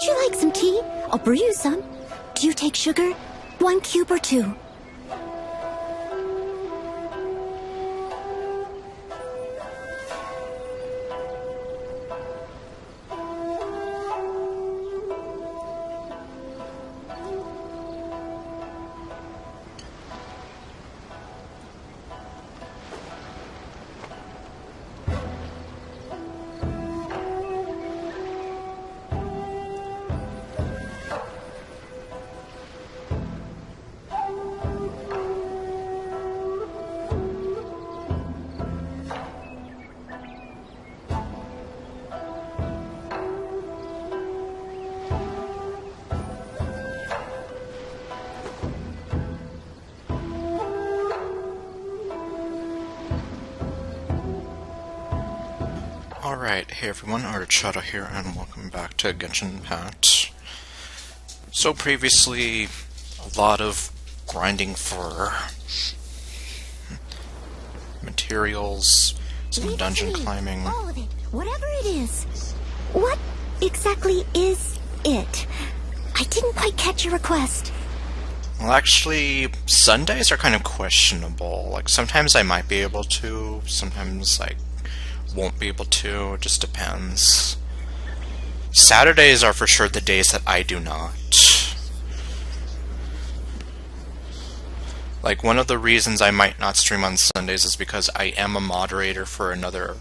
Would you like some tea? I'll brew you some. Do you take sugar? 1 cube or 2? Alright, hey everyone, Artichata here, and welcome back to Genshin Impact. So previously, a lot of grinding for materials, some dungeon climbing. All of it, whatever it is. What exactly is it? I didn't quite catch your request. Well, actually, Sundays are kind of questionable. Like, sometimes I might be able to, sometimes I won't be able to, it just depends. Saturdays are for sure the days that I do not. Like, one of the reasons I might not stream on Sundays is because I am a moderator for another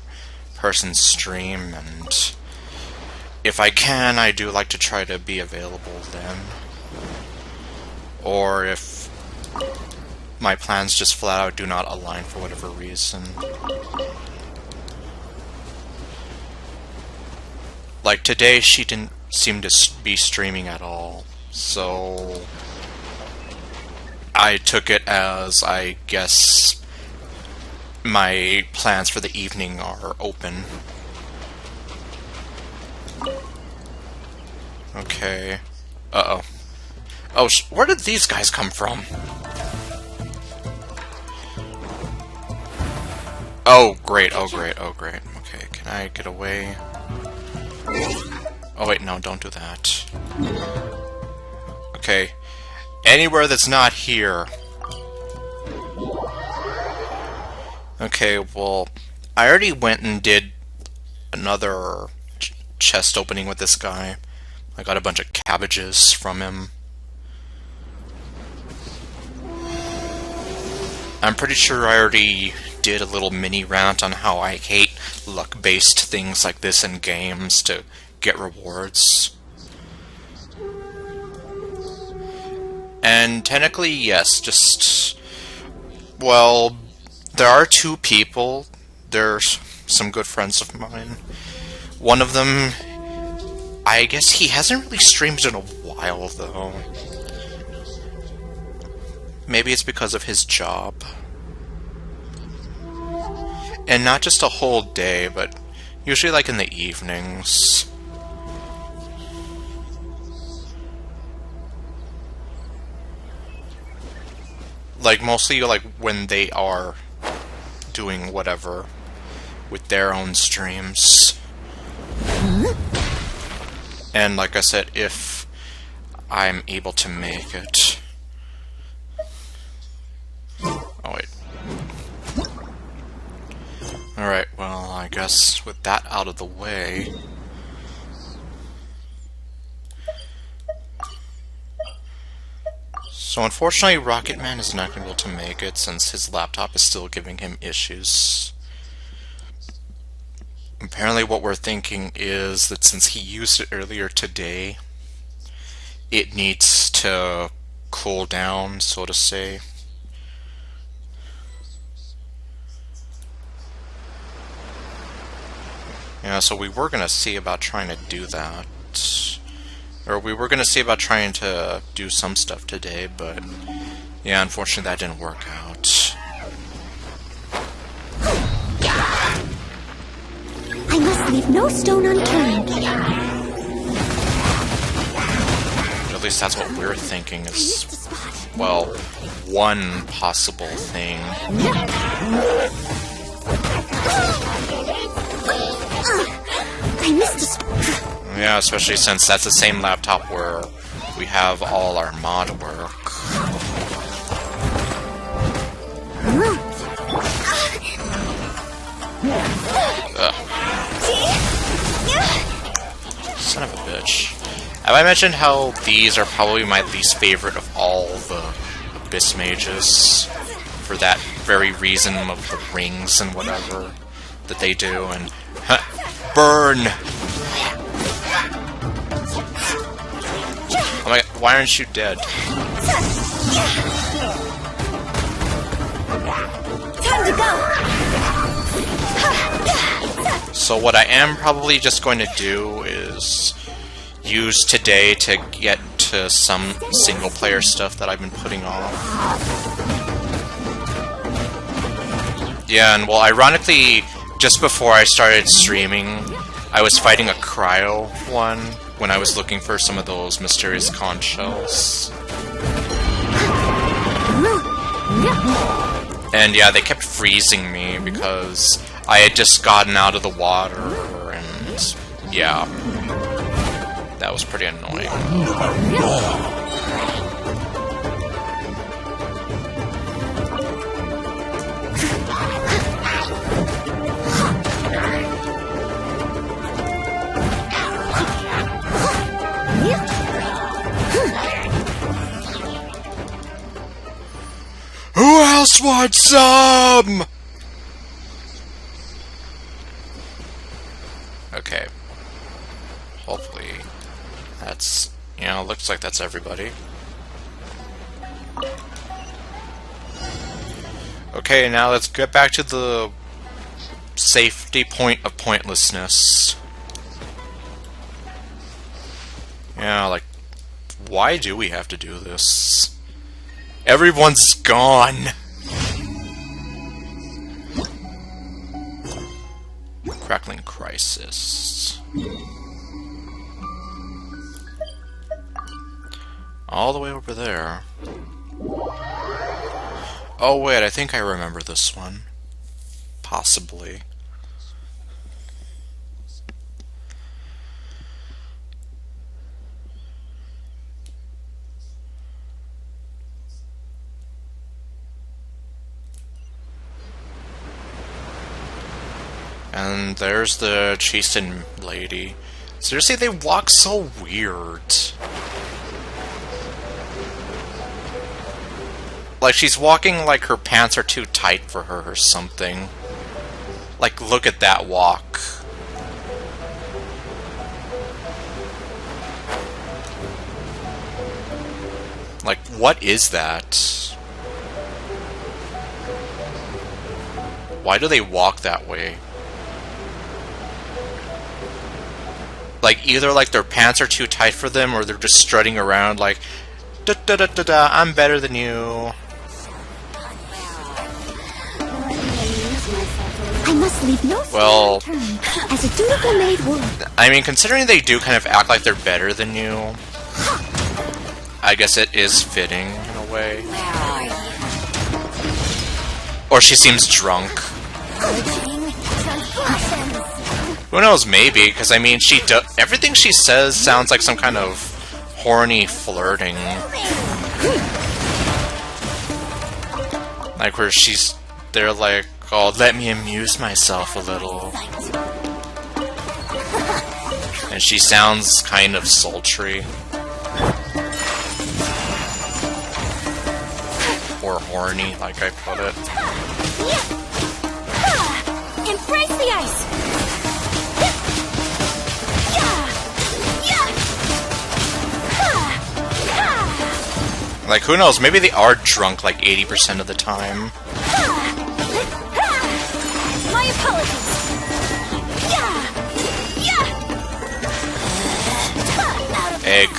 person's stream, and if I can, I do like to try to be available then. Or if my plans just flat out do not align for whatever reason. Like today, she didn't seem to be streaming at all, so I took it as, I guess, my plans for the evening are open. Okay. Uh-oh. Oh, where did these guys come from? Oh, great, oh great, oh great. Okay, can I get away? Oh wait, no, don't do that. Okay. Anywhere that's not here. Okay, well, I already went and did another chest opening with this guy. I got a bunch of cabbages from him. I'm pretty sure I already did a little mini rant on how I hate luck-based things like this in games to get rewards. And technically, yes, just... well, there are 2 people. They're some good friends of mine. One of them, I guess he hasn't really streamed in a while, though. Maybe it's because of his job. And not just a whole day, but usually like in the evenings. Like mostly like when they are doing whatever with their own streams. And like I said, if I'm able to make it. Oh wait. Alright, well, I guess with that out of the way... So unfortunately, Rocketman is not able to make it since his laptop is still giving him issues. Apparently what we're thinking is that since he used it earlier today, it needs to cool down, so to say. Yeah, so we were going to see about trying to do that. Or we were going to see about trying to do some stuff today, but yeah, unfortunately that didn't work out. I must leave no stone unturned. At least that's what we're thinking is, well, one possible thing. I missed a spot. Yeah, especially since that's the same laptop where we have all our mod work. Ugh. Son of a bitch. Have I mentioned how these are probably my least favorite of all the Abyss Mages? For that very reason of the rings and whatever that they do, and... burn! Oh my god, why aren't you dead? Time to go. So what I am probably just going to do is use today to get to some single-player stuff that I've been putting off. Yeah, and well, ironically, just before I started streaming, I was fighting a cryo one when I was looking for some of those mysterious conch shells. And yeah, they kept freezing me because I had just gotten out of the water, and yeah, that was pretty annoying. Who else wants some? Okay. Hopefully that's, you know, looks like that's everybody. Okay, now let's get back to the safety point of pointlessness. Yeah, like, why do we have to do this? Everyone's gone! Crackling Crisis. All the way over there. Oh wait, I think I remember this one. Possibly. And there's the Cheeston lady. Seriously, they walk so weird. Like, she's walking like her pants are too tight for her or something. Like, look at that walk. Like, what is that? Why do they walk that way? Like, either like their pants are too tight for them, or they're just strutting around like, da da da da da, I'm better than you. I must leave no Well, stone unturned, as a dutiful maid would. I mean, considering they do kind of act like they're better than you, I guess it is fitting in a way. Or she seems drunk. Who knows, maybe, because I mean, everything she says sounds like some kind of horny flirting. Like where they're like, oh, let me amuse myself a little. And she sounds kind of sultry. Or horny, like I put it. Embrace the ice! Like, who knows, maybe they are drunk like 80% of the time. My apologies! Egg.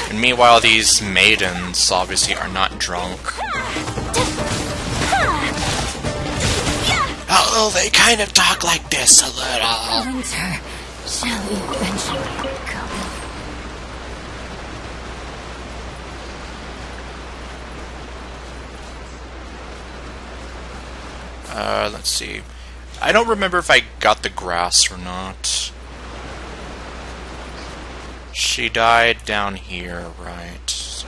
And meanwhile, these maidens obviously are not drunk. Although they kind of talk like this a little. Winter, shall we venture go? Let's see. I don't remember if I got the grass or not. She died down here, right? So...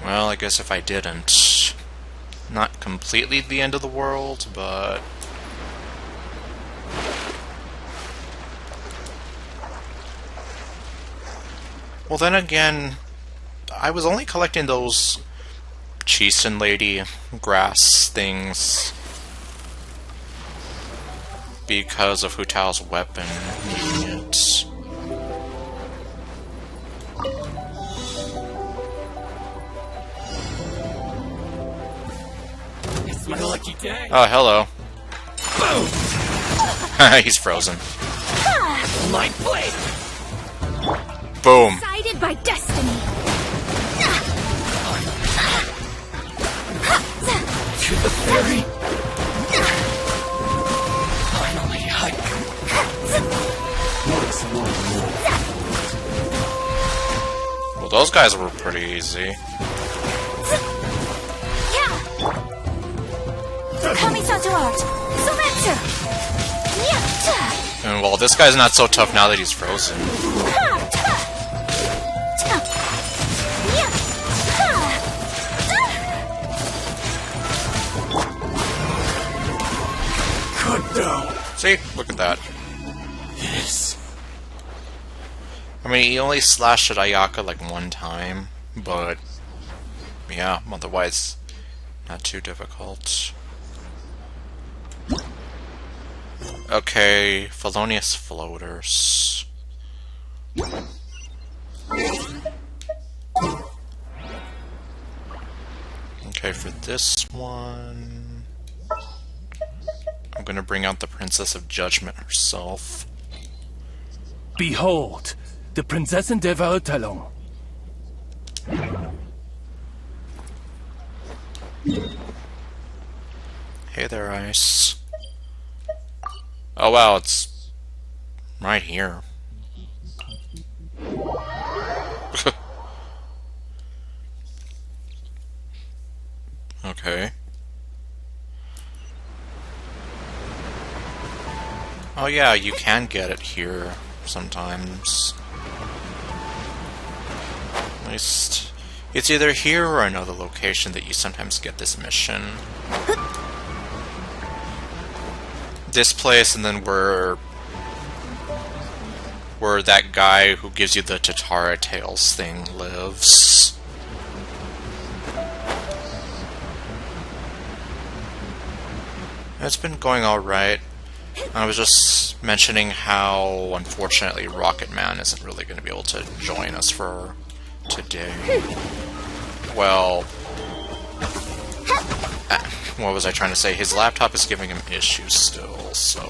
well, I guess if I didn't... not completely the end of the world, but... well, then again, I was only collecting those Chieftain Lady grass things because of Hu Tao's weapon needing it. It's my lucky day. Oh, hello. Boom! He's frozen. Light blade. Boom. Guided by destiny. To the ferry. Finally, hike. Well, those guys were pretty easy. Kamisato art. Surrender. And well, this guy's not so tough now that he's frozen. Cut down. See? Look at that. This. I mean, he only slashed at Ayaka like one time, but yeah, otherwise not too difficult. Okay, felonious floaters. Okay, for this one, I'm gonna bring out the Princess of Judgment herself. Behold, the Prinzessin der Weltteilung. Hey there, Ice. Oh wow, it's right here. Okay. Oh yeah, you can get it here sometimes. At least it's either here or another location that you sometimes get this mission. This place, and then where that guy who gives you the Tatara Tales thing lives. It's been going alright. I was just mentioning how, unfortunately, Rocket Man isn't really going to be able to join us for today. Well... what was I trying to say? His laptop is giving him issues still, so...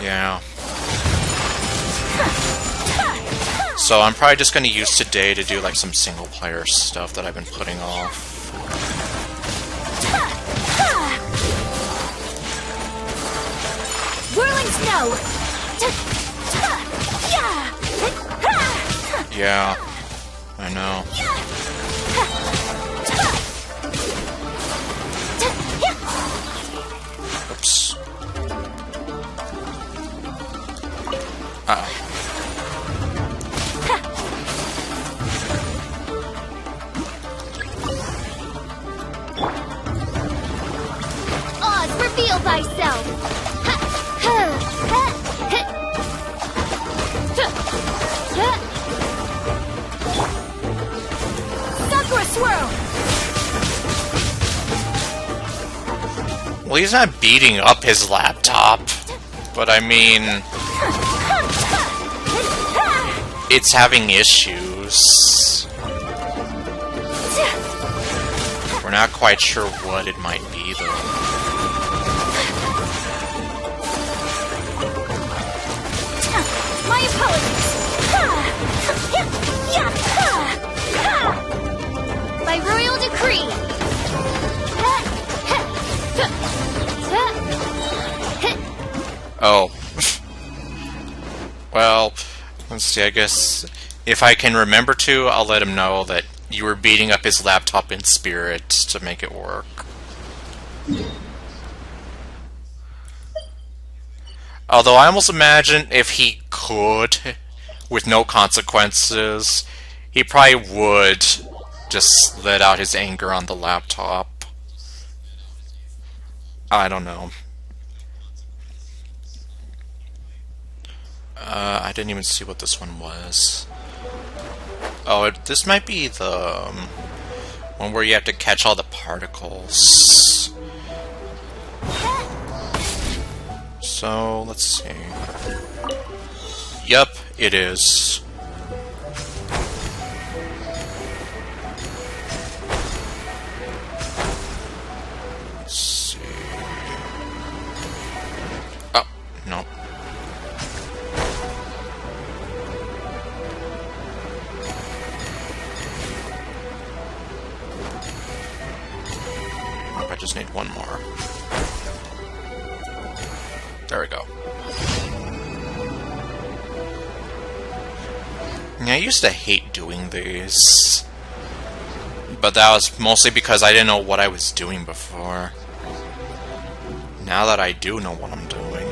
yeah. So I'm probably just going to use today to do like some single player stuff that I've been putting off. Whirling snow. Yeah, I know. Oops. Uh-oh. Oz, reveal thyself. Sakura swirl. Well, he's not beating up his laptop, but I mean, it's having issues. We're not quite sure what it might be, though. My apologies. By royal decree. Oh. Well, let's see, I guess if I can remember to, I'll let him know that you were beating up his laptop in spirit to make it work. Although I almost imagine if he could, with no consequences, he probably would just let out his anger on the laptop. I don't know. I didn't even see what this one was. Oh, this might be the one where you have to catch all the particles. So, let's see. Yep, it is. Let's see. Oh, no. I just need one more. There we go. Yeah, I used to hate doing these, but that was mostly because I didn't know what I was doing before. Now that I do know what I'm doing.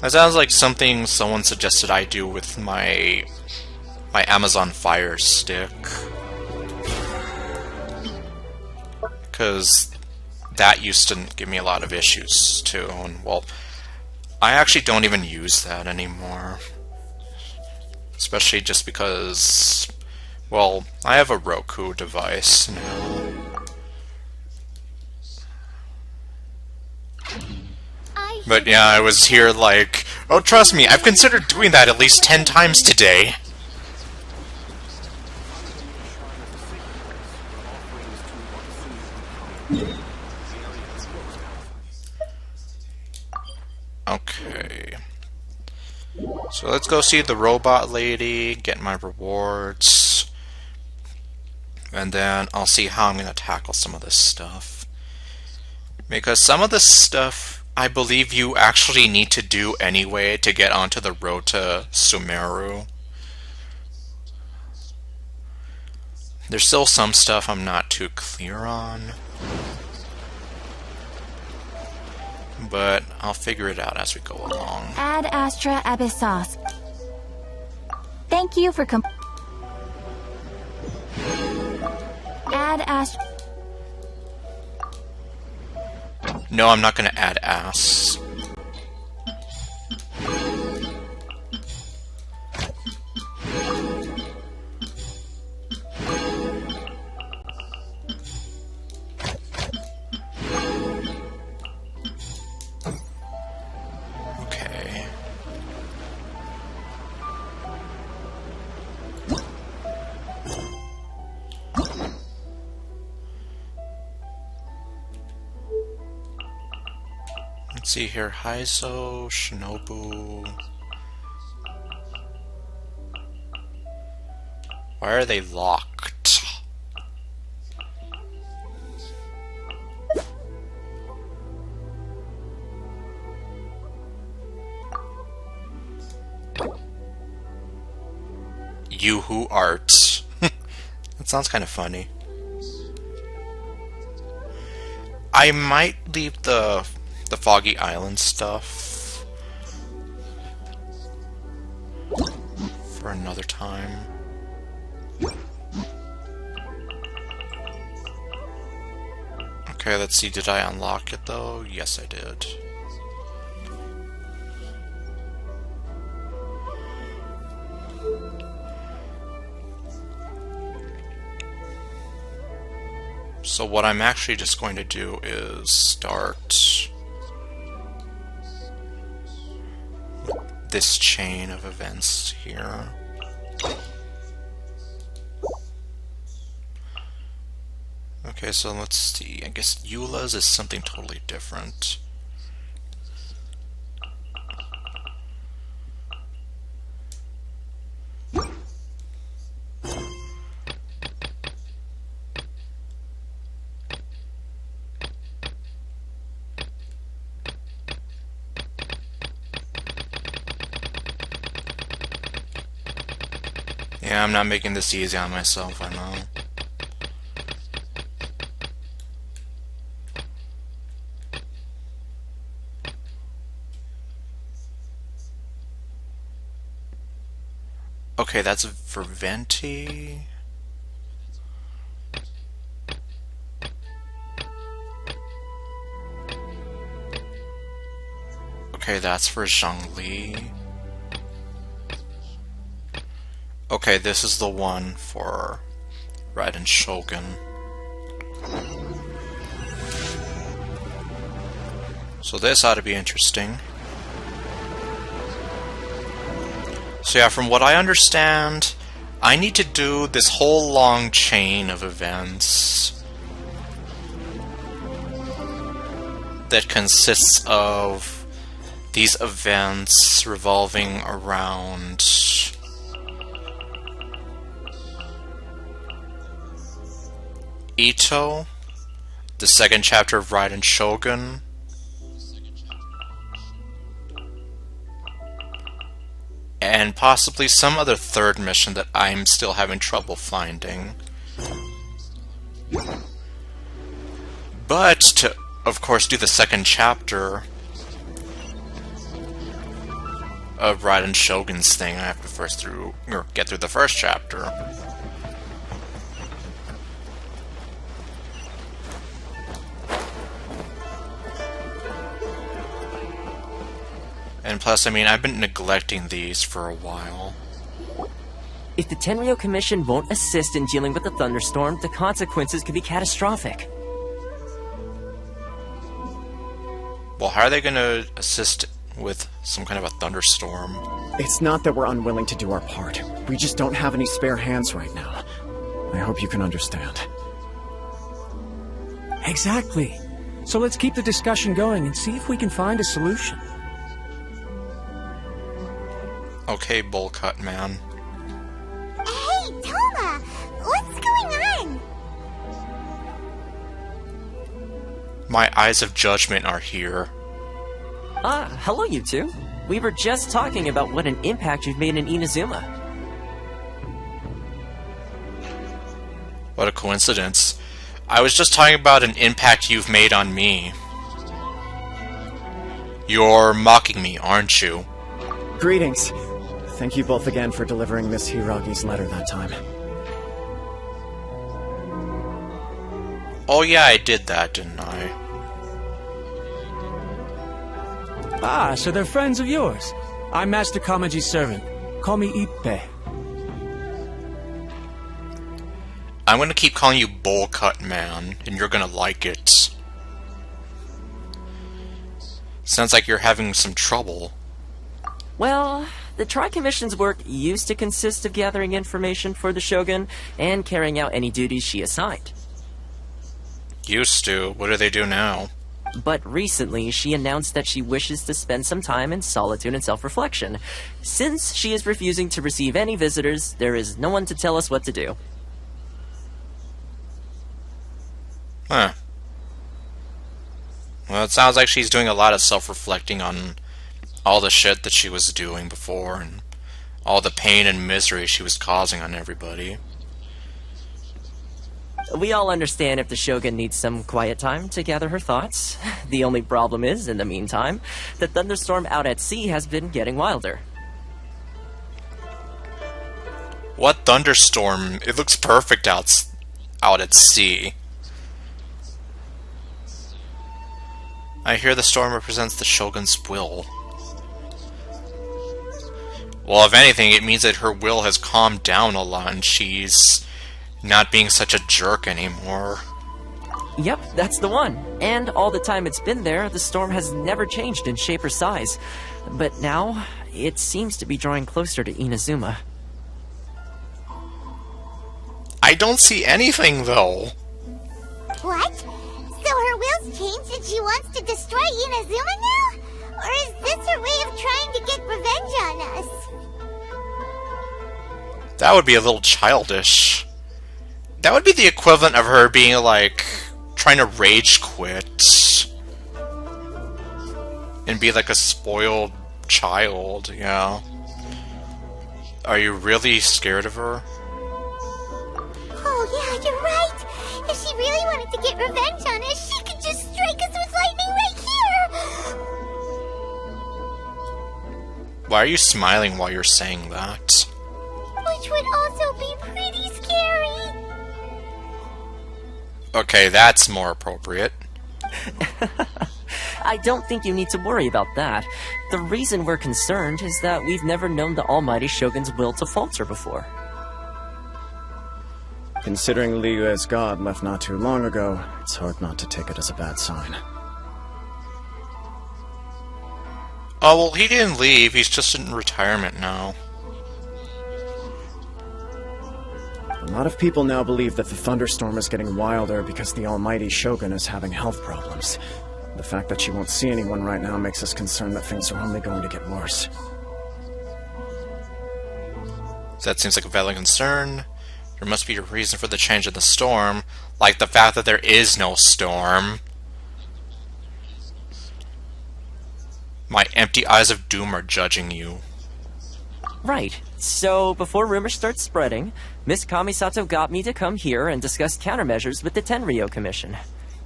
That sounds like something someone suggested I do with my Amazon Fire Stick. Because that used to give me a lot of issues too, and well, I actually don't even use that anymore. Especially just because, well, I have a Roku device now. But yeah, I was here like, oh, trust me, I've considered doing that at least 10 times today. Okay. So let's go see the robot lady, get my rewards, and then I'll see how I'm going to tackle some of this stuff. Because some of this stuff, I believe you actually need to do anyway to get onto the road to Sumeru. There's still some stuff I'm not too clear on, but I'll figure it out as we go along. Ad Astra Abyssos. Thank you for Ad Astra. No, I'm not going to add ass. Okay. Let's see here, Heizo, Shinobu. Why are they locked? Yoo-hoo art. That sounds kind of funny. I might leave the Foggy Island stuff for another time. Okay, let's see, did I unlock it though? Yes, I did. So what I'm actually just going to do is start this chain of events here. Okay, so let's see. I guess Eula's is something totally different. Yeah, I'm not making this easy on myself, I know. Okay, that's for Venti. Okay, that's for Zhongli. Okay, this is the one for Raiden Shogun. So this ought to be interesting. So yeah, from what I understand, I need to do this whole long chain of events that consists of these events revolving around Ito, the second chapter of Raiden Shogun, and possibly some other third mission that I'm still having trouble finding. But to, of course, do the second chapter of Raiden Shogun's thing, I have to get through the first chapter. And plus, I mean, I've been neglecting these for a while. If the Tenryo Commission won't assist in dealing with the thunderstorm, the consequences could be catastrophic. Well, how are they going to assist with some kind of a thunderstorm? It's not that we're unwilling to do our part. We just don't have any spare hands right now. I hope you can understand. Exactly. So let's keep the discussion going and see if we can find a solution. Okay, bowl cut man. Hey, Toma! What's going on? My eyes of judgment are here. Hello you two. We were just talking about what an impact you've made in Inazuma. What a coincidence. I was just talking about an impact you've made on me. You're mocking me, aren't you? Greetings. Thank you both again for delivering Miss Hiragi's letter that time. Oh yeah, I did that, didn't I? Ah, so they're friends of yours. I'm Master Kamaji's servant. Call me Ippe. I'm gonna keep calling you bowl cut man, and you're gonna like it. Sounds like you're having some trouble. Well, the Tri-Commission's work used to consist of gathering information for the Shogun and carrying out any duties she assigned. Used to. What do they do now? But recently, she announced that she wishes to spend some time in solitude and self-reflection. Since she is refusing to receive any visitors, there is no one to tell us what to do. Huh. Well, it sounds like she's doing a lot of self-reflecting on all the shit that she was doing before, and all the pain and misery she was causing on everybody. We all understand if the Shogun needs some quiet time to gather her thoughts. The only problem is, in the meantime, the thunderstorm out at sea has been getting wilder. What thunderstorm? It looks perfect out at sea. I hear the storm represents the Shogun's will. Well, if anything, it means that her will has calmed down a lot and she's not being such a jerk anymore. Yep, that's the one. And all the time it's been there, the storm has never changed in shape or size. But now, it seems to be drawing closer to Inazuma. I don't see anything, though. What? So her will's changed and she wants to destroy Inazuma now? Or is this her way of trying to get revenge on us? That would be a little childish. That would be the equivalent of her being, like, trying to rage quit. And be like a spoiled child, yeah. Are you really scared of her? Oh yeah, you're right. If she really wanted to get revenge on us, she could just strike us with lightning right here. Why are you smiling while you're saying that? Which would also be pretty scary. Okay, that's more appropriate. I don't think you need to worry about that. The reason we're concerned is that we've never known the Almighty Shogun's will to falter before. Considering Liu Yue's god left not too long ago, it's hard not to take it as a bad sign. Oh, well, he didn't leave. He's just in retirement now. A lot of people now believe that the thunderstorm is getting wilder because the almighty Shogun is having health problems. The fact that she won't see anyone right now makes us concerned that things are only going to get worse. That seems like a valid concern. There must be a reason for the change in the storm, like the fact that there is no storm. My empty eyes of doom are judging you. Right. So, before rumors start spreading, Miss Kamisato got me to come here and discuss countermeasures with the Tenryo Commission.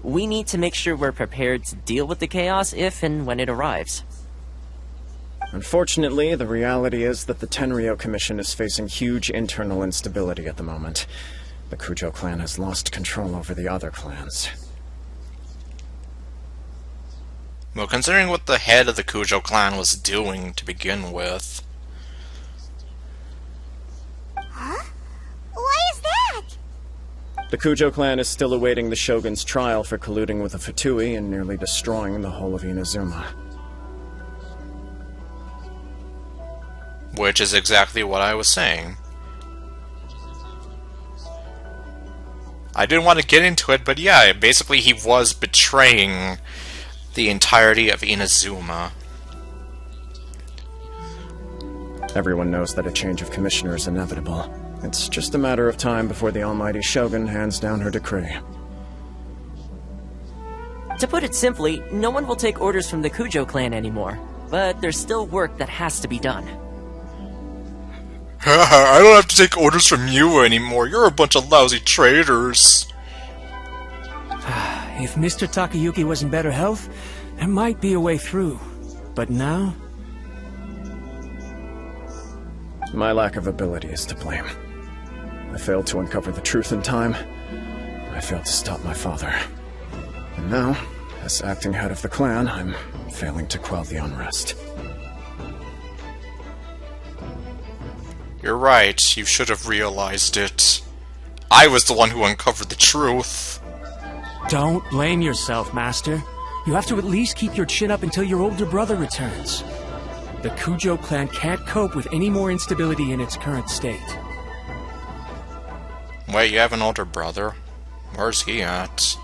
We need to make sure we're prepared to deal with the chaos if and when it arrives. Unfortunately, the reality is that the Tenryo Commission is facing huge internal instability at the moment. The Kujo clan has lost control over the other clans. Well, considering what the head of the Kujo clan was doing to begin with... Huh? Why is that? The Kujo clan is still awaiting the Shogun's trial for colluding with the Fatui and nearly destroying the whole of Inazuma. Which is exactly what I was saying. I didn't want to get into it, but yeah, basically he was betraying the entirety of Inazuma. Everyone knows that a change of commissioner is inevitable. It's just a matter of time before the almighty Shogun hands down her decree. To put it simply, no one will take orders from the Kujo clan anymore. But there's still work that has to be done. I don't have to take orders from you anymore. You're a bunch of lousy traitors. If Mr. Takayuki was in better health, there might be a way through. But now? My lack of ability is to blame. I failed to uncover the truth in time. I failed to stop my father. And now, as acting head of the clan, I'm failing to quell the unrest. You're right, you should have realized it. I was the one who uncovered the truth. Don't blame yourself, Master. You have to at least keep your chin up until your older brother returns. The Kujo clan can't cope with any more instability in its current state. Wait, you have an older brother? Where's he at?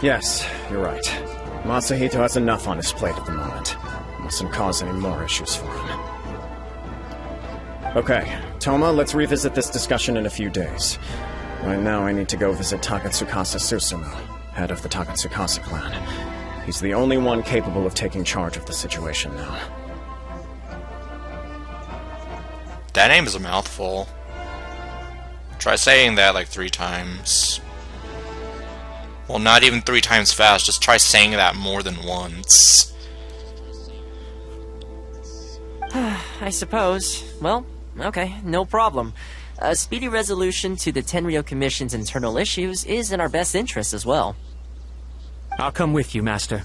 Yes, you're right. Masahito has enough on his plate at the moment. Mustn't cause any more issues for him. Okay, Toma, let's revisit this discussion in a few days. Right now, I need to go visit Takatsukasa Susumu, head of the Takatsukasa clan. He's the only one capable of taking charge of the situation now. That name is a mouthful. Try saying that like 3 times. Well, not even 3 times fast, just try saying that more than once. I suppose. Well, okay, no problem. A speedy resolution to the Tenryo Commission's internal issues is in our best interest as well. I'll come with you, Master.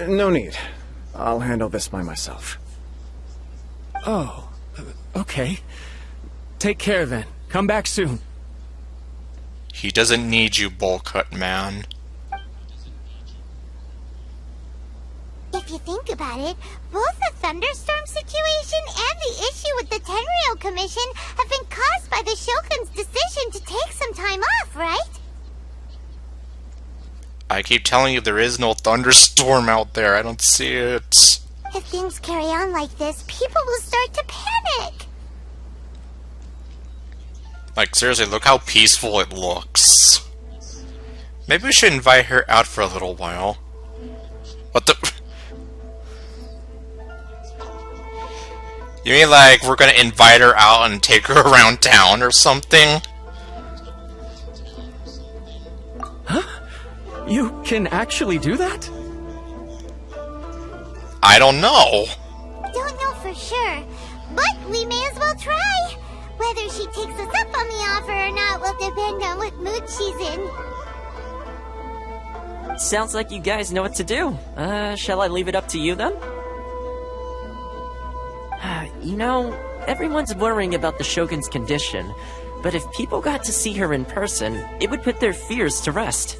No need. I'll handle this by myself. Oh, okay. Take care then. Come back soon. He doesn't need you, bowl cut man. If you think about it, both the thunderstorm situation and the issue with the Tenryo Commission have been caused by the Shogun's decision to take some time off, right? I keep telling you there is no thunderstorm out there. I don't see it. If things carry on like this, people will start to panic. Like, seriously, look how peaceful it looks. Maybe we should invite her out for a little while. What the... You mean like we're gonna invite her out and take her around town or something? You can actually do that? I don't know. Don't know for sure, but we may as well try. Whether she takes us up on the offer or not will depend on what mood she's in. Sounds like you guys know what to do. Shall I leave it up to you then? You know, everyone's worrying about the Shogun's condition, but if people got to see her in person, it would put their fears to rest.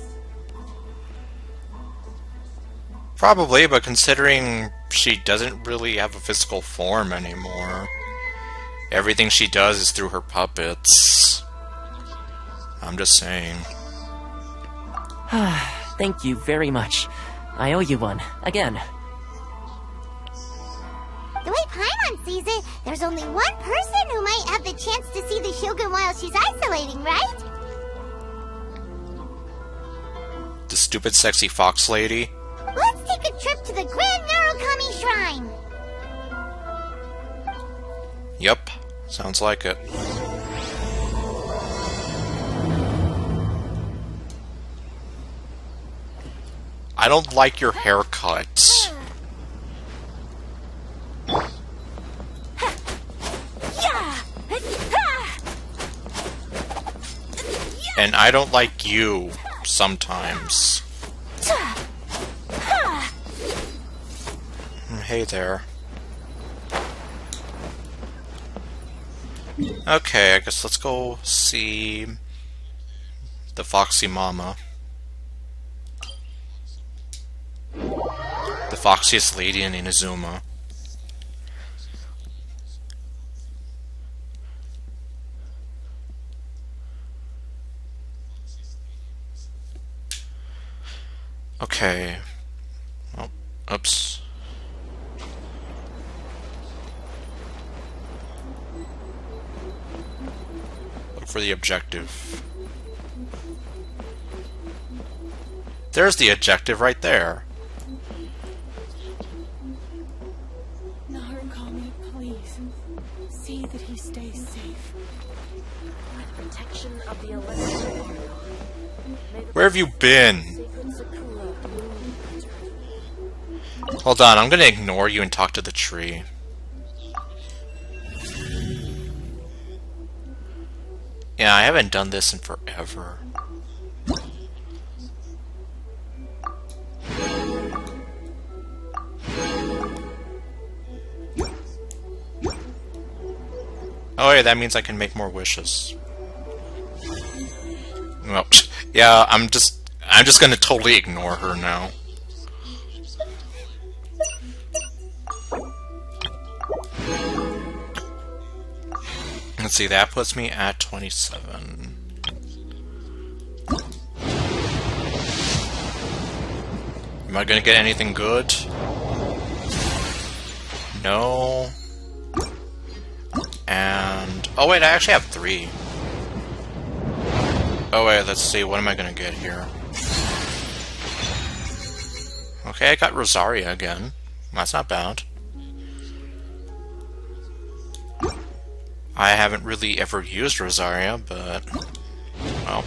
Probably, but considering she doesn't really have a physical form anymore, everything she does is through her puppets. I'm just saying. Thank you very much. I owe you one, again. The way Paimon sees it, there's only one person who might have the chance to see the Shogun while she's isolating, right? The stupid sexy fox lady. Let's take a trip to the Grand Narukami Shrine. Yep, sounds like it. I don't like your haircut. And I don't like you sometimes. Hey there. Okay, I guess let's go see the Foxy Mama. The foxiest lady in Inazuma. Okay. Oh, oops. Look for the objective. There's the objective right there. Narukami, please. See that he stays safe. With protection of the electrical Archon. Where have you been? Hold on, I'm gonna ignore you and talk to the tree. Yeah, I haven't done this in forever. Oh yeah, that means I can make more wishes. Well, yeah, I'm just gonna totally ignore her now. Let's see, that puts me at 27. Am I gonna get anything good? No. And... oh wait, I actually have 3. Oh wait, let's see, what am I gonna get here? Okay, I got Rosaria again. That's not bad. I haven't really ever used Rosaria, but... well...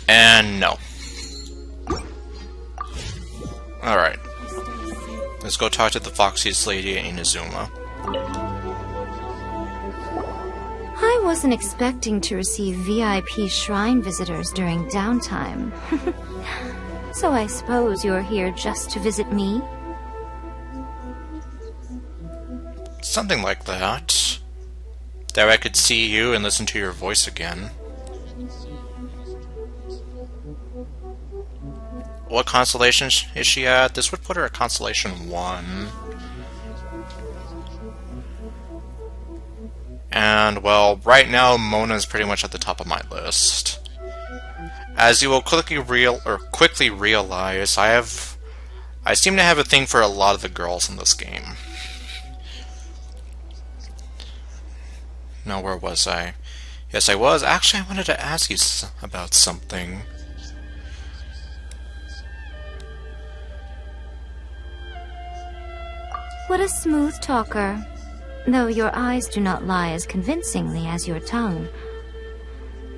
and no. Alright. Let's go talk to the foxiest lady in Inazuma. I wasn't expecting to receive VIP shrine visitors during downtime. So I suppose you're here just to visit me? Something like that. There I could see you and listen to your voice again. What constellation is she at? This would put her at constellation 1. And, well, right now Mona is pretty much at the top of my list. As you will quickly realize, I seem to have a thing for a lot of the girls in this game. Now, where was I? Yes, I was. Actually, I wanted to ask you about something. What a smooth talker. Though your eyes do not lie as convincingly as your tongue.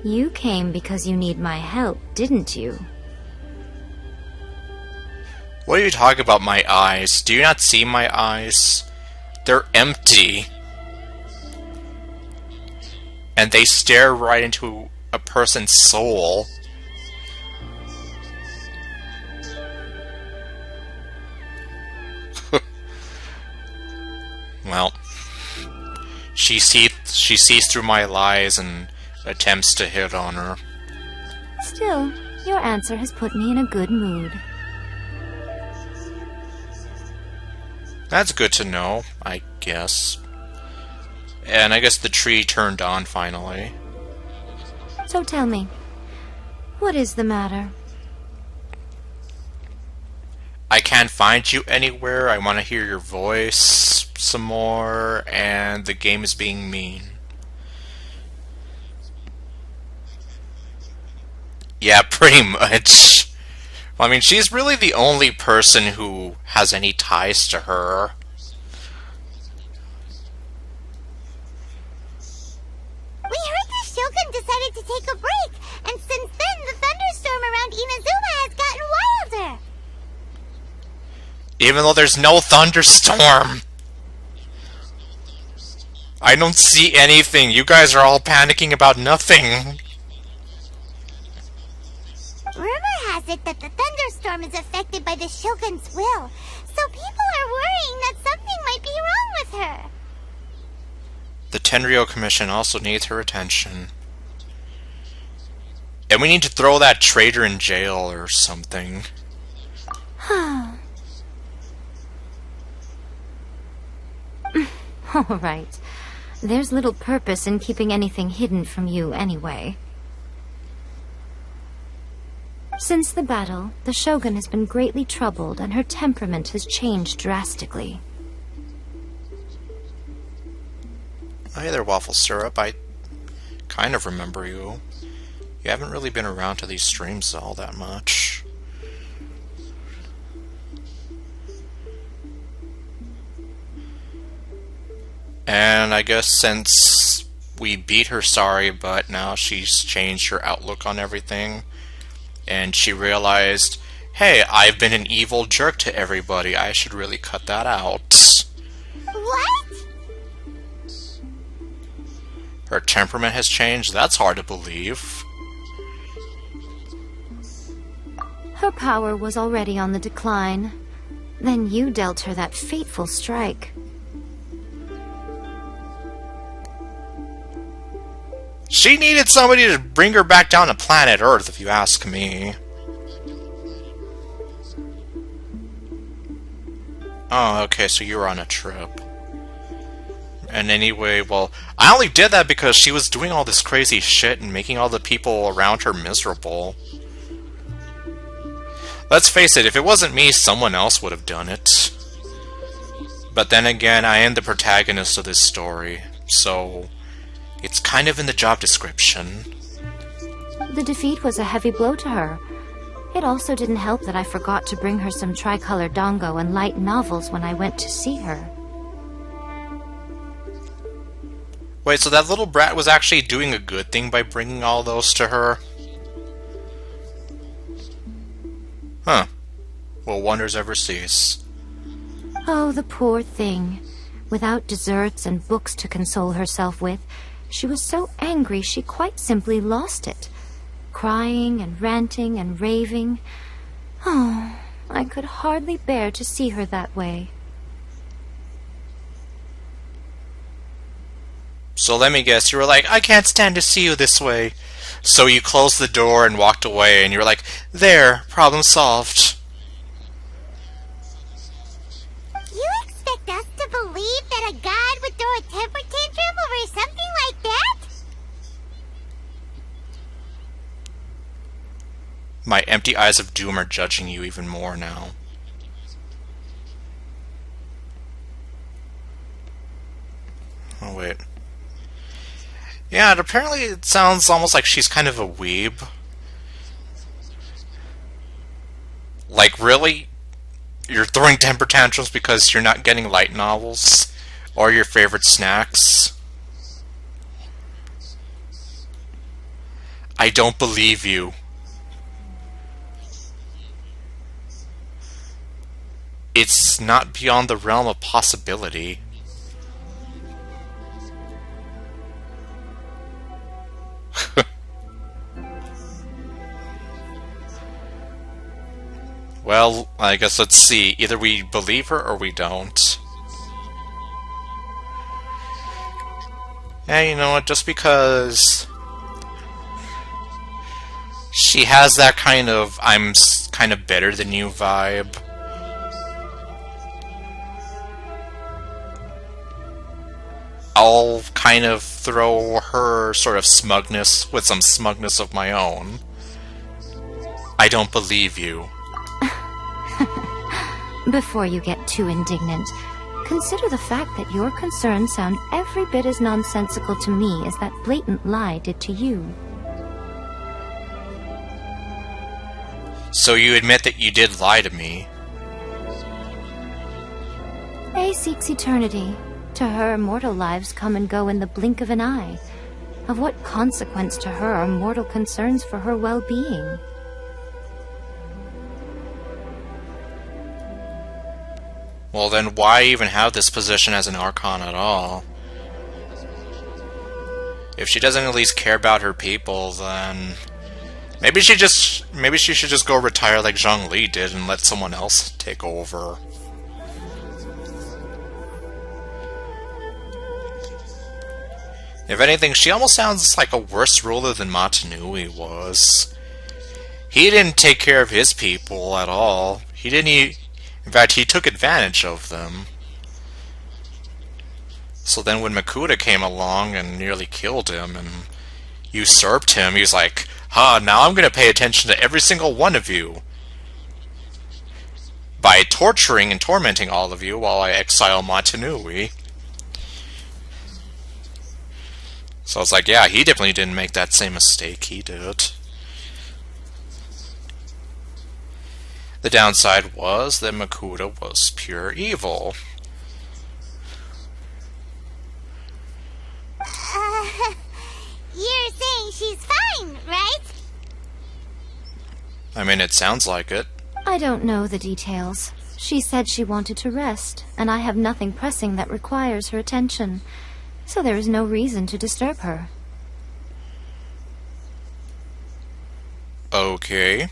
You came because you need my help, didn't you? What are you talking about, my eyes? Do you not see my eyes? They're empty. And they stare right into a person's soul. Well, she sees through my lies and attempts to hit on her. Still, your answer has put me in a good mood. That's good to know, I guess. And I guess the tree turned on finally. So tell me, what is the matter? I can't find you anywhere. I want to hear your voice some more, and the game is being mean. Yeah, pretty much. I mean, she's really the only person who has any ties to her. We heard the Shogun decided to take a break, and since then the thunderstorm around Inazuma has gotten wilder. Even though there's no thunderstorm. I don't see anything. You guys are all panicking about nothing. Rumor has it that the thunderstorm is affected by the Shogun's will, so people are worrying that something might be wrong with her. The Tenryou Commission also needs her attention. And we need to throw that traitor in jail or something. All right. There's little purpose in keeping anything hidden from you anyway. Since the battle, the Shogun has been greatly troubled and her temperament has changed drastically. Hey there, Waffle Syrup. I kind of remember you. You haven't really been around to these streams all that much. And I guess since we beat her, sorry, but now she's changed her outlook on everything. And she realized, hey, I've been an evil jerk to everybody. I should really cut that out. What? Her temperament has changed? That's hard to believe. Her power was already on the decline. Then you dealt her that fateful strike. She needed somebody to bring her back down to planet Earth, if you ask me. Oh, okay, so you were on a trip. And anyway, well, I only did that because she was doing all this crazy shit and making all the people around her miserable. Let's face it, if it wasn't me, someone else would have done it. But then again, I am the protagonist of this story, so it's kind of in the job description. The defeat was a heavy blow to her. It also didn't help that I forgot to bring her some tricolor dango and light novels when I went to see her. Wait, so that little brat was actually doing a good thing by bringing all those to her? Huh. Will wonders ever cease? Oh, the poor thing. Without desserts and books to console herself with, she was so angry she quite simply lost it. Crying and ranting and raving. Oh, I could hardly bear to see her that way. So let me guess, you were like, I can't stand to see you this way. So you closed the door and walked away, and you were like, there, problem solved. You expect us to believe that a god would throw a temper tantrum over something like that? My empty eyes of doom are judging you even more now. Oh, wait. Yeah, and apparently it sounds almost like she's kind of a weeb. Like, really? You're throwing temper tantrums because you're not getting light novels or your favorite snacks. I don't believe you. It's not beyond the realm of possibility. Well, I guess let's see. Either we believe her or we don't. Yeah, you know what? Just because she has that kind of I'm kind of better than you vibe. I'll kind of throw her sort of smugness with some smugness of my own. I don't believe you. Before you get too indignant, consider the fact that your concerns sound every bit as nonsensical to me as that blatant lie did to you. So you admit that you did lie to me? A seeks eternity. To her, mortal lives come and go in the blink of an eye. Of what consequence to her are mortal concerns for her well-being? Well then, why even have this position as an Archon at all? If she doesn't at least care about her people, then maybe she should just go retire like Zhongli did and let someone else take over. If anything, she almost sounds like a worse ruler than Matanui was. He didn't take care of his people at all. He didn't in fact, he took advantage of them. So then when Makuta came along and nearly killed him and usurped him, he was like, now I'm going to pay attention to every single one of you. By torturing and tormenting all of you while I exile Matanui. So it's like, yeah, he definitely didn't make that same mistake he did. The downside was that Makuta was pure evil. You're saying she's fine, right? I mean, it sounds like it. I don't know the details. She said she wanted to rest, and I have nothing pressing that requires her attention. So there is no reason to disturb her. Okay.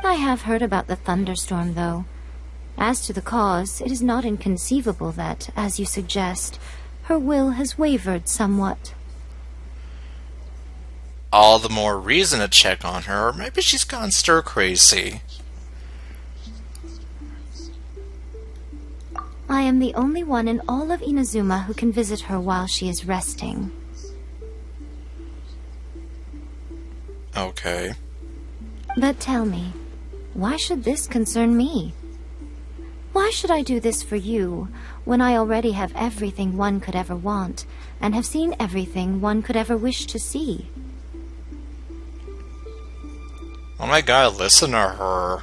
I have heard about the thunderstorm, though. As to the cause, it is not inconceivable that, as you suggest, her will has wavered somewhat. All the more reason to check on her, or maybe she's gone stir-crazy. I am the only one in all of Inazuma who can visit her while she is resting. Okay. But tell me, why should this concern me? Why should I do this for you, when I already have everything one could ever want, and have seen everything one could ever wish to see? Oh my god, listen to her.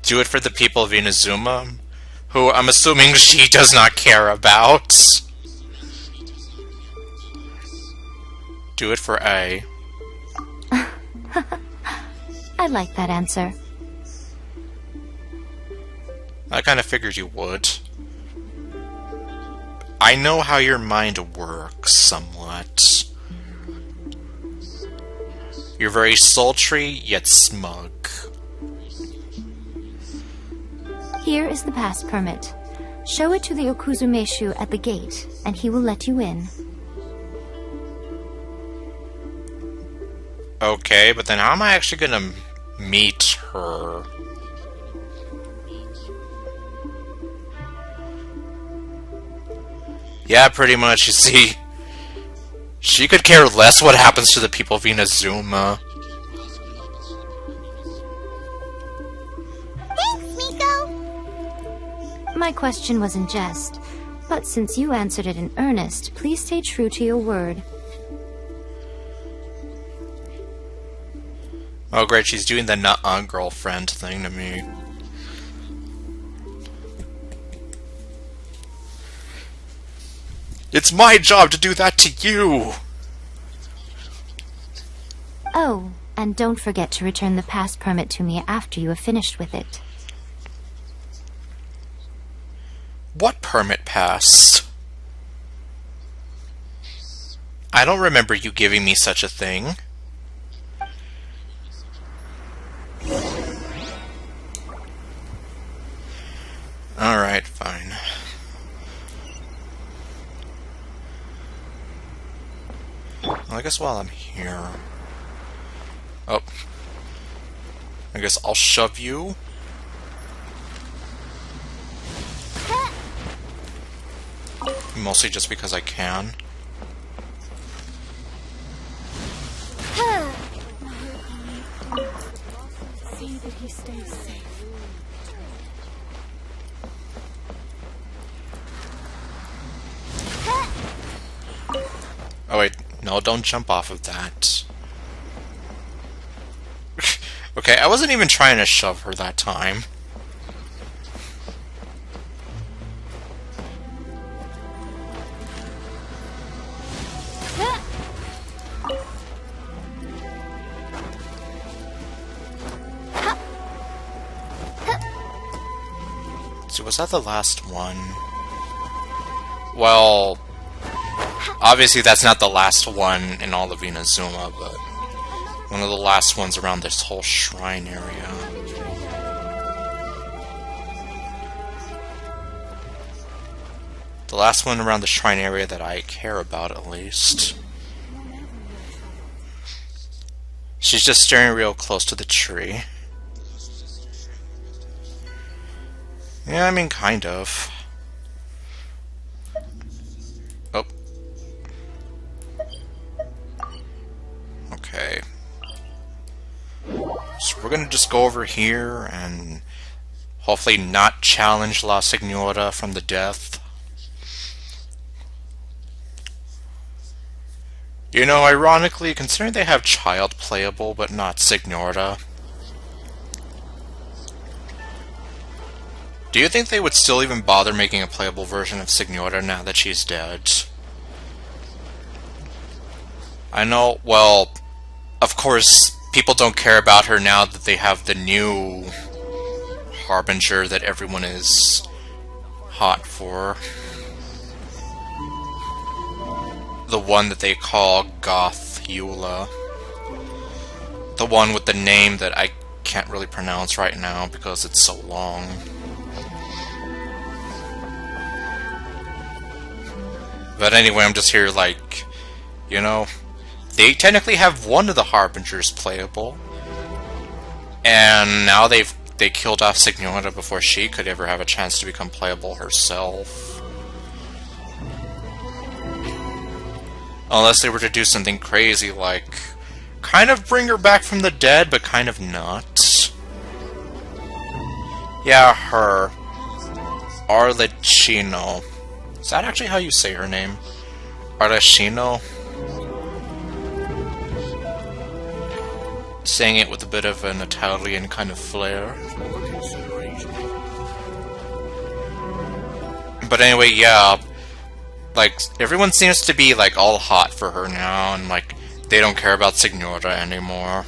Do it for the people of Inazuma, who I'm assuming she does not care about. Do it for A. I like that answer. I kind of figured you would. I know how your mind works, somewhat. You're very sultry, yet smug. Here is the pass permit. Show it to the Okuzumeshu at the gate, and he will let you in. Okay, but then how am I actually gonna meet her? Yeah, pretty much, you see. She could care less what happens to the people of Inazuma. Thanks, Miko. My question was in jest, but since you answered it in earnest, please stay true to your word. Oh great, she's doing the nut-on girlfriend thing to me. It's my job to do that to you! Oh, and don't forget to return the pass permit to me after you have finished with it. What permit pass? I don't remember you giving me such a thing. Alright, fine. Well, I guess while I'm here... Oh. I guess I'll shove you. Mostly just because I can. See that he stays safe. Oh wait, no, don't jump off of that. Okay, I wasn't even trying to shove her that time. So was that the last one? Well, obviously that's not the last one in all of Inazuma, but one of the last ones around this whole shrine area. The last one around the shrine area that I care about, at least. She's just staring real close to the tree. Yeah, I mean, kind of. Oh. Okay. So we're gonna just go over here and hopefully not challenge La Signora from the death. You know, ironically, considering they have child playable but not Signora, do you think they would still even bother making a playable version of Signora now that she's dead? I know, well, of course, people don't care about her now that they have the new Harbinger that everyone is hot for. The one that they call Goth Eula. The one with the name that I can't really pronounce right now because it's so long. But anyway, I'm just here like, you know, they technically have one of the Harbingers playable. And now they killed off Signora before she could ever have a chance to become playable herself. Unless they were to do something crazy like kind of bring her back from the dead, but kind of not. Yeah, her. Arlecchino. Is that actually how you say her name? Arlecchino? Saying it with a bit of an Italian kind of flair. But anyway, yeah. Like, everyone seems to be, like, all hot for her now, and, like, they don't care about Signora anymore.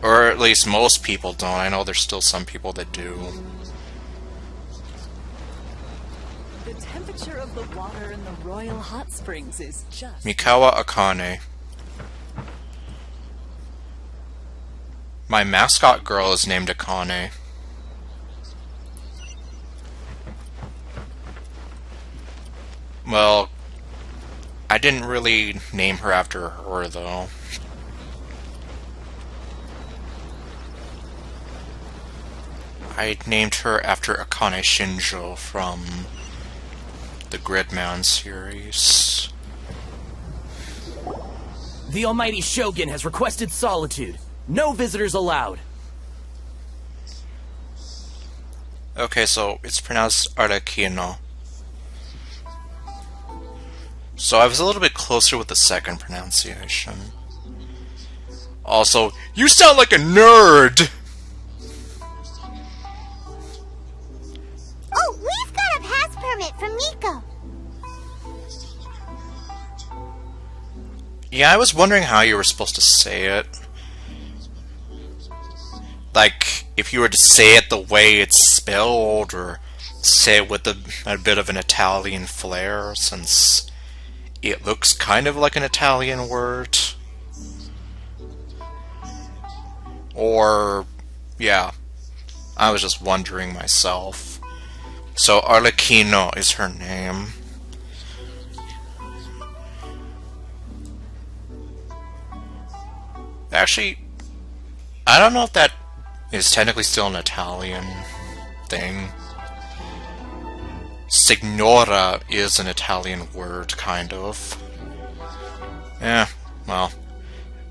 Or at least most people don't. I know there's still some people that do. The temperature of the water in the royal hot springs is just... Mikawa Akane. My mascot girl is named Akane. Well, I didn't really name her after her, though. I named her after Akane Shinjo from the Gridman series. The almighty Shogun has requested solitude. No visitors allowed. Okay, so it's pronounced Arlecchino. So I was a little bit closer with the second pronunciation. Also, you sound like a nerd! Oh, we've got a pass permit from Nico. Yeah, I was wondering how you were supposed to say it. Like, if you were to say it the way it's spelled, or say it with a bit of an Italian flair, since it looks kind of like an Italian word. Or, yeah, I was just wondering myself. So, Arlecchino is her name. Actually, I don't know if that is technically still an Italian thing. Signora is an Italian word, kind of. Yeah, well,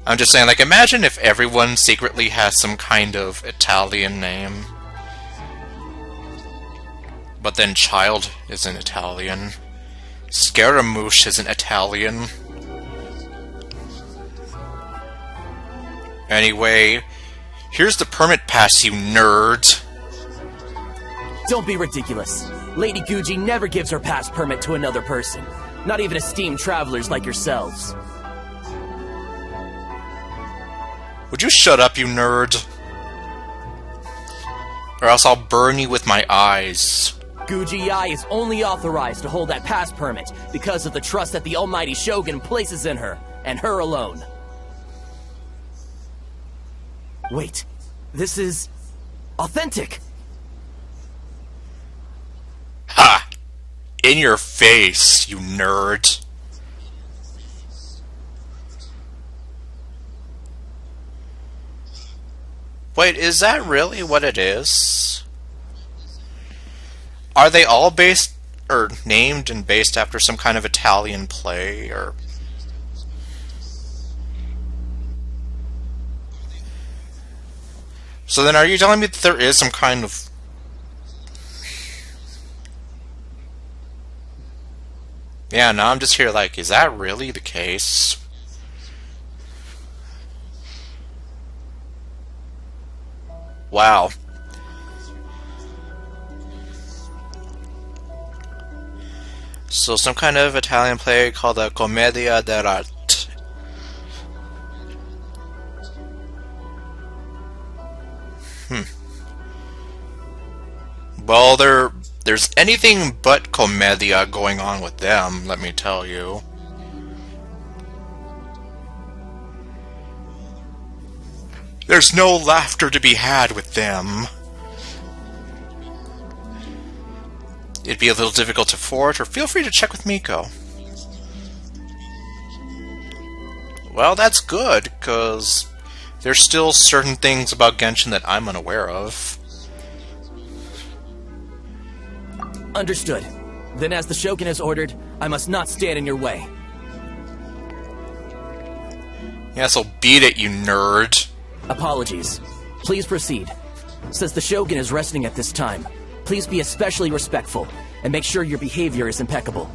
I'm just saying, like, imagine if everyone secretly has some kind of Italian name. But then Child is an Italian. Scaramouche is an Italian. Anyway, here's the permit pass, you nerd. Don't be ridiculous. Lady Guji never gives her pass permit to another person. Not even esteemed travelers like yourselves. Would you shut up, you nerd? Or else I'll burn you with my eyes. Guji Ai is only authorized to hold that pass permit because of the trust that the almighty Shogun places in her, and her alone. Wait, this is authentic. Ha! In your face, you nerd. Wait, is that really what it is? Are they all based, or named and based after some kind of Italian play, or... So then are you telling me that there is some kind of... Yeah, now I'm just here like, is that really the case? Wow. So some kind of Italian play called the Commedia dell'arte. Well, there's anything but commedia going on with them, let me tell you. There's no laughter to be had with them. It'd be a little difficult to forge, or feel free to check with Miko. Well, that's good, because there's still certain things about Genshin that I'm unaware of. Understood. Then as the Shogun has ordered, I must not stand in your way. Yeah, so beat it, you nerd. Apologies. Please proceed. Since the Shogun is resting at this time, please be especially respectful, and make sure your behavior is impeccable.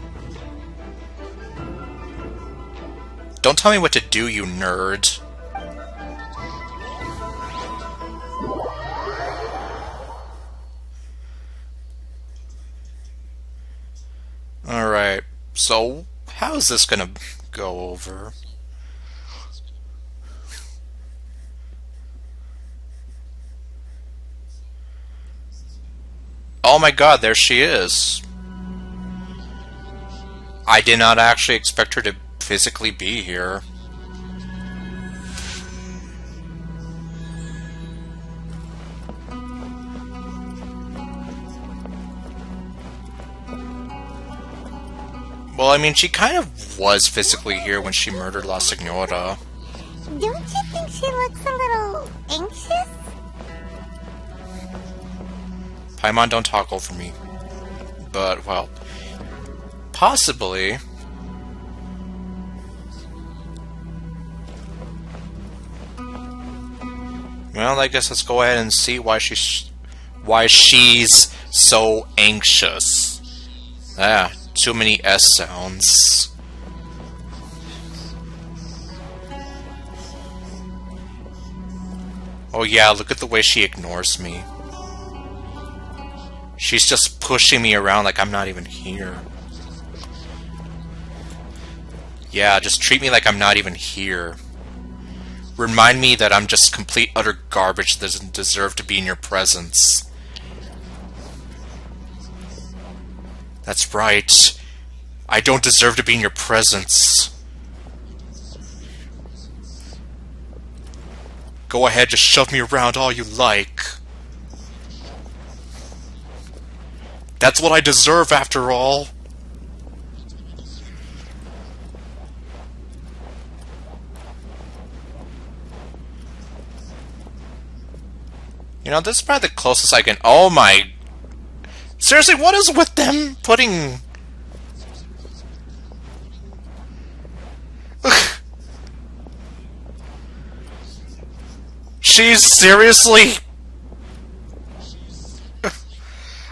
Don't tell me what to do, you nerd. Alright, so how is this gonna go over? Oh my god, there she is. I did not actually expect her to physically be here. Well, I mean, she kind of was physically here when she murdered La Signora. Don't you think she looks a little anxious? Paimon, don't talk over me. But, well, possibly. Well, I guess let's go ahead and see why she's so anxious. Ah, too many S sounds. Oh yeah, look at the way she ignores me. She's just pushing me around like I'm not even here. Yeah, just treat me like I'm not even here. Remind me that I'm just complete utter garbage that doesn't deserve to be in your presence. That's right. I don't deserve to be in your presence. Go ahead, just shove me around all you like. That's what I deserve after all. You know, this is probably the closest I can... Oh my... Seriously, what is with them putting... She's seriously...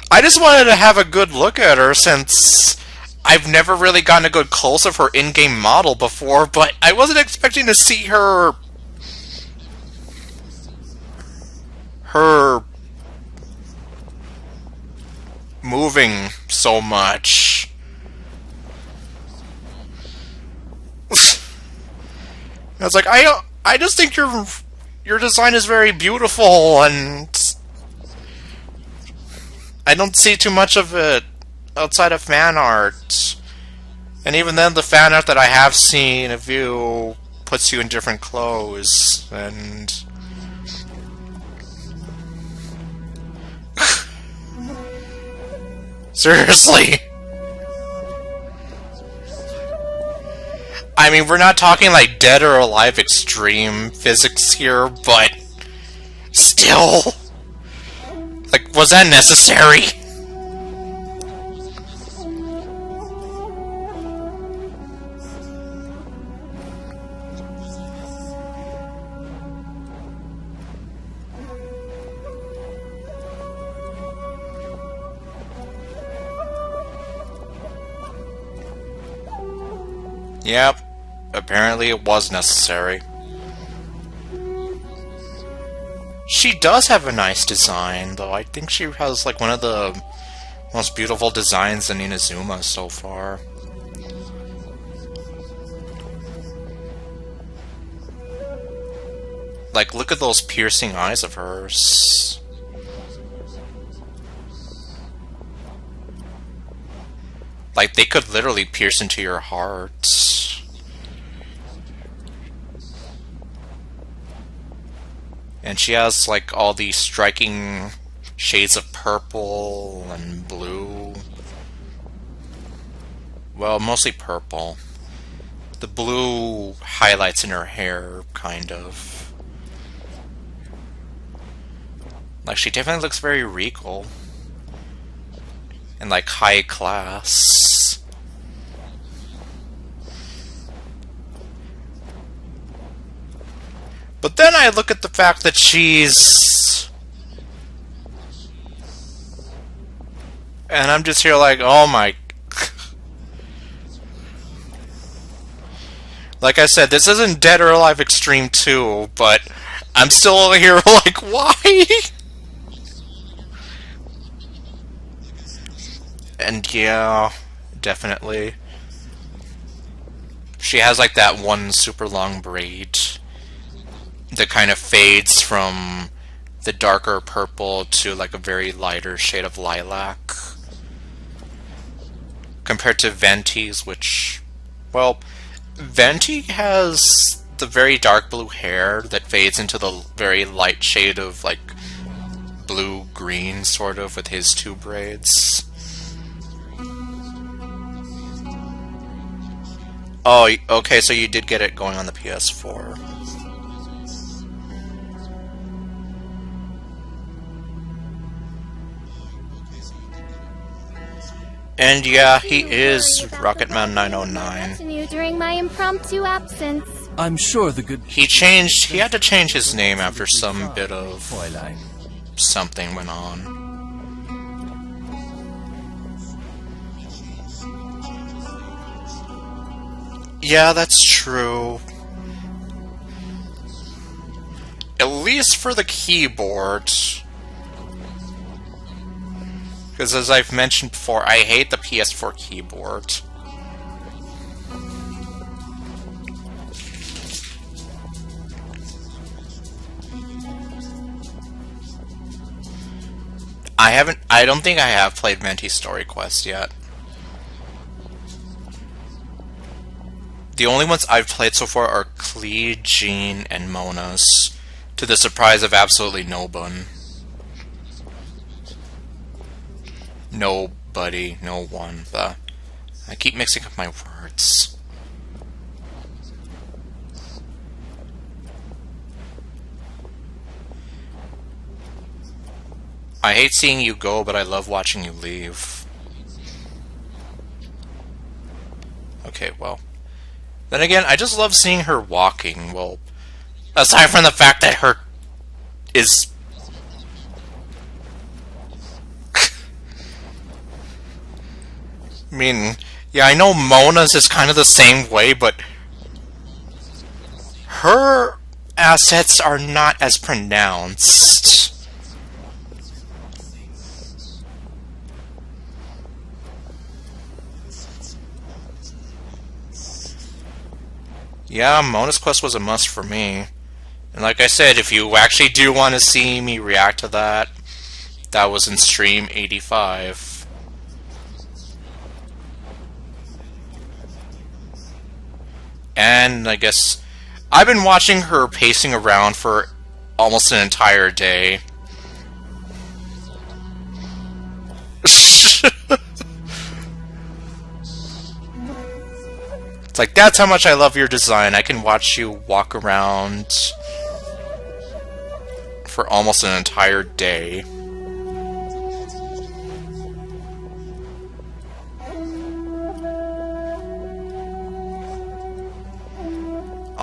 I just wanted to have a good look at her since I've never really gotten a good close of her in-game model before, but I wasn't expecting to see her moving so much. I was like, I just think your design is very beautiful, and I don't see too much of it outside of fan art. And even then, the fan art that I have seen of you puts you in different clothes, and... Seriously! I mean, we're not talking like Dead or Alive extreme physics here, but... Still... Like, was that necessary? Yep, apparently it was necessary. She does have a nice design, though. I think she has, like, one of the most beautiful designs in Inazuma so far. Like, look at those piercing eyes of hers. Like, they could literally pierce into your heart. And she has, like, all these striking shades of purple and blue. Well, mostly purple. The blue highlights in her hair, kind of. Like, she definitely looks very regal. And, like, high class. But then I look at the fact that she's... And I'm just here like, oh my... Like I said, this isn't Dead or Alive Extreme 2, but I'm still here like, why? And yeah, definitely. She has like that one super long braid that kind of fades from the darker purple to like a very lighter shade of lilac. Compared to Venti's, which, well, Venti has the very dark blue hair that fades into the very light shade of like blue-green sort of with his two braids. Oh, okay, so you did get it going on the PS4. And yeah, he is Rocketman 909. You during my impromptu absence. I'm sure the good... He had to change his name after some bit of something went on. Yeah, that's true. At least for the keyboard. Because as I've mentioned before, I hate the PS4 keyboard. I don't think I have played Venti's Story Quest yet. The only ones I've played so far are Klee, Jean, and Mona's, to the surprise of absolutely no one. Nobody, no one. I keep mixing up my words. I hate seeing you go, but I love watching you leave. Okay, well. Then again, I just love seeing her walking. Well, aside from the fact that her is... I mean, yeah, I know Mona's is kind of the same way, but her assets are not as pronounced. Yeah, Mona's Quest was a must for me. And like I said, if you actually do want to see me react to that, that was in stream 85. And I guess I've been watching her pacing around for almost an entire day. It's like, that's how much I love your design. I can watch you walk around for almost an entire day.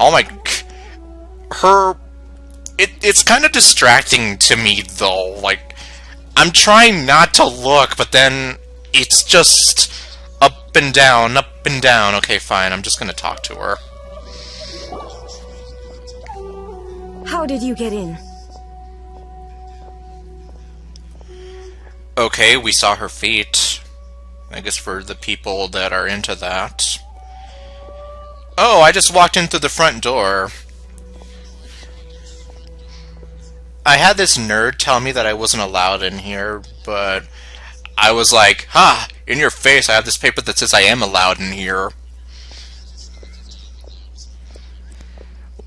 Oh my... It's kind of distracting to me, though. Like, I'm trying not to look, but then it's just up and down, up and down. Okay, fine, I'm just gonna talk to her. How did you get in? Okay, we saw her feet. I guess for the people that are into that. Oh, I just walked in through the front door. I had this nerd tell me that I wasn't allowed in here, but I was like, ha! In your face, I have this paper that says I am allowed in here.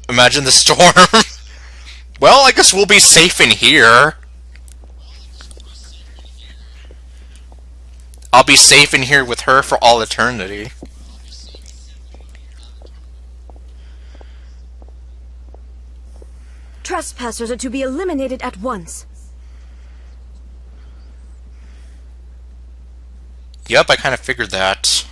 Imagine the storm. Well, I guess we'll be safe in here. I'll be safe in here with her for all eternity. Trespassers are to be eliminated at once. Yep, I kind of figured that.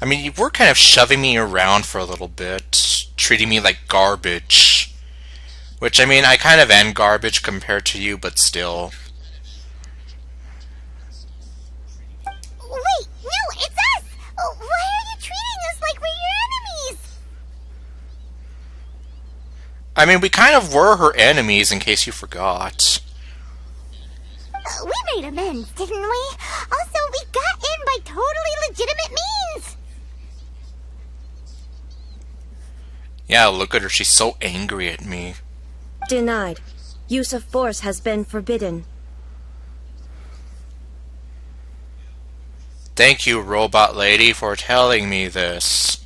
I mean, you were kind of shoving me around for a little bit, treating me like garbage. Which, I mean, I kind of am garbage compared to you, but still. Wait, no, it's us! Oh, why are you treating us like we're your enemies? I mean, we kind of were her enemies, in case you forgot. We made amends, didn't we? Also, we got in by totally legitimate means! Yeah, look at her, she's so angry at me. Denied. Use of force has been forbidden. Thank you, robot lady, for telling me this.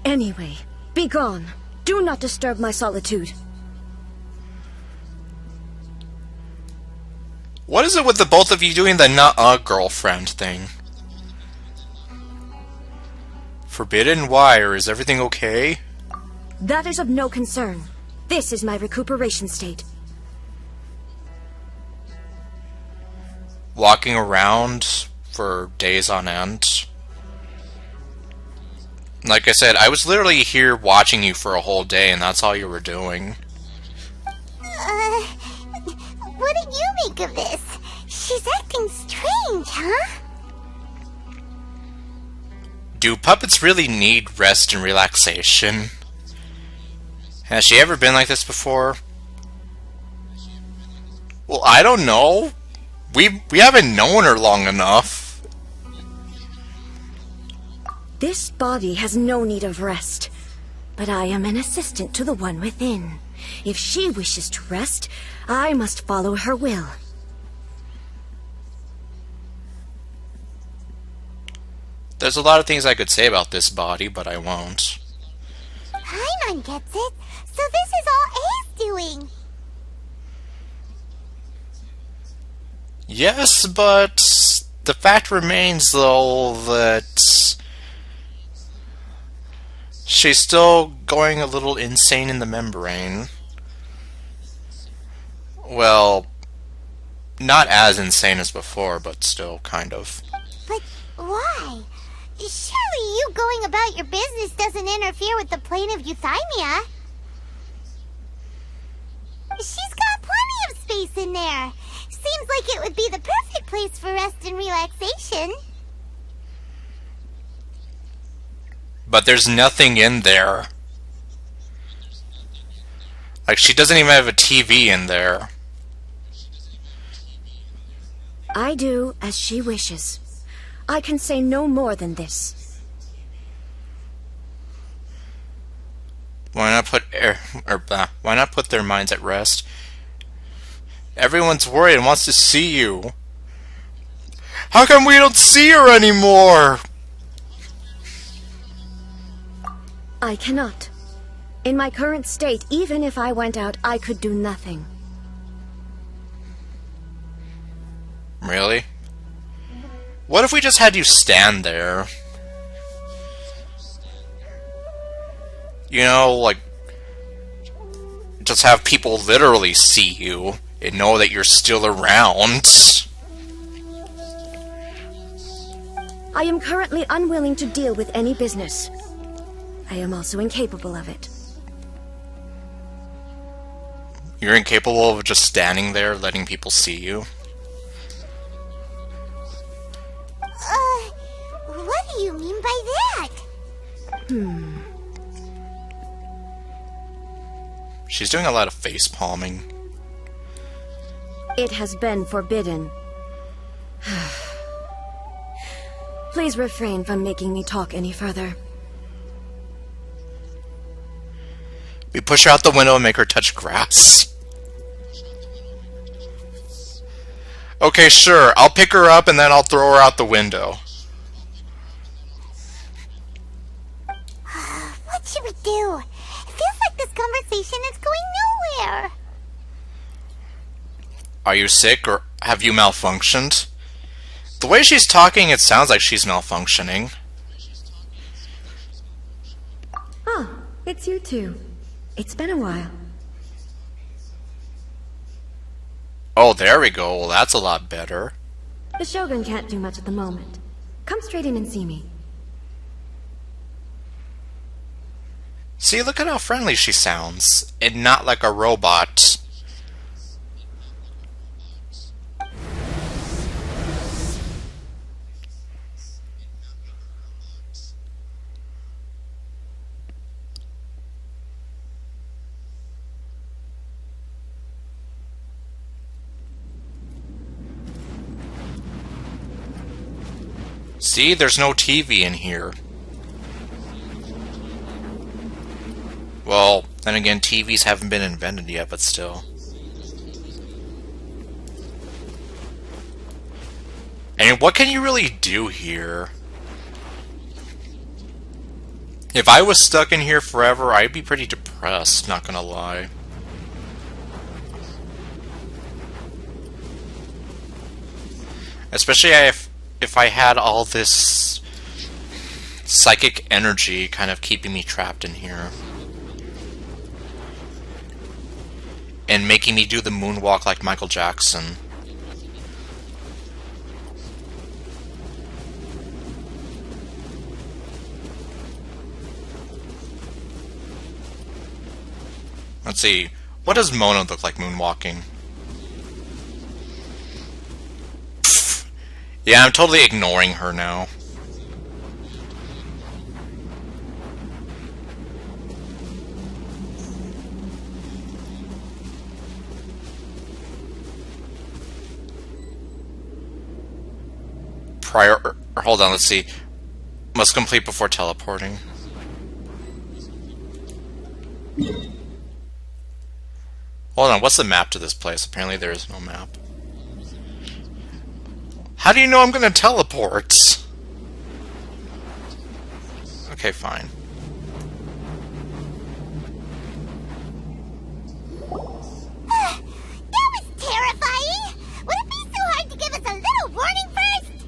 Anyway, be gone. Do not disturb my solitude. What is it with the both of you doing the not-a-girlfriend thing? Forbidden? Why? Or is everything okay? That is of no concern. This is my recuperation state. Walking around for days on end? Like I said, I was literally here watching you for a whole day, and that's all you were doing. What do you make of this? She's acting strange, huh? Do puppets really need rest and relaxation? Has she ever been like this before? Well, I don't know. We haven't known her long enough. This body has no need of rest, but I am an assistant to the one within. If she wishes to rest, I must follow her will. There's a lot of things I could say about this body, but I won't. Paimon gets it. So this is all A's doing. Yes, but the fact remains, though, that she's still going a little insane in the membrane. Well, not as insane as before, but still kind of. But why? Surely you going about your business doesn't interfere with the plane of euthymia. She's got plenty of space in there. Seems like it would be the perfect place for rest and relaxation. But there's nothing in there. Like, she doesn't even have a TV in there. I do as she wishes. I can say no more than this. Why not put their minds at rest? Everyone's worried and wants to see you. How come we don't see her anymore? I cannot. In my current state, even if I went out, I could do nothing. Really? What if we just had you stand there? You know, like, just have people literally see you and know that you're still around. I am currently unwilling to deal with any business. I am also incapable of it. You're incapable of just standing there letting people see you? What do you mean by that? She's doing a lot of face palming. It has been forbidden. Please refrain from making me talk any further. We push her out the window and make her touch grass. Okay, sure. I'll pick her up and then I'll throw her out the window. What should we do? It feels like this conversation is going nowhere. Are you sick or have you malfunctioned? The way she's talking, it sounds like she's malfunctioning. Ah, it's you two. It's been a while. Oh, there we go. Well, that's a lot better. The Shogun can't do much at the moment. Come straight in and see me. See, look at how friendly she sounds. And not like a robot. See, there's no TV in here. Well, then again, TVs haven't been invented yet, but still. And what can you really do here? If I was stuck in here forever, I'd be pretty depressed, not gonna lie. Especially if I had all this psychic energy kind of keeping me trapped in here. And making me do the moonwalk like Michael Jackson. Let's see. What does Mona look like moonwalking? Pfft. Yeah, I'm totally ignoring her now. hold on, let's see. Must complete before teleporting. Hold on, what's the map to this place? Apparently there is no map. How do you know I'm gonna teleport? Okay, fine. That was terrifying! Would it be so hard to give us a little warning first?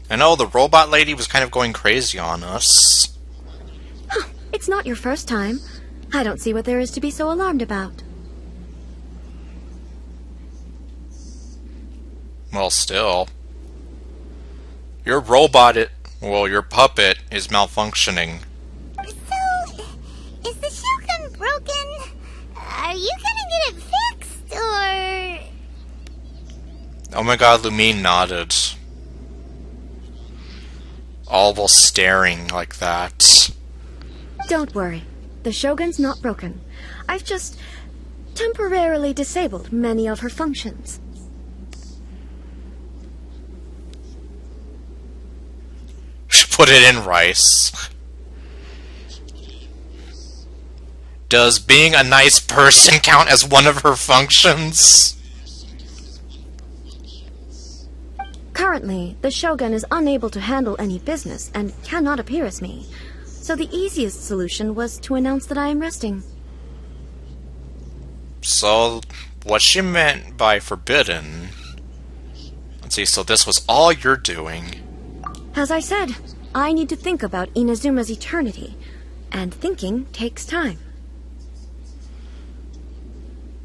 I know, the robot lady was kind of going crazy on us. It's not your first time. I don't see what there is to be so alarmed about. Well, still. Your robot, your puppet is malfunctioning. So, is the Shogun broken? Are you gonna get it fixed, or...? Oh my god, Lumine nodded. All while staring like that. Don't worry. The Shogun's not broken. I've just temporarily disabled many of her functions. Put it in rice. Does being a nice person count as one of her functions? Currently, the Shogun is unable to handle any business and cannot appear as me. So the easiest solution was to announce that I am resting. So, what she meant by forbidden... Let's see, so this was all you're doing. As I said, I need to think about Inazuma's eternity, and thinking takes time.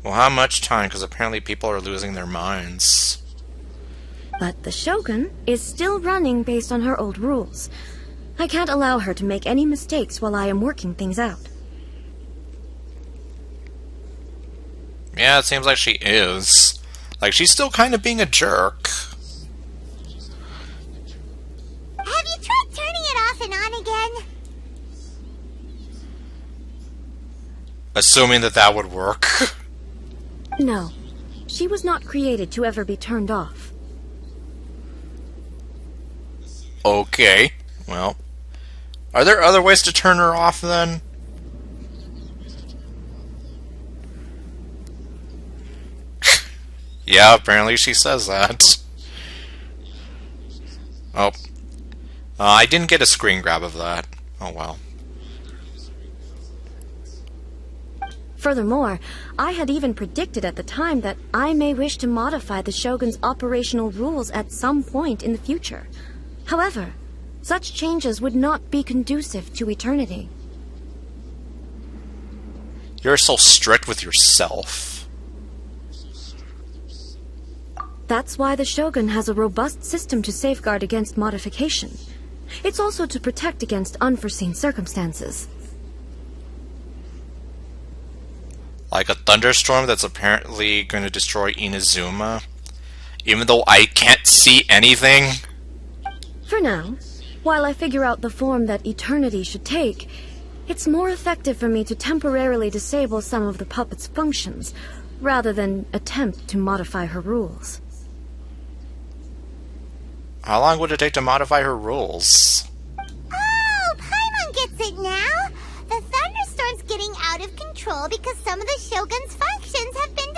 Well, how much time? Because apparently people are losing their minds. But the Shogun is still running based on her old rules. I can't allow her to make any mistakes while I am working things out. Yeah, it seems like she is. Like, she's still kind of being a jerk. Have you tried turning it off and on again? Assuming that would work. No. She was not created to ever be turned off. Okay. Well, are there other ways to turn her off then? Yeah, apparently she says that. Oh. I didn't get a screen grab of that. Oh well. Furthermore, I had even predicted at the time that I may wish to modify the Shogun's operational rules at some point in the future. However, such changes would not be conducive to eternity. You're so strict with yourself. That's why the Shogun has a robust system to safeguard against modification. It's also to protect against unforeseen circumstances. Like a thunderstorm that's apparently going to destroy Inazuma, even though I can't see anything? For now, while I figure out the form that eternity should take, it's more effective for me to temporarily disable some of the puppet's functions, rather than attempt to modify her rules. How long would it take to modify her rules? Oh, Paimon gets it now! The thunderstorm's getting out of control because some of the Shogun's functions have been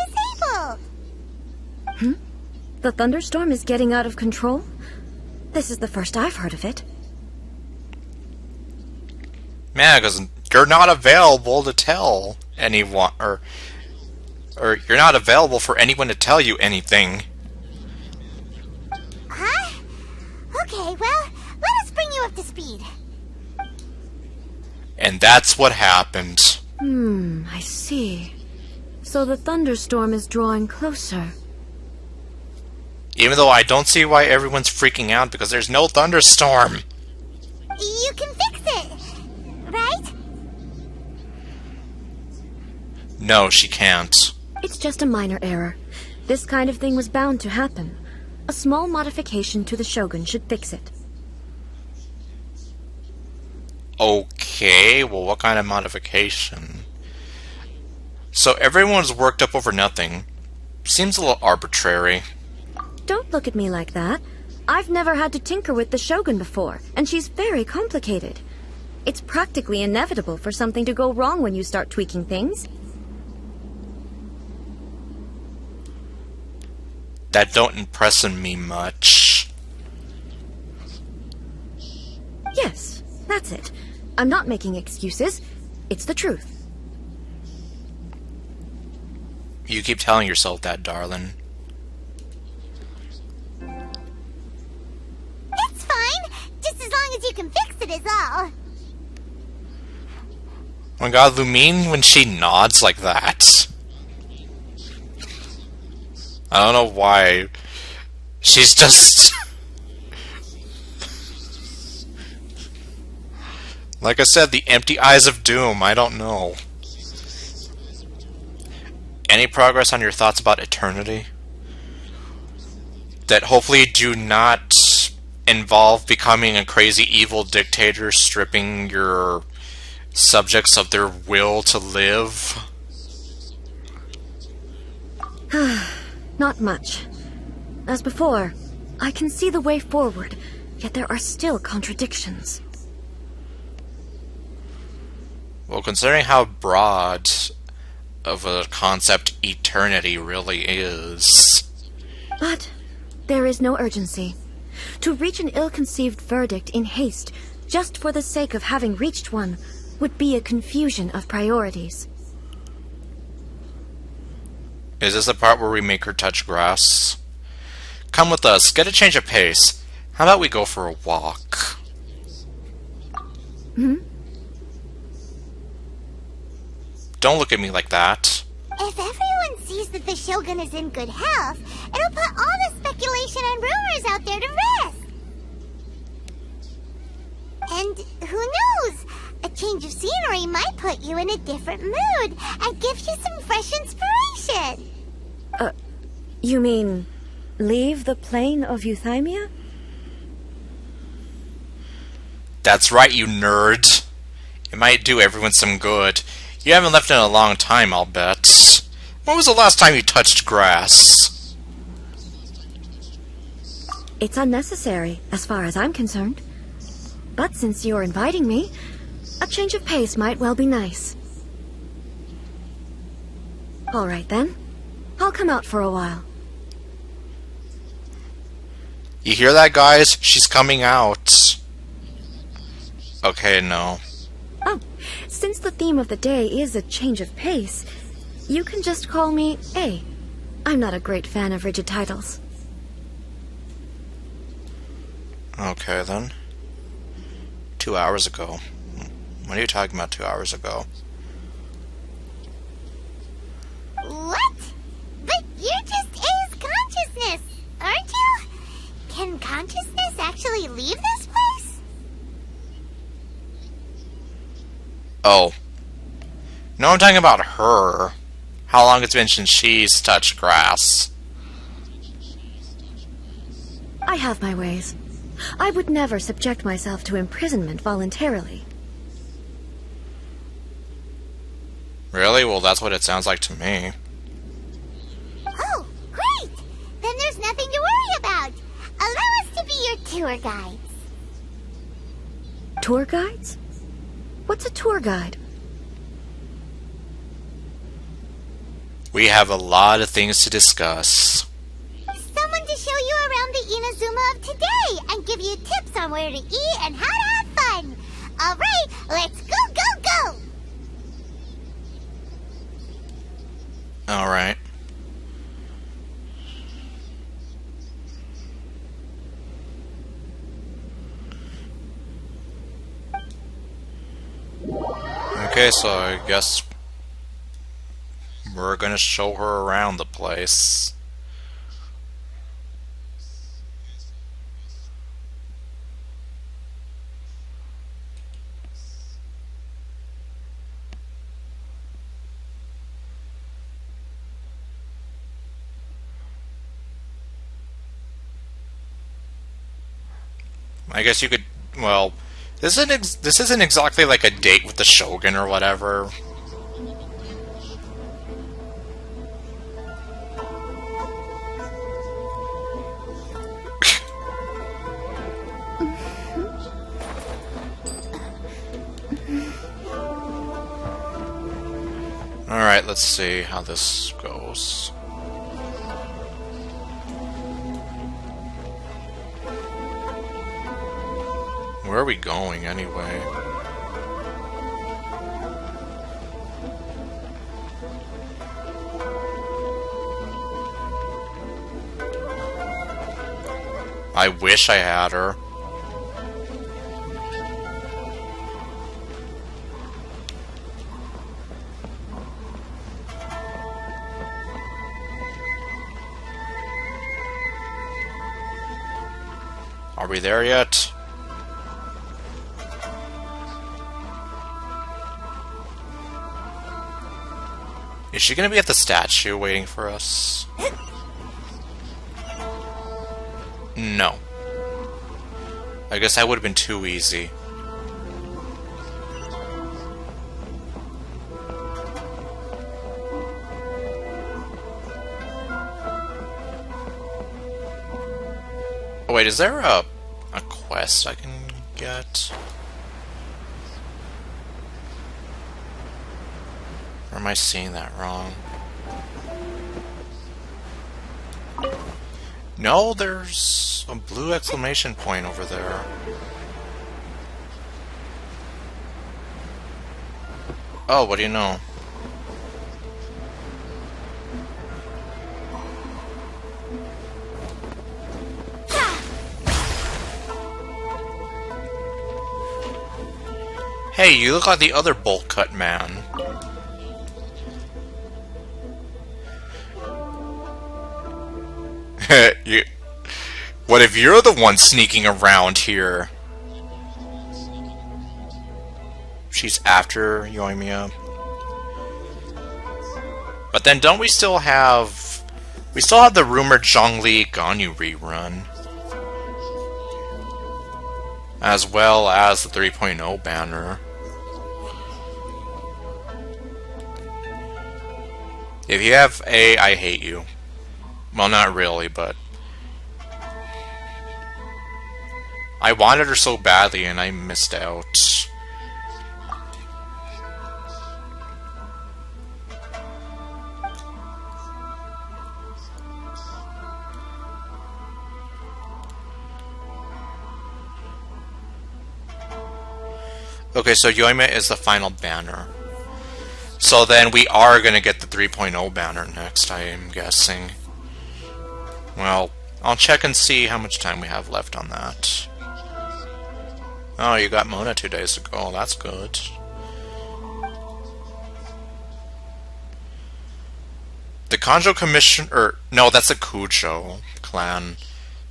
disabled. The thunderstorm is getting out of control? This is the first I've heard of it. Man, because you're not available to tell anyone, or you're not available for anyone to tell you anything. Huh? Okay, well, let us bring you up to speed. And that's what happened. I see. So the thunderstorm is drawing closer. Even though I don't see why everyone's freaking out, because there's no thunderstorm. You can fix it, right? No, she can't. It's just a minor error. This kind of thing was bound to happen. A small modification to the Shogun should fix it. Okay, well, what kind of modification? So everyone's worked up over nothing. Seems a little arbitrary. Don't look at me like that. I've never had to tinker with the Shogun before, and she's very complicated. It's practically inevitable for something to go wrong when you start tweaking things. That don't impress me much. Yes, that's it. I'm not making excuses. It's the truth. You keep telling yourself that, darling. It's fine, just as long as you can fix it is all. Oh my god, Lumine, when she nods like that. I don't know why. She's just... like I said, the empty eyes of doom. I don't know. Any progress on your thoughts about eternity? That hopefully do not involve becoming a crazy evil dictator stripping your subjects of their will to live? Not much. As before, I can see the way forward, yet there are still contradictions. Well, considering how broad of a concept eternity really is. But there is no urgency. To reach an ill-conceived verdict in haste, just for the sake of having reached one, would be a confusion of priorities. Is this the part where we make her touch grass? Come with us, get a change of pace. How about we go for a walk? Hmm? Don't look at me like that. If everyone sees that the Shogun is in good health, it'll put all the speculation and rumors out there to rest. And who knows? A change of scenery might put you in a different mood and give you some fresh inspiration. You mean leave the plane of euthymia? That's right, you nerd. It might do everyone some good. You haven't left in a long time, I'll bet. When was the last time you touched grass? It's unnecessary, as far as I'm concerned. But since you're inviting me, a change of pace might well be nice. All right, then. I'll come out for a while. You hear that, guys? She's coming out. Okay, no. Oh, since the theme of the day is a change of pace, you can just call me A. I'm not a great fan of rigid titles. Okay, then. 2 hours ago. What are you talking about 2 hours ago? What? But you're just A's consciousness, aren't you? Can consciousness actually leave this place? Oh. No, I'm talking about her. How long it's been since she's touched grass. I have my ways. I would never subject myself to imprisonment voluntarily. Really? Well, that's what it sounds like to me. Oh, great! Then there's nothing to worry about. Allow us to be your tour guides. Tour guides? What's a tour guide? We have a lot of things to discuss. Someone to show you around the Inazuma of today and give you tips on where to eat and how to have fun. All right, let's go, go, go! All right. Okay, so I guess we're gonna show her around the place. I guess you could, well, this isn't exactly like a date with the Shogun or whatever. Alright, let's see how this goes. Where are we going, anyway? I wish I had her. Are we there yet? Is she gonna be at the statue waiting for us? No. I guess that would have been too easy. Oh, wait, is there a quest I can get? Or am I seeing that wrong? No, there's a blue exclamation point over there. Oh, what do you know? Hey, you look like the other bolt cut man. What if you're the one sneaking around here? She's after Yoimiya. But then don't we still have... We still have the rumored Zhongli Ganyu rerun. As well as the 3.0 banner. If you have A, I hate you. Well, not really, but... I wanted her so badly and I missed out. Okay, so Yoimiya is the final banner. So then we are going to get the 3.0 banner next, I am guessing. Well, I'll check and see how much time we have left on that. Oh, you got Mona 2 days ago. That's good. The Kanjo Commission... no, that's the Kujo clan.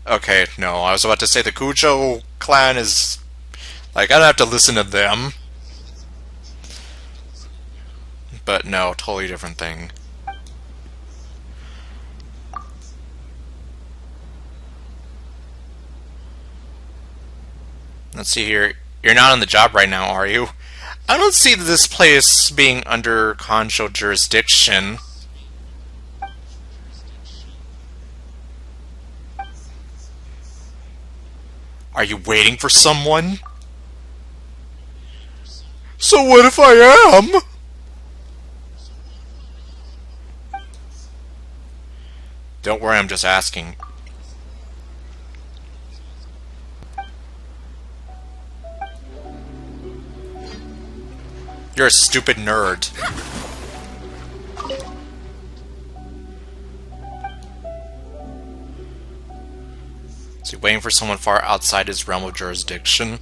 Okay, no, I was about to say the Kujo clan is... Like, I don't have to listen to them. But no, totally different thing. Let's see here. You're not on the job right now, are you? I don't see this place being under Kanjo jurisdiction. Are you waiting for someone? So what if I am? Don't worry, I'm just asking. You're a stupid nerd. Is he waiting for someone far outside his realm of jurisdiction?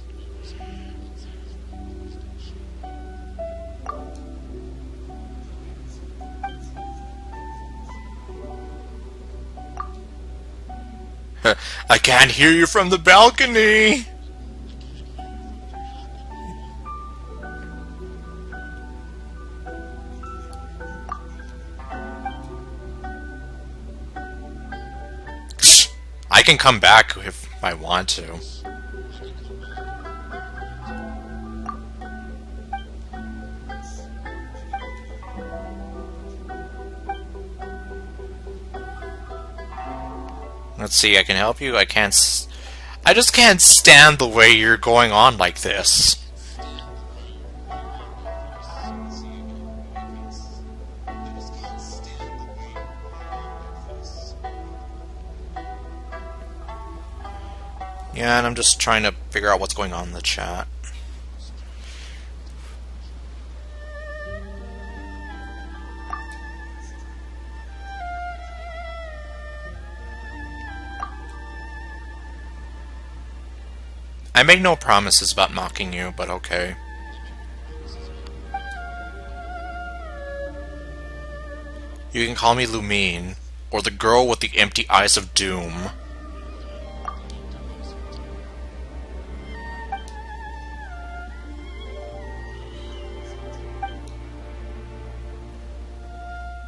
I can't hear you from the balcony! I can come back if I want to. Let's see, I can help you. I just can't stand the way you're going on like this. Yeah, and I'm just trying to figure out what's going on in the chat. I make no promises about mocking you, but okay. You can call me Lumine, or the girl with the empty eyes of doom.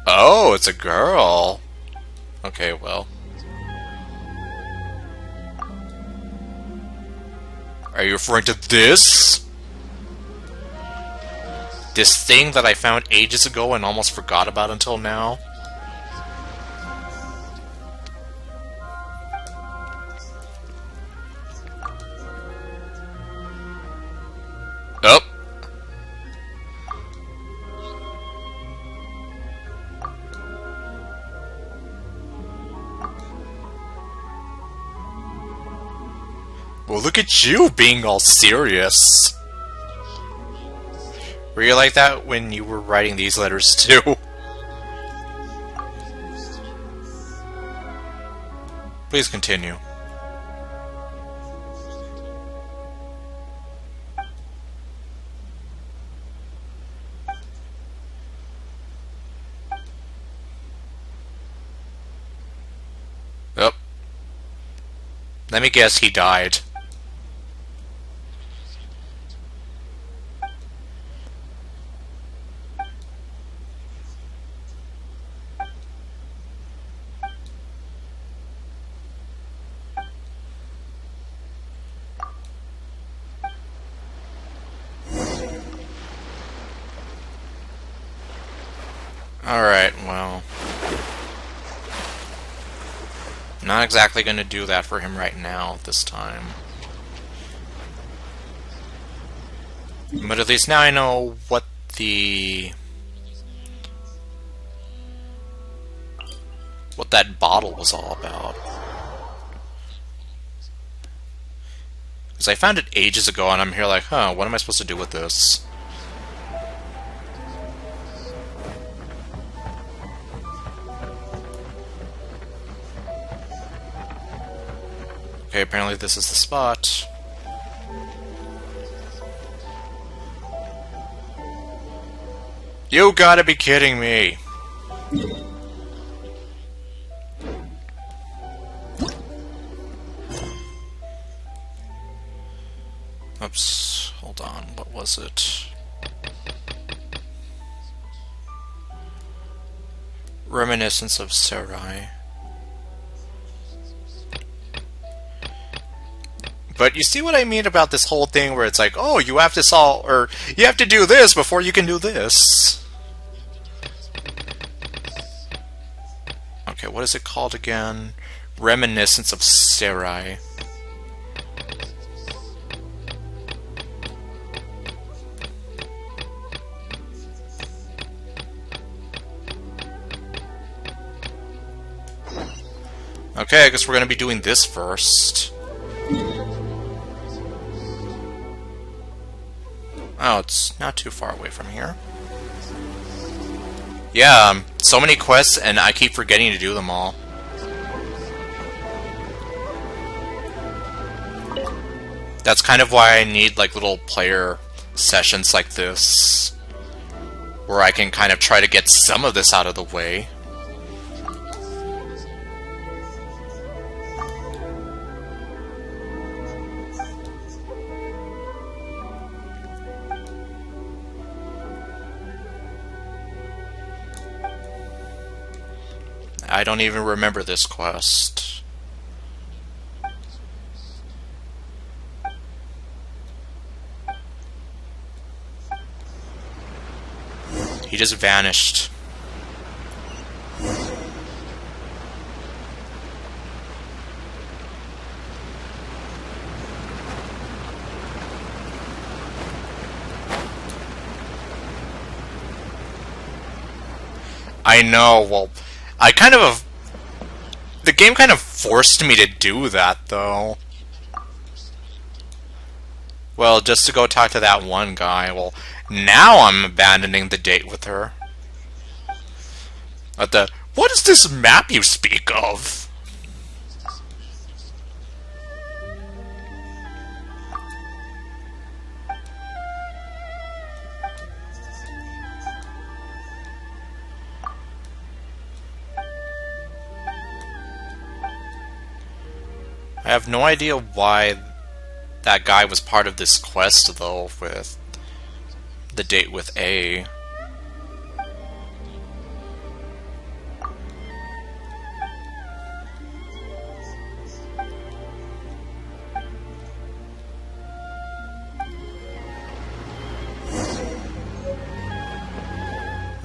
Oh, it's a girl. Okay, well. Are you referring to this? This thing that I found ages ago and almost forgot about until now? Oh. Well, look at you being all serious. Were you like that when you were writing these letters too? Please continue. Oh. Let me guess, he died. Alright, well. Not exactly going to do that for him right now, this time. But at least now I know what that bottle was all about. Because I found it ages ago and I'm here like, huh, what am I supposed to do with this? Okay, apparently this is the spot. You gotta be kidding me! Oops, hold on, what was it? Reminiscence of Sarai. But you see what I mean about this whole thing where it's like, oh, you have to solve, or you have to do this before you can do this. Okay, what is it called again? Reminiscence of Sarai. Okay, I guess we're gonna be doing this first. Oh, it's not too far away from here. Yeah, so many quests, and I keep forgetting to do them all. That's kind of why I need, like, little player sessions like this, where I can kind of try to get some of this out of the way. I don't even remember this quest. He just vanished. I know, well, I kind of... The game kind of forced me to do that, though. Well, just to go talk to that one guy. Well, now I'm abandoning the date with her. What is this map you speak of? I have no idea why that guy was part of this quest, though, with the date with A.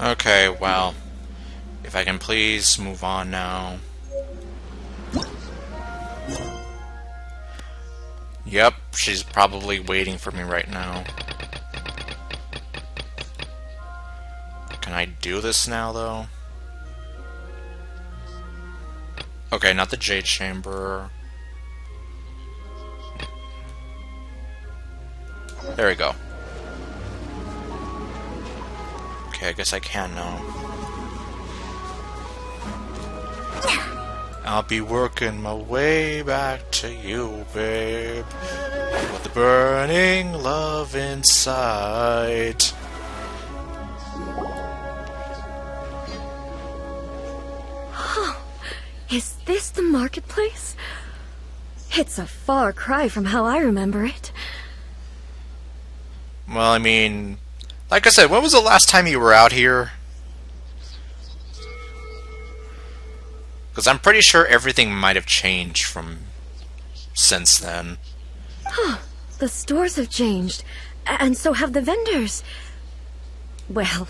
Okay, well, if I can please move on now. Yep, she's probably waiting for me right now. Can I do this now, though? Okay, not the Jade Chamber. There we go. Okay, I guess I can now. I'll be working my way back to you, babe, with the burning love inside. Oh, is this the marketplace? It's a far cry from how I remember it. Well, I mean, like I said, when was the last time you were out here? Because I'm pretty sure everything might have changed since then. Huh. The stores have changed, and so have the vendors. Well,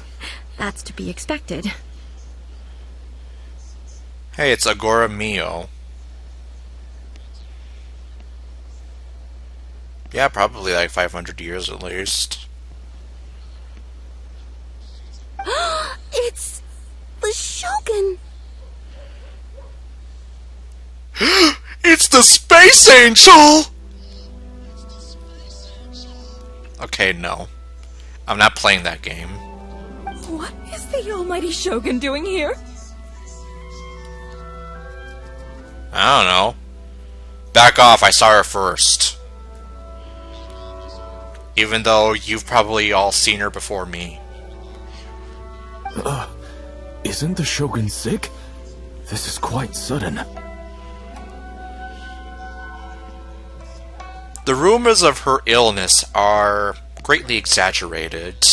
that's to be expected. Hey, it's Agora Mio. Yeah, probably like 500 years at least. It's the Shogun! It's the Space Angel! Okay, no. I'm not playing that game. What is the almighty Shogun doing here? I don't know. Back off, I saw her first. Even though you've probably all seen her before me. Isn't the Shogun sick? This is quite sudden. The rumors of her illness are greatly exaggerated.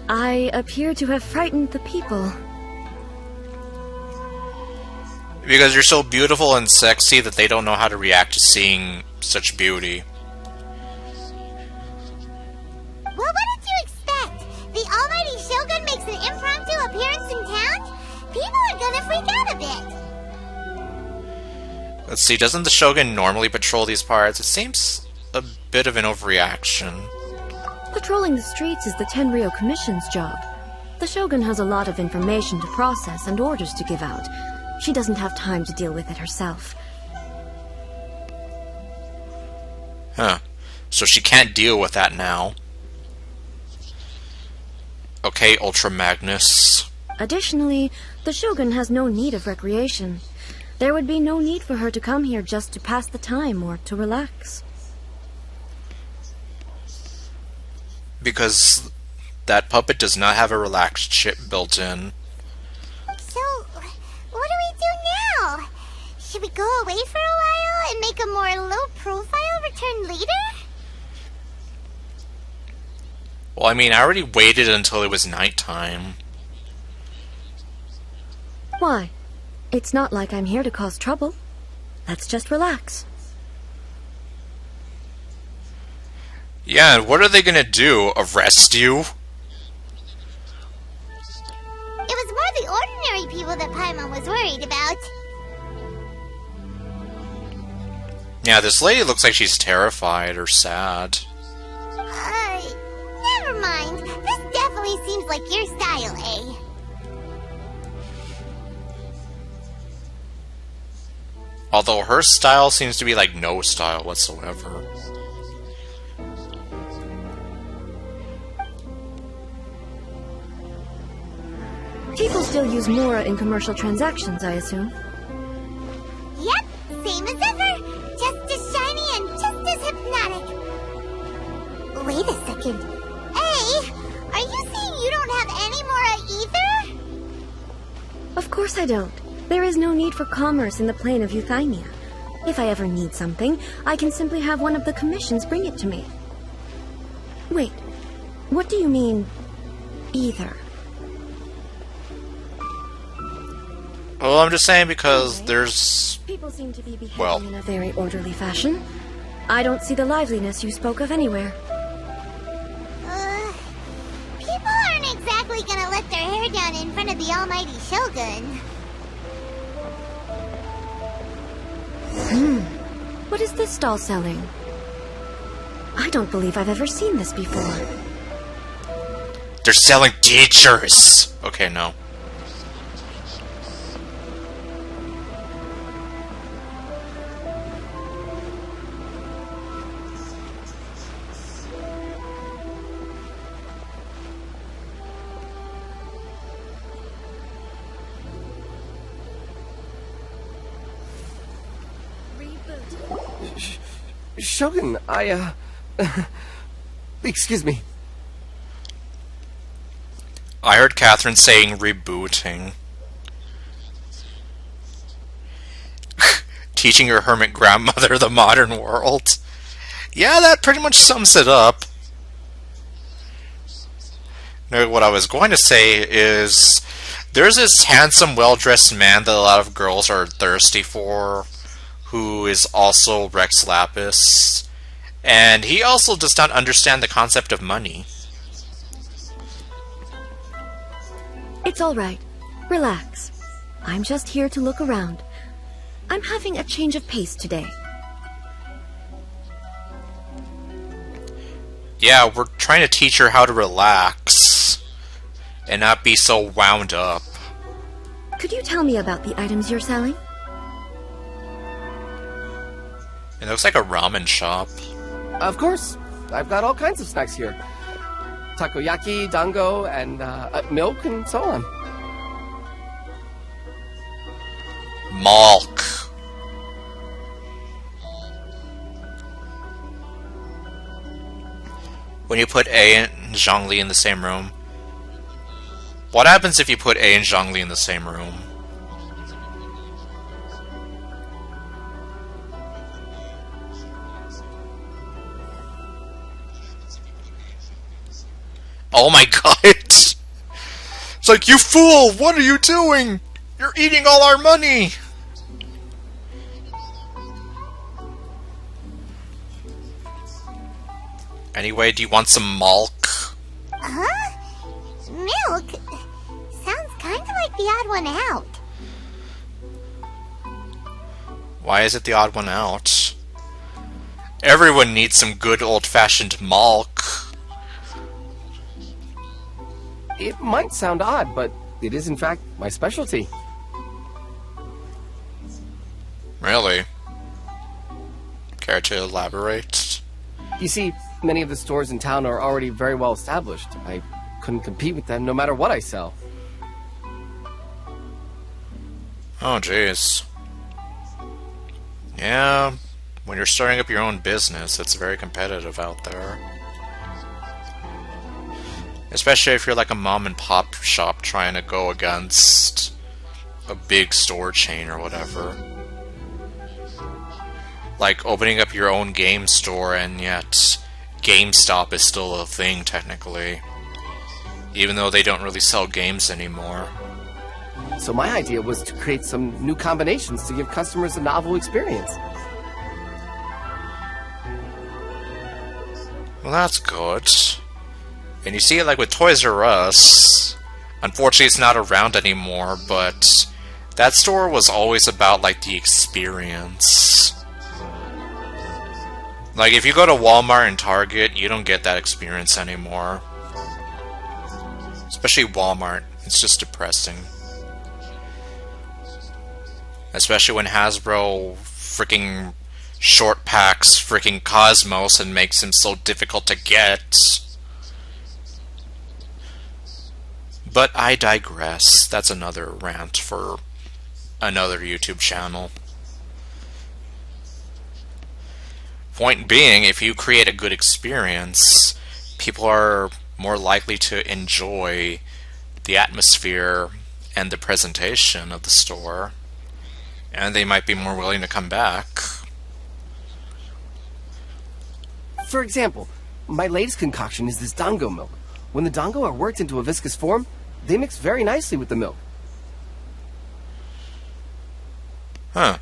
I appear to have frightened the people. Because you're so beautiful and sexy that they don't know how to react to seeing such beauty. Well, what did you expect? The almighty Shogun makes an impromptu appearance in town? People are gonna freak out a bit. Let's see, doesn't the Shogun normally patrol these parts? It seems a bit of an overreaction. Patrolling the streets is the Tenryou Commission's job. The Shogun has a lot of information to process and orders to give out. She doesn't have time to deal with it herself. Huh. So she can't deal with that now. Okay, Ultra Magnus. Additionally, the Shogun has no need of recreation. There would be no need for her to come here just to pass the time or to relax. Because that puppet does not have a relaxed chip built in. So, what do we do now? Should we go away for a while and make a more low-profile return later? Well, I mean, I already waited until it was nighttime. Why? It's not like I'm here to cause trouble. Let's just relax. Yeah, and what are they gonna do? Arrest you? It was more the ordinary people that Paimon was worried about. Yeah, this lady looks like she's terrified or sad. Never mind. This definitely seems like your style, eh? Although her style seems to be like no style whatsoever. People still use Mora in commercial transactions, I assume. Yep, same as ever. Just as shiny and just as hypnotic. Wait a second. Hey, are you saying you don't have any Mora either? Of course I don't. There is no need for commerce in the plane of Euthymia. If I ever need something, I can simply have one of the commissions bring it to me. Wait, what do you mean, either? Well, I'm just saying because there's... People seem to be behaving well, in a very orderly fashion. I don't see the liveliness you spoke of anywhere. People aren't exactly gonna let their hair down in front of the almighty Shogun. What is this stall selling? I don't believe I've ever seen this before. They're selling teachers! Okay, no. Shogun, excuse me. I heard Catherine saying rebooting. Teaching your hermit grandmother the modern world. Yeah, that pretty much sums it up. No, what I was going to say is, there's this handsome, well-dressed man that a lot of girls are thirsty for, who is also Rex Lapis, and he also does not understand the concept of money. It's all right. Relax. I'm just here to look around. I'm having a change of pace today. Yeah, we're trying to teach her how to relax and not be so wound up. Could you tell me about the items you're selling? It looks like a ramen shop. Of course. I've got all kinds of snacks here. Takoyaki, dango, and milk, and so on. Malk. When you put A and Zhongli in the same room. What happens if you put A and Zhongli in the same room? Oh my god! It's like, you fool! What are you doing? You're eating all our money! Anyway, do you want some malk? Huh? Milk? Sounds kind of like the odd one out. Why is it the odd one out? Everyone needs some good old-fashioned malk. It might sound odd, but it is in fact my specialty. Really? Care to elaborate? You see, many of the stores in town are already very well established. I couldn't compete with them no matter what I sell. Oh, jeez. Yeah, when you're starting up your own business, it's very competitive out there. Especially if you're like a mom and pop shop trying to go against a big store chain or whatever. Like opening up your own game store, and yet GameStop is still a thing technically. Even though they don't really sell games anymore. So my idea was to create some new combinations to give customers a novel experience. Well, that's good. And you see it like with Toys R Us. Unfortunately, it's not around anymore, but that store was always about like the experience. Like if you go to Walmart and Target, you don't get that experience anymore. Especially Walmart. It's just depressing. Especially when Hasbro freaking short packs freaking Cosmos and makes him so difficult to get. But I digress. That's another rant for another YouTube channel. Point being, if you create a good experience, people are more likely to enjoy the atmosphere and the presentation of the store, and they might be more willing to come back. For example, my latest concoction is this dango milk. When the dango are worked into a viscous form, they mix very nicely with the milk. Huh.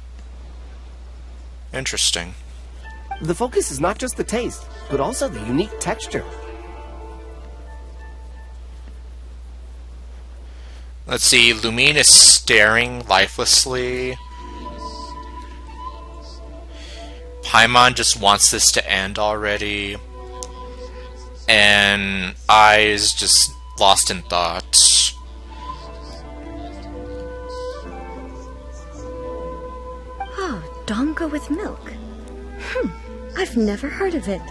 Interesting. The focus is not just the taste, but also the unique texture. Let's see, Lumine is staring lifelessly. Paimon just wants this to end already. And Ai's just lost in thought. Oh, dango with milk. I've never heard of it.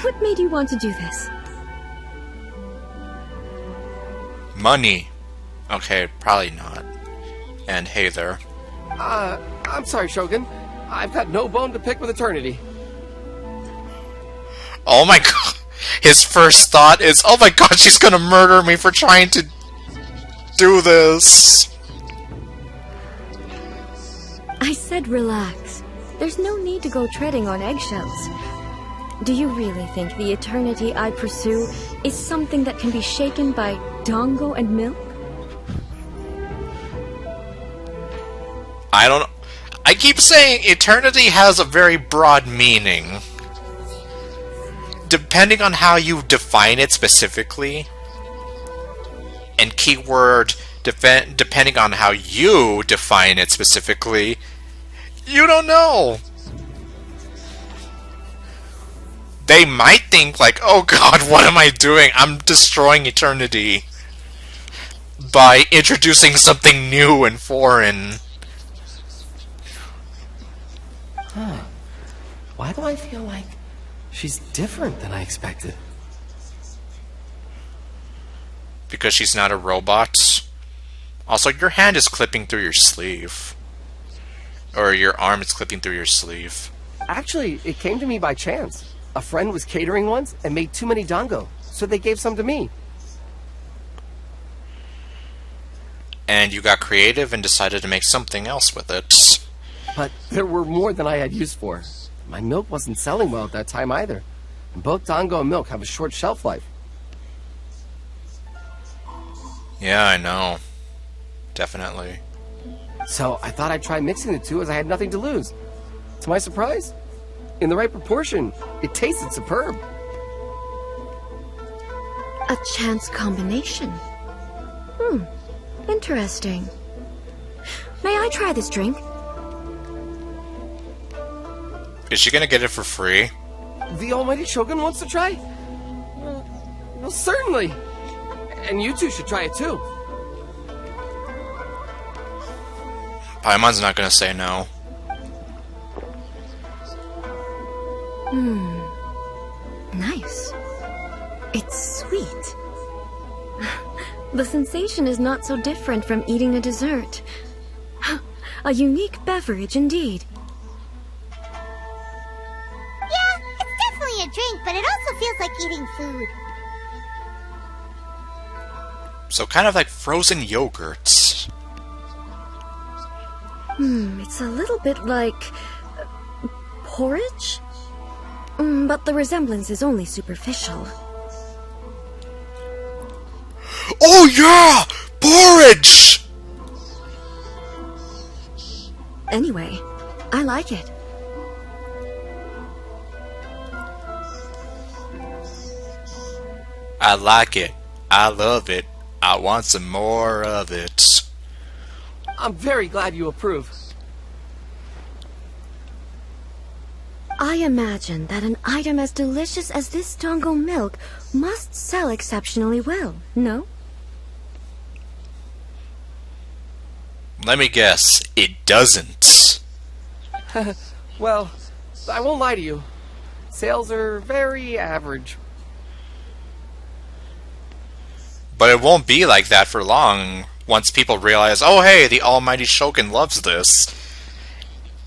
What made you want to do this? Money. Okay, probably not. And hey there. I'm sorry, Shogun. I've got no bone to pick with Eternity. Oh my god. His first thought is, oh my god, she's gonna murder me for trying to do this. I said relax. There's no need to go treading on eggshells. Do you really think the eternity I pursue is something that can be shaken by dango and milk? I don't know. I keep saying eternity has a very broad meaning. Depending on how you define it specifically, and keyword depending on how you define it specifically, you don't know. They might think like, oh god, what am I doing? I'm destroying eternity by introducing something new and foreign. Huh. Why do I feel like she's different than I expected? Because she's not a robot. Also, your hand is clipping through your sleeve. Or your arm is clipping through your sleeve. Actually, it came to me by chance. A friend was catering once and made too many dango, so they gave some to me. And you got creative and decided to make something else with it. But there were more than I had use for. My milk wasn't selling well at that time either. And both dango and milk have a short shelf life. Yeah, I know. Definitely. So I thought I'd try mixing the two as I had nothing to lose. To my surprise, in the right proportion, it tasted superb. A chance combination. Interesting. May I try this drink? Is she gonna get it for free? The almighty Shogun wants to try? Well, certainly. And you two should try it too. Paimon's not gonna say no. Nice. It's sweet. The sensation is not so different from eating a dessert. A unique beverage indeed. Yeah, it's definitely a drink, but it also feels like eating food. So kind of like frozen yogurts. It's a little bit like porridge? But the resemblance is only superficial. Oh yeah! Porridge! Anyway, I like it. I like it. I love it. I want some more of it. I'm very glad you approve. I imagine that an item as delicious as this dango milk must sell exceptionally well, no? Let me guess, it doesn't. Well, I won't lie to you. Sales are very average. But it won't be like that for long once people realize, oh hey, the almighty Shogun loves this.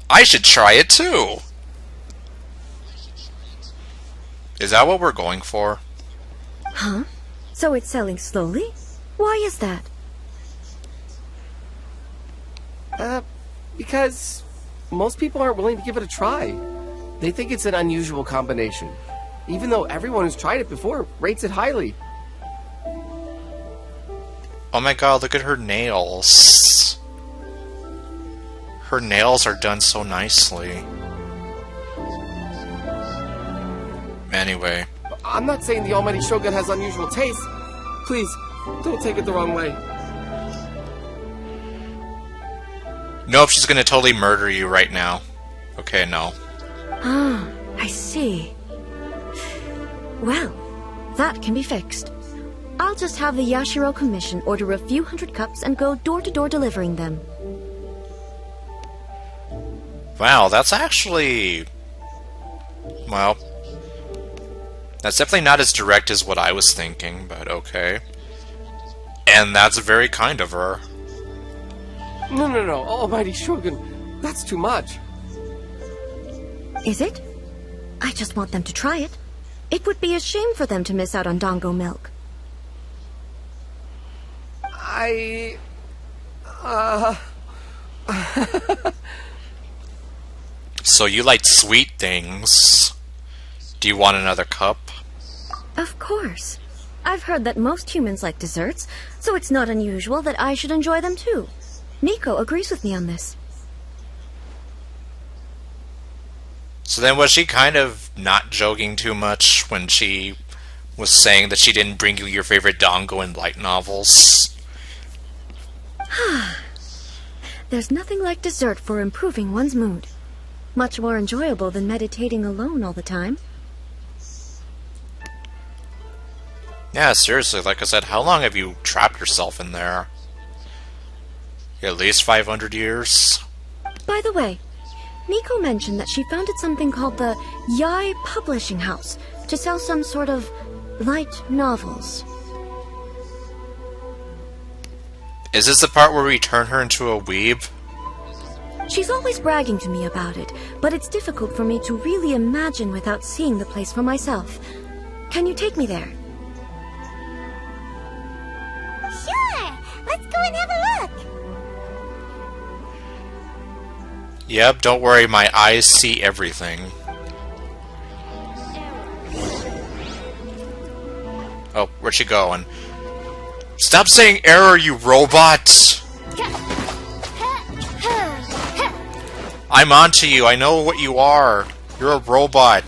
I should try it too. Is that what we're going for? Huh? So it's selling slowly? Why is that? Because most people aren't willing to give it a try. They think it's an unusual combination, even though everyone who's tried it before rates it highly. Oh my god, look at her nails. Her nails are done so nicely. Anyway. I'm not saying the almighty Shogun has unusual taste. Please, don't take it the wrong way. Nope, she's gonna totally murder you right now. Okay, no. Ah, I see. Well, that can be fixed. I'll just have the Yashiro Commission order a few hundred cups and go door-to-door delivering them. Wow, that's actually... Well... That's definitely not as direct as what I was thinking, but okay. And that's very kind of her. No, almighty Shogun, that's too much. Is it? I just want them to try it. It would be a shame for them to miss out on Dango milk. So you like sweet things. Do you want another cup? Of course. I've heard that most humans like desserts, so it's not unusual that I should enjoy them too. Nico agrees with me on this. So then was she kind of not joking too much when she was saying that she didn't bring you your favorite Dango and light novels? There's nothing like dessert for improving one's mood. Much more enjoyable than meditating alone all the time. Yeah, seriously, like I said, how long have you trapped yourself in there? At least 500 years? By the way, Nico mentioned that she founded something called the Yai Publishing House to sell some sort of light novels. Is this the part where we turn her into a weeb? She's always bragging to me about it, but it's difficult for me to really imagine without seeing the place for myself. Can you take me there? Sure! Let's go and have a look! Yep, don't worry, my eyes see everything. Oh, where'd she going? Stop saying error, you robot! I'm onto you, I know what you are. You're a robot.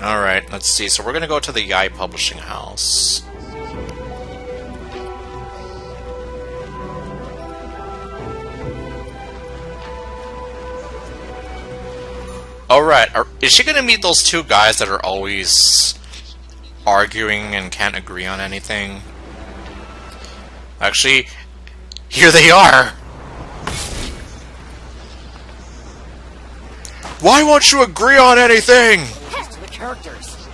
Alright, let's see. So we're gonna go to the Yai Publishing House. Alright, is she gonna meet those two guys that are always arguing and can't agree on anything? Actually, here they are! Why won't you agree on anything? To the characters.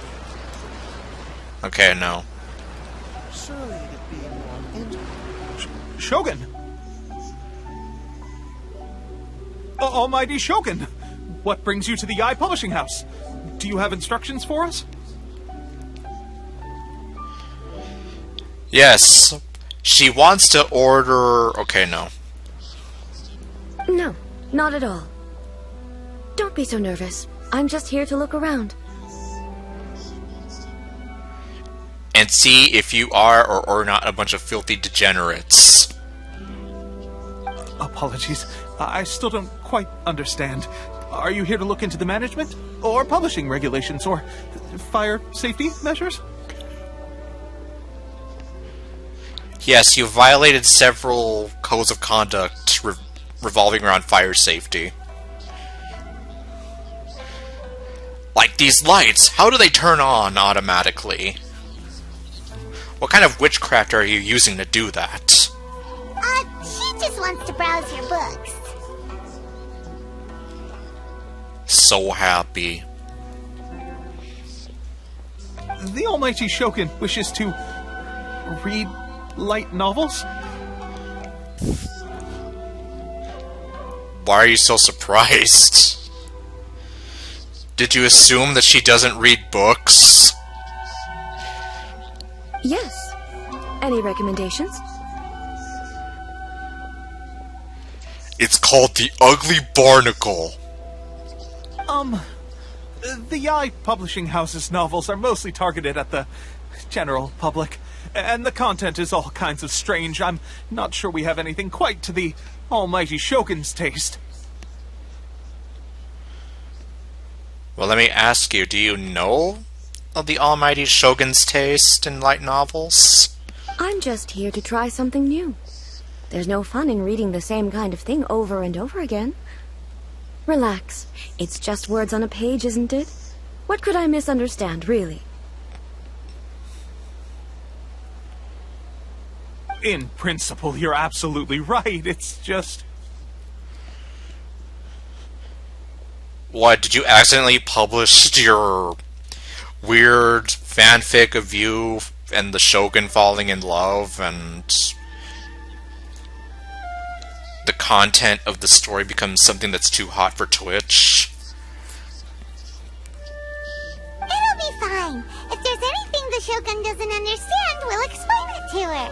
Okay, no. Surely it'd be more Shogun! Almighty Shogun! What brings you to the Yai Publishing House? Do you have instructions for us? Yes. She wants to order... Okay, no. No, not at all. Don't be so nervous. I'm just here to look around. And see if you are or are not a bunch of filthy degenerates. Apologies. I still don't quite understand. Are you here to look into the management? Or publishing regulations? Or fire safety measures? Yes, you violated several codes of conduct revolving around fire safety. Like, these lights, how do they turn on automatically? What kind of witchcraft are you using to do that? She just wants to browse your books. So happy. The almighty Shogun wishes to read light novels? Why are you so surprised? Did you assume that she doesn't read books? Yes. Any recommendations? It's called The Ugly Barnacle. The Yai publishing house's novels are mostly targeted at the general public, and the content is all kinds of strange. I'm not sure we have anything quite to the almighty Shogun's taste. Well, let me ask you, do you know of the almighty Shogun's taste in light novels? I'm just here to try something new. There's no fun in reading the same kind of thing over and over again. Relax. It's just words on a page, isn't it? What could I misunderstand, really? In principle, you're absolutely right. It's just... What, did you accidentally publish your weird fanfic of you and the Shogun falling in love, and the content of the story becomes something that's too hot for Twitch? It'll be fine. If there's anything the Shogun doesn't understand, we'll explain it to her.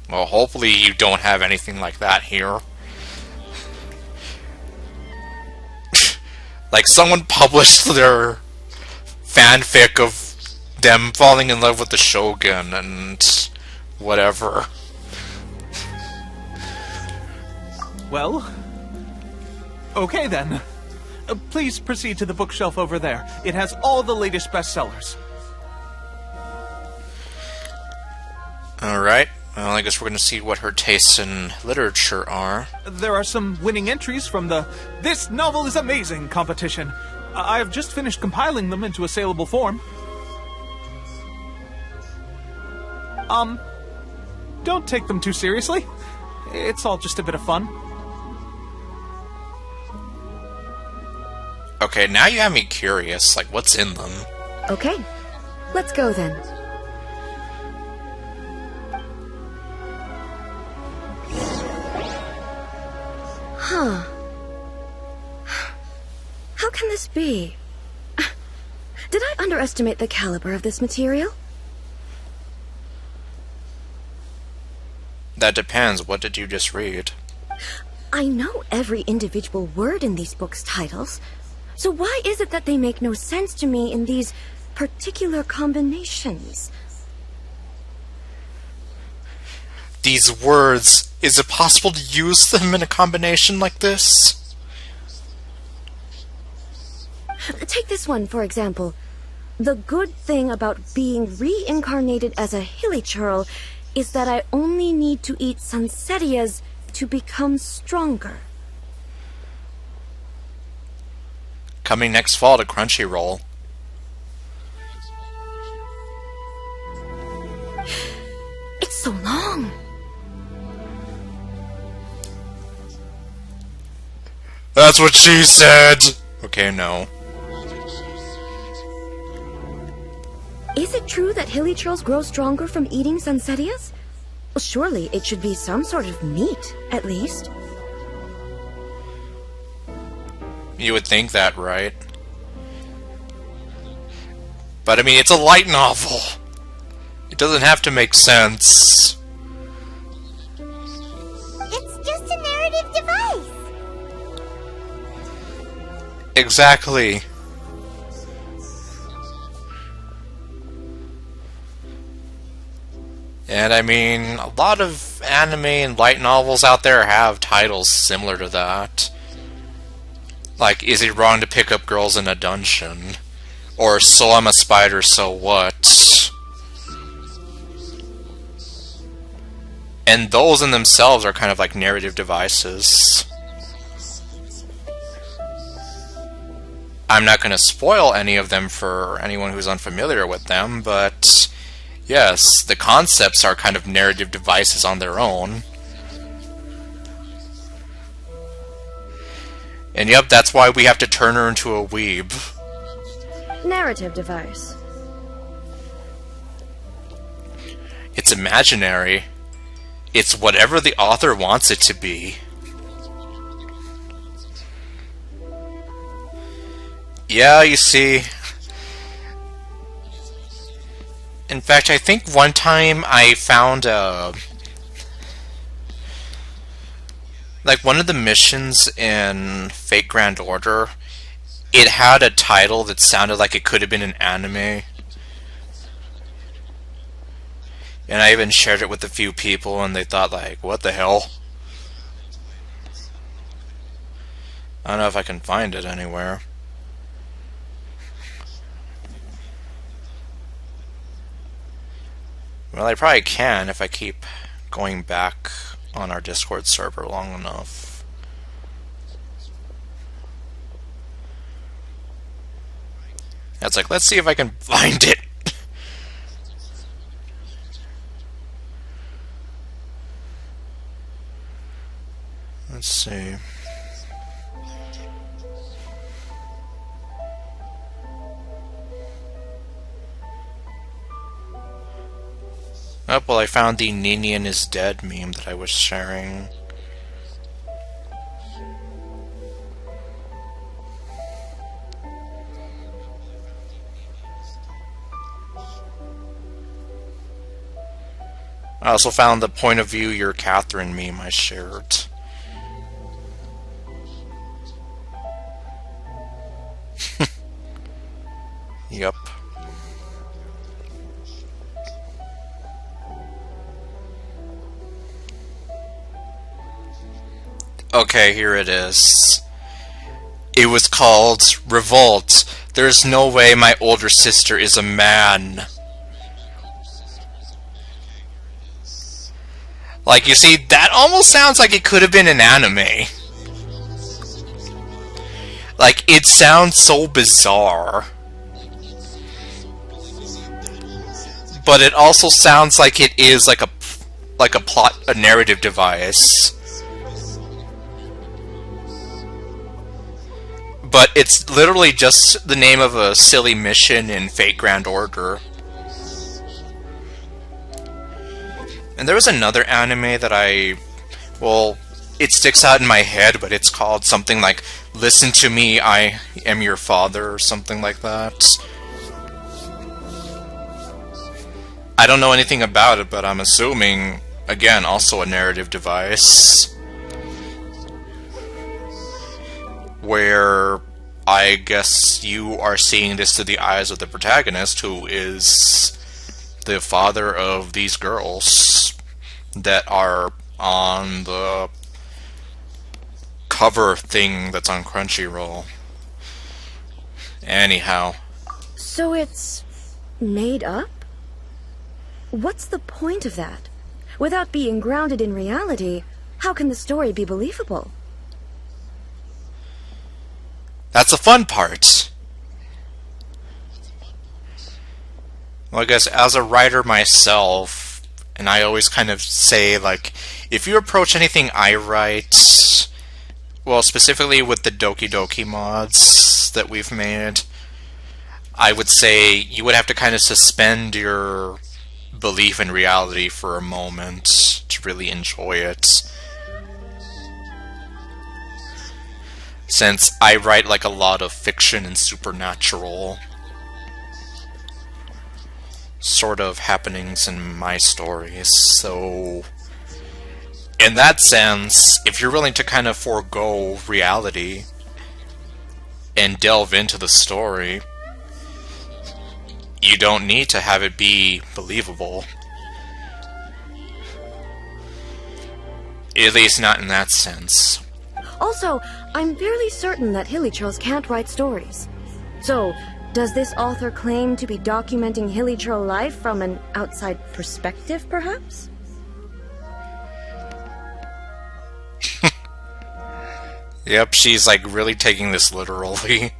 Well, hopefully you don't have anything like that here. Like, someone published their fanfic of them falling in love with the Shogun and whatever. Well, okay then. Please proceed to the bookshelf over there. It has all the latest bestsellers. Alright, well, I guess we're going to see what her tastes in literature are. There are some winning entries from the This Novel is Amazing competition. I have just finished compiling them into a saleable form. Don't take them too seriously. It's all just a bit of fun. Okay, now you have me curious, like, what's in them? Okay. Let's go then. Huh. How can this be? Did I underestimate the caliber of this material? That depends. What did you just read? I know every individual word in these books' titles, so why is it that they make no sense to me in these particular combinations? These words, is it possible to use them in a combination like this? Take this one, for example. The good thing about being reincarnated as a hilly churl is that I only need to eat Sansetias to become stronger. Coming next fall to Crunchyroll. It's so long. That's what she said! Okay, no. Is it true that hilly churls grow stronger from eating Sansetias? Well, surely it should be some sort of meat, at least. You would think that, right? But I mean, it's a light novel. It doesn't have to make sense. It's just a narrative device. Exactly. And I mean, a lot of anime and light novels out there have titles similar to that. Like, is it wrong to pick up girls in a dungeon? Or, so I'm a spider, so what? And those in themselves are kind of like narrative devices. I'm not going to spoil any of them for anyone who's unfamiliar with them, but yes, the concepts are kind of narrative devices on their own. And yep, that's why we have to turn her into a weeb. Narrative device. It's imaginary. It's whatever the author wants it to be. Yeah, you see. In fact, I think one time I found like one of the missions in Fate Grand Order, it had a title that sounded like it could have been an anime. And I even shared it with a few people and they thought like, what the hell? I don't know if I can find it anywhere. Well, I probably can if I keep going back on our Discord server long enough. It's like, let's see if I can find it. Let's see. Oh, well, I found the Ninian is dead meme that I was sharing. I also found the point of view you're Catherine meme I shared. Yep. Okay, here it is. It was called Revolt. There's no way my older sister is a man. Like, you see, that almost sounds like it could have been an anime. Like, it sounds so bizarre. But it also sounds like it is like a narrative device. But it's literally just the name of a silly mission in Fate Grand Order. And there was another anime that well, it sticks out in my head, but it's called something like Listen to Me, I Am Your Father, or something like that. I don't know anything about it, but I'm assuming, again, also a narrative device. Where I guess you are seeing this through the eyes of the protagonist, who is the father of these girls that are on the cover thing that's on Crunchyroll. Anyhow. So it's made up? What's the point of that? Without being grounded in reality, how can the story be believable? That's the fun part. Well, I guess as a writer myself, and I always kind of say, like, if you approach anything I write, well, specifically with the Doki Doki mods that we've made, I would say you would have to kind of suspend your belief in reality for a moment to really enjoy it. Since I write like a lot of fiction and supernatural sort of happenings in my stories, so in that sense, if you're willing to kind of forego reality and delve into the story, you don't need to have it be believable. At least not in that sense. Also, I'm fairly certain that Hilichurls can't write stories. So, does this author claim to be documenting Hilichurl life from an outside perspective, perhaps? Yep, she's like really taking this literally.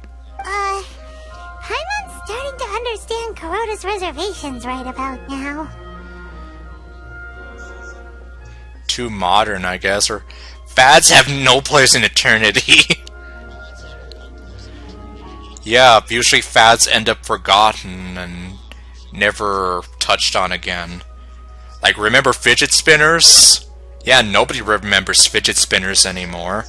those reservations right about now. Too modern, I guess, or fads have no place in eternity. Yeah, usually fads end up forgotten and never touched on again. Like, remember fidget spinners? Yeah, nobody remembers fidget spinners anymore.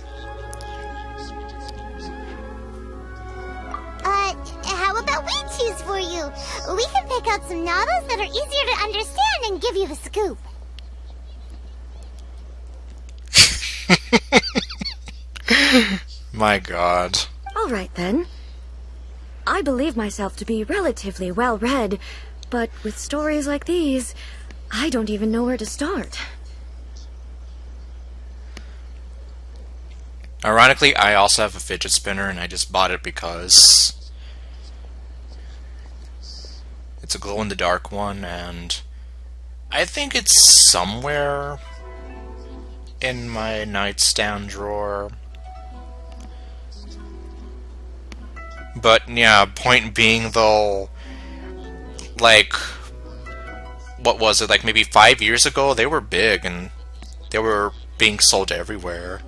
How about we choose for you? We can pick out some novels that are easier to understand and give you the scoop. My god. All right, then. I believe myself to be relatively well-read, but with stories like these, I don't even know where to start. Ironically, I also have a fidget spinner, and I just bought it because it's a glow-in-the-dark one, and I think it's somewhere in my nightstand drawer. But yeah, point being though, like, what was it, like maybe 5 years ago, they were big and they were being sold everywhere.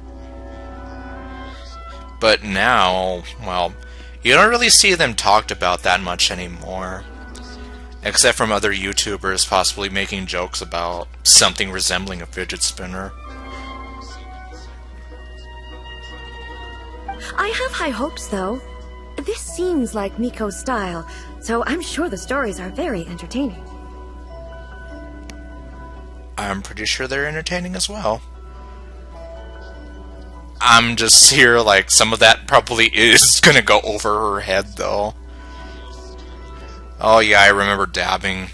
But now, well, you don't really see them talked about that much anymore. Except from other YouTubers possibly making jokes about something resembling a fidget spinner. I have high hopes, though. This seems like Miko's style, so I'm sure the stories are very entertaining. I'm pretty sure they're entertaining as well. I'm just here like some of that probably is gonna go over her head though. Oh yeah, I remember dabbing.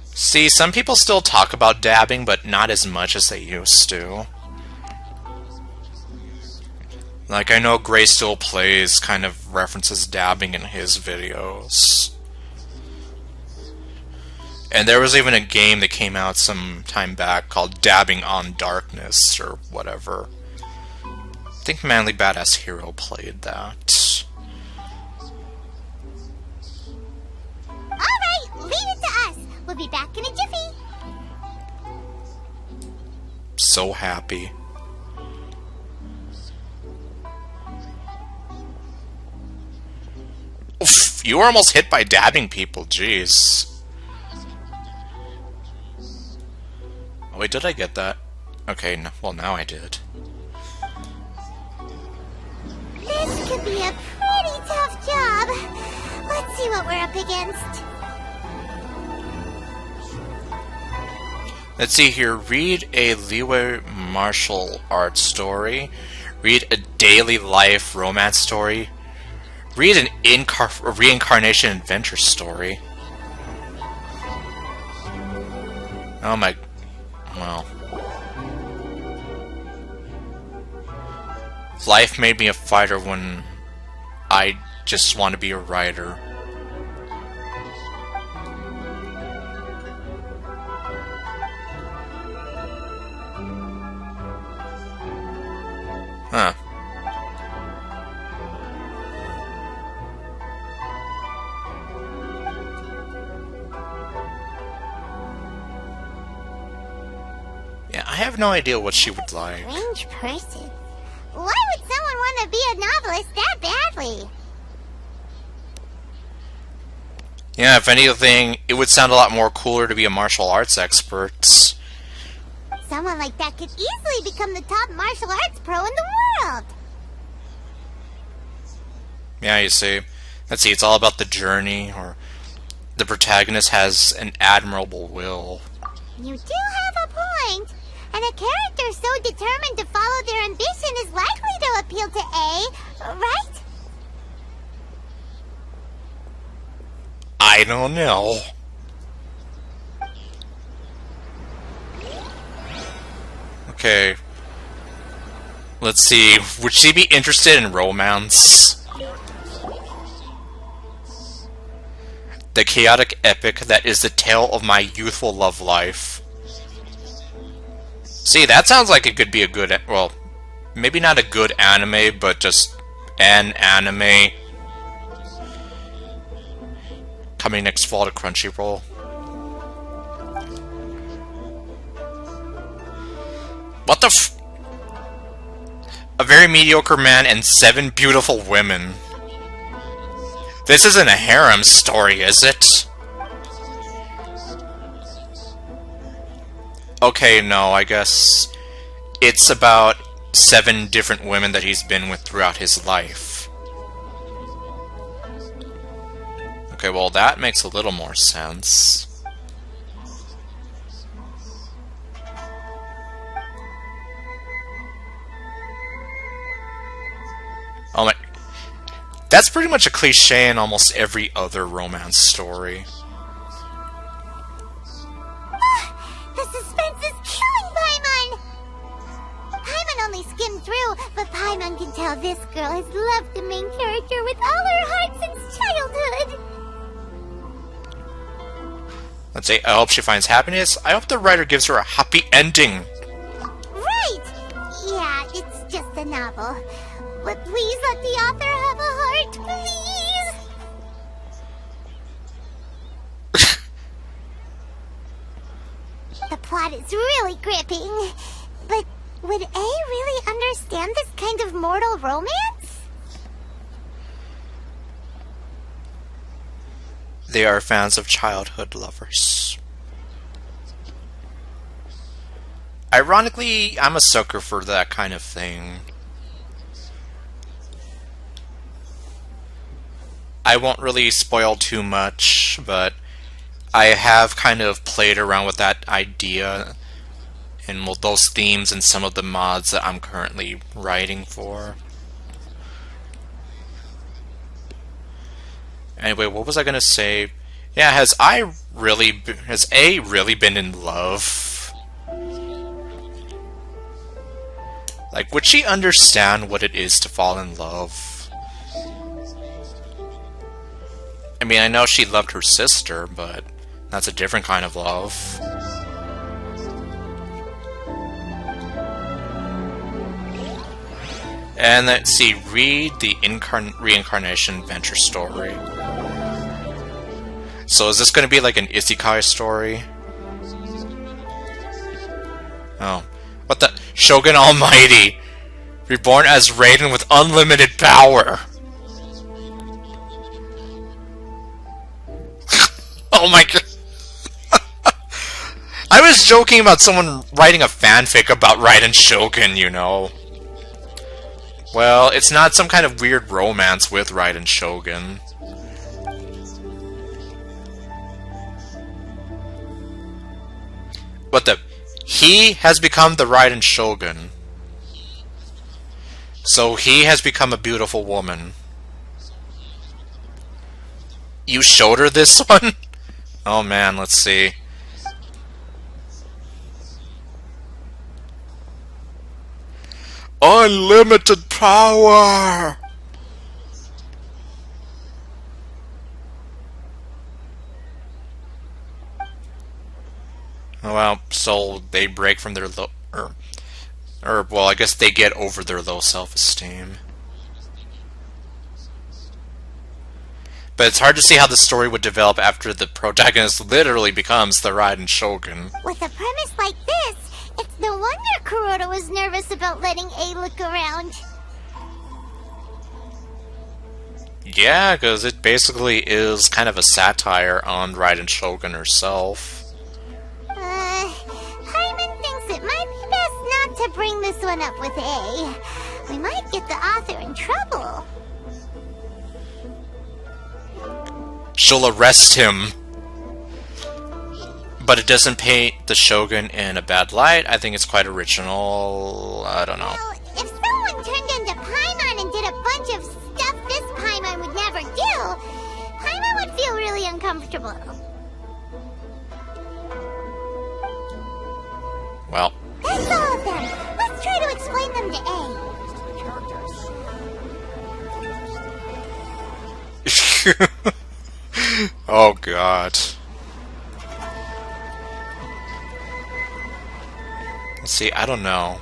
See, some people still talk about dabbing, but not as much as they used to. Like, I know Gray Still Plays kind of references dabbing in his videos. And there was even a game that came out some time back called Dabbing on Darkness, or whatever. I think Manly Badass Hero played that. Alright, leave it to us. We'll be back in a jiffy. So happy. Oof, you were almost hit by dabbing people, jeez. Oh wait, did I get that? Okay, no, well now I did. This could be a pretty tough job. Let's see what we're up against. Let's see here, read a Leeway martial arts story, read a daily life romance story, read an reincarnation adventure story. Oh my... well... life made me a fighter when I just want to be a writer. Huh. Yeah, I have no idea what she would like. Strange person. Why would someone want to be a novelist that badly? Yeah, if anything, it would sound a lot more cooler to be a martial arts expert. Someone like that could easily become the top martial arts pro in the world. Yeah, you see. Let's see, it's all about the journey, or the protagonist has an admirable will. You do have a point. And a character so determined to follow their ambition is likely to appeal to A, right? I don't know. Okay. Let's see, would she be interested in romance? The chaotic epic that is the tale of my youthful love life. See, that sounds like it could be a good, well, maybe not a good anime, but just an anime. coming next fall to Crunchyroll. What the f- A very mediocre man and 7 beautiful women. This isn't a harem story, is it? Okay, no, I guess it's about 7 different women that he's been with throughout his life. Okay, well, that makes a little more sense. Oh my... That's pretty much a cliche in almost every other romance story. The suspense is killing Paimon! Paimon only skimmed through, but Paimon can tell this girl has loved the main character with all her heart since childhood. Let's say, I hope she finds happiness. I hope the writer gives her a happy ending. Right! Yeah, it's just a novel. But please let the author have a heart, please! The plot is really gripping. But would A really understand this kind of mortal romance? They are fans of childhood lovers. Ironically, I'm a sucker for that kind of thing. I won't really spoil too much, but I have kind of played around with that idea and those themes in some of the mods that I'm currently writing for. Anyway, what was I gonna say? Yeah, has A really been in love? Like, would she understand what it is to fall in love? I mean, I know she loved her sister, but that's a different kind of love. And let's see, read the reincarnation adventure story. So is this going to be like an isekai story? Oh. What the? Shogun Almighty! Reborn as Raiden with unlimited power! Oh my god. I was joking about someone writing a fanfic about Raiden Shogun, you know. Well, it's not some kind of weird romance with Raiden Shogun. What the? He has become the Raiden Shogun. So he has become a beautiful woman. You showed her this one? Oh man, let's see. Unlimited power! Well, so they break from their low... well, I guess they get over their low self-esteem. But it's hard to see how the story would develop after the protagonist literally becomes the Raiden Shogun. With a premise like this, it's no wonder Kuroda was nervous about letting A look around. Yeah, because it basically is kind of a satire on Raiden Shogun herself. Hyman thinks it might be best not to bring this one up with A. We might get the author in trouble. She'll arrest him. But it doesn't paint the Shogun in a bad light. I think it's quite original. I don't know. Well, if someone turned into Paimon and did a bunch of stuff this Paimon would never do, Paimon would feel really uncomfortable. Well. That's all of them. Let's try to explain them to A. Oh god. Let's see, I don't know.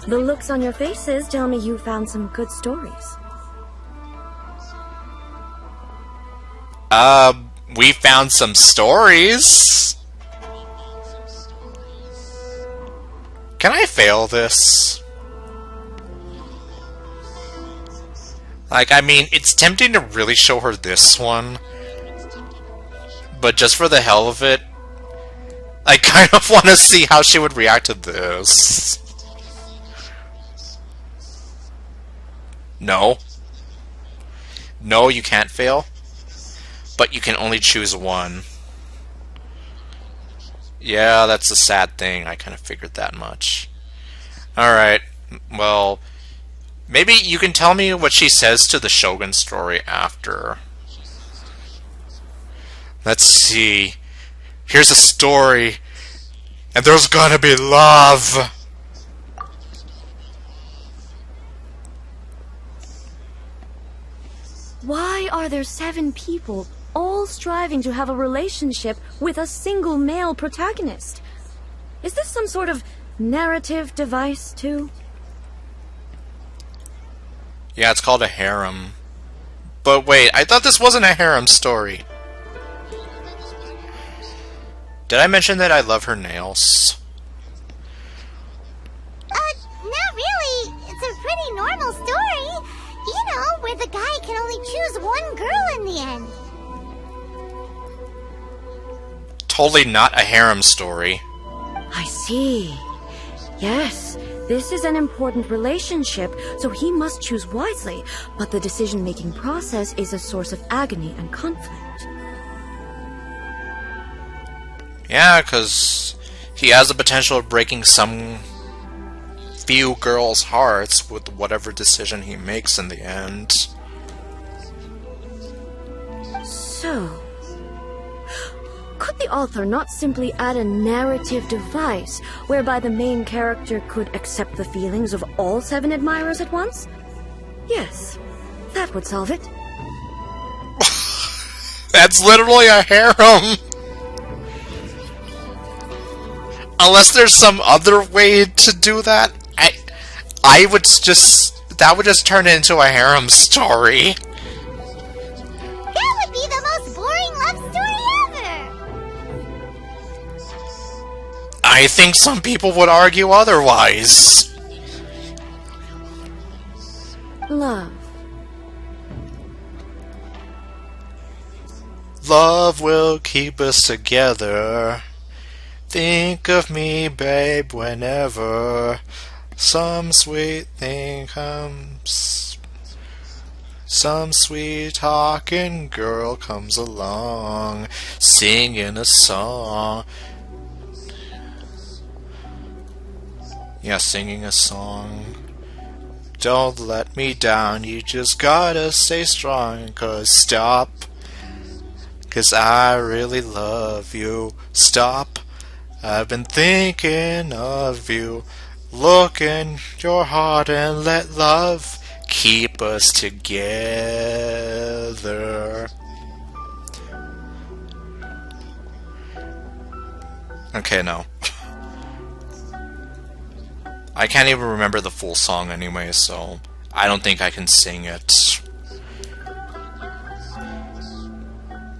The looks on your faces tell me you found some good stories. We found some stories. Can I fail this? Like, I mean, it's tempting to really show her this one. But just for the hell of it, I kind of want to see how she would react to this. No. No, you can't fail. But you can only choose one. Yeah, that's a sad thing. I kind of figured that much. Alright, well, maybe you can tell me what she says to the Shogun story after. Let's see. Here's a story, and there's gonna be love! Why are there 7 people all striving to have a relationship with a single male protagonist? Is this some sort of narrative device, too? Yeah, it's called a harem. But wait, I thought this wasn't a harem story. Did I mention that I love her nails? Not really. It's a pretty normal story. You know, where the guy can only choose one girl in the end. Totally not a harem story. I see. Yes, this is an important relationship, so he must choose wisely, but the decision-making process is a source of agony and conflict. Yeah, because he has the potential of breaking some few girls' hearts with whatever decision he makes in the end. So, could the author not simply add a narrative device whereby the main character could accept the feelings of all 7 admirers at once? Yes, that would solve it. That's literally a harem! Unless there's some other way to do that, I would just... that would just turn it into a harem story. That would be the most boring love story ever! I think some people would argue otherwise. Love. Love will keep us together. Think of me, babe, whenever some sweet thing comes. Some sweet talking girl comes along, singing a song. Yeah, singing a song. Don't let me down, you just gotta stay strong, 'cause stop. 'Cause I really love you. Stop. I've been thinking of you. Look in your heart and let love keep us together. Okay, no. I can't even remember the full song anyway, so I don't think I can sing it.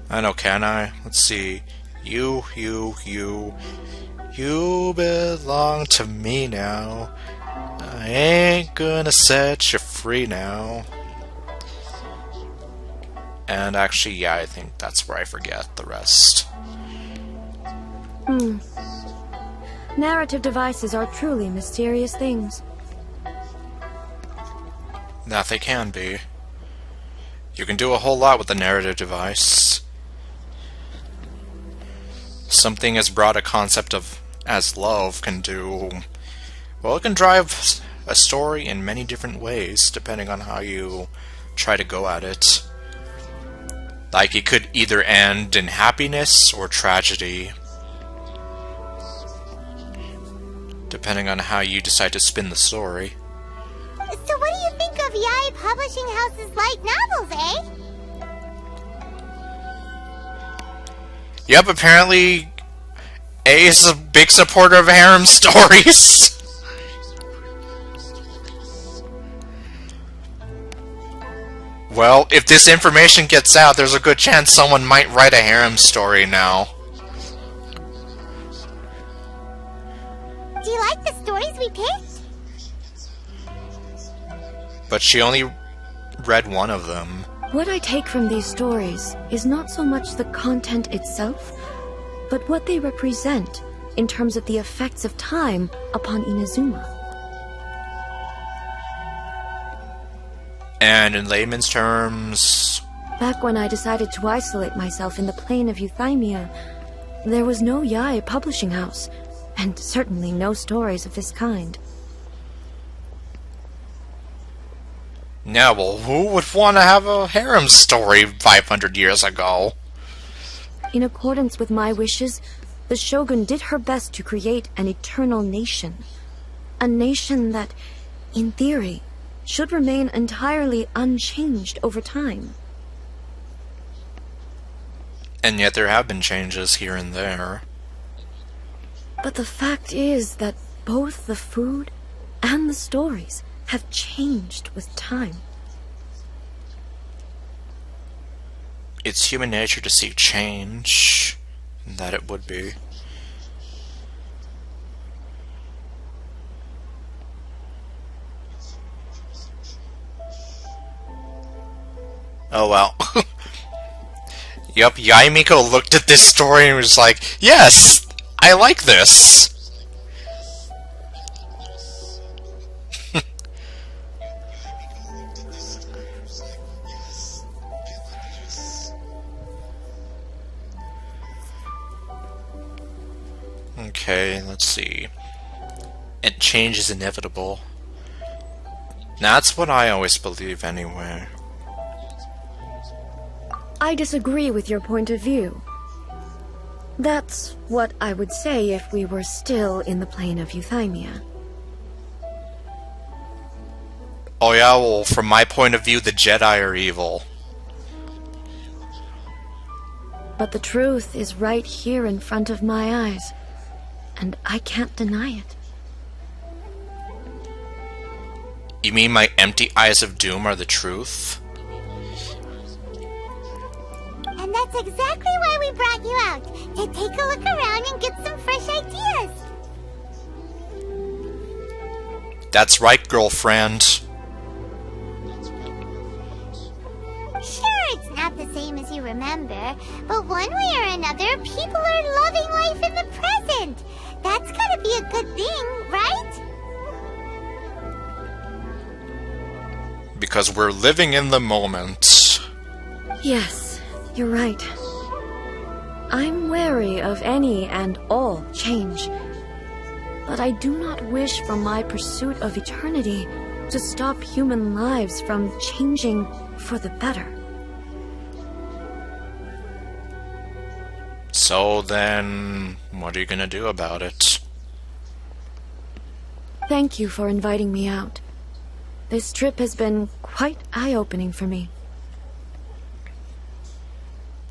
I know, can I? Let's see. You belong to me now. I ain't gonna set you free now. And actually, yeah, I think that's where I forget the rest. Narrative devices are truly mysterious things. That they can be. You can do a whole lot with a narrative device. Something as broad a concept of as love can do. Well, it can drive a story in many different ways, depending on how you try to go at it. Like, it could either end in happiness or tragedy, depending on how you decide to spin the story. So what do you think of Yae Publishing House's light novels, eh? Yep, apparently A is a big supporter of harem stories. Well, if this information gets out, there's a good chance someone might write a harem story now. Do you like the stories we picked? But she only read one of them. What I take from these stories is not so much the content itself, but what they represent in terms of the effects of time upon Inazuma. And in layman's terms... Back when I decided to isolate myself in the plain of Euthymia, there was no Yae publishing house, and certainly no stories of this kind. Yeah, well, who would want to have a harem story 500 years ago? In accordance with my wishes, the Shogun did her best to create an eternal nation. A nation that, in theory, should remain entirely unchanged over time. And yet there have been changes here and there. But the fact is that both the food and the stories have changed with time. It's human nature to seek change. That it would be. Oh well. Yup, Yaimiko looked at this story and was like, yes! I like this! Okay, let's see. And change is inevitable. That's what I always believe anyway. I disagree with your point of view. That's what I would say if we were still in the plane of Euthymia. Oh yeah, well, from my point of view, the Jedi are evil. But the truth is right here in front of my eyes, and I can't deny it. You mean my empty eyes of doom are the truth? And that's exactly why we brought you out, to take a look around and get some fresh ideas. That's right, girlfriend. Sure, it's not the same as you remember, but one way or another, people are loving life in the present. That's gotta be a good thing, right? Because we're living in the moment. Yes, you're right. I'm wary of any and all change. But I do not wish for my pursuit of eternity to stop human lives from changing for the better. So then, what are you gonna do about it? Thank you for inviting me out. This trip has been quite eye-opening for me.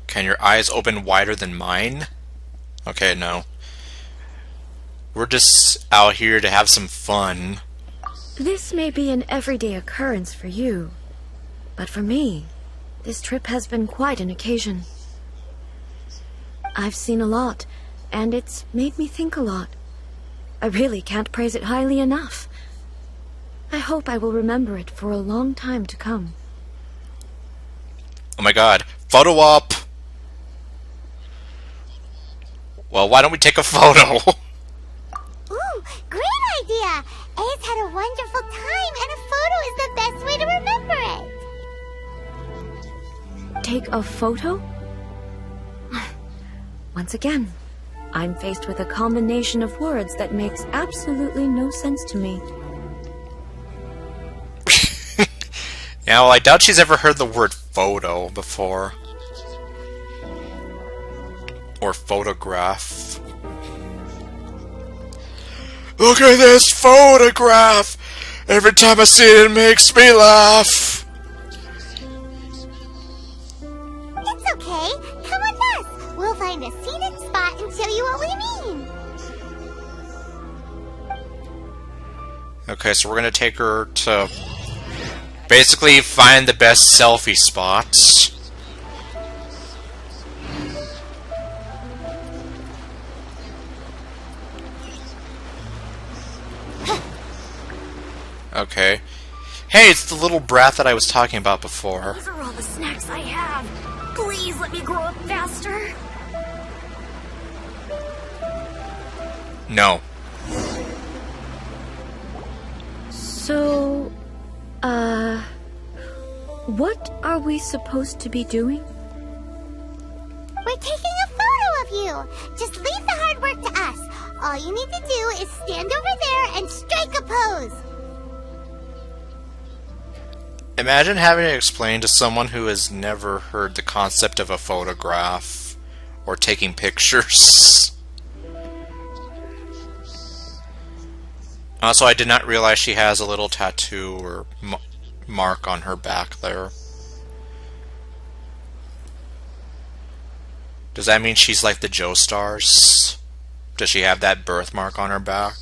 Can your eyes open wider than mine? Okay, no. We're just out here to have some fun. This may be an everyday occurrence for you, but for me, this trip has been quite an occasion. I've seen a lot, and it's made me think a lot. I really can't praise it highly enough. I hope I will remember it for a long time to come. Oh my god, photo op! Well, why don't we take a photo? Ooh, great idea! Ace had a wonderful time, and a photo is the best way to remember it. Take a photo? Once again, I'm faced with a combination of words that makes absolutely no sense to me. Yeah, well, I doubt she's ever heard the word photo before. Or photograph. Look at this photograph! Every time I see it, it makes me laugh! It's okay. Come with us. We'll find a seated spot and show you what we mean. Okay, so we're gonna take her to... Basically, find the best selfie spots. Okay. Hey, it's the little brat that I was talking about before. These are all the snacks I have. Please let me grow up faster. No. So, what are we supposed to be doing? We're taking a photo of you. Just leave the hard work to us. All you need to do is stand over there and strike a pose. Imagine having to explain to someone who has never heard the concept of a photograph or taking pictures. Also, I did not realize she has a little tattoo or mark on her back there. Does that mean she's like the Joestars? Does she have that birthmark on her back?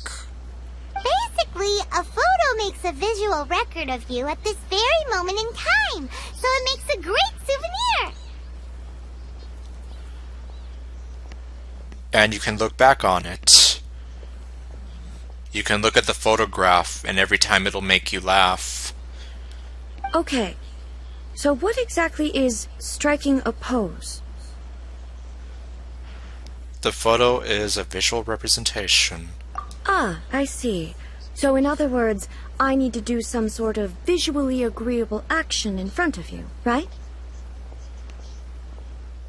Basically, a photo makes a visual record of you at this very moment in time, so it makes a great souvenir. And you can look back on it. You can look at the photograph, and every time it'll make you laugh. Okay, so what exactly is striking a pose? The photo is a visual representation. Ah, I see. So in other words, I need to do some sort of visually agreeable action in front of you, right?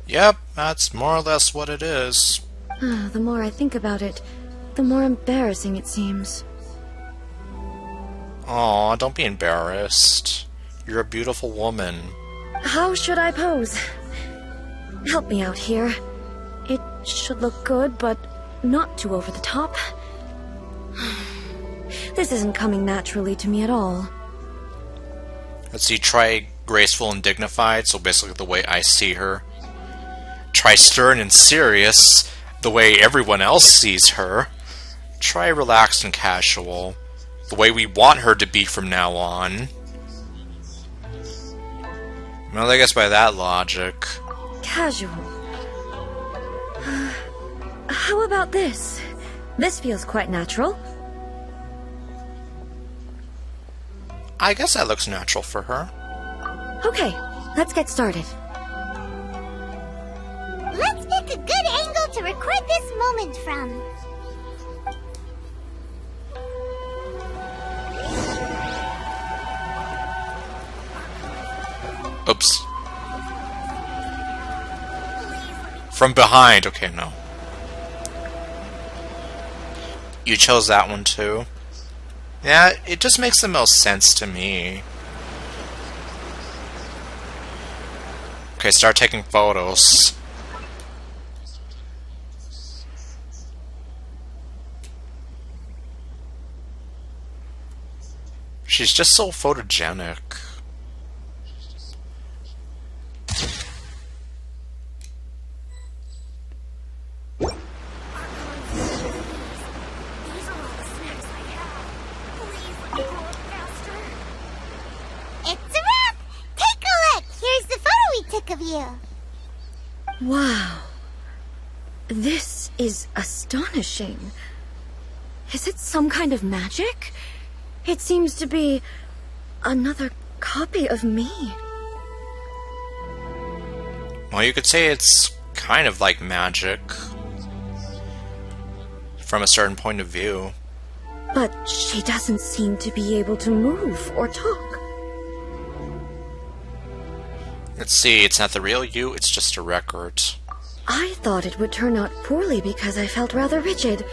Yep, that's more or less what it is. The more I think about it, the more embarrassing it seems. Aw, don't be embarrassed. You're a beautiful woman. How should I pose? Help me out here. It should look good, but not too over the top. This isn't coming naturally to me at all. Let's see, try graceful and dignified, so basically the way I see her. Try stern and serious, the way everyone else sees her. Try relaxed and casual, the way we want her to be from now on. Well, I guess by that logic. Casual. How about this? This feels quite natural. I guess that looks natural for her. Okay, let's get started. Let's pick a good angle to record this moment from. Oops. From behind. Okay, no. You chose that one too. Yeah, it just makes the most sense to me. Okay, start taking photos. She's just so photogenic. Of you. Wow. This is astonishing. Is it some kind of magic? It seems to be another copy of me. Well, you could say it's kind of like magic. From a certain point of view. But she doesn't seem to be able to move or talk. Let's see, it's not the real you, it's just a record. I thought it would turn out poorly because I felt rather rigid,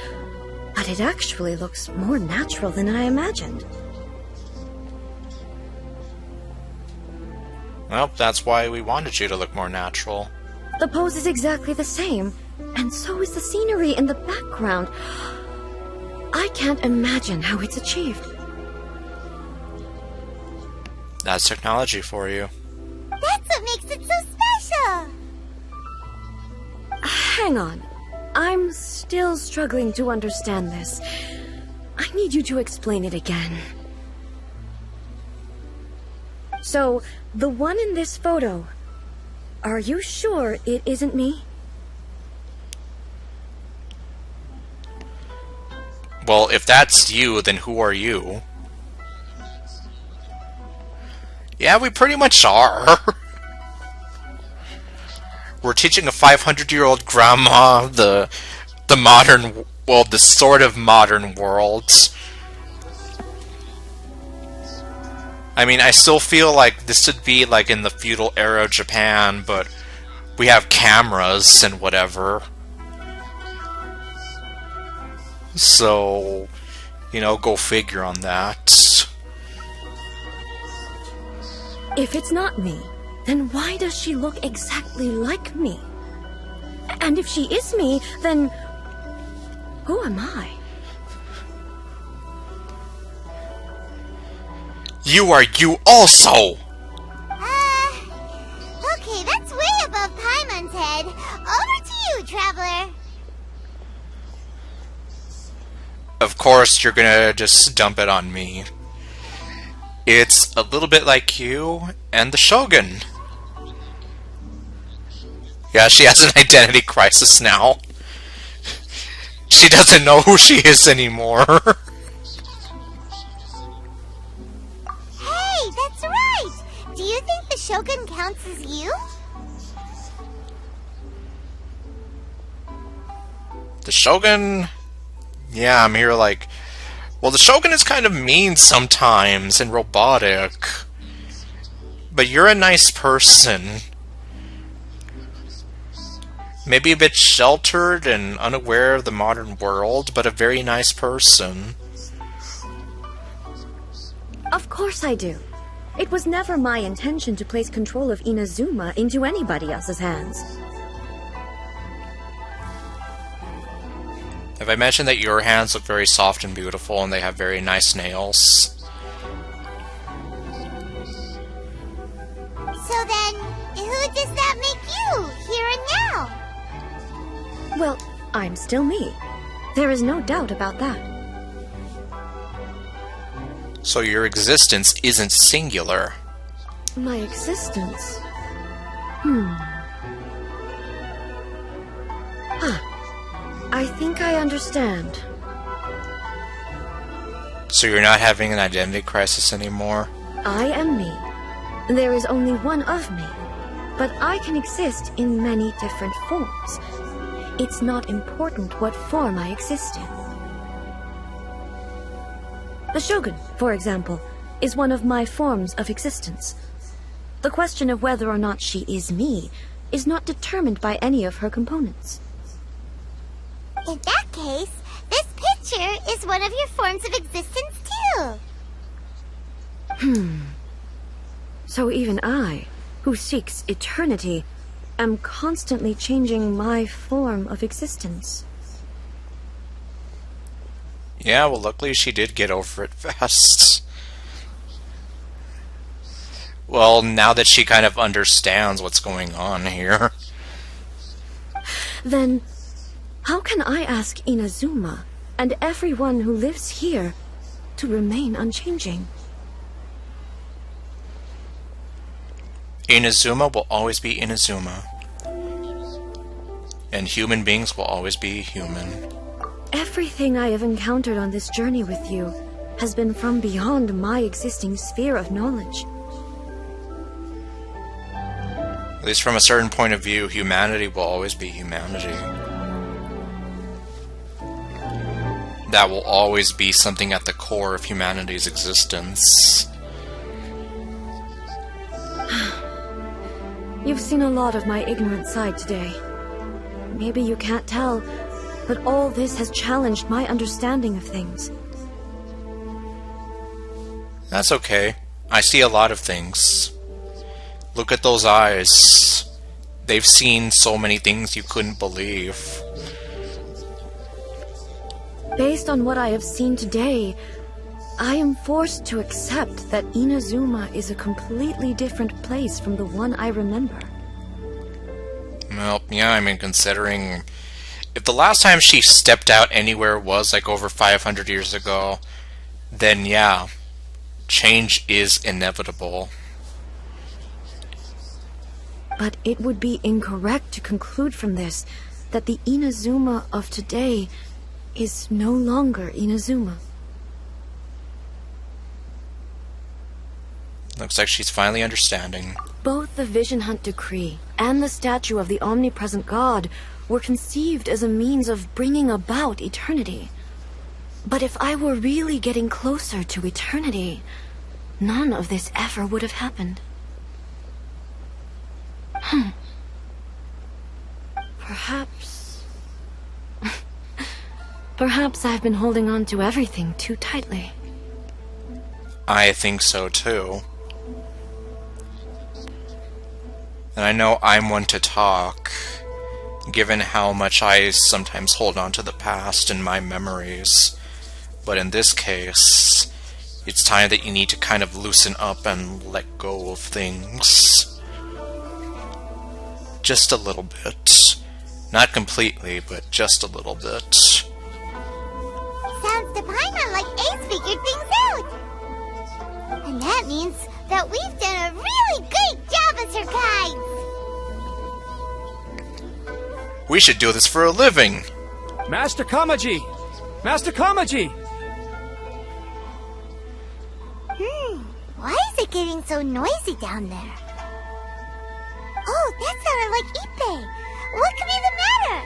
but it actually looks more natural than I imagined. Well, that's why we wanted you to look more natural. The pose is exactly the same, and so is the scenery in the background. I can't imagine how it's achieved. That's technology for you. That's what makes it so special! Hang on. I'm still struggling to understand this. I need you to explain it again. So, the one in this photo, are you sure it isn't me? Well, if that's you, then who are you? Yeah, we pretty much are. We're teaching a 500-year-old grandma the modern, well, the sort of modern world. I mean, I still feel like this would be like in the feudal era of Japan, but we have cameras and whatever. So, you know, go figure on that. If it's not me, then why does she look exactly like me? And if she is me, then who am I? You are you also! Okay, that's way above Paimon's head. Over to you, Traveler. Of course, you're gonna just dump it on me. It's a little bit like you and the Shogun. Yeah, she has an identity crisis now. She doesn't know who she is anymore. Hey, that's right! Do you think the Shogun counts as you? The Shogun? Yeah, I'm here like... Well, the Shogun is kind of mean sometimes and robotic. But you're a nice person. Maybe a bit sheltered and unaware of the modern world, but a very nice person. Of course I do. It was never my intention to place control of Inazuma into anybody else's hands. Have I mentioned that your hands look very soft and beautiful and they have very nice nails? So then, who does that make you, here and now? Well, I'm still me. There is no doubt about that. So your existence isn't singular. My existence? I think I understand. So you're not having an identity crisis anymore? I am me. There is only one of me. But I can exist in many different forms. It's not important what form I exist in. The Shogun, for example, is one of my forms of existence. The question of whether or not she is me is not determined by any of her components. In that case, this picture is one of your forms of existence too. So even I, who seeks eternity, am constantly changing my form of existence. Yeah, well, luckily she did get over it fast. Well, now that she kind of understands what's going on here. Then, how can I ask Inazuma and everyone who lives here to remain unchanging? Inazuma will always be Inazuma. And human beings will always be human. Everything I have encountered on this journey with you has been from beyond my existing sphere of knowledge. At least from a certain point of view, humanity will always be humanity. That will always be something at the core of humanity's existence. You've seen a lot of my ignorant side today. Maybe you can't tell, but all this has challenged my understanding of things. That's okay. I see a lot of things. Look at those eyes. They've seen so many things you couldn't believe. Based on what I have seen today, I am forced to accept that Inazuma is a completely different place from the one I remember. Well, yeah, I mean, considering... If the last time she stepped out anywhere was like over 500 years ago, then yeah, change is inevitable. But it would be incorrect to conclude from this that the Inazuma of today is no longer Inazuma. Looks like she's finally understanding. Both the Vision Hunt Decree and the statue of the omnipresent God were conceived as a means of bringing about eternity. But if I were really getting closer to eternity, none of this ever would have happened. Perhaps... Perhaps I've been holding on to everything too tightly. I think so too. And I know I'm one to talk, given how much I sometimes hold on to the past and my memories. But in this case, it's time that you need to kind of loosen up and let go of things. Just a little bit. Not completely, but just a little bit. Sounds to Paimon like Ace figured things out. And that means that we've done a really great job as her guides. We should do this for a living! Master Kamaji! Master Kamaji! Why is it getting so noisy down there? Oh, that sounded like Ippei. What could be the matter?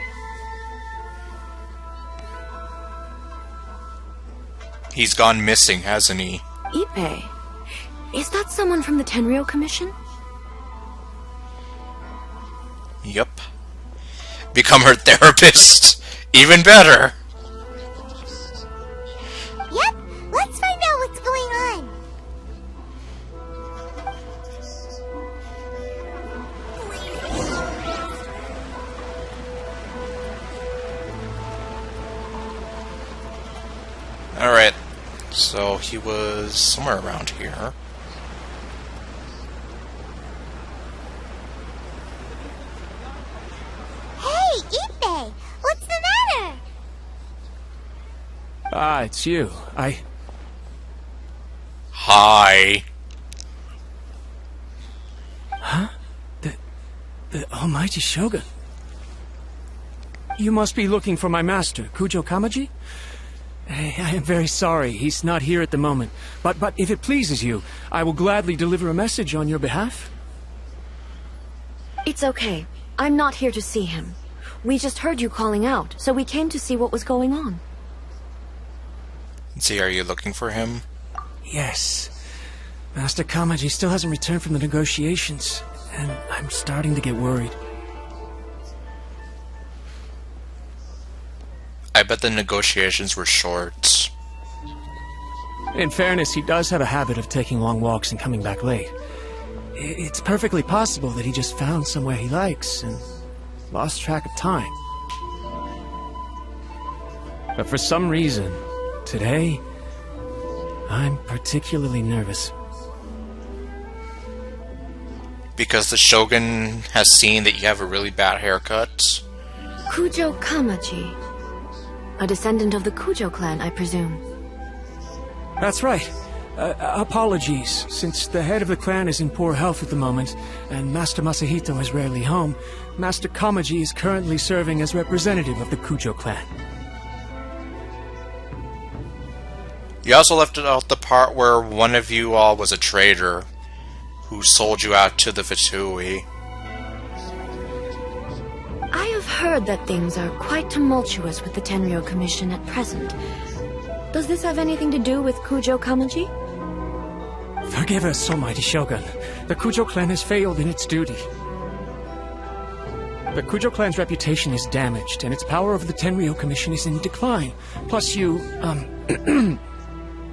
He's gone missing, hasn't he? Ippei? Is that someone from the Tenryou Commission? Yup. Become her therapist! Even better! Yep, let's find out what's going on. Alright, so he was somewhere around here. Hey, Ippei! What's the matter? Ah, it's you. Hi. Huh? The Almighty Shogun? You must be looking for my master, Kujo Kamaji? I am very sorry, he's not here at the moment. But if it pleases you, I will gladly deliver a message on your behalf. It's okay. I'm not here to see him. We just heard you calling out, so we came to see what was going on. See, are you looking for him? Yes. Master Kamaji still hasn't returned from the negotiations, and I'm starting to get worried. I bet the negotiations were short. In fairness, he does have a habit of taking long walks and coming back late. It's perfectly possible that he just found somewhere he likes and lost track of time. But for some reason, today, I'm particularly nervous. Because the Shogun has seen that you have a really bad haircut? Kujo Kamaji. A descendant of the Kujo clan, I presume. That's right. Apologies, since the head of the clan is in poor health at the moment, and Master Masahito is rarely home, Master Kamaji is currently serving as representative of the Kujo clan. You also left out the part where one of you all was a traitor who sold you out to the Fatui. I have heard that things are quite tumultuous with the Tenryou Commission at present. Does this have anything to do with Kujo Kamaji? Forgive us, Almighty Shogun. The Kujo clan has failed in its duty. The Kujo clan's reputation is damaged, and its power over the Tenryou Commission is in decline. Plus you,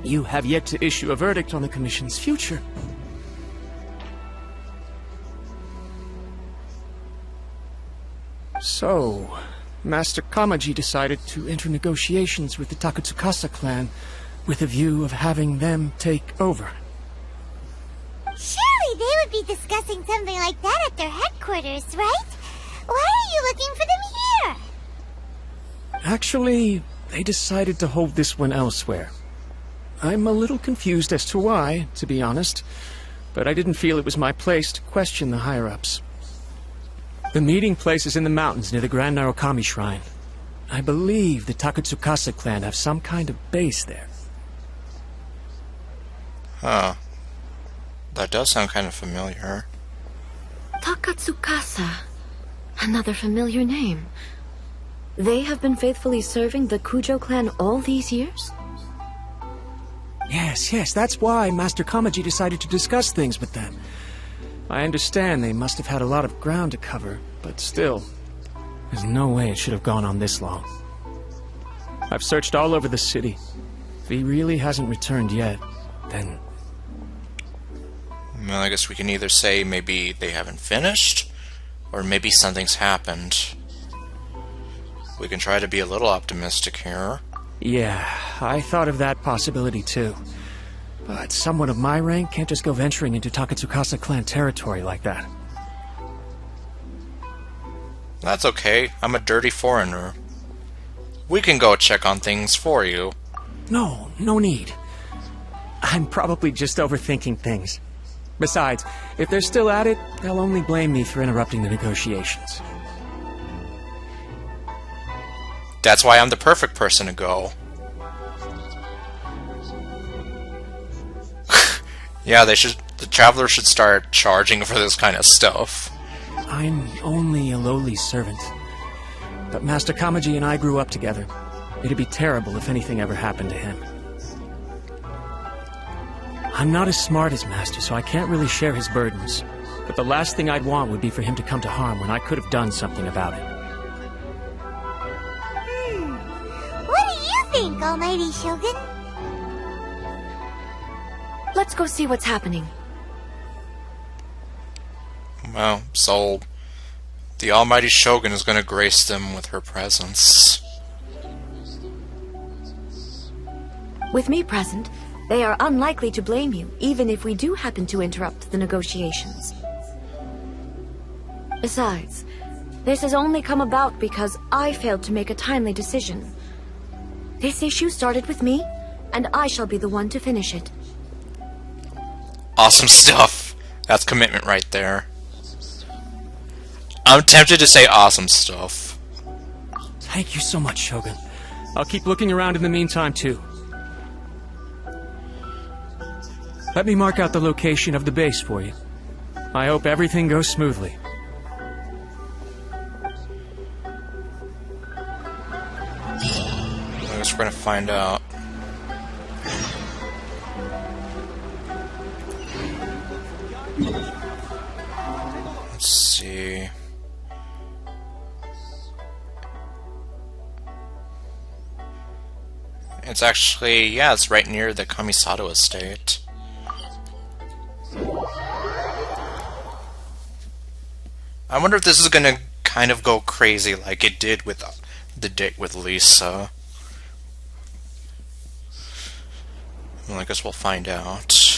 you have yet to issue a verdict on the Commission's future. So, Master Kamaji decided to enter negotiations with the Takatsukasa clan with a view of having them take over. Surely they would be discussing something like that at their headquarters, right? Why are you looking for them here? Actually, they decided to hold this one elsewhere. I'm a little confused as to why, to be honest, but I didn't feel it was my place to question the higher-ups. The meeting place is in the mountains near the Grand Narukami Shrine. I believe the Takatsukasa clan have some kind of base there. Huh. That does sound kind of familiar. Takatsukasa. Another familiar name. They have been faithfully serving the Kujo clan all these years? Yes, that's why Master Kamaji decided to discuss things with them. I understand they must have had a lot of ground to cover, but still, there's no way it should have gone on this long. I've searched all over the city. If he really hasn't returned yet, then... Well, I guess we can either say maybe they haven't finished, or maybe something's happened. We can try to be a little optimistic here. Yeah, I thought of that possibility too. But someone of my rank can't just go venturing into Takatsukasa clan territory like that. That's okay. I'm a dirty foreigner. We can go check on things for you. No need. I'm probably just overthinking things. Besides, if they're still at it, they'll only blame me for interrupting the negotiations. That's why I'm the perfect person to go. Yeah, the traveler should start charging for this kind of stuff. I'm only a lowly servant. But Master Kamaji and I grew up together. It'd be terrible if anything ever happened to him. I'm not as smart as Master, so I can't really share his burdens. But the last thing I'd want would be for him to come to harm when I could have done something about it. What do you think, Almighty Shogun? Let's go see what's happening. Well, so... the Almighty Shogun is going to grace them with her presence. With me present, they are unlikely to blame you, even if we do happen to interrupt the negotiations. Besides, this has only come about because I failed to make a timely decision. This issue started with me, and I shall be the one to finish it. Awesome stuff. That's commitment right there. I'm tempted to say awesome stuff. Thank you so much, Shogun. I'll keep looking around in the meantime, too. Let me mark out the location of the base for you. I hope everything goes smoothly. I guess we're gonna find out. Let's see. It's actually, yeah, it's right near the Kamisato estate. I wonder if this is gonna kind of go crazy like it did with the date with Lisa. Well, I guess we'll find out.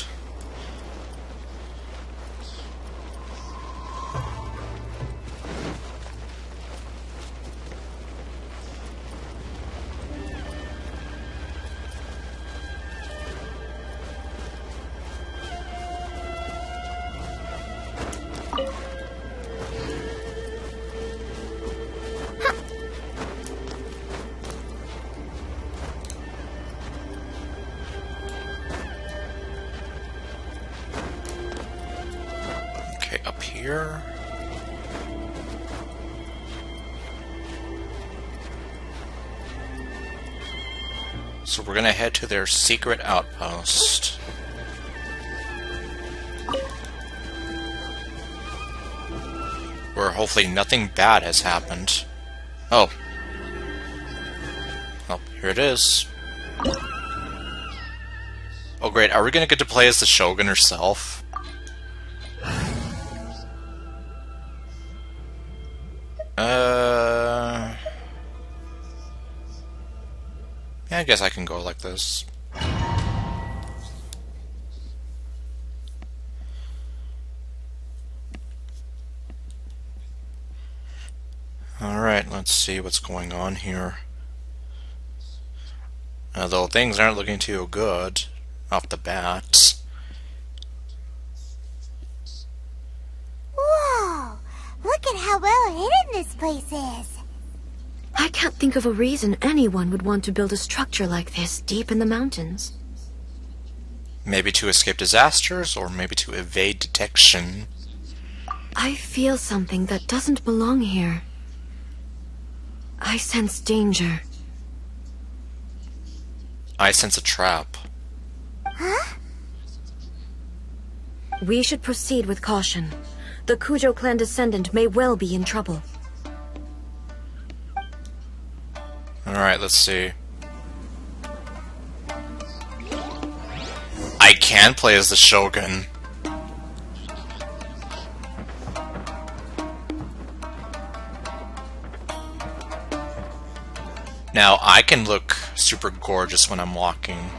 Okay, up here. So we're gonna head to their secret outpost. Where hopefully nothing bad has happened. Oh. Well, here it is. Oh great, are we gonna get to play as the Shogun herself? Yeah, I guess I can go like this. Alright, let's see what's going on here. Although things aren't looking too good off the bat. Whoa! Look at how well it I can't think of a reason anyone would want to build a structure like this deep in the mountains. Maybe to escape disasters, or maybe to evade detection. I feel something that doesn't belong here. I sense danger. I sense a trap. Huh? We should proceed with caution. The Kujo clan descendant may well be in trouble. Alright, let's see. I can play as the Shogun. Now, I can look super gorgeous when I'm walking.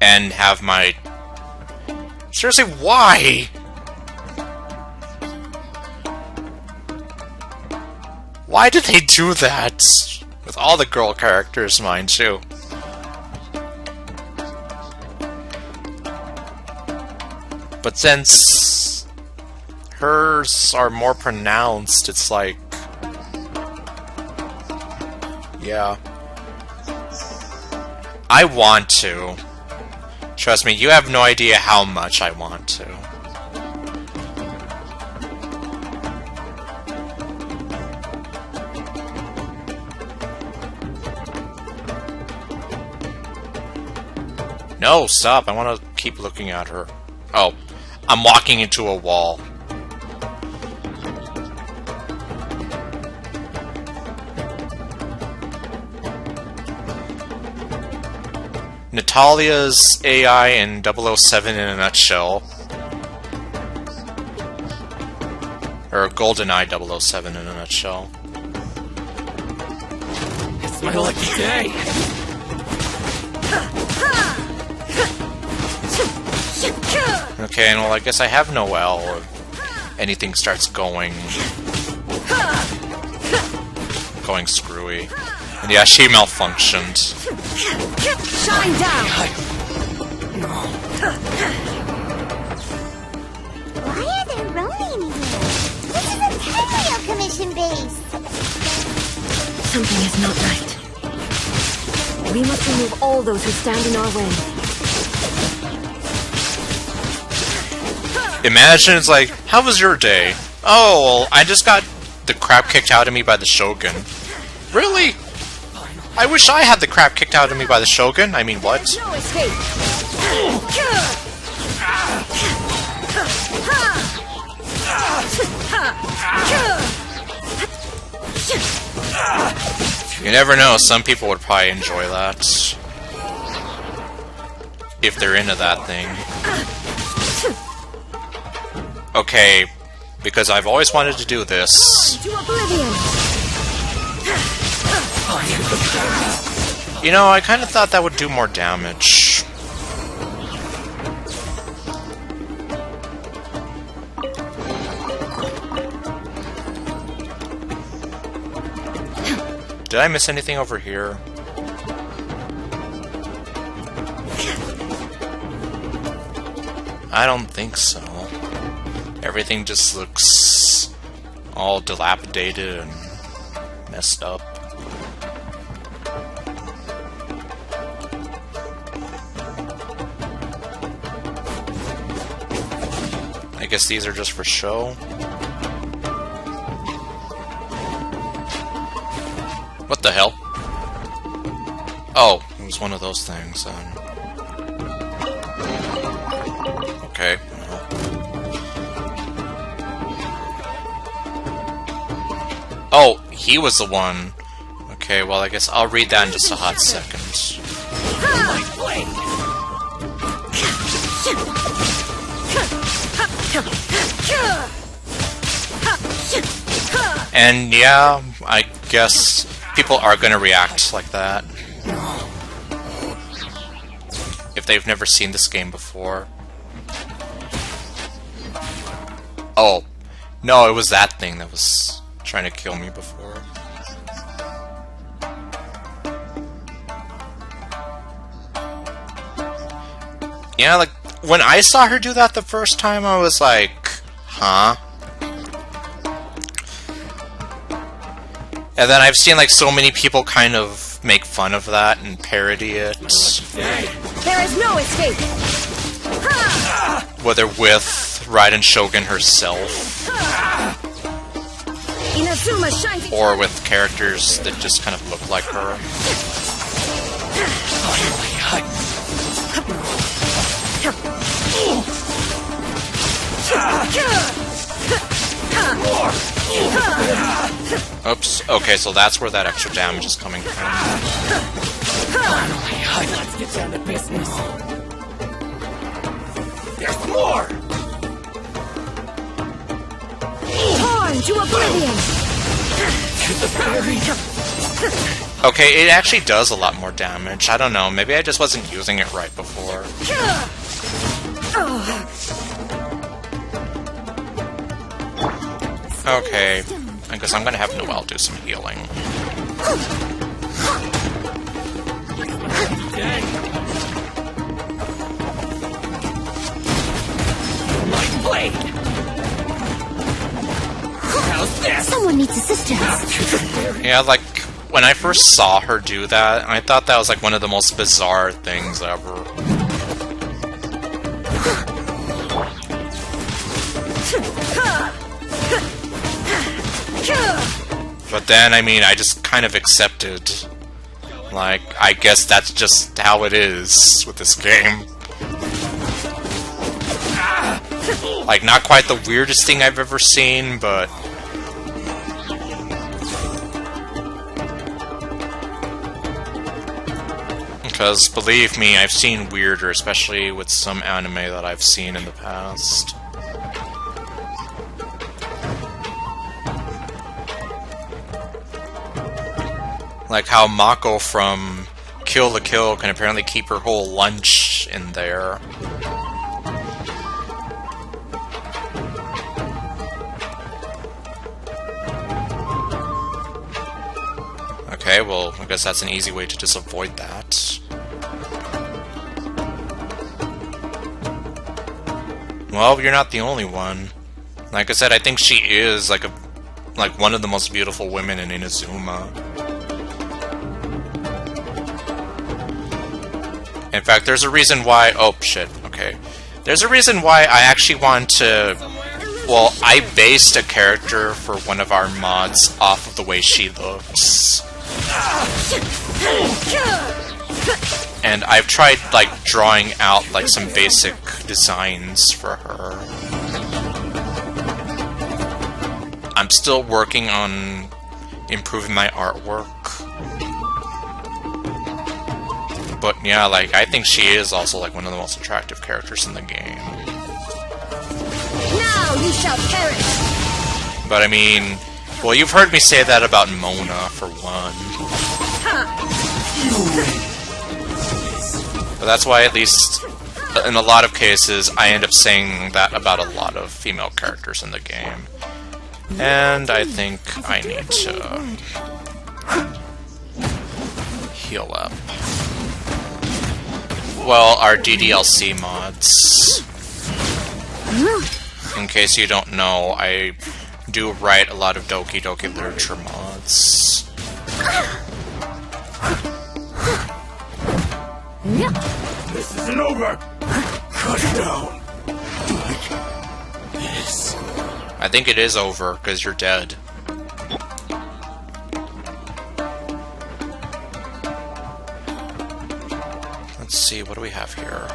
And have my... Seriously, why? Why did they do that? With all the girl characters, mind you. But since hers are more pronounced, it's like... Yeah. I want to. Trust me, you have no idea how much I want to. No, stop. I want to keep looking at her. Oh, I'm walking into a wall. Natalia's AI in 007 in a nutshell. Or GoldenEye 007 in a nutshell. It's my lucky day! Okay, well, I guess I have no L if anything starts going screwy. And yeah, she malfunctioned. Shine down! Why are they rolling here? This is a Tenryou Commission base! Something is not right. We must remove all those who stand in our way. Imagine it's like, how was your day? Oh, well, I just got the crap kicked out of me by the Shogun. Really? I wish I had the crap kicked out of me by the Shogun. I mean, what? No escape! You never know, some people would probably enjoy that. If they're into that thing. Okay, because I've always wanted to do this. You know, I kind of thought that would do more damage. Did I miss anything over here? I don't think so. Everything just looks all dilapidated and messed up. I guess these are just for show. What the hell? Oh, it was one of those things then. Okay. Oh, he was the one. Okay, well, I guess I'll read that in just a hot second. And yeah, I guess people are gonna react like that. If they've never seen this game before. Oh. No, it was that thing that was trying to kill me before. Yeah, like, when I saw her do that the first time, I was like, huh? And then I've seen like so many people kind of make fun of that and parody it. There is no escape. Whether with Raiden Shogun herself, Inazuma shines. or with characters that just kind of look like her. Oops. Okay, so that's where that extra damage is coming from. Let's get down to business. There's more! Torn to oblivion. Okay, it actually does a lot more damage. I don't know, maybe I just wasn't using it right before. Okay, I guess I'm gonna have Noelle do some healing. My blade! How's this? Someone needs assistance. Yeah, like, when I first saw her do that, I thought that was like one of the most bizarre things ever. But then, I mean, I just kind of accepted. Like, I guess that's just how it is with this game. Like, not quite the weirdest thing I've ever seen, but... Because, believe me, I've seen weirder, especially with some anime that I've seen in the past. Like how Mako from Kill la Kill can apparently keep her whole lunch in there. Okay, well, I guess that's an easy way to just avoid that. Well, you're not the only one. Like I said, I think she is like one of the most beautiful women in Inazuma. In fact, there's a reason why... Oh, shit. Okay. There's a reason why I actually want to... Well, I based a character for one of our mods off of the way she looks. And I've tried, like, drawing out, like, some basic designs for her. I'm still working on improving my artwork. But yeah, like, I think she is also, like, one of the most attractive characters in the game. Now you shall perish. But I mean, well, you've heard me say that about Mona, for one. But that's why, at least, in a lot of cases, I end up saying that about a lot of female characters in the game. And I think I need to heal up. Well, our DDLC mods. In case you don't know, I do write a lot of Doki Doki Literature mods. This isn't over! Cut it down! Like this. I think it is over, because you're dead. Let's see, what do we have here?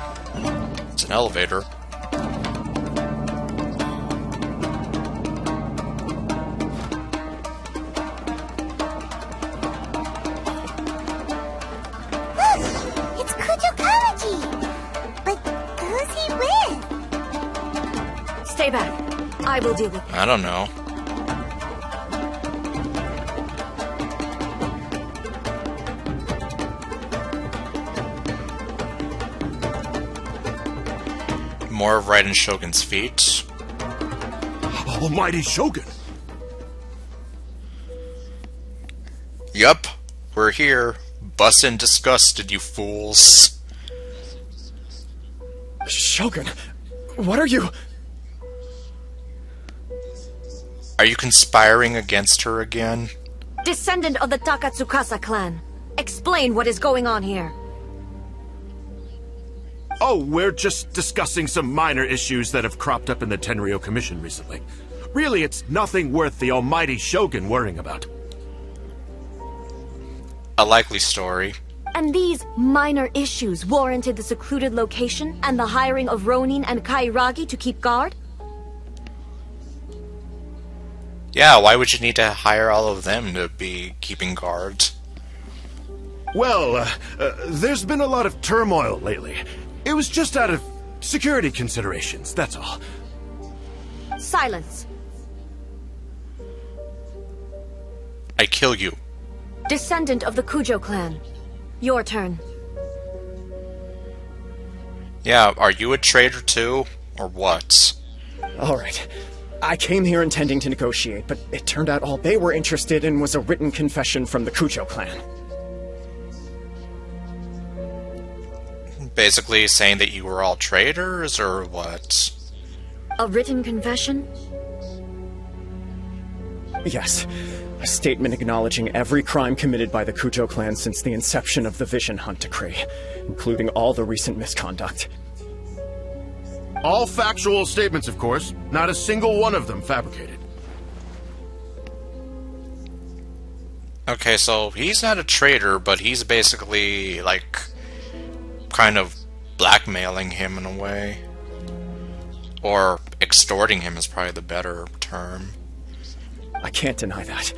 It's an elevator. It's Kujo Kamaji! But who's he with? Stay back. I will deal with it. I don't know. More of Raiden Shogun's feet. Almighty Shogun! Yup, we're here. Bussin' disgusted, you fools. Shogun, what are you... Are you conspiring against her again? Descendant of the Takatsukasa clan, explain what is going on here. Oh, we're just discussing some minor issues that have cropped up in the Tenryo Commission recently. Really, it's nothing worth the almighty Shogun worrying about. A likely story. And these minor issues warranted the secluded location and the hiring of Ronin and Kairagi to keep guard? Yeah, why would you need to hire all of them to be keeping guard? Well, there's been a lot of turmoil lately. It was just out of security considerations, that's all. Silence. I kill you. Descendant of the Kujo clan. Your turn. Yeah, are you a traitor too? Or what? Alright. I came here intending to negotiate, but it turned out all they were interested in was a written confession from the Kujo clan. Basically saying that you were all traitors, or what? A written confession? Yes. A statement acknowledging every crime committed by the Kujo clan since the inception of the Vision Hunt Decree, including all the recent misconduct. All factual statements, of course. Not a single one of them fabricated. Okay, so he's not a traitor, but he's basically, like, kind of blackmailing him in a way. Or extorting him is probably the better term. I can't deny that.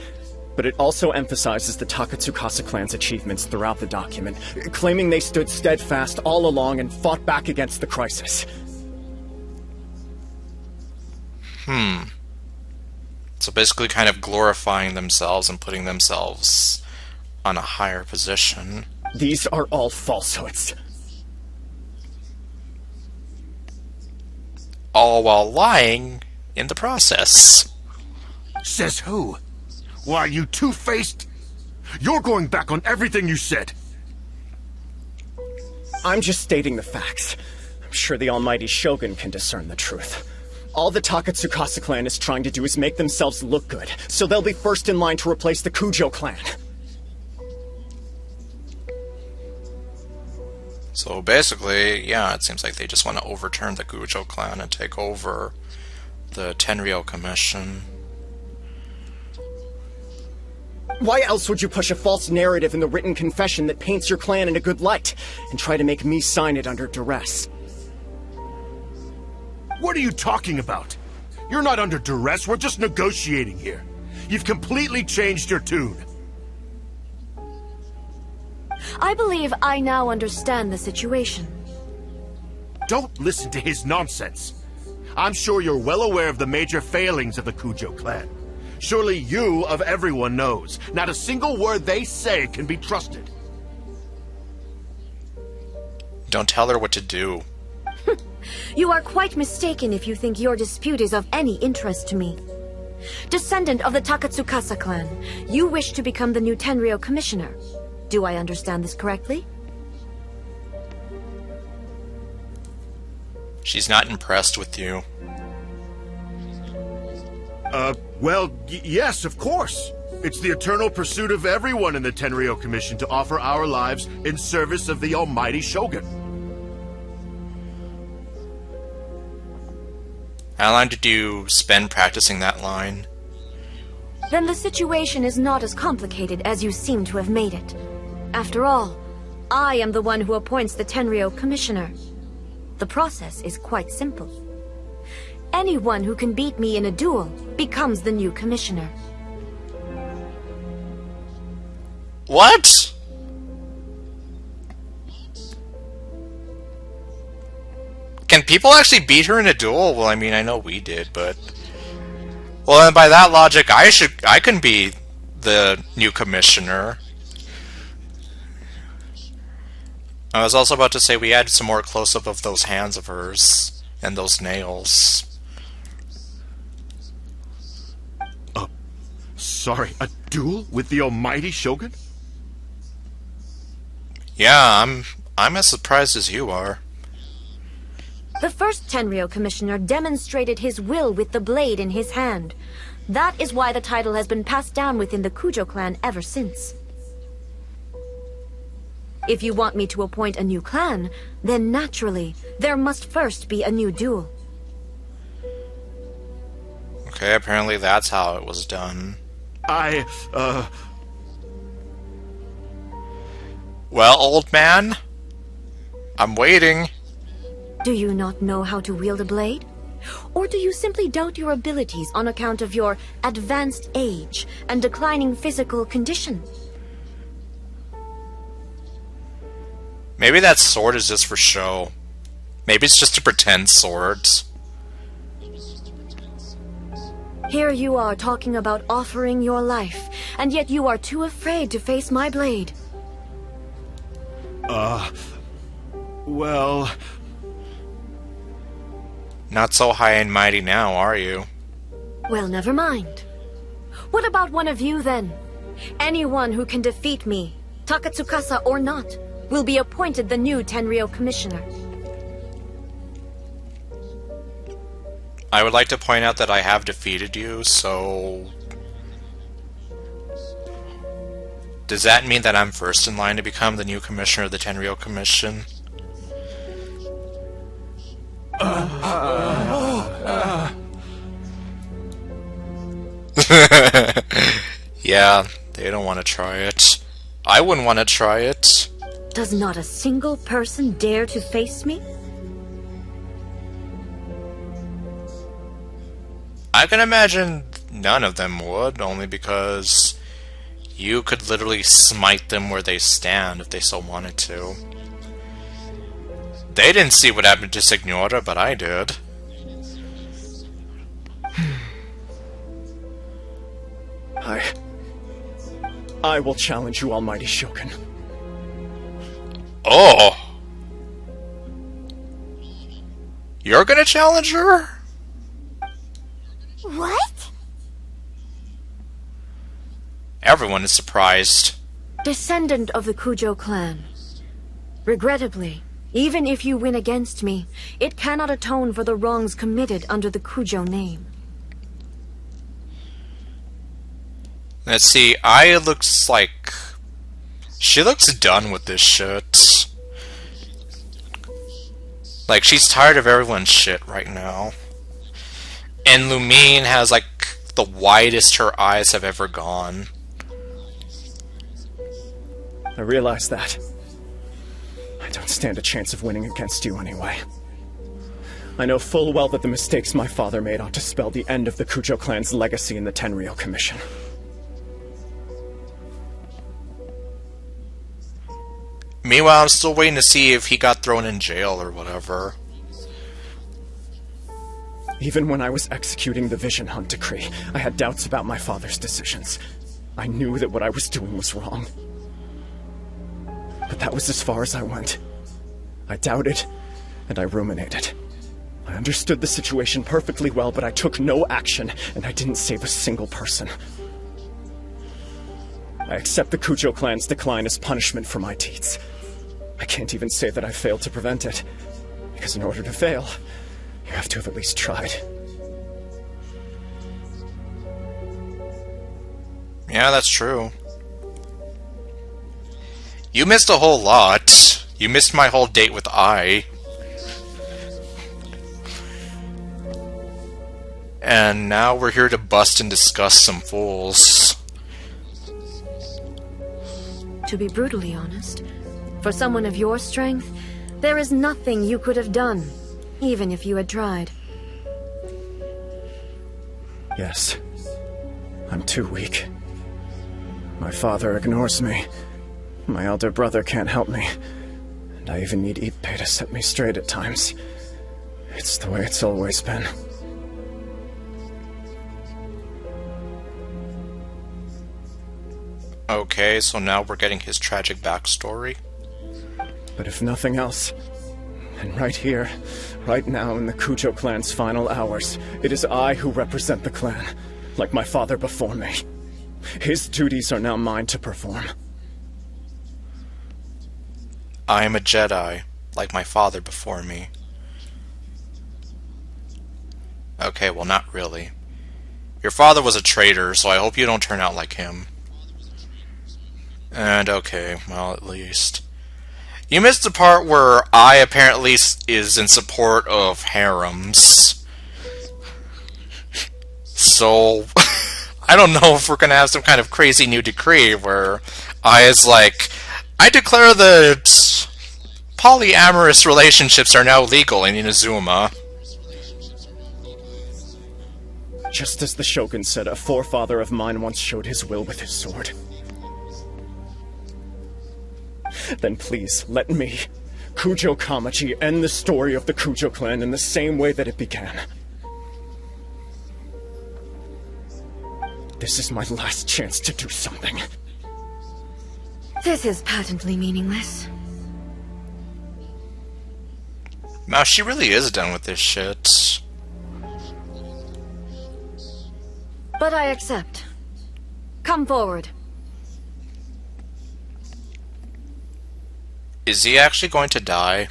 But it also emphasizes the Takatsukasa clan's achievements throughout the document, claiming they stood steadfast all along and fought back against the crisis. So basically kind of glorifying themselves and putting themselves on a higher position. These are all falsehoods. All while lying in the process. Says who? Why, you two-faced... You're going back on everything you said. I'm just stating the facts. I'm sure the almighty Shogun can discern the truth. All the Takatsukasa clan is trying to do is make themselves look good, so they'll be first in line to replace the Kujo clan. So basically, yeah, it seems like they just want to overturn the Kujo clan and take over the Tenryo Commission. Why else would you push a false narrative in the written confession that paints your clan in a good light, and try to make me sign it under duress? What are you talking about? You're not under duress, we're just negotiating here. You've completely changed your tune. I believe I now understand the situation. Don't listen to his nonsense. I'm sure you're well aware of the major failings of the Kujo clan. Surely you, of everyone, knows. Not a single word they say can be trusted. Don't tell her what to do. You are quite mistaken if you think your dispute is of any interest to me. Descendant of the Takatsukasa clan, you wish to become the new Tenryo commissioner. Do I understand this correctly? She's not impressed with you. Well, yes, of course. It's the eternal pursuit of everyone in the Tenryo Commission to offer our lives in service of the almighty Shogun. How long did you spend practicing that line? Then the situation is not as complicated as you seem to have made it. After all, I am the one who appoints the Tenryo Commissioner. The process is quite simple. Anyone who can beat me in a duel becomes the new commissioner. What? Can people actually beat her in a duel? Well, I mean, I know we did, but... Well, then by that logic, I can be the new commissioner. I was also about to say we had some more close-up of those hands of hers and those nails. Sorry, a duel with the almighty Shogun? Yeah, I'm as surprised as you are. The first Tenryo commissioner demonstrated his will with the blade in his hand. That is why the title has been passed down within the Kujo clan ever since. If you want me to appoint a new clan, then naturally, there must first be a new duel. Okay, apparently that's how it was done. Well, old man, I'm waiting. Do you not know how to wield a blade? Or do you simply doubt your abilities on account of your advanced age and declining physical condition? Maybe that sword is just for show. Maybe it's just a pretend sword. Here you are talking about offering your life, and yet you are too afraid to face my blade. Well... Not so high and mighty now, are you? Well, never mind. What about one of you, then? Anyone who can defeat me, Takatsukasa or not, will be appointed the new Tenryou Commissioner. I would like to point out that I have defeated you, so... Does that mean that I'm first in line to become the new Commissioner of the Tenryou Commission? Yeah, they don't want to try it. I wouldn't want to try it. Does not a single person dare to face me? I can imagine none of them would, only because you could literally smite them where they stand if they so wanted to. They didn't see what happened to Signora, but I did. I will challenge you, Almighty Shogun. Oh! You're gonna challenge her? What? Everyone is surprised. Descendant of the Kujo clan. Regrettably, even if you win against me, it cannot atone for the wrongs committed under the Kujo name. Let's see, Aya looks like... She looks done with this shit. Like, she's tired of everyone's shit right now. And Lumine has, like, the widest her eyes have ever gone. I realize that. I don't stand a chance of winning against you anyway. I know full well that the mistakes my father made ought to spell the end of the Kujo clan's legacy in the Tenryou Commission. Meanwhile, I'm still waiting to see if he got thrown in jail or whatever. Even when I was executing the Vision Hunt decree, I had doubts about my father's decisions. I knew that what I was doing was wrong. But that was as far as I went. I doubted, and I ruminated. I understood the situation perfectly well, but I took no action, and I didn't save a single person. I accept the Kujo clan's decline as punishment for my deeds. I can't even say that I failed to prevent it, because in order to fail, you have to have at least tried. Yeah, that's true. You missed a whole lot. You missed my whole date with I. And now we're here to bust and discuss some fools. To be brutally honest, for someone of your strength, there is nothing you could have done, even if you had tried. Yes. I'm too weak. My father ignores me. My elder brother can't help me. And I even need Ippei to set me straight at times. It's the way it's always been. Okay, so now we're getting his tragic backstory. But if nothing else, and right here, right now in the Kujo clan's final hours, it is I who represent the clan, like my father before me. His duties are now mine to perform. I am a Jedi, like my father before me. Okay, well, not really. Your father was a traitor, so I hope you don't turn out like him. And okay, well, at least. You missed the part where I apparently is in support of harems. So, I don't know if we're gonna have some kind of crazy new decree where I is like, I declare the polyamorous relationships are now legal in Inazuma. Just as the Shogun said, a forefather of mine once showed his will with his sword. Then please, let me, Kujo Kamachi, end the story of the Kujo clan in the same way that it began. This is my last chance to do something. This is patently meaningless. Now, she really is done with this shit. But I accept. Come forward. Is he actually going to die?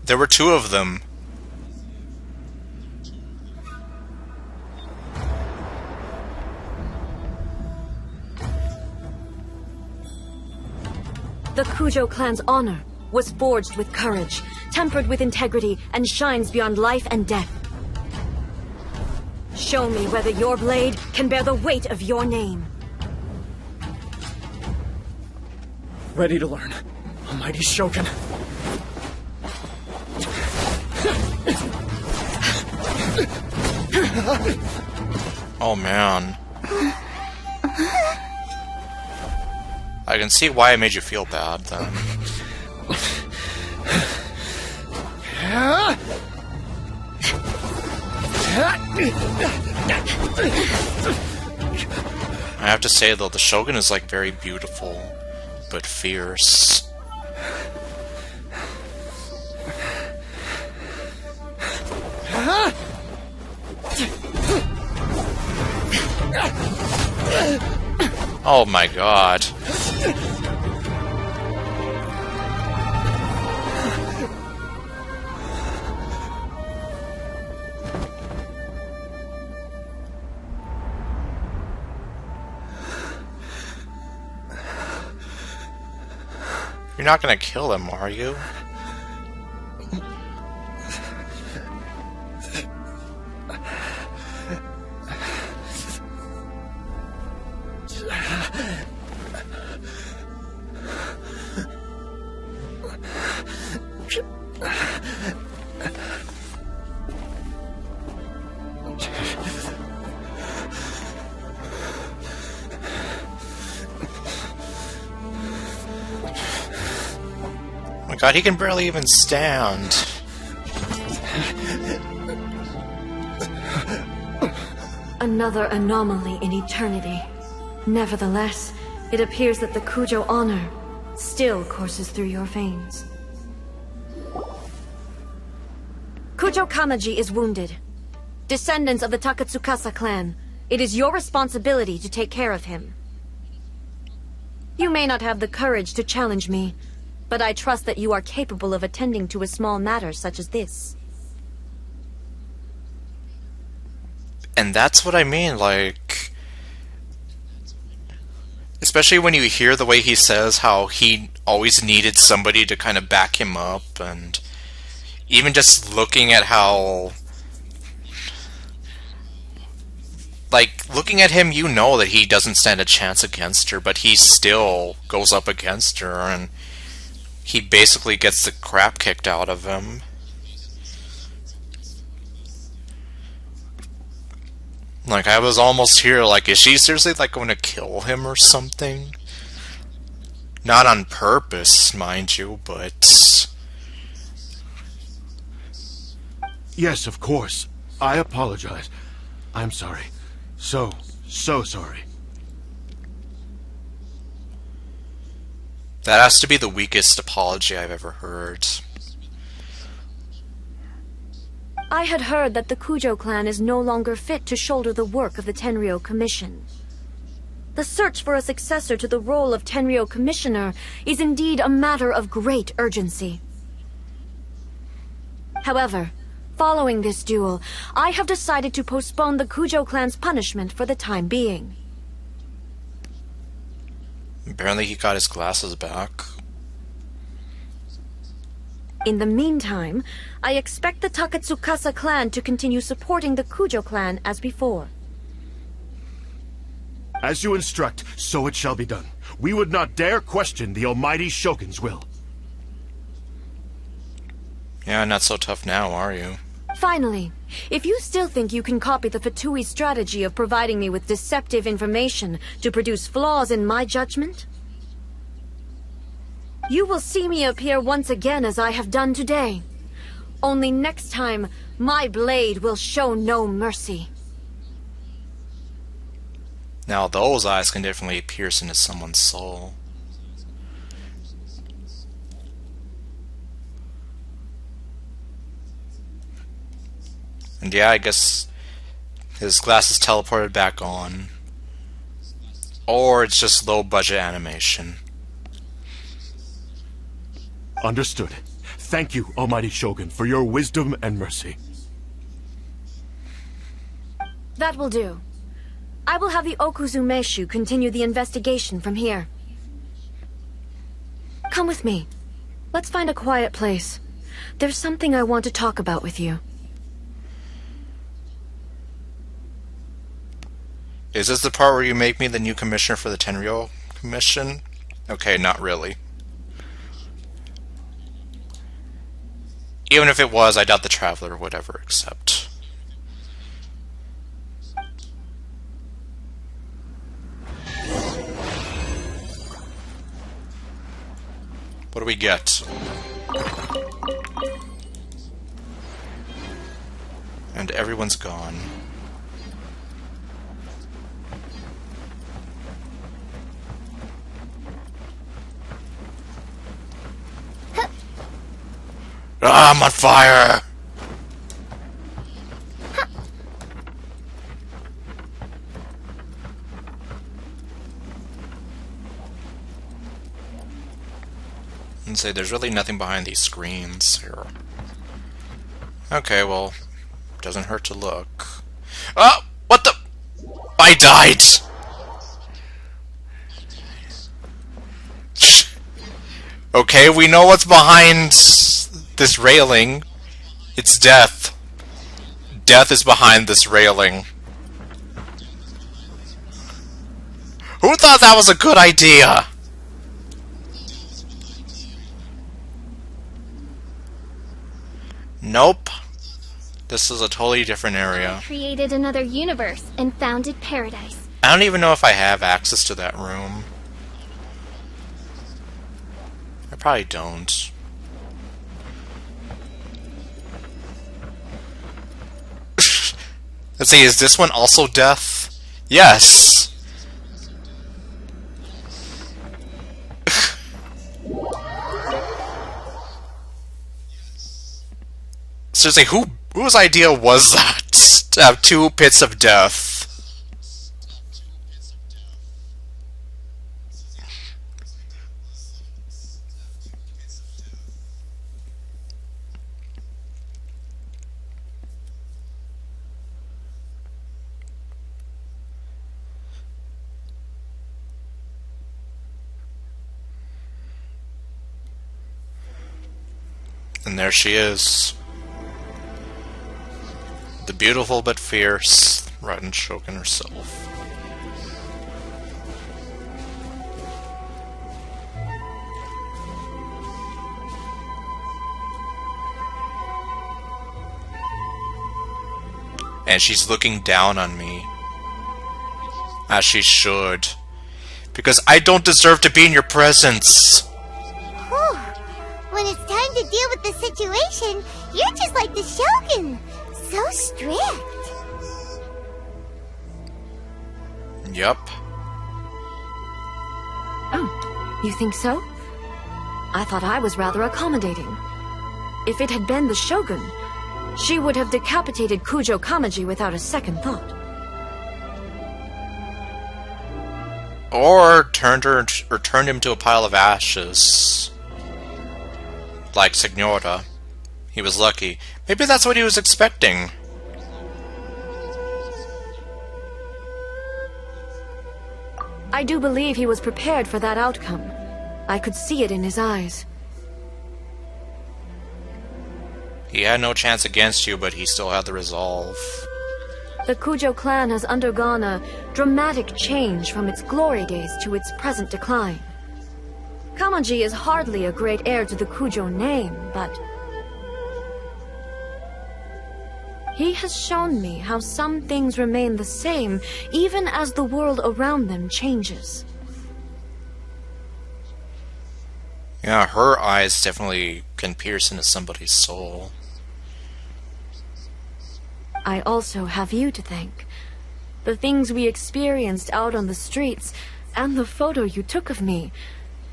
There were two of them. The Kujo clan's honor was forged with courage, tempered with integrity, and shines beyond life and death. Show me whether your blade can bear the weight of your name. Ready to learn, Almighty Shogun. Oh man. I can see why it made you feel bad then. I have to say though, the Shogun is like very beautiful, but fierce. Oh my god. You're not gonna kill him, are you? Oh my god, he can barely even stand. Another anomaly in eternity. Nevertheless, it appears that the Kujo honor still courses through your veins. Kujo Kamaji is wounded. Descendants of the Takatsukasa clan, it is your responsibility to take care of him. You may not have the courage to challenge me, but I trust that you are capable of attending to a small matter such as this. And that's what I mean, like... Especially when you hear the way he says how he always needed somebody to kind of back him up, and even just looking at how... Like, looking at him, you know that he doesn't stand a chance against her, but he still goes up against her, and he basically gets the crap kicked out of him. Like, I was almost here, like, is she seriously, like, going to kill him or something? Not on purpose, mind you, but... Yes, of course. I apologize. I'm sorry. So sorry. That has to be the weakest apology I've ever heard. I had heard that the Kujo clan is no longer fit to shoulder the work of the Tenryou Commission. The search for a successor to the role of Tenryou Commissioner is indeed a matter of great urgency. However, following this duel, I have decided to postpone the Kujo clan's punishment for the time being. Apparently he got his glasses back. In the meantime, I expect the Taketsukasa clan to continue supporting the Kujo clan as before. As you instruct, so it shall be done. We would not dare question the almighty Shogun's will. Yeah, not so tough now, are you? Finally, if you still think you can copy the Fatui strategy of providing me with deceptive information to produce flaws in my judgment, you will see me appear once again as I have done today. Only next time, my blade will show no mercy. Now those eyes can definitely pierce into someone's soul. And yeah, I guess his glasses teleported back on. Or it's just low budget animation. Understood. Thank you, almighty Shogun, for your wisdom and mercy. That will do. I will have the Okuzumeshu continue the investigation from here. Come with me. Let's find a quiet place. There's something I want to talk about with you. Is this the part where you make me the new commissioner for the Tenryou Commission? Okay, not really. Even if it was, I doubt the Traveler would ever accept. What do we get? And everyone's gone. Ah, I'm on fire! And say there's really nothing behind these screens here. Okay, well, doesn't hurt to look. Oh, what the? I died! Okay, we know what's behind this railing. It's death. Death is behind this railing. Who thought that was a good idea? Nope. This is a totally different area. Created another universe and founded paradise. I don't even know if I have access to that room. I probably don't. Let's see, is this one also death? Yes! Seriously, whose idea was that? To have two pits of death? And there she is. The beautiful but fierce Raiden Shogun herself. And she's looking down on me. As she should. Because I don't deserve to be in your presence. Whew. When it's time to deal with the situation, you're just like the Shogun. So strict. Yup. Oh, you think so? I thought I was rather accommodating. If it had been the Shogun, she would have decapitated Kujo Kamaji without a second thought. Or turned him to a pile of ashes. Like Signora. He was lucky. Maybe that's what he was expecting. I do believe he was prepared for that outcome. I could see it in his eyes. He had no chance against you, but he still had the resolve. The Kujo clan has undergone a dramatic change from its glory days to its present decline. Kamaji is hardly a great heir to the Kujo name, but he has shown me how some things remain the same even as the world around them changes. Yeah, her eyes definitely can pierce into somebody's soul. I also have you to thank. The things we experienced out on the streets, and the photo you took of me,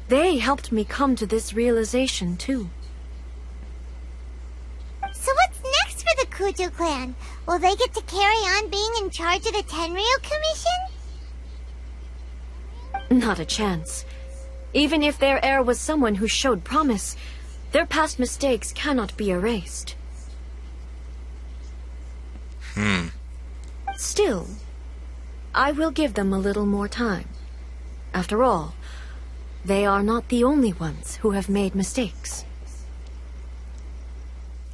they helped me come to this realization too. So what's next for the Kujo clan? Will they get to carry on being in charge of the Tenryo Commission? Not a chance. Even if their heir was someone who showed promise, their past mistakes cannot be erased. Still, I will give them a little more time. After all, they are not the only ones who have made mistakes.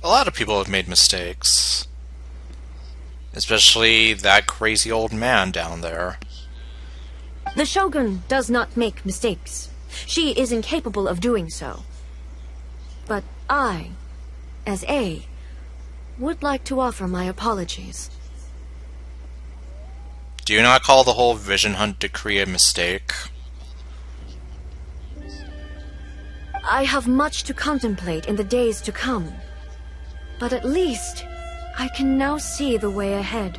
A lot of people have made mistakes. Especially that crazy old man down there. The Shogun does not make mistakes. She is incapable of doing so. But I, as A, would like to offer my apologies. Do you not call the whole Vision Hunt decree a mistake? I have much to contemplate in the days to come. But at least, I can now see the way ahead.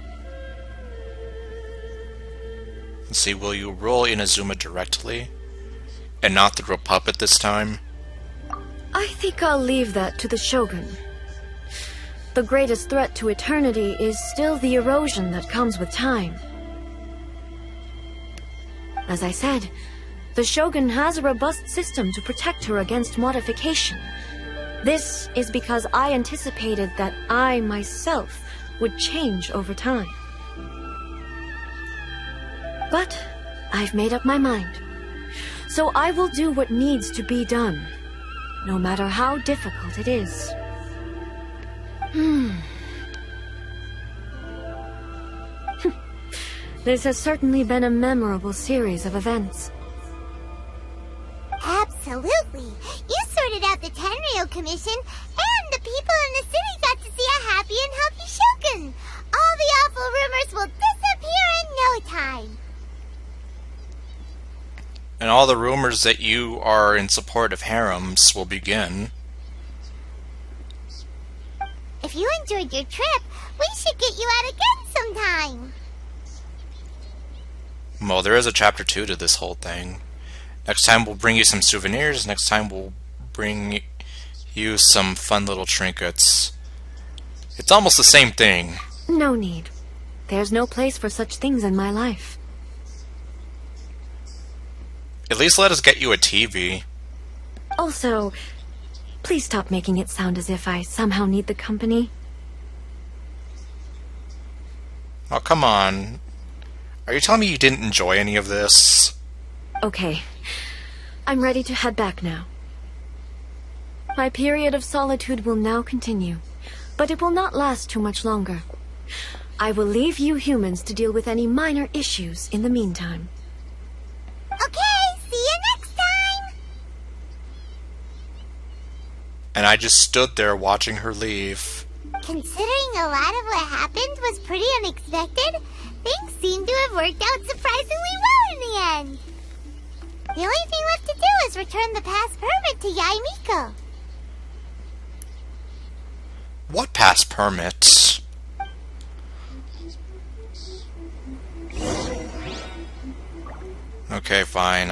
Let's see, will you rule Inazuma directly? And not through a puppet this time? I think I'll leave that to the Shogun. The greatest threat to eternity is still the erosion that comes with time. As I said, the Shogun has a robust system to protect her against modification. This is because I anticipated that I myself would change over time. But I've made up my mind. So I will do what needs to be done, no matter how difficult it is. This has certainly been a memorable series of events. Absolutely. You sorted out the Tenryo Commission, and the people in the city got to see a happy and healthy Shogun. All the awful rumors will disappear in no time. And all the rumors that you are in support of harems will begin. If you enjoyed your trip, we should get you out again sometime. Well, there is a chapter 2 to this whole thing. Next time we'll bring you some souvenirs. Next time we'll bring you some fun little trinkets. It's almost the same thing. No need. There's no place for such things in my life. At least let us get you a TV. Also, please stop making it sound as if I somehow need the company. Oh, come on. Are you telling me you didn't enjoy any of this? Okay. I'm ready to head back now. My period of solitude will now continue, but it will not last too much longer. I will leave you humans to deal with any minor issues in the meantime. Okay, see you next time! And I just stood there watching her leave. Considering a lot of what happened was pretty unexpected, things seem to have worked out surprisingly well in the end. The only thing left to do is return the pass permit to Yaimiko. What pass permit? Okay, fine.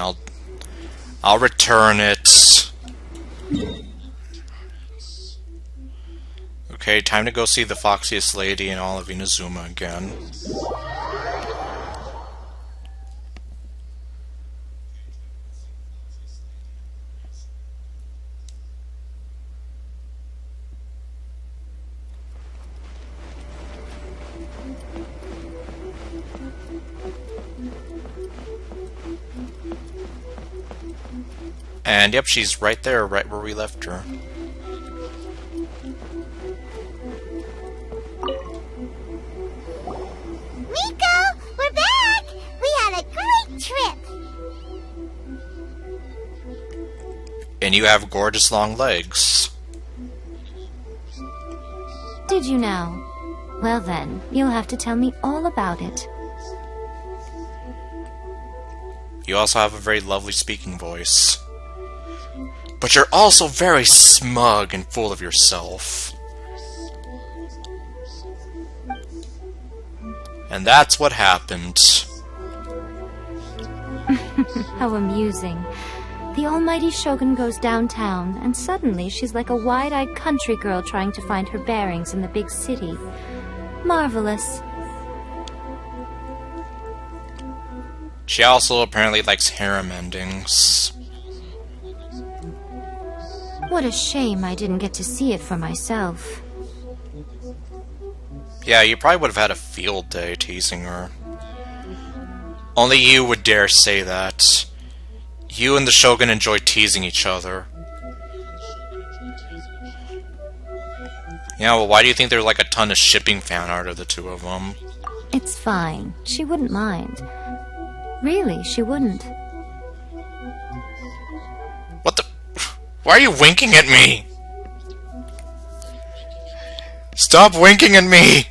I'll return it. Okay, time to go see the foxiest lady in all of Inazuma again. And yep, she's right there, right where we left her. Miko, we're back! We had a great trip! And you have gorgeous long legs. Did you now? Well then, you'll have to tell me all about it. You also have a very lovely speaking voice. But you're also very smug and full of yourself. And that's what happened. How amusing. The almighty Shogun goes downtown, and suddenly she's like a wide-eyed country girl trying to find her bearings in the big city. Marvelous. She also apparently likes harem endings. What a shame I didn't get to see it for myself. Yeah, you probably would have had a field day teasing her. Only you would dare say that. You and the Shogun enjoy teasing each other. Yeah, well, why do you think there's like a ton of shipping fan art of the two of them? It's fine. She wouldn't mind. Really, she wouldn't. What the? Why are you winking at me? Stop winking at me!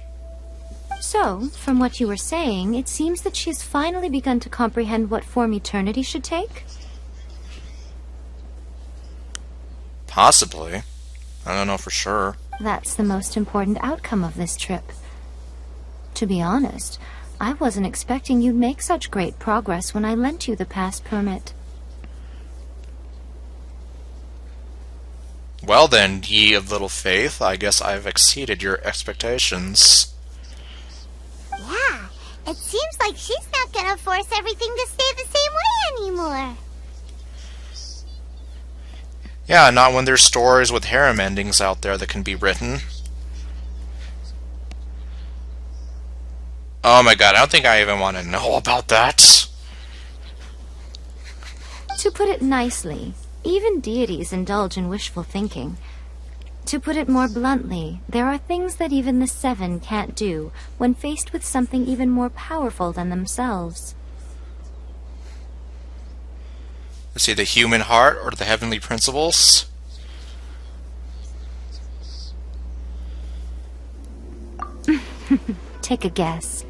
So, from what you were saying, it seems that she's finally begun to comprehend what form eternity should take? Possibly. I don't know for sure. That's the most important outcome of this trip. To be honest, I wasn't expecting you'd make such great progress when I lent you the pass permit. Well then, ye of little faith, I guess I've exceeded your expectations. Yeah, it seems like she's not gonna force everything to stay the same way anymore. Yeah, not when there's stories with harem endings out there that can be written. Oh my god, I don't think I even want to know about that. To put it nicely, even deities indulge in wishful thinking. To put it more bluntly, there are things that even the Seven can't do when faced with something even more powerful than themselves. Let's see, the human heart or the heavenly principles? Take a guess.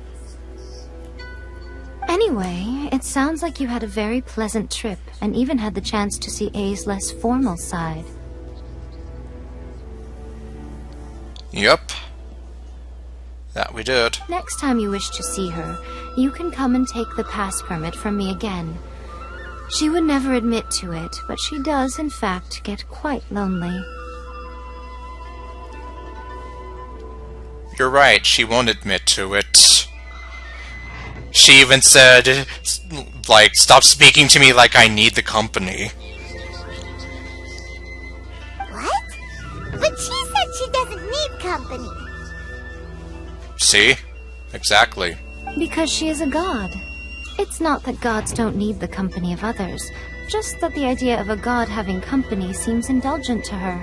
Anyway, it sounds like you had a very pleasant trip and even had the chance to see A's less formal side. Yep. That we did. Next time you wish to see her, you can come and take the pass permit from me again. She would never admit to it, but she does, in fact, get quite lonely. You're right, she won't admit to it. She even said, like, stop speaking to me like I need the company. What? But she said she doesn't need company. See? Exactly. Because she is a god. It's not that gods don't need the company of others, just that the idea of a god having company seems indulgent to her.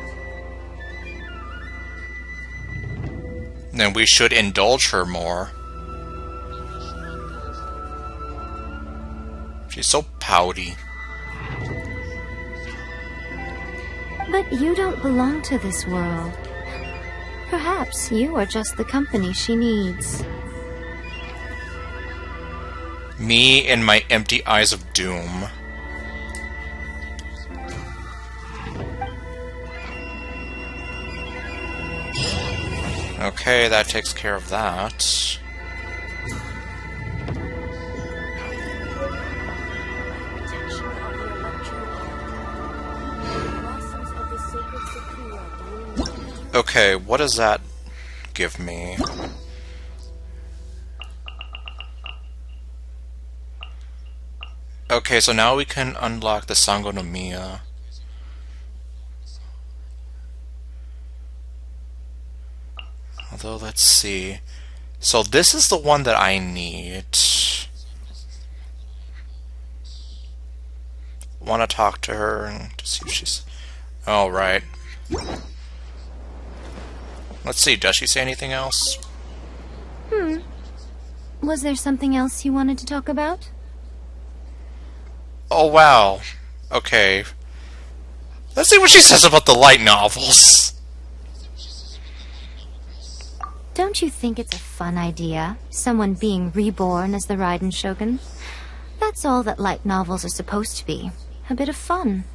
Then we should indulge her more. She's so pouty. But you don't belong to this world. Perhaps you are just the company she needs. Me and my empty eyes of doom. Okay, that takes care of that. Okay, what does that give me? Okay, so now we can unlock the Sango no Miya. Although, let's see. So this is the one that I need. want to talk to her and to see if she's... Oh, right. Let's see, does she say anything else? Was there something else you wanted to talk about? Oh, wow. Okay. Let's see what she says about the light novels. Don't you think it's a fun idea? Someone being reborn as the Raiden Shogun? That's all that light novels are supposed to be. A bit of fun.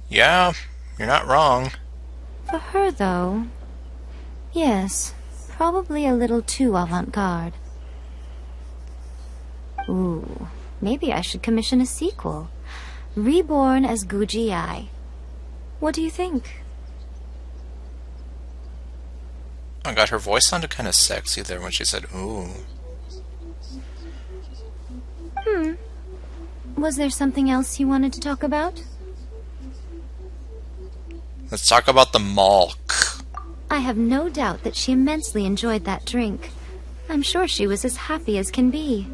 Yeah, you're not wrong. For her, though... Yes, probably a little too avant-garde. Ooh, maybe I should commission a sequel. Reborn as Guji Ai. What do you think? Oh god, her voice sounded kind of sexy there when she said, ooh. Was there something else you wanted to talk about? Let's talk about the Malk. I have no doubt that she immensely enjoyed that drink. I'm sure she was as happy as can be.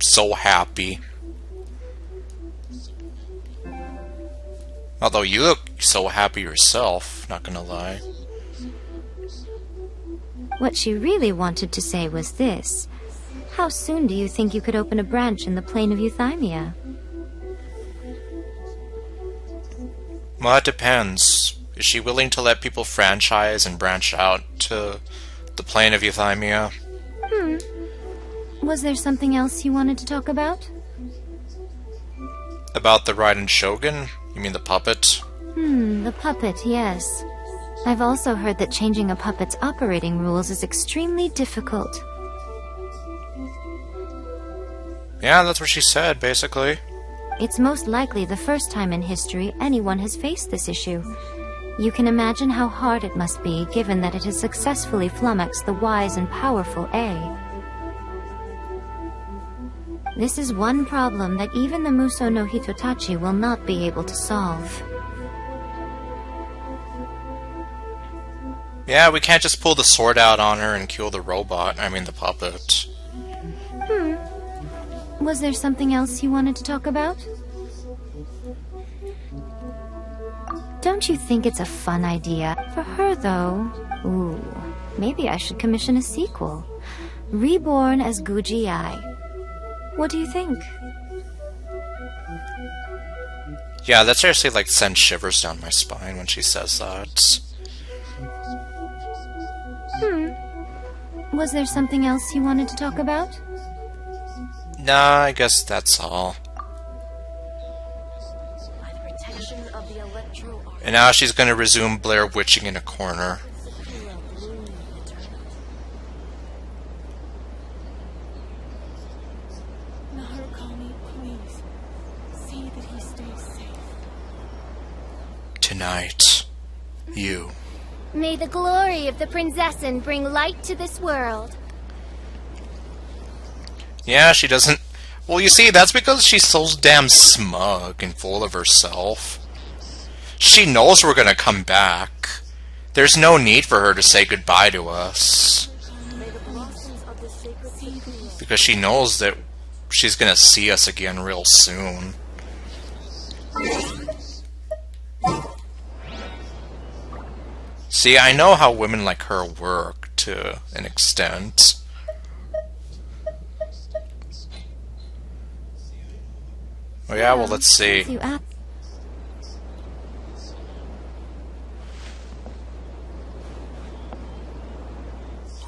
So happy. Although you look so happy yourself, not gonna lie. What she really wanted to say was this. How soon do you think you could open a branch in the plane of Euthymia? Well, it depends. Is she willing to let people franchise and branch out to the plane of Euthymia? Was there something else you wanted to talk about? About the Raiden Shogun? You mean the puppet? The puppet, yes. I've also heard that changing a puppet's operating rules is extremely difficult. Yeah, that's what she said, basically. It's most likely the first time in history anyone has faced this issue. You can imagine how hard it must be, given that it has successfully flummoxed the wise and powerful A. This is one problem that even the Muso no Hitotachi will not be able to solve. Yeah, we can't just pull the sword out on her and kill the robot. I mean, the puppet. Was there something else you wanted to talk about? Don't you think it's a fun idea? For her, though... Ooh, maybe I should commission a sequel. Reborn as Guji Ai. What do you think? Yeah, that seriously, like, sends shivers down my spine when she says that. Was there something else you wanted to talk about? Nah, I guess that's all. And now she's gonna resume Blair witching in a corner. Tonight, you. May the glory of the Prinzessin bring light to this world. Yeah, she doesn't... Well, you see, that's because she's so damn smug and full of herself. She knows we're gonna come back. There's no need for her to say goodbye to us. Because she knows that she's gonna see us again real soon. See, I know how women like her work, to an extent. Oh yeah, well, let's see. Who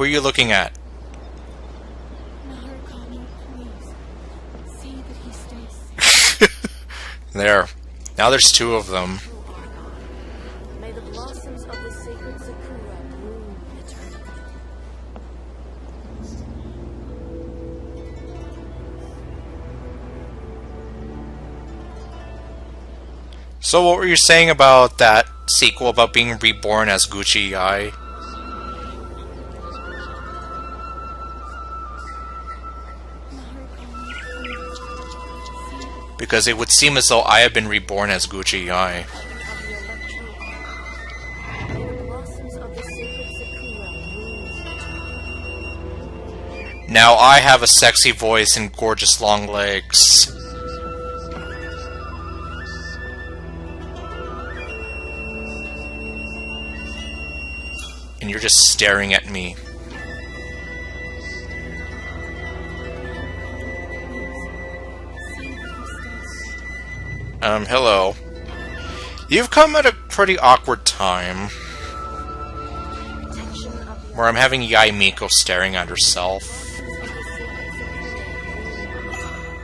are you looking at? There. Now there's two of them. May the blossoms of the sacred Sakura bloom eternally. So what were you saying about that sequel about being reborn as Gucci Ai? Because it would seem as though I have been reborn as Gucci Ai. Now I have a sexy voice and gorgeous long legs. And you're just staring at me. Hello. You've come at a pretty awkward time. Where I'm having Yai Miko staring at herself.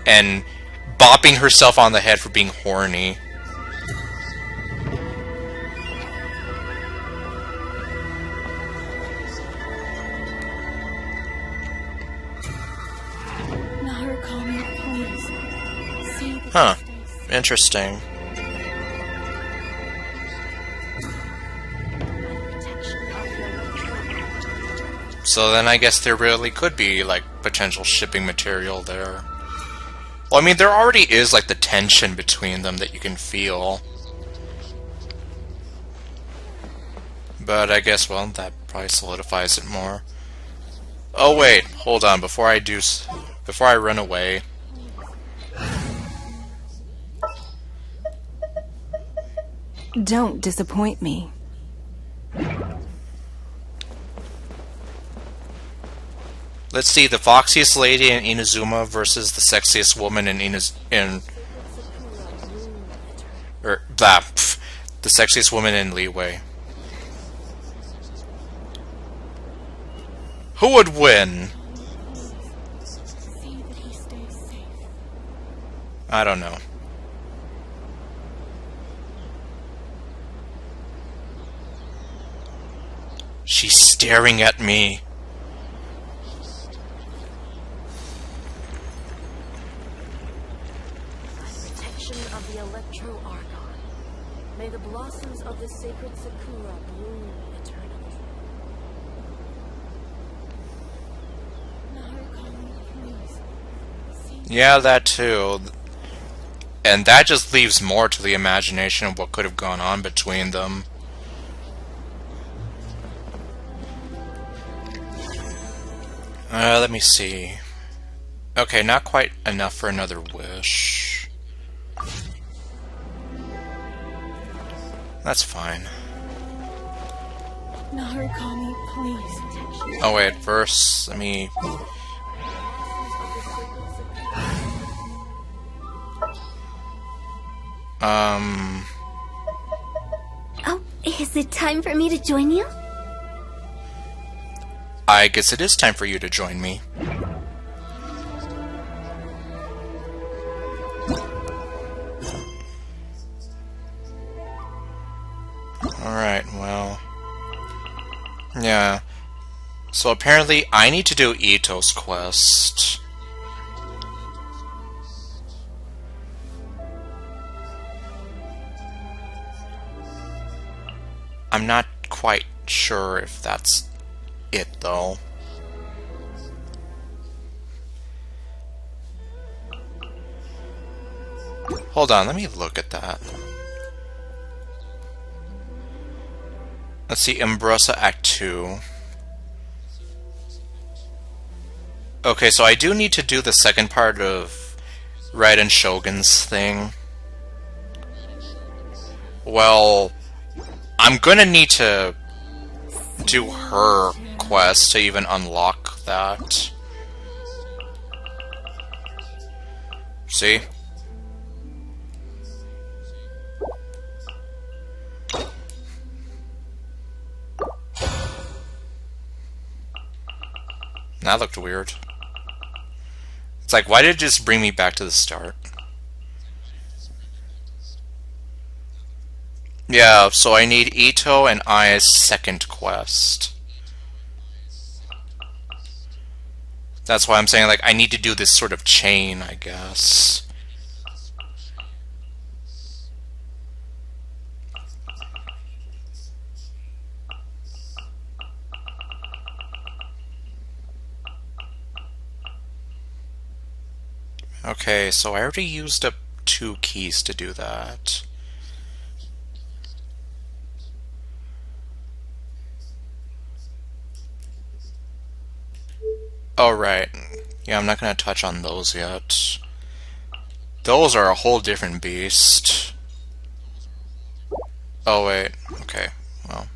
And bopping herself on the head for being horny. Huh. Interesting. So then I guess there really could be, like, potential shipping material there. Well, I mean, there already is, like, the tension between them that you can feel. But I guess, well, that probably solidifies it more. Oh, wait. Hold on. Before I run away... Don't disappoint me. Let's see, the foxiest lady in Inazuma versus the sexiest woman in the sexiest woman in Leeway. Who would win? I don't know. She's staring at me. Protection of the Electro Argon. May the blossoms of the sacred Sakura bloom eternally. Yeah, that too. And that just leaves more to the imagination of what could have gone on between them. Let me see. Okay, not quite enough for another wish. That's fine. Narukami, please. Oh wait, first, let me... Oh, is it time for me to join you? I guess it is time for you to join me. Alright, well... Yeah. So apparently I need to do Ito's quest. I'm not quite sure if that's it, though. Hold on, let me look at that. Let's see, Ambrosa Act 2. Okay, so I do need to do the second part of Raiden Shogun's thing. Well, I'm gonna need to do her quest to even unlock that. See? That looked weird. It's like, why did it just bring me back to the start? Yeah, so I need Ito and Ai's second quest. That's why I'm saying, like, I need to do this sort of chain, I guess. Okay, so I already used up 2 keys to do that. Oh, right. Yeah, I'm not gonna touch on those yet. Those are a whole different beast. Oh, wait. Okay. Well.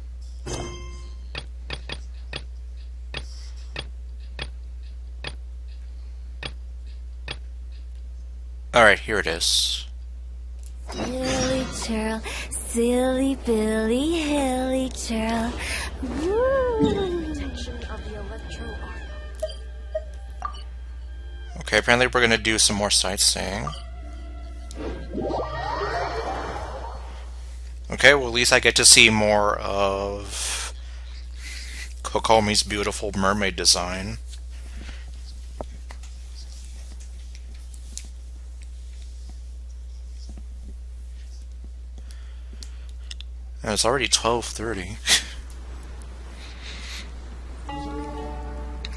Alright, here it is. Hilly churl, silly Billy, hilly churl. Okay, apparently we're gonna do some more sightseeing. Okay, well at least I get to see more of Kokomi's beautiful mermaid design. And it's already 12:30.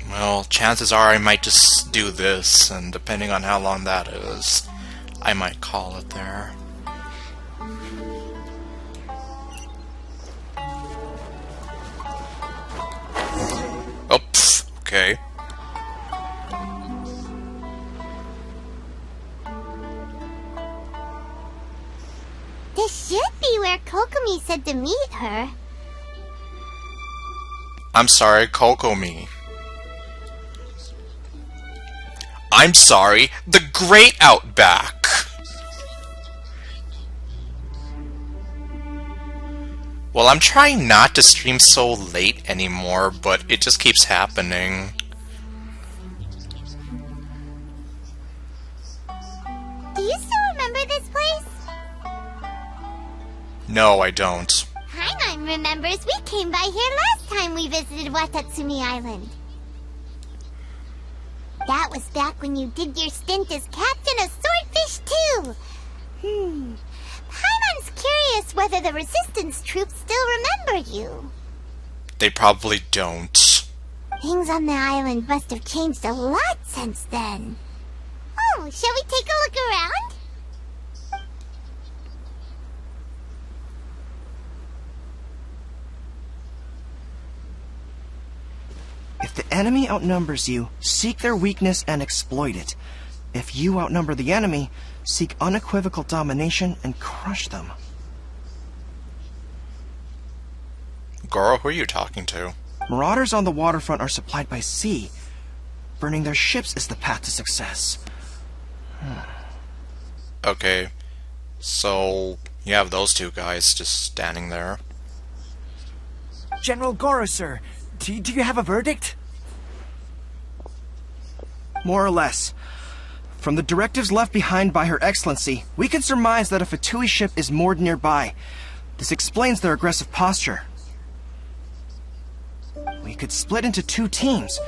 Well, chances are I might just do this, and depending on how long that is, I might call it there. Oops, okay. This should be where Kokomi said to meet her. I'm sorry, Kokomi. I'm sorry, the Great Outback! Well, I'm trying not to stream so late anymore, but it just keeps happening. Do you still remember this place? No, I don't. Paimon remembers we came by here last time we visited Watatsumi Island. That was back when you did your stint as captain of Swordfish too. Paimon's curious whether the resistance troops still remember you. They probably don't. Things on the island must have changed a lot since then. Oh, shall we take a look around? If the enemy outnumbers you, seek their weakness and exploit it. If you outnumber the enemy, seek unequivocal domination and crush them. Goro, who are you talking to? Marauders on the waterfront are supplied by sea. Burning their ships is the path to success. Okay, so you have those two guys just standing there. General Goro, sir, do you have a verdict? More or less. From the directives left behind by Her Excellency, we can surmise that a Fatui ship is moored nearby. This explains their aggressive posture. We could split into two teams.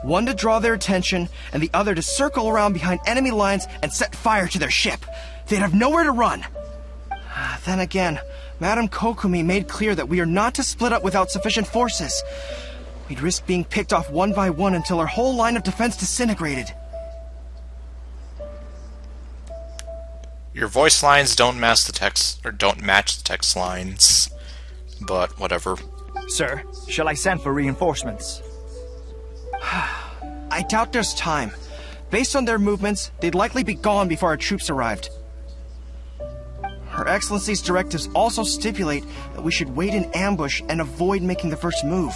One to draw their attention, and the other to circle around behind enemy lines and set fire to their ship. They'd have nowhere to run. Then again, Madame Kokomi made clear that we are not to split up without sufficient forces. We'd risk being picked off one by one until our whole line of defense disintegrated. Your voice lines don't match the text, or don't match the text lines, but whatever. Sir, shall I send for reinforcements? I doubt there's time. Based on their movements, they'd likely be gone before our troops arrived. Her Excellency's directives also stipulate that we should wait in ambush and avoid making the first move.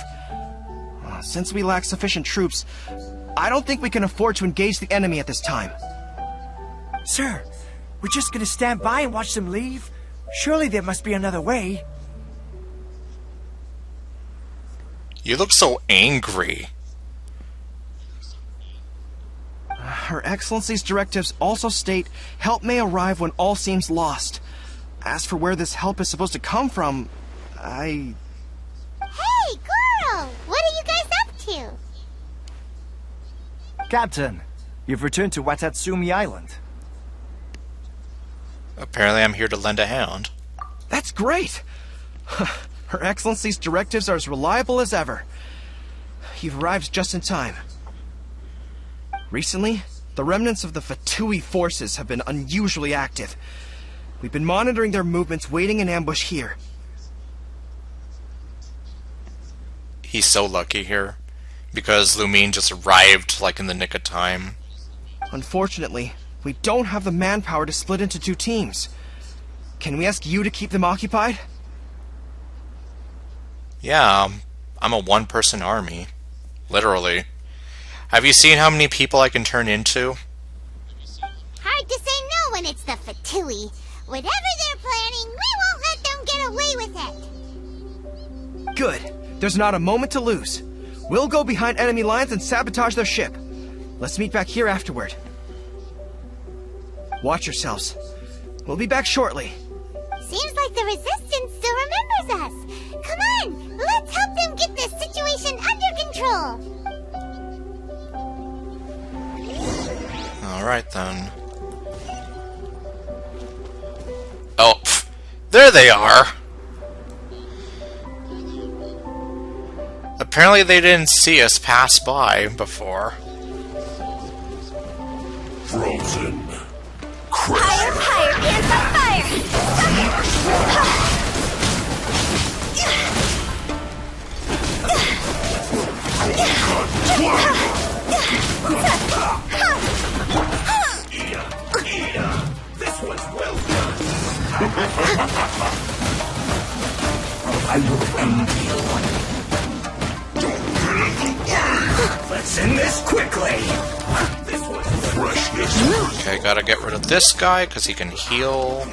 Since we lack sufficient troops, I don't think we can afford to engage the enemy at this time. Sir, we're just gonna stand by and watch them leave? Surely there must be another way. You look so angry. Her Excellency's directives also state help may arrive when all seems lost. As for where this help is supposed to come from, Hey, girl! What are you guys up to? Captain, you've returned to Watatsumi Island. Apparently I'm here to lend a hand. That's great! Her Excellency's directives are as reliable as ever. You've arrived just in time. Recently, the remnants of the Fatui forces have been unusually active. We've been monitoring their movements, waiting in ambush here. He's so lucky here. because Lumine just arrived, like, in the nick of time. Unfortunately, we don't have the manpower to split into 2 teams. Can we ask you to keep them occupied? Yeah, I'm a one-person army. Literally. Have you seen how many people I can turn into? Hard to say no when it's the Fatui. Whatever they're planning, we won't let them get away with it. Good. There's not a moment to lose. We'll go behind enemy lines and sabotage their ship. Let's meet back here afterward. Watch yourselves. We'll be back shortly. Seems like the Resistance still remembers us. Come on, let's help them get this situation under control. Alright then. Oh, pff, there they are! Apparently they didn't see us pass by before. Frozen. Higher, higher, hands on fire! This one's well done. I will end you. Let's end this quickly. This one's freshness. Okay, gotta get rid of this guy, because he can heal.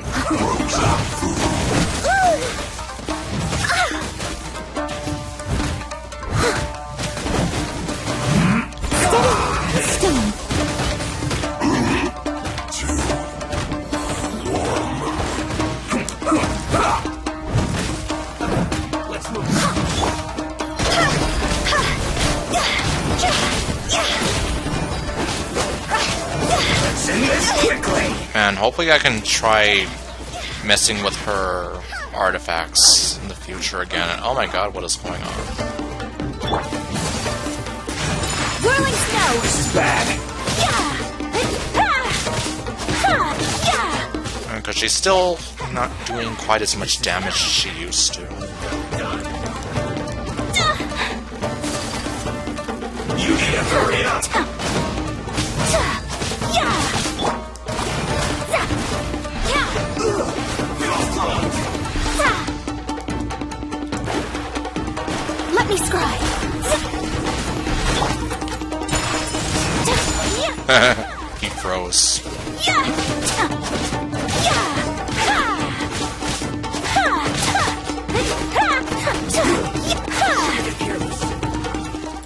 Stone. Let's move. Let's end this quickly. And hopefully I can try messing with her artifacts in the future again. And oh my god, what is going on? Whirling snow. This is bad. Because she's still not doing quite as much damage as she used to. You need to hurry up. Let me scribe. He froze.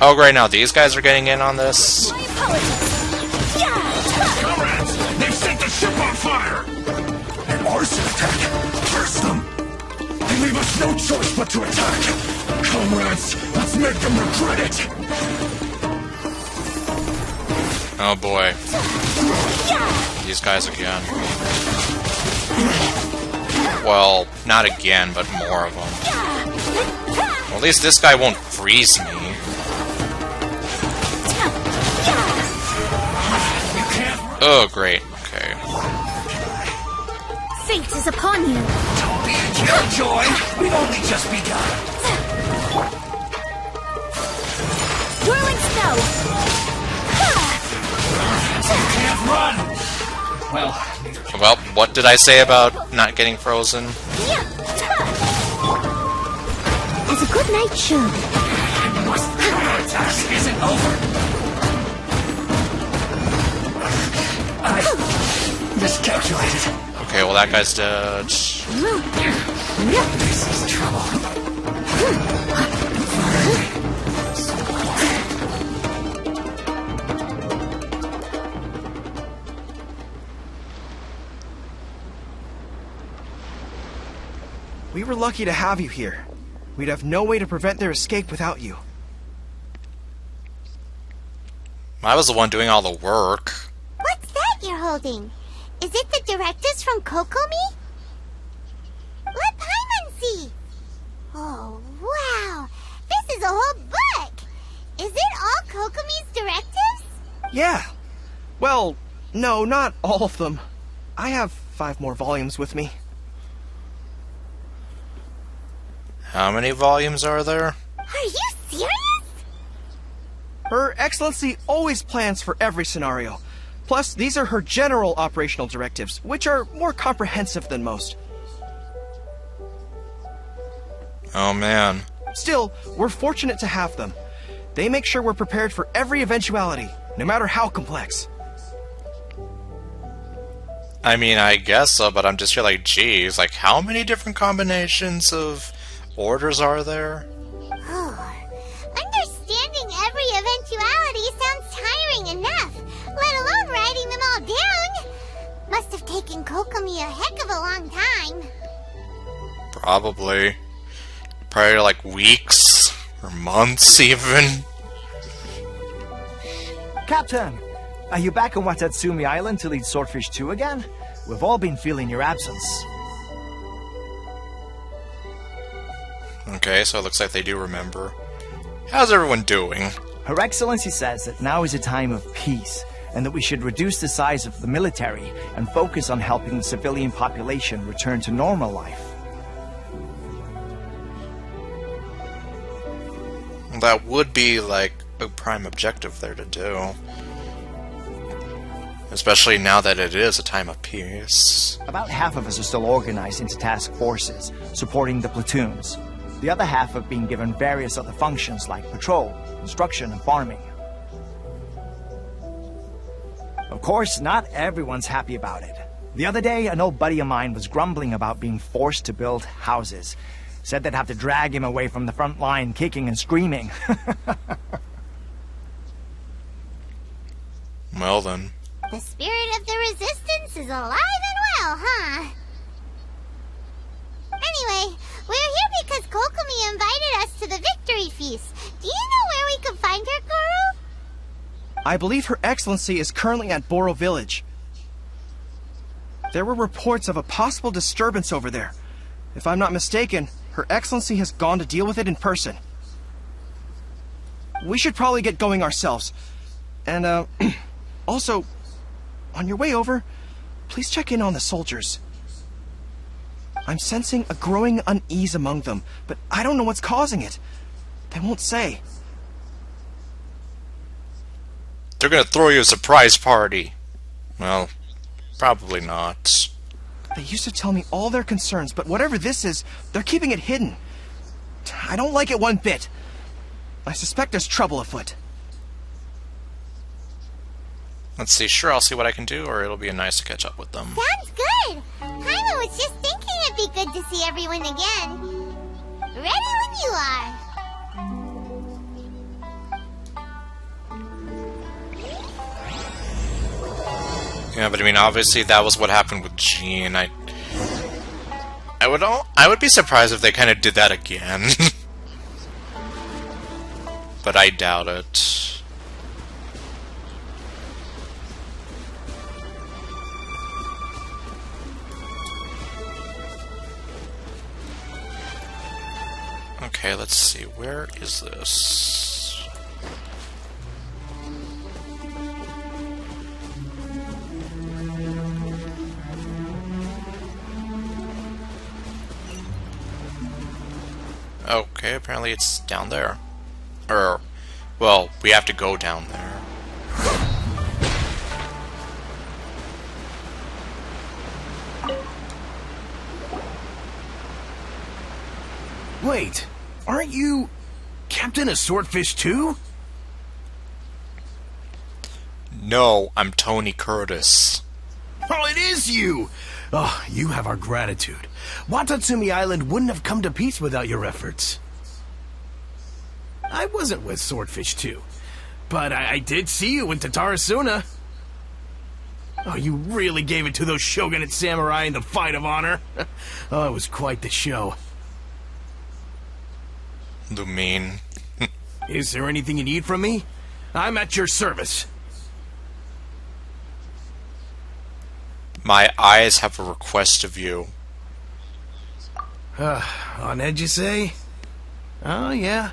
Oh, great, now these guys are getting in on this. Comrades, they've set the ship on fire. An arson attack. Curse them. They leave us no choice but to attack. Comrades, let's make them regret it. Oh boy. These guys again. Well, not again, but more of them. Well, at least this guy won't freeze me. Oh, great. Okay. Fate is upon you. Don't be a killjoy. We've only just begun. Whirling snow. You can't run. Well, Well, what did I say about not getting frozen? As a good night should. our task isn't over. I miscalculated. Okay, well that guy's dead. This is trouble. We were lucky to have you here. We'd have no way to prevent their escape without you. I was the one doing all the work. What's that you're holding? Is it the directives from Kokomi? Let Paimon see. Oh, wow. This is a whole book. Is it all Kokomi's directives? Yeah. Well, no, not all of them. I have 5 more volumes with me. How many volumes are there? Are you serious? Her Excellency always plans for every scenario. Plus, these are her general operational directives, which are more comprehensive than most. Oh man. Still, we're fortunate to have them. They make sure we're prepared for every eventuality, no matter how complex. I mean, I guess so, but I'm just here like, geez, like how many different combinations of orders are there? Oh, understanding every eventuality sounds tiring enough, let alone writing them all down. Must have taken Kokomi a heck of a long time. Probably like weeks or months even. Captain, are you back on Watatsumi Island to lead Swordfish 2 again? We've all been feeling your absence. Okay, so it looks like they do remember. How's everyone doing? Her Excellency says that now is a time of peace, and that we should reduce the size of the military and focus on helping the civilian population return to normal life. That would be like a prime objective there to do. Especially now that it is a time of peace. About half of us are still organized into task forces, supporting the platoons. The other half have been given various other functions like patrol, construction, and farming. Of course, not everyone's happy about it. The other day, an old buddy of mine was grumbling about being forced to build houses. Said they'd have to drag him away from the front line, kicking and screaming. Well then. The spirit of the resistance is alive and well, huh? Anyway, we're here because Kokomi invited us to the victory feast. Do you know where we can find her, Guru? I believe Her Excellency is currently at Boro Village. There were reports of a possible disturbance over there. If I'm not mistaken, Her Excellency has gone to deal with it in person. We should probably get going ourselves. And, also, on your way over, please check in on the soldiers. I'm sensing a growing unease among them, but I don't know what's causing it. They won't say. They're gonna throw you a surprise party. Well, probably not. They used to tell me all their concerns, but whatever this is, they're keeping it hidden. I don't like it one bit. I suspect there's trouble afoot. Let's see, sure, I'll see what I can do, or it'll be nice to catch up with them. Sounds good! Paimon was just thinking it'd be good to see everyone again. Ready when you are. Yeah, but I mean, obviously that was what happened with Jean. I would be surprised if they kind of did that again. But I doubt it. Okay, let's see. Where is this? Okay, apparently it's down there. Or, well, we have to go down there. Wait, aren't you Captain of Swordfish 2? No, I'm Tony Curtis. Oh, it is you! Oh, you have our gratitude. Watatsumi Island wouldn't have come to peace without your efforts. I wasn't with Swordfish 2, but I did see you in Tatarasuna. Oh, you really gave it to those shogunate samurai in the fight of honor. Oh, it was quite the show. The mean. Is there anything you need from me? I'm at your service. My eyes have a request of you. On edge, you say? Oh, yeah.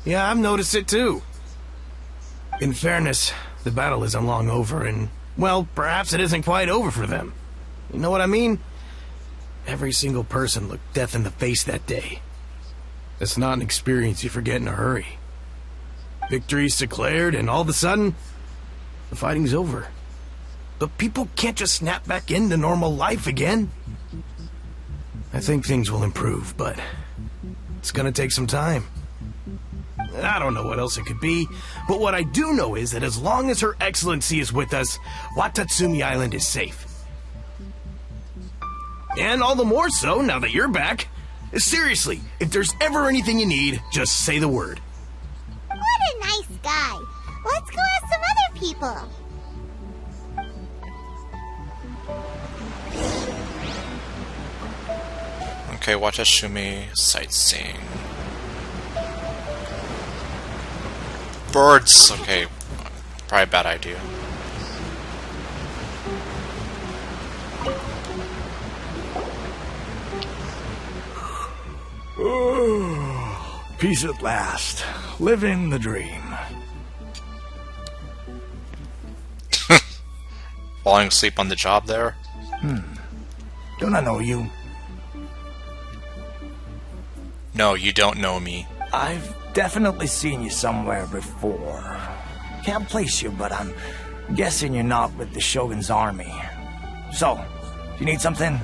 Yeah, I've noticed it too. In fairness, the battle isn't long over, and, well, perhaps it isn't quite over for them. You know what I mean? Every single person looked death in the face that day. It's not an experience you forget in a hurry. Victory's declared, and all of a sudden, the fighting's over. But people can't just snap back into normal life again. I think things will improve, but it's gonna take some time. I don't know what else it could be, but what I do know is that as long as Her Excellency is with us, Watatsumi Island is safe. And all the more so now that you're back. Seriously, if there's ever anything you need, just say the word. What a nice guy. Let's go ask some other people. Okay, Watashumi sightseeing. Birds. Okay, probably a bad idea. Peace at last. Living the dream. Falling asleep on the job there? Don't I know you? No, you don't know me. I've definitely seen you somewhere before. Can't place you, but I'm guessing you're not with the Shogun's army. So, do you need something?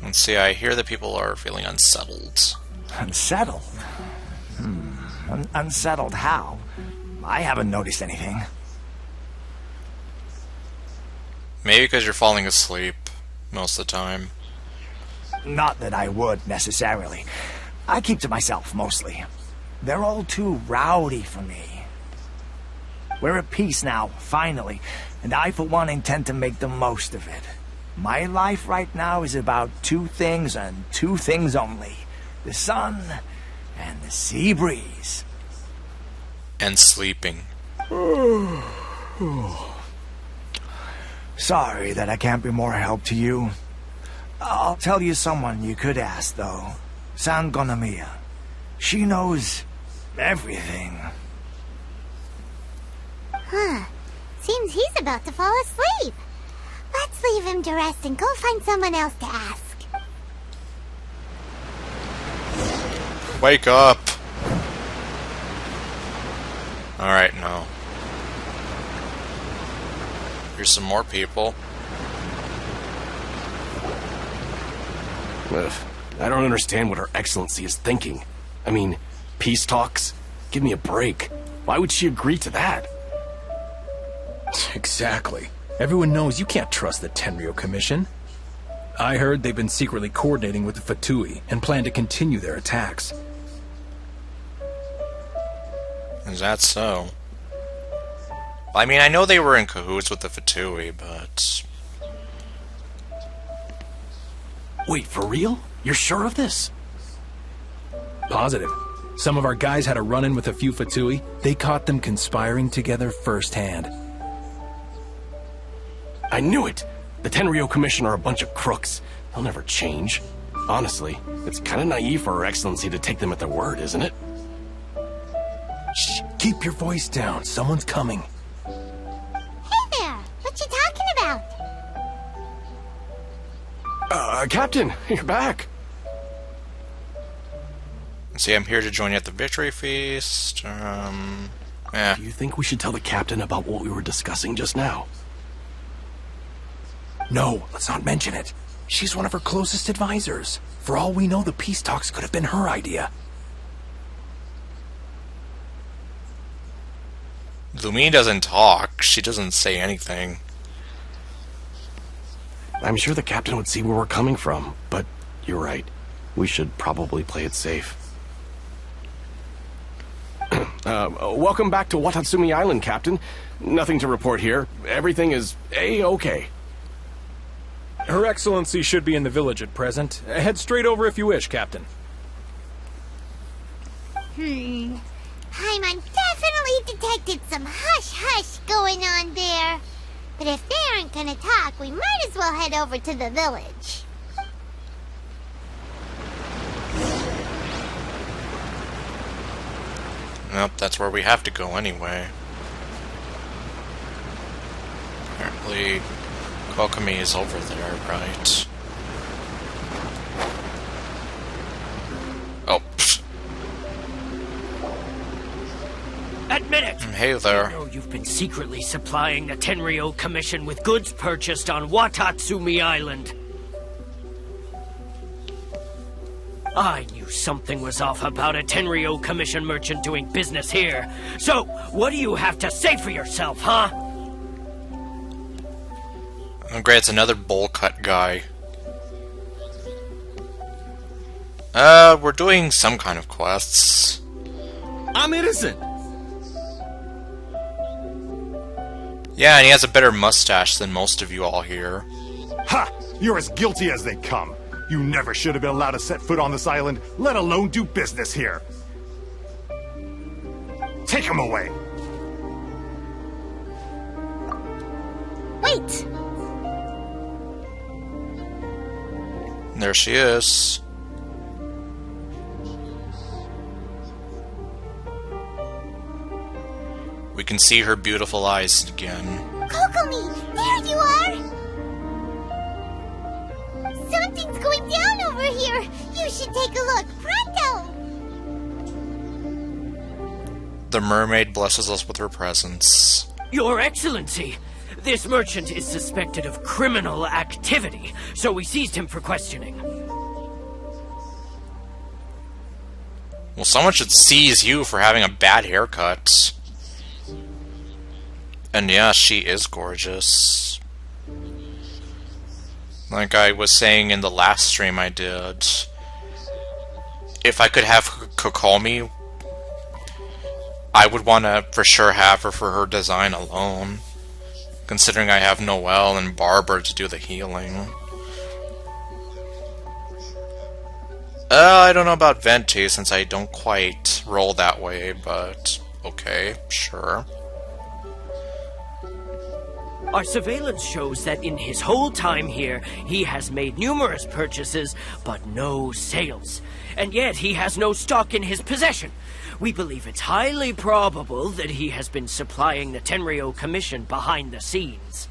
Let's see, I hear that people are feeling unsettled. Unsettled? Unsettled how? I haven't noticed anything. Maybe because you're falling asleep most of the time. Not that I would, necessarily. I keep to myself, mostly. They're all too rowdy for me. We're at peace now, finally, and I, for one, intend to make the most of it. My life right now is about two things and two things only. The sun and the sea breeze. And sleeping. Sorry that I can't be more help to you. I'll tell you someone you could ask, though. Sangonomiya. She knows everything. Huh. Seems he's about to fall asleep. Let's leave him to rest and go find someone else to ask. Wake up! Alright, no. Here's some more people. I don't understand what Her Excellency is thinking. I mean, peace talks? Give me a break. Why would she agree to that? Exactly. Everyone knows you can't trust the Tenryou Commission. I heard they've been secretly coordinating with the Fatui and plan to continue their attacks. Is that so? I mean, I know they were in cahoots with the Fatui, but... Wait, for real? You're sure of this? Positive. Some of our guys had a run-in with a few Fatui. They caught them conspiring together firsthand. I knew it! The Tenryou Commission are a bunch of crooks. They'll never change. Honestly, it's kind of naive for Her Excellency to take them at their word, isn't it? Shh, keep your voice down. Someone's coming. Hey there! What you talking about? Captain, you're back. See, I'm here to join you at the Victory Feast. Yeah. Do you think we should tell the captain about what we were discussing just now? No, let's not mention it. She's one of her closest advisors. For all we know, the peace talks could have been her idea. Lumine doesn't talk. She doesn't say anything. I'm sure the captain would see where we're coming from, but you're right. We should probably play it safe. Welcome back to Watatsumi Island, Captain. Nothing to report here. Everything is A-okay. Her Excellency should be in the village at present. Head straight over if you wish, Captain. Paimon definitely detected some hush-hush going on there. But if they aren't gonna talk, we might as well head over to the village. Nope, that's where we have to go anyway. Apparently, Kokomi is over there, right? Oh, pfft. minute! Hey there. You know you've been secretly supplying the Tenryou Commission with goods purchased on Watatsumi Island. I knew something was off about a Tenryou Commission merchant doing business here. So, what do you have to say for yourself, huh? Oh, great, it's another bowl cut guy. We're doing some kind of quests. I'm innocent. Yeah, and he has a better mustache than most of you all here. Ha! You're as guilty as they come. You never should have been allowed to set foot on this island, let alone do business here. Take him away. Wait! There she is. We can see her beautiful eyes again. Kokomi! There you are! Something's going down over here! You should take a look! Pronto! The mermaid blesses us with her presence. Your Excellency! This merchant is suspected of criminal activity, so we seized him for questioning. Well, someone should seize you for having a bad haircut. And yeah, she is gorgeous. Like I was saying in the last stream I did, if I could have Kokomi, I would want to for sure have her for her design alone. Considering I have Noelle and Barbara to do the healing. I don't know about Venti since I don't quite roll that way, but okay, sure. Our surveillance shows that in his whole time here, he has made numerous purchases, but no sales. And yet he has no stock in his possession. We believe it's highly probable that he has been supplying the Tenryou Commission behind the scenes.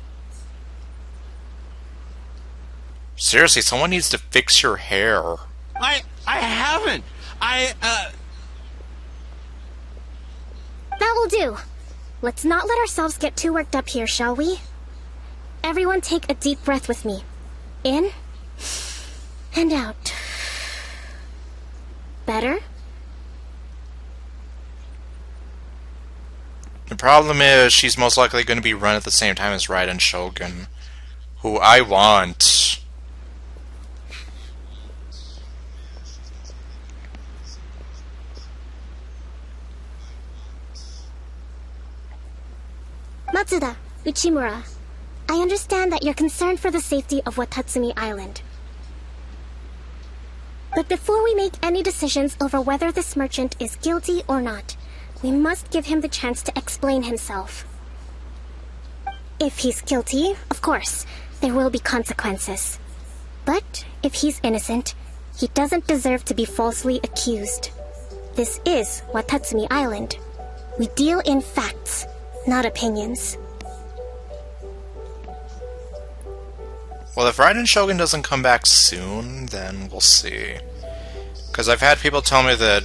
Seriously, someone needs to fix your hair. I haven't. That will do. Let's not let ourselves get too worked up here, shall we? Everyone take a deep breath with me. In and out. Better? The problem is she's most likely going to be run at the same time as Raiden Shogun, who I want. Matsuda, Uchimura, I understand that you're concerned for the safety of Watatsumi Island. But before we make any decisions over whether this merchant is guilty or not, we must give him the chance to explain himself. If he's guilty, of course, there will be consequences. But if he's innocent, he doesn't deserve to be falsely accused. This is Watatsumi Island. We deal in facts, not opinions. Well, if Raiden Shogun doesn't come back soon, then we'll see. Because I've had people tell me that,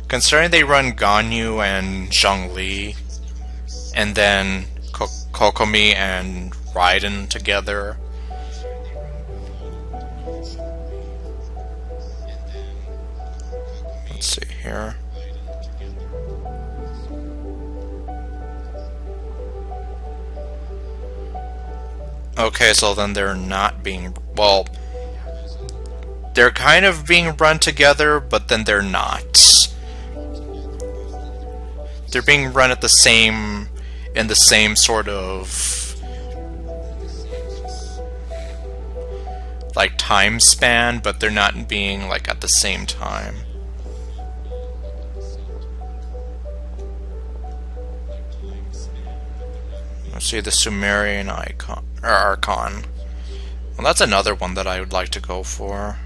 considering they run Ganyu and Zhongli, and then Kokomi and Raiden together, let's see here. Okay, so then they're not being... Well, they're kind of being run together, but then they're not. They're being run at the same... in the same sort of... like, time span, but they're not being, like, at the same time. Let's see, the Sumerian icon... or Archon. Well, that's another one that I would like to go for.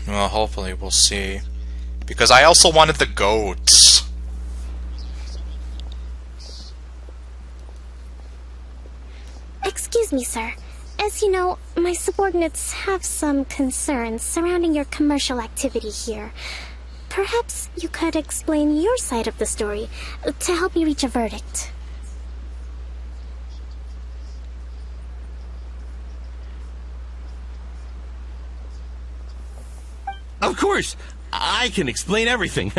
Well, hopefully we'll see. Because I also wanted the goats. Excuse me, sir. As you know, my subordinates have some concerns surrounding your commercial activity here. Perhaps you could explain your side of the story to help me reach a verdict. Of course, I can explain everything.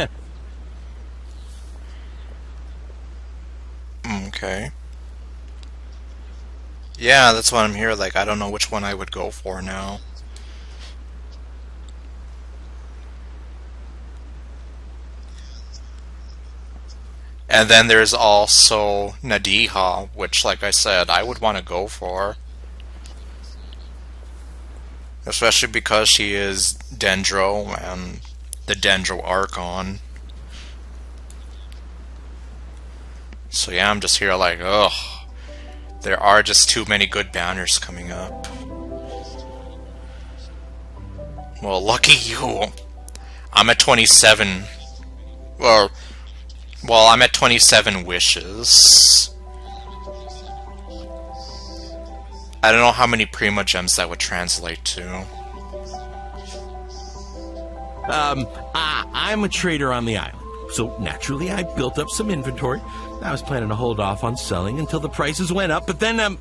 Okay. Yeah, that's why I'm here. Like, I don't know which one I would go for now. And then there's also Nadiha, which, like I said, I would want to go for. Especially because she is Dendro and the Dendro Archon. So yeah, I'm just here like, ugh. There are just too many good banners coming up. Well, lucky you. I'm at 27. Well, I'm at 27 wishes. I don't know how many Prima Gems that would translate to. I'm a trader on the island, so naturally I built up some inventory. I was planning to hold off on selling until the prices went up, but then,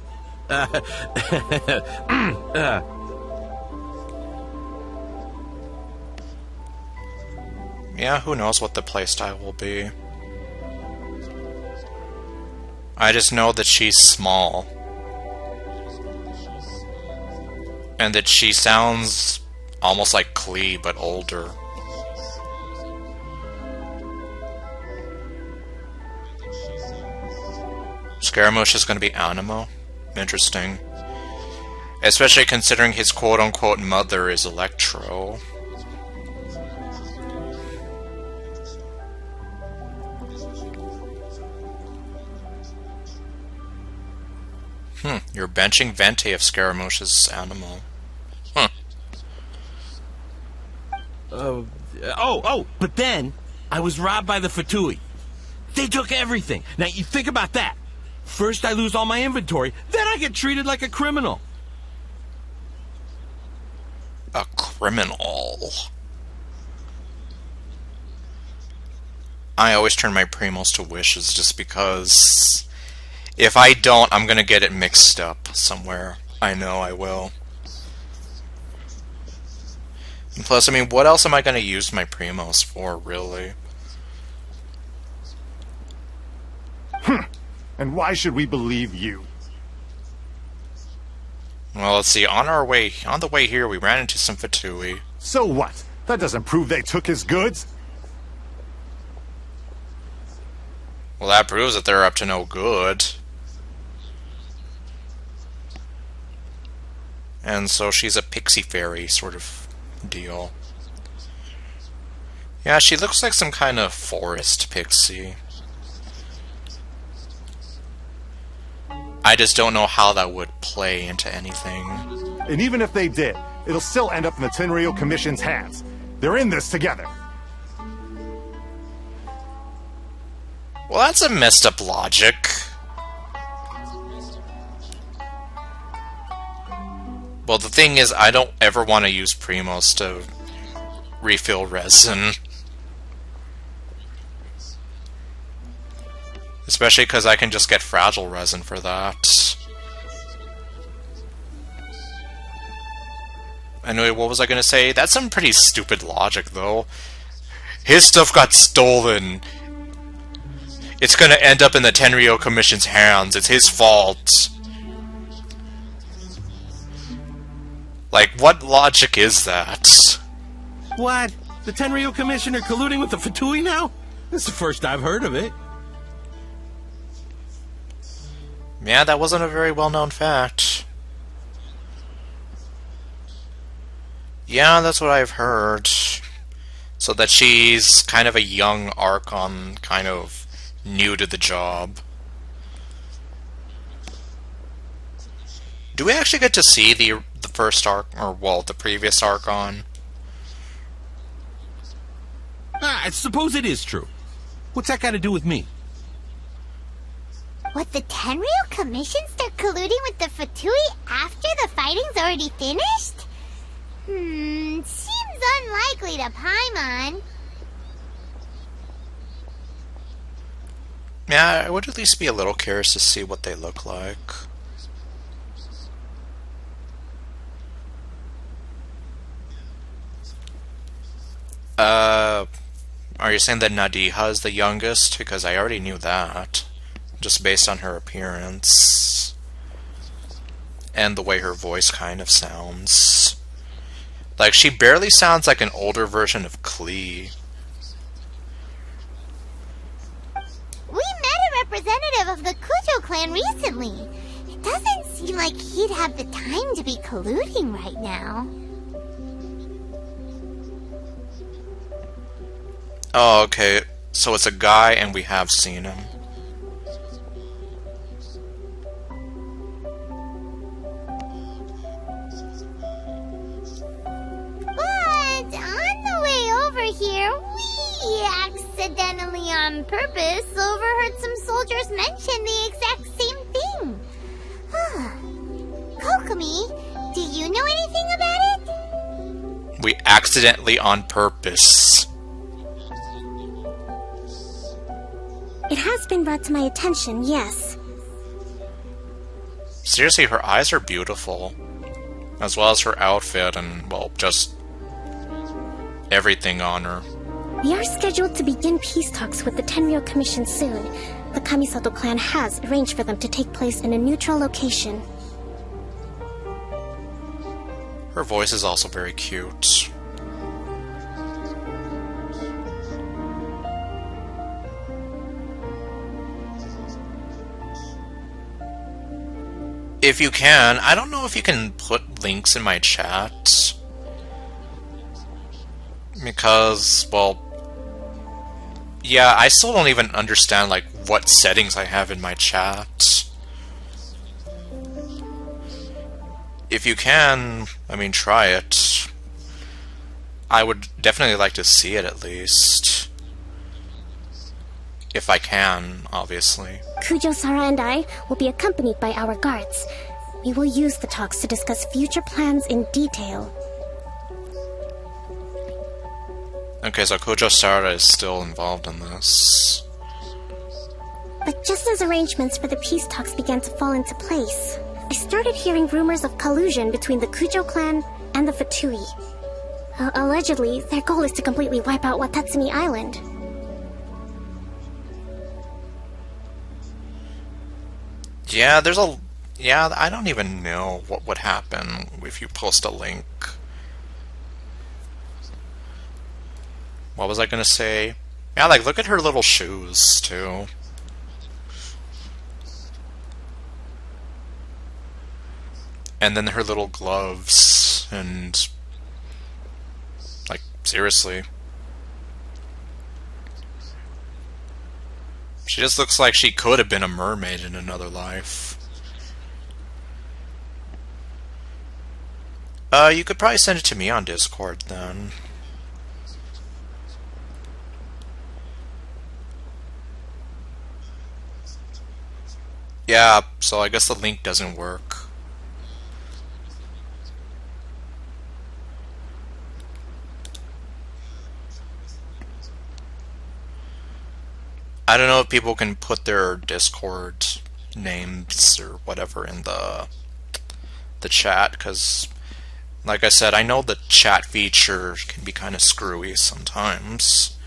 Yeah, who knows what the playstyle will be. I just know that she's small. And that she sounds almost like Klee, but older. Scaramouche is going to be Animo? Interesting. Especially considering his quote-unquote mother is Electro. You're benching Vente if Scaramouche's Animo. But then I was robbed by the Fatui. They took everything. Now you think about that. First I lose all my inventory, then I get treated like a criminal. A criminal? I always turn my primos to wishes just because if I don't, I'm gonna get it mixed up somewhere. I know I will. And plus, I mean, what else am I gonna use my primos for, really? And why should we believe you? Well, let's see. On the way here, we ran into some Fatui. So what? That doesn't prove they took his goods. Well, that proves that they're up to no good. And so she's a pixie fairy sort of deal. Yeah, she looks like some kind of forest pixie. I just don't know how that would play into anything. And even if they did, it'll still end up in the Tenryou Commission's hands. They're in this together. Well, that's a messed up logic. Well, the thing is, I don't ever want to use primos to refill resin. Especially because I can just get fragile resin for that. Anyway, what was I going to say? That's some pretty stupid logic, though. His stuff got stolen. It's going to end up in the Tenryou Commission's hands. It's his fault. Like, what logic is that? What? The Tenryou Commission are colluding with the Fatui now? This is the first I've heard of it. Yeah, that wasn't a very well-known fact. Yeah, that's what I've heard. So that she's kind of a young Archon, kind of new to the job. Do we actually get to see the first the previous Archon? I suppose it is true. What's that got to do with me? Would the Tenryou Commission start colluding with the Fatui after the fighting's already finished? Seems unlikely to Paimon. Yeah, I would at least be a little curious to see what they look like. Are you saying that Nadiha is the youngest? Because I already knew that. Just based on her appearance. And the way her voice kind of sounds. Like, she barely sounds like an older version of Klee. We met a representative of the Kujo clan recently. It doesn't seem like he'd have the time to be colluding right now. Oh, okay. So it's a guy and we have seen him. But on the way over here, we accidentally on purpose overheard some soldiers mention the exact same thing. Kokomi, do you know anything about it? We accidentally on purpose. It has been brought to my attention, yes. Seriously, her eyes are beautiful. As well as her outfit and, well, just everything on her. We are scheduled to begin peace talks with the Tenryou Commission soon. The Kamisato clan has arranged for them to take place in a neutral location. Her voice is also very cute. If you can, I don't know if you can put links in my chat. Because, well, yeah, I still don't even understand, like, what settings I have in my chat. If you can, I mean, try it. I would definitely like to see it, at least. If I can, obviously. Kujo-Sara and I will be accompanied by our guards. We will use the talks to discuss future plans in detail. Okay, so Kujo-Sara is still involved in this. But just as arrangements for the peace talks began to fall into place, I started hearing rumors of collusion between the Kujo clan and the Fatui. Allegedly, their goal is to completely wipe out Watatsumi Island. Yeah, I don't even know what would happen if you post a link. What was I gonna say? Yeah, like, look at her little shoes, too. And then her little gloves, and... like, seriously. She just looks like she could have been a mermaid in another life. You could probably send it to me on Discord, then. Yeah, so I guess the link doesn't work. I don't know if people can put their Discord names or whatever in the chat, because, like I said, I know the chat feature can be kind of screwy sometimes.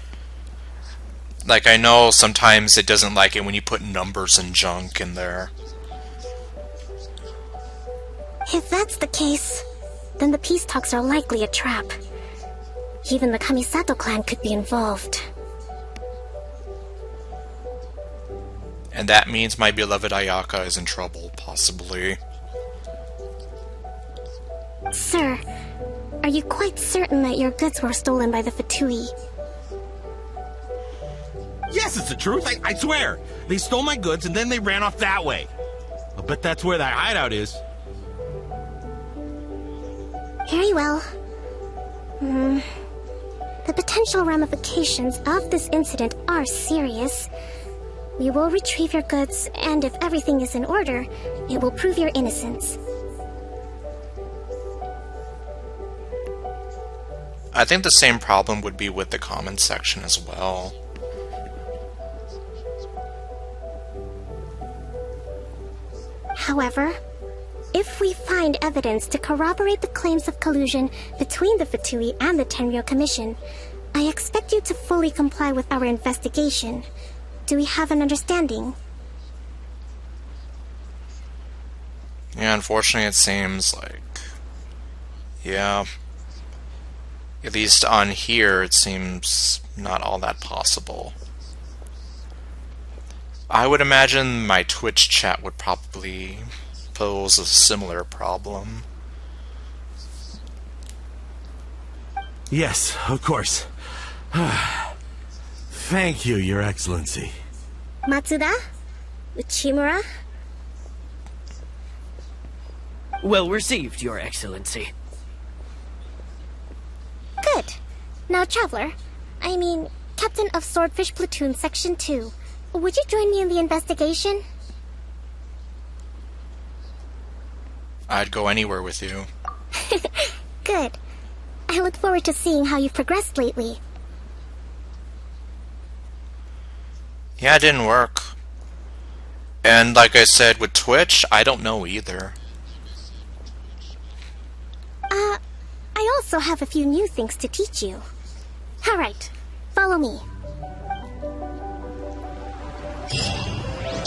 Like, I know sometimes it doesn't like it when you put numbers and junk in there. If that's the case, then the peace talks are likely a trap. Even the Kamisato clan could be involved. And that means my beloved Ayaka is in trouble, possibly. Sir, are you quite certain that your goods were stolen by the Fatui? Yes, it's the truth. I swear. They stole my goods and then they ran off that way. I bet that's where that hideout is. Very well. The potential ramifications of this incident are serious. We will retrieve your goods, and if everything is in order, it will prove your innocence. I think the same problem would be with the comments section as well. However, if we find evidence to corroborate the claims of collusion between the Fatui and the Tenryou Commission, I expect you to fully comply with our investigation. Do we have an understanding? Yeah, unfortunately it seems like... Yeah. At least on here, it seems not all that possible. I would imagine my Twitch chat would probably pose a similar problem. Yes, of course. Thank you, Your Excellency. Matsuda? Uchimura? Well received, Your Excellency. Good. Now, Traveler, Captain of Swordfish Platoon Section 2, would you join me in the investigation? I'd go anywhere with you. Good. I look forward to seeing how you've progressed lately. Yeah, it didn't work. And like I said, with Twitch, I don't know either. I also have a few new things to teach you. Alright, follow me.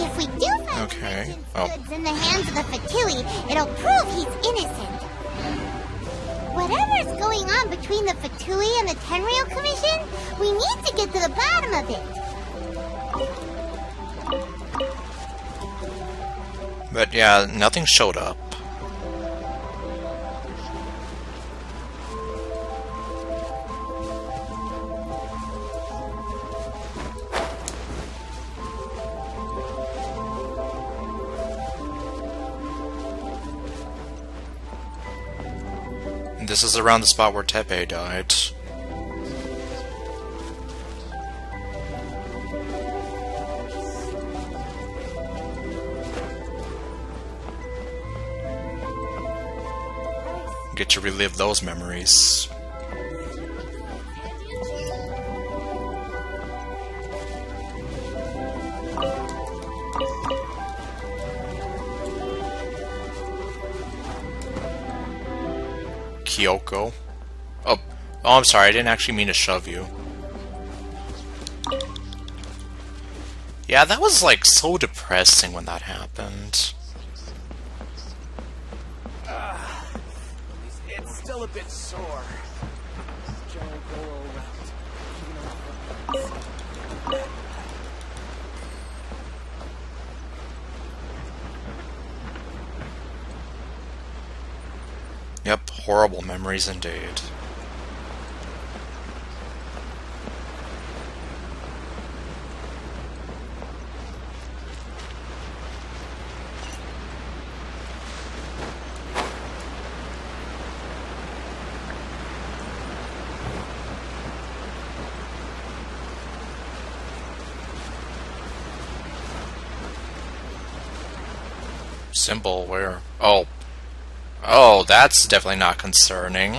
If we do find goods in the hands of the Fatui, it'll prove he's innocent. Whatever's going on between the Fatui and the Tenryou Commission, we need to get to the bottom of it. But yeah, nothing showed up. This is around the spot where Tepe died. Get to relive those memories. Kyoko. Oh, I'm sorry, I didn't actually mean to shove you. Yeah, that was like so depressing when that happened. It's still a bit sore. Giant roll around. Yep, horrible memories indeed. Symbol where? Oh. Oh, that's definitely not concerning.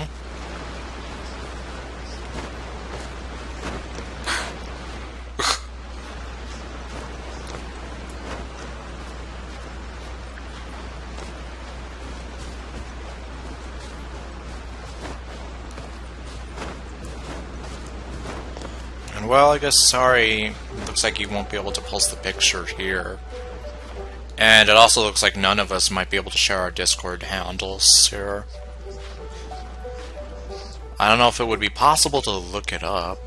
And well, I guess sorry, looks like you won't be able to post the picture here. And it also looks like none of us might be able to share our Discord handles here. I don't know if it would be possible to look it up.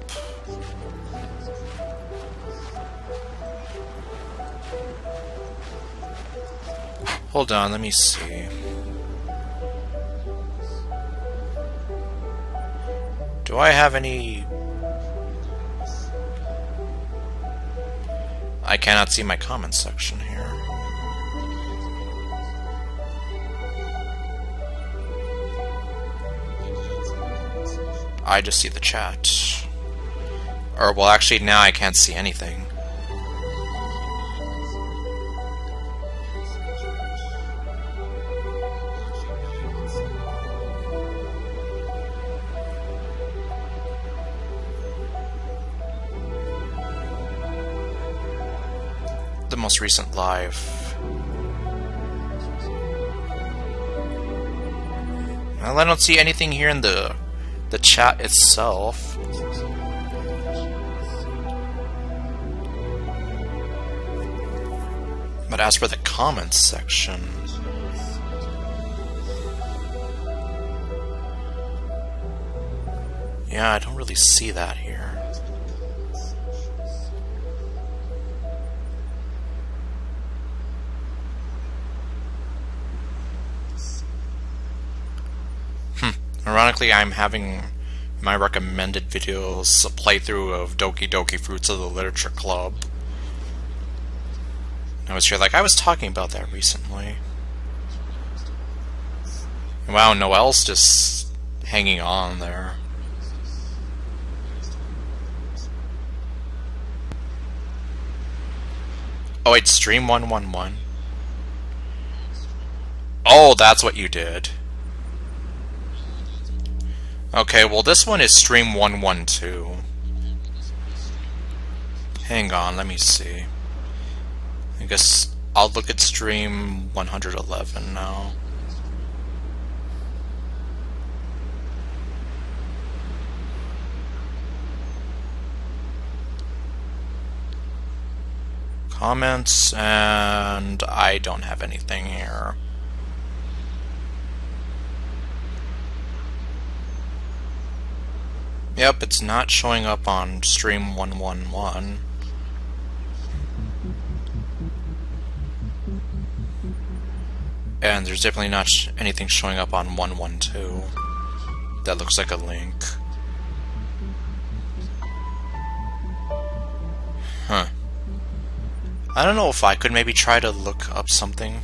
Hold on, let me see. Do I have any... I cannot see my comments section here. I just see the chat. Or, well, actually, now I can't see anything. The most recent live. Well, I don't see anything here in the chat itself. But as for the comments section, yeah, I don't really see that here. Ironically, I'm having my recommended videos a playthrough of Doki Doki Fruits of the Literature Club. I was here like, I was talking about that recently. Wow, Noelle's just hanging on there. Oh wait, Stream 111. Oh, that's what you did. Okay, well this one is Stream 112. Hang on, let me see. I guess I'll look at Stream 111 now. Comments, and I don't have anything here. Yep, it's not showing up on Stream 111. And there's definitely not anything showing up on 112. That looks like a link. Huh. I don't know if I could maybe try to look up something.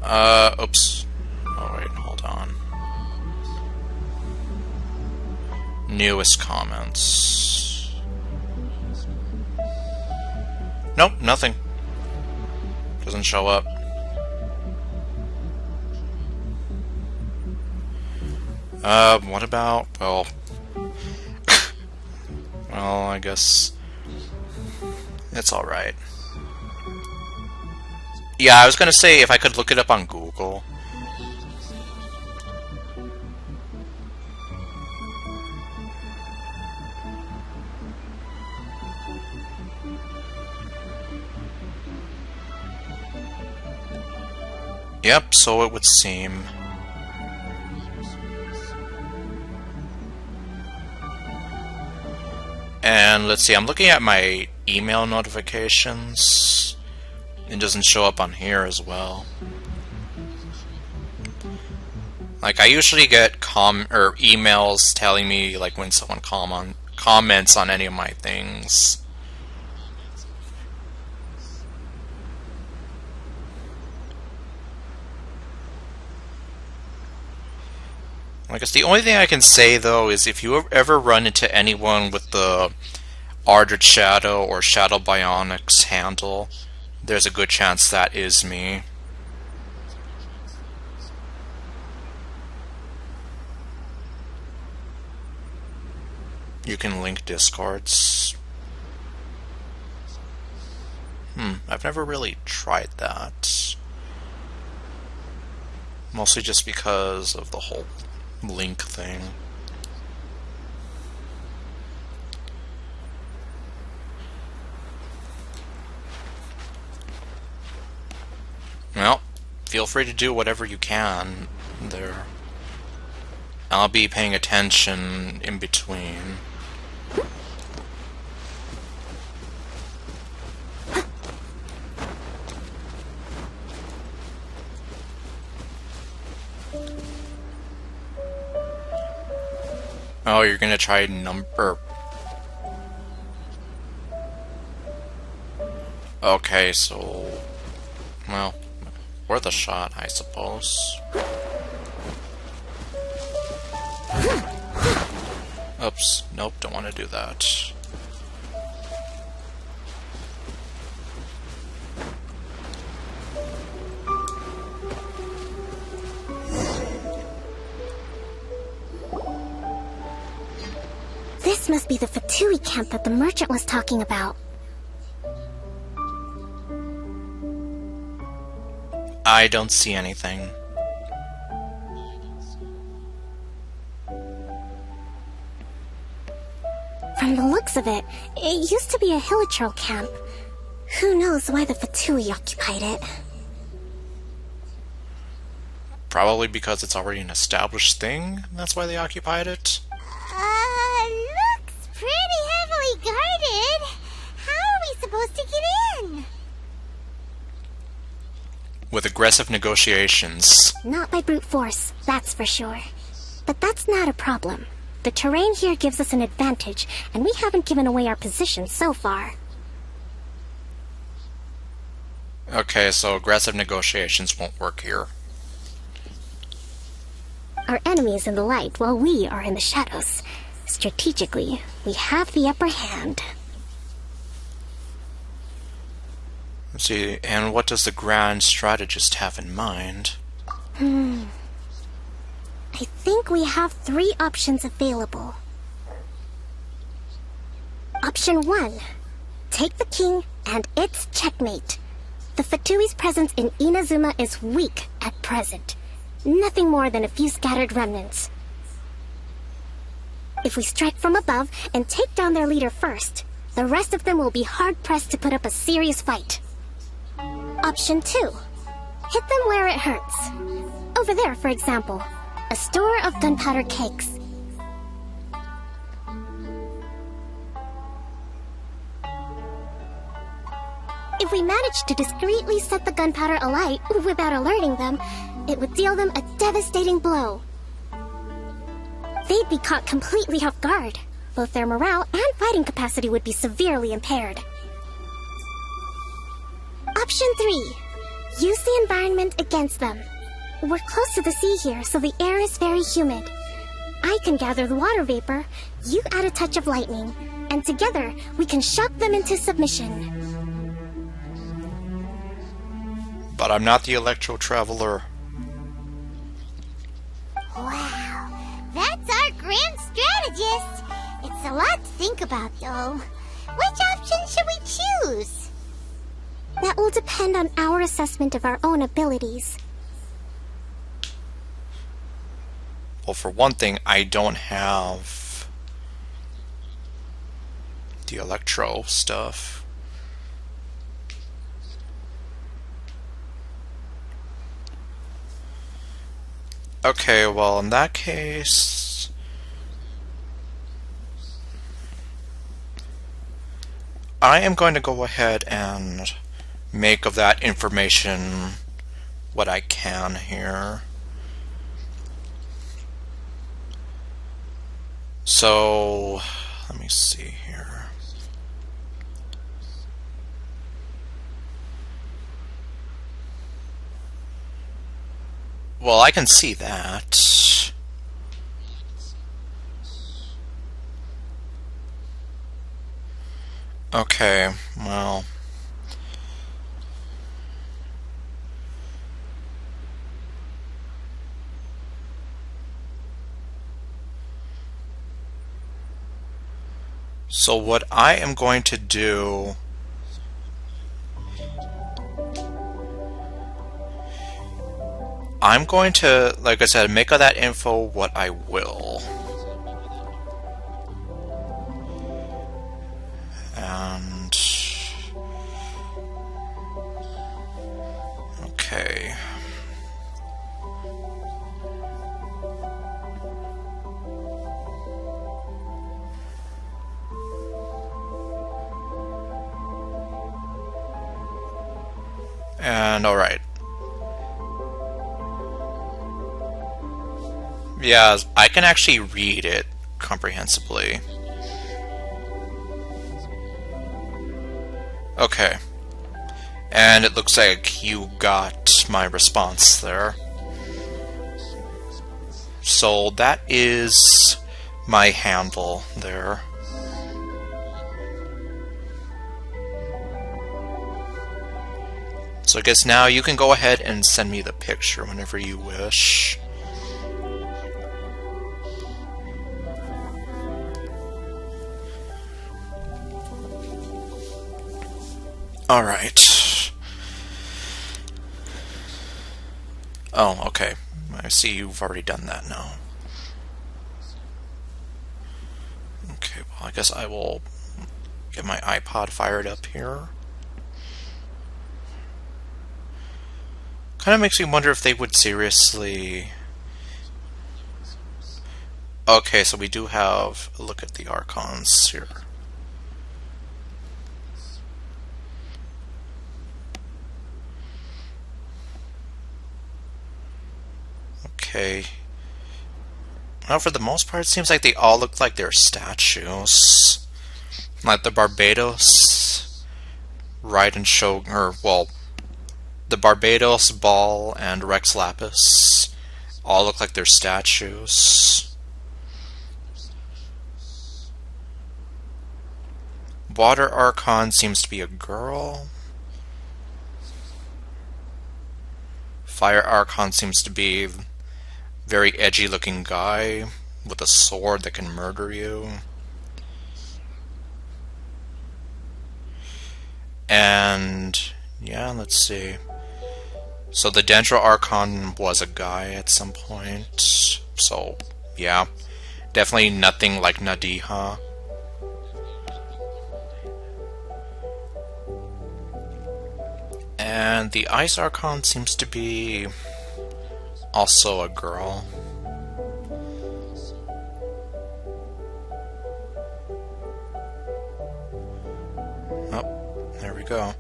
Oops. Oh wait, hold on. Newest comments. Nope, nothing. Doesn't show up. What about, well, well, I guess it's alright. Yeah, I was gonna say if I could look it up on Google. Yep, so it would seem. And let's see, I'm looking at my email notifications. It doesn't show up on here as well. Like, I usually get emails telling me like when someone comments on any of my things. I guess the only thing I can say, though, is if you ever run into anyone with the Ardred Shadow or Shadow Bionics handle, there's a good chance that is me. You can link Discords. I've never really tried that. Mostly just because of the whole link thing. Well, feel free to do whatever you can there. I'll be paying attention in between. Oh, you're gonna try number... Okay, so... Well, worth a shot, I suppose. Oops, nope, don't want to do that. This must be the Fatui camp that the merchant was talking about. I don't see anything. From the looks of it, it used to be a Hilichurl camp. Who knows why the Fatui occupied it? Probably because it's already an established thing. That's why they occupied it. Looks pretty heavily guarded. How are we supposed to get in? With aggressive negotiations. Not by brute force, that's for sure. But that's not a problem. The terrain here gives us an advantage, and we haven't given away our position so far. Okay, so aggressive negotiations won't work here. Our enemy is in the light, while we are in the shadows. Strategically, we have the upper hand. Let's see, and what does the Grand Strategist have in mind? I think we have 3 options available. Option 1. Take the king, and it's checkmate. The Fatui's presence in Inazuma is weak at present. Nothing more than a few scattered remnants. If we strike from above and take down their leader first, the rest of them will be hard-pressed to put up a serious fight. Option 2. Hit them where it hurts. Over there, for example. A store of gunpowder cakes. If we managed to discreetly set the gunpowder alight without alerting them, it would deal them a devastating blow. They'd be caught completely off guard. Both their morale and fighting capacity would be severely impaired. Option 3. Use the environment against them. We're close to the sea here, so the air is very humid. I can gather the water vapor, you add a touch of lightning, and together we can shock them into submission. But I'm not the Electro Traveler. Wow, that's our grand strategist. It's a lot to think about, though. Which option should we choose? That will depend on our assessment of our own abilities. Well, for one thing, I don't have the Electro stuff. Okay, well, in that case, I am going to go ahead and make of that information what I can here. So, let me see here. Well, I can see that. Okay, well. So what I am going to do I'm going to, like I said, make of that info what I will. And okay. And alright. Yeah, I can actually read it comprehensively. Okay. And it looks like you got my response there. So that is my handle there. So I guess now you can go ahead and send me the picture whenever you wish. Alright. Oh, okay. I see you've already done that now. Okay, well, I guess I will get my iPod fired up here. Kind of makes me wonder if they would seriously... Okay, so we do have a look at the Archons here. Okay. Well, for the most part, it seems like they all look like they're statues. Like the Barbados, Raiden Shogun, or, well, the Barbados, Ball, and Rex Lapis all look like they're statues. Water Archon seems to be a girl. Fire Archon seems to be a very edgy looking guy with a sword that can murder you. And yeah, let's see. So the Dendro Archon was a guy at some point. So yeah, definitely nothing like Nadiha. And the Ice Archon seems to be also a girl. Oh, there we go.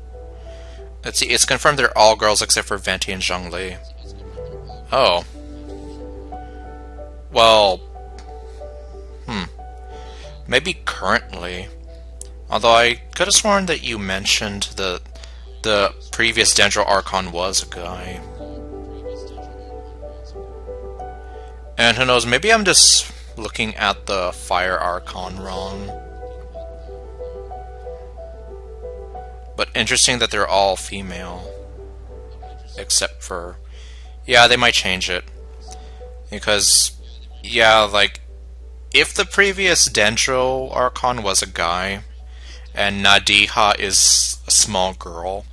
Let's see, it's confirmed they're all girls except for Venti and Zhongli. Oh. Well... Maybe currently. Although I could have sworn that you mentioned the previous Dendro Archon was a guy. And who knows, maybe I'm just looking at the Fire Archon wrong. But interesting that they're all female. Except for... Yeah, they might change it. Because, yeah, like, if the previous Dendro Archon was a guy, and Nadiha is a small girl...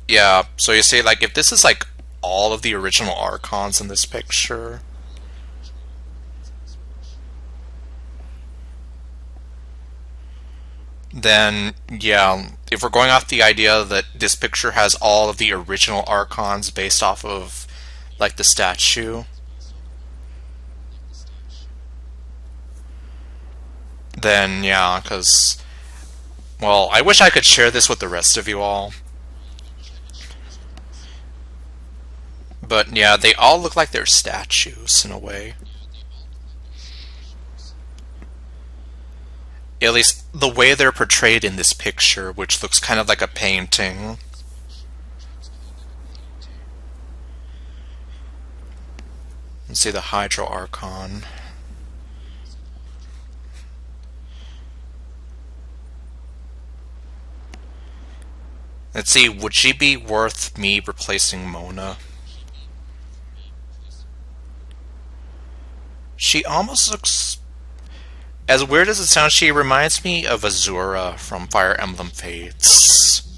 Yeah, so you see, like, if this is, like, all of the original Archons in this picture... Then, yeah, if we're going off the idea that this picture has all of the original Archons based off of, like, the statue... Then, yeah, because... Well, I wish I could share this with the rest of you all. But yeah, they all look like they're statues in a way. At least the way they're portrayed in this picture, which looks kind of like a painting. Let's see the Hydro Archon. Let's see, would she be worth me replacing Mona? She almost looks... As weird as it sounds, she reminds me of Azura from Fire Emblem Fates.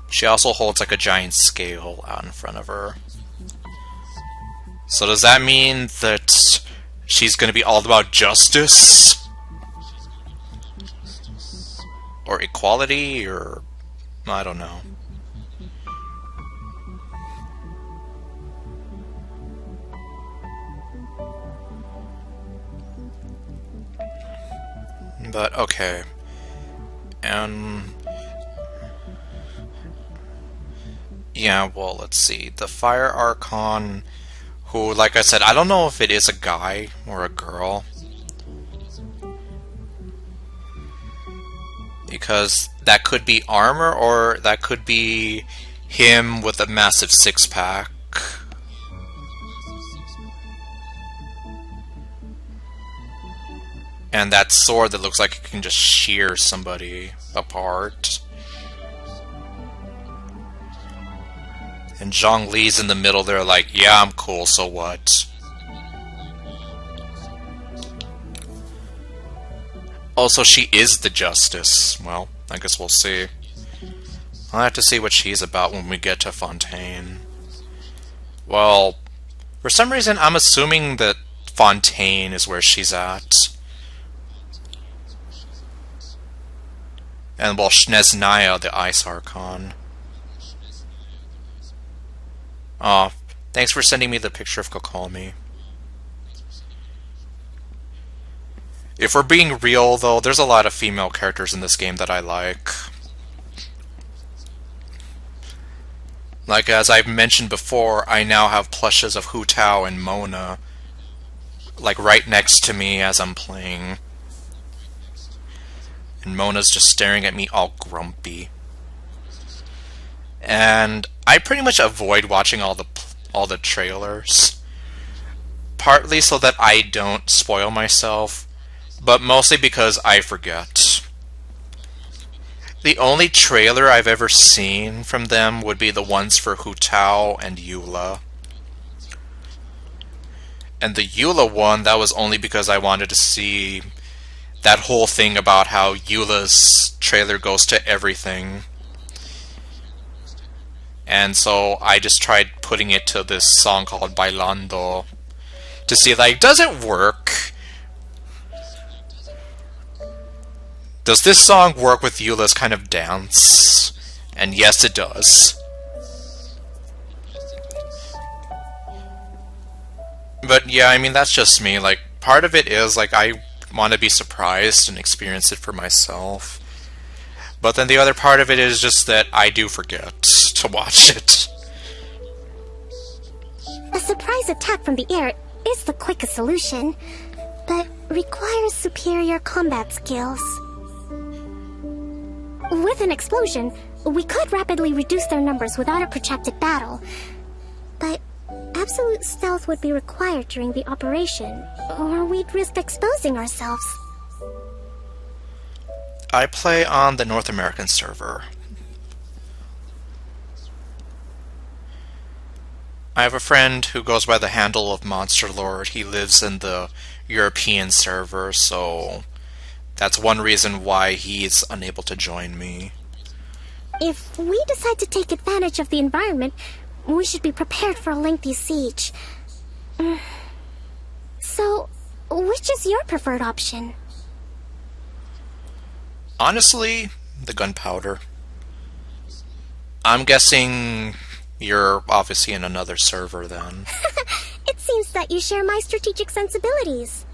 She also holds like a giant scale out in front of her. So does that mean that she's going to be all about justice? Or equality, or... I don't know. But, okay. Yeah, well, let's see. The Fire Archon, who, like I said, I don't know if it is a guy or a girl. Because that could be armor, or that could be him with a massive six-pack. And that sword that looks like it can just shear somebody apart. And Zhongli's in the middle there like, yeah, I'm cool, so what? Also, she is the Justice. Well, I guess we'll see. I'll have to see what she's about when we get to Fontaine. Well, for some reason I'm assuming that Fontaine is where she's at. And well, Snezhnaya, the Ice Archon. Oh, thanks for sending me the picture of Kokomi. If we're being real, though, there's a lot of female characters in this game that I like. Like, as I've mentioned before, I now have plushes of Hu Tao and Mona, like, right next to me as I'm playing. And Mona's just staring at me all grumpy. And I pretty much avoid watching all the trailers. Partly so that I don't spoil myself, but mostly because I forget. The only trailer I've ever seen from them would be the ones for Hu Tao and Eula. And the Eula one, that was only because I wanted to see that whole thing about how Eula's trailer goes to everything. And so I just tried putting it to this song called Bailando to see, like, does it work? Does this song work with Eula's kind of dance? And yes, it does. But yeah, I mean, that's just me. Like, part of it is, like, I want to be surprised and experience it for myself. But then the other part of it is just that I do forget to watch it. A surprise attack from the air is the quickest solution, but requires superior combat skills. With an explosion, we could rapidly reduce their numbers without a protracted battle, but absolute stealth would be required during the operation, or we'd risk exposing ourselves. I play on the North American server. I have a friend who goes by the handle of Monster Lord. He lives in the European server, so that's one reason why he's unable to join me. If we decide to take advantage of the environment, we should be prepared for a lengthy siege. So, which is your preferred option? Honestly, the gunpowder. I'm guessing you're obviously in another server then. It seems that you share my strategic sensibilities.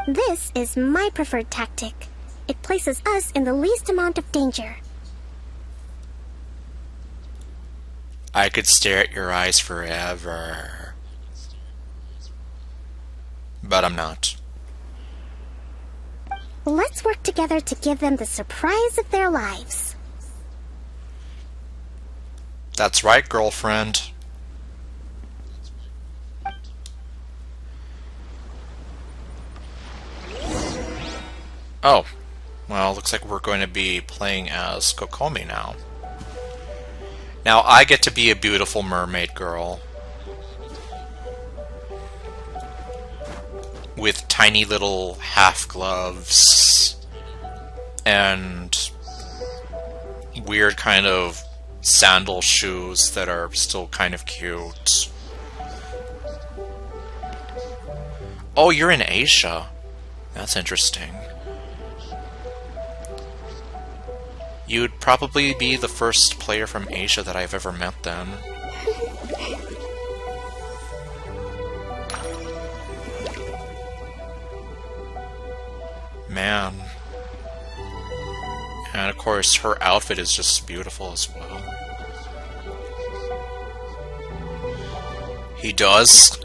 This is my preferred tactic. It places us in the least amount of danger. I could stare at your eyes forever. But I'm not. Let's work together to give them the surprise of their lives. That's right, girlfriend. Oh. Well, looks like we're going to be playing as Kokomi now. Now I get to be a beautiful mermaid girl. With tiny little half gloves and weird kind of sandal shoes that are still kind of cute. Oh, you're in Asia. That's interesting. You'd probably be the first player from Asia that I've ever met then. Man. And of course, her outfit is just beautiful as well. He does?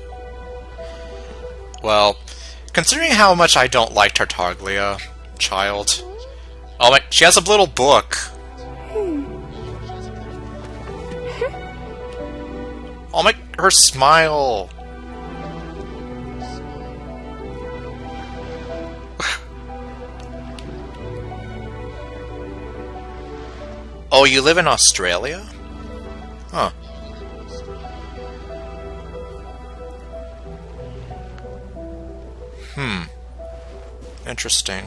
Well, considering how much I don't like Tartaglia, child. Oh my, she has a little book. Oh my, her smile. Oh, you live in Australia? Huh. Interesting.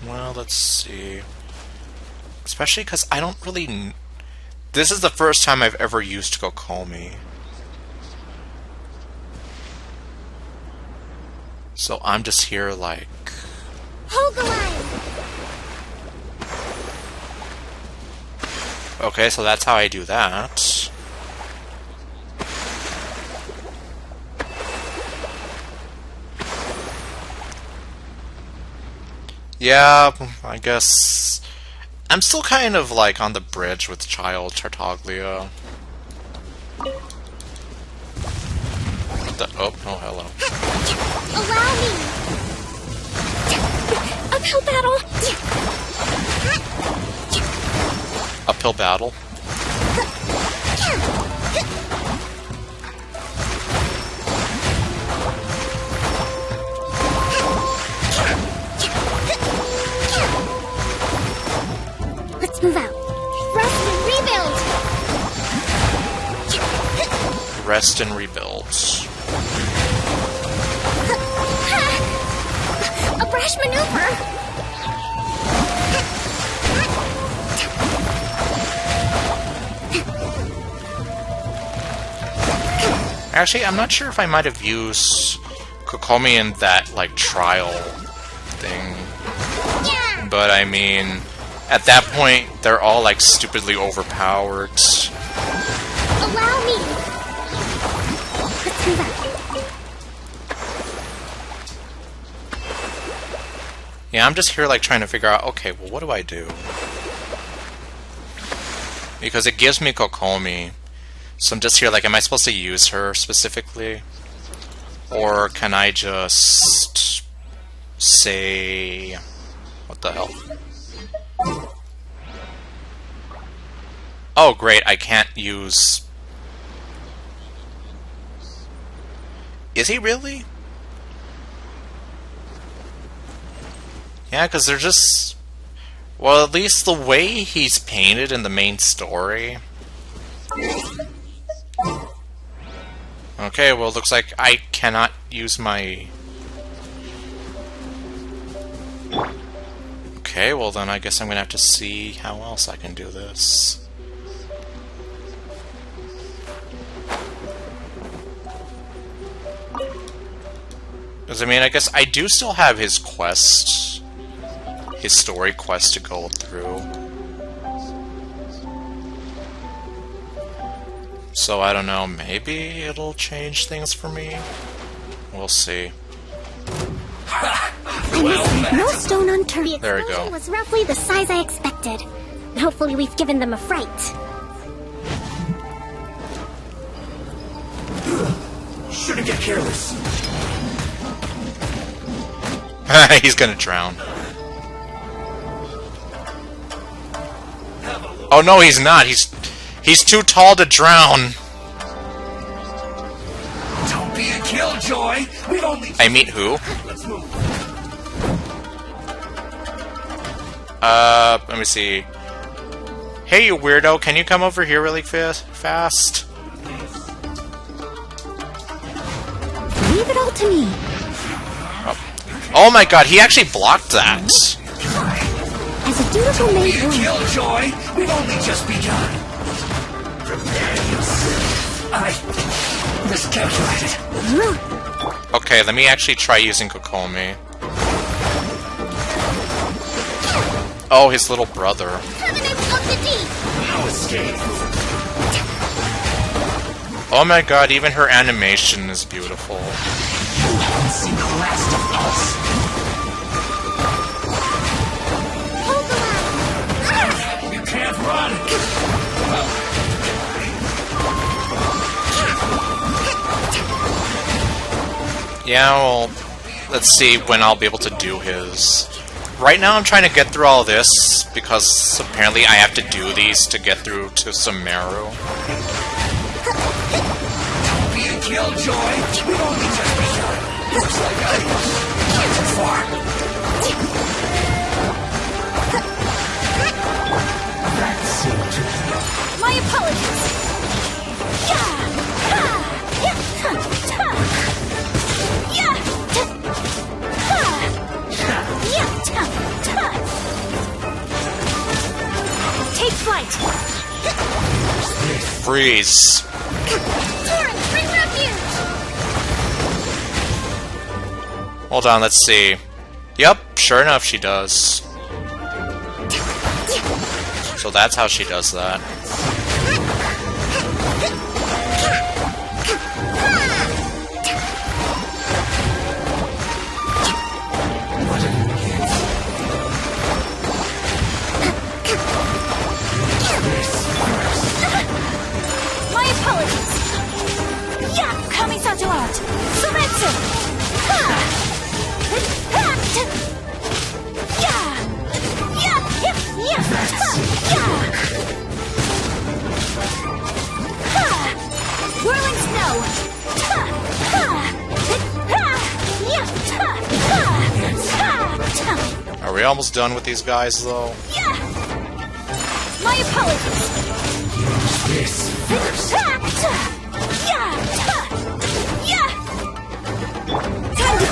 Well, let's see. Especially because I don't really... This is the first time I've ever used Kokomi. So I'm just here like... Hold the line! Okay, so that's how I do that. Yeah, I guess... I'm still kind of like on the bridge with Child Tartaglia. Oh, hello. Allow me! Uphill battle! Uphill battle? Let's move out. Rest and rebuild! Rest and rebuild. A brash maneuver! Actually, I'm not sure if I might have used Kokomi in that, like, trial thing. Yeah. But, I mean, at that point, they're all, like, stupidly overpowered. Allow me! Let's move out. Yeah, I'm just here, like, trying to figure out, okay, well, what do I do? Because it gives me Kokomi. So I'm just here, like, am I supposed to use her specifically? Or can I just say... What the hell? Oh, great, I can't use... Is he really? Yeah, because they're just... Well, at least the way he's painted in the main story... Okay, well, it looks like I cannot use my... Okay, well then I guess I'm gonna have to see how else I can do this. Because, I mean, I guess I do still have his quest, his story quest to go through. So, I don't know, maybe it'll change things for me? We'll see. No stone unturned. There we go. The explosion was roughly the size I expected. Hopefully we've given them a fright. Shouldn't get careless. He's gonna drown. Oh no, he's not. He's too tall to drown. Don't be a killjoy. We've only. I mean, who? Let's move. Let me see. Hey, you weirdo! Can you come over here really fast? Leave it all to me. Oh my god, he actually blocked that. As a dutiful maid woman. Killjoy, we've only just begun. Prepare yourself. I miscalculated. Okay, let me actually try using Kokomi. Oh, his little brother. No escape. Oh my god, even her animation is beautiful. You haven't seen the last of us. You can't run. Yeah, well, let's see when I'll be able to do his. Right now I'm trying to get through all this, because apparently I have to do these to get through to Sumeru. Don't be a killjoy. We've only just begun. Looks like I went too far. That seemed to be. My apologies. Freeze. Torrent, bring refuge! Hold on, let's see. Yep, sure enough she does. So that's how she does that. My apologies. Yeah, Kamisato out. Sumetsu. Whirling snow. Are we almost done with these guys, though? My apologies. Time to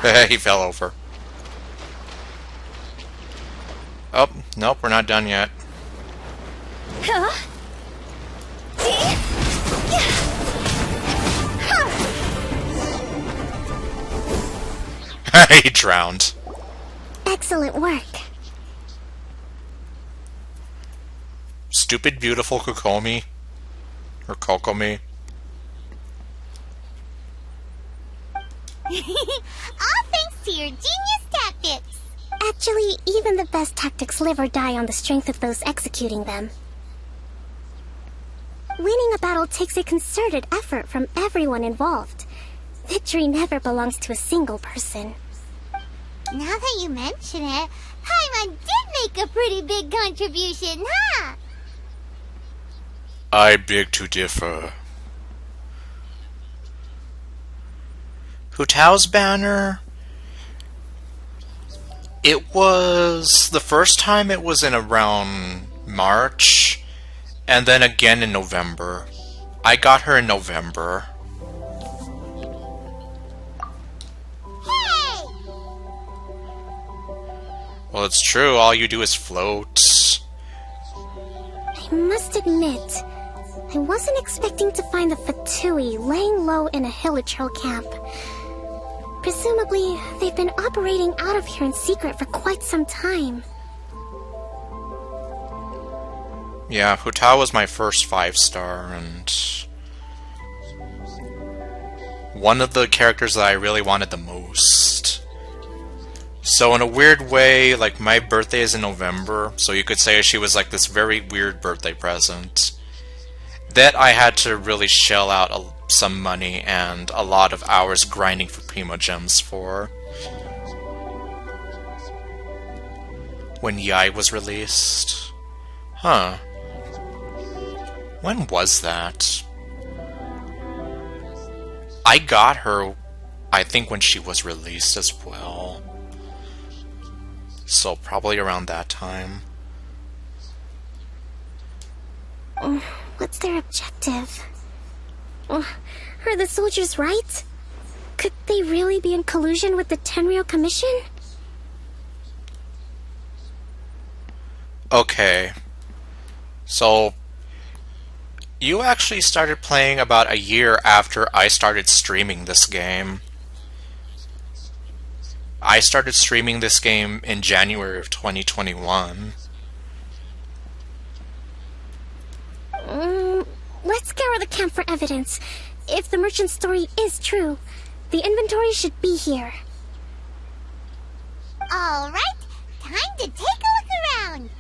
go. He fell over. Oh, nope, we're not done yet. He drowned. Excellent work. Stupid, beautiful Kokomi. Or Kokomi. All thanks to your genius tactics. Actually, even the best tactics live or die on the strength of those executing them. Winning a battle takes a concerted effort from everyone involved. Victory never belongs to a single person. Now that you mention it, Paimon did make a pretty big contribution, huh? I beg to differ. Hu Tao's banner? It was... the first time it was in around March, and then again in November. I got her in November. Hey! Well, it's true, all you do is float. I must admit, I wasn't expecting to find the Fatui laying low in a Hilichurl camp. Presumably, they've been operating out of here in secret for quite some time. Yeah, Hu Tao was my first 5-star, and one of the characters that I really wanted the most. So in a weird way, like, my birthday is in November, so you could say she was like this very weird birthday present that I had to really shell out some money and a lot of hours grinding for Primo Gems for. When Yai was released. Huh. When was that? I got her, I think, when she was released as well. So probably around that time. What's their objective? Are the soldiers right? Could they really be in collusion with the Tenryou Commission? Okay. So, you actually started playing about a year after I started streaming this game. I started streaming this game in January of 2021. Let's scour the camp for evidence. If the merchant's story is true, the inventory should be here. Alright, time to take a look around.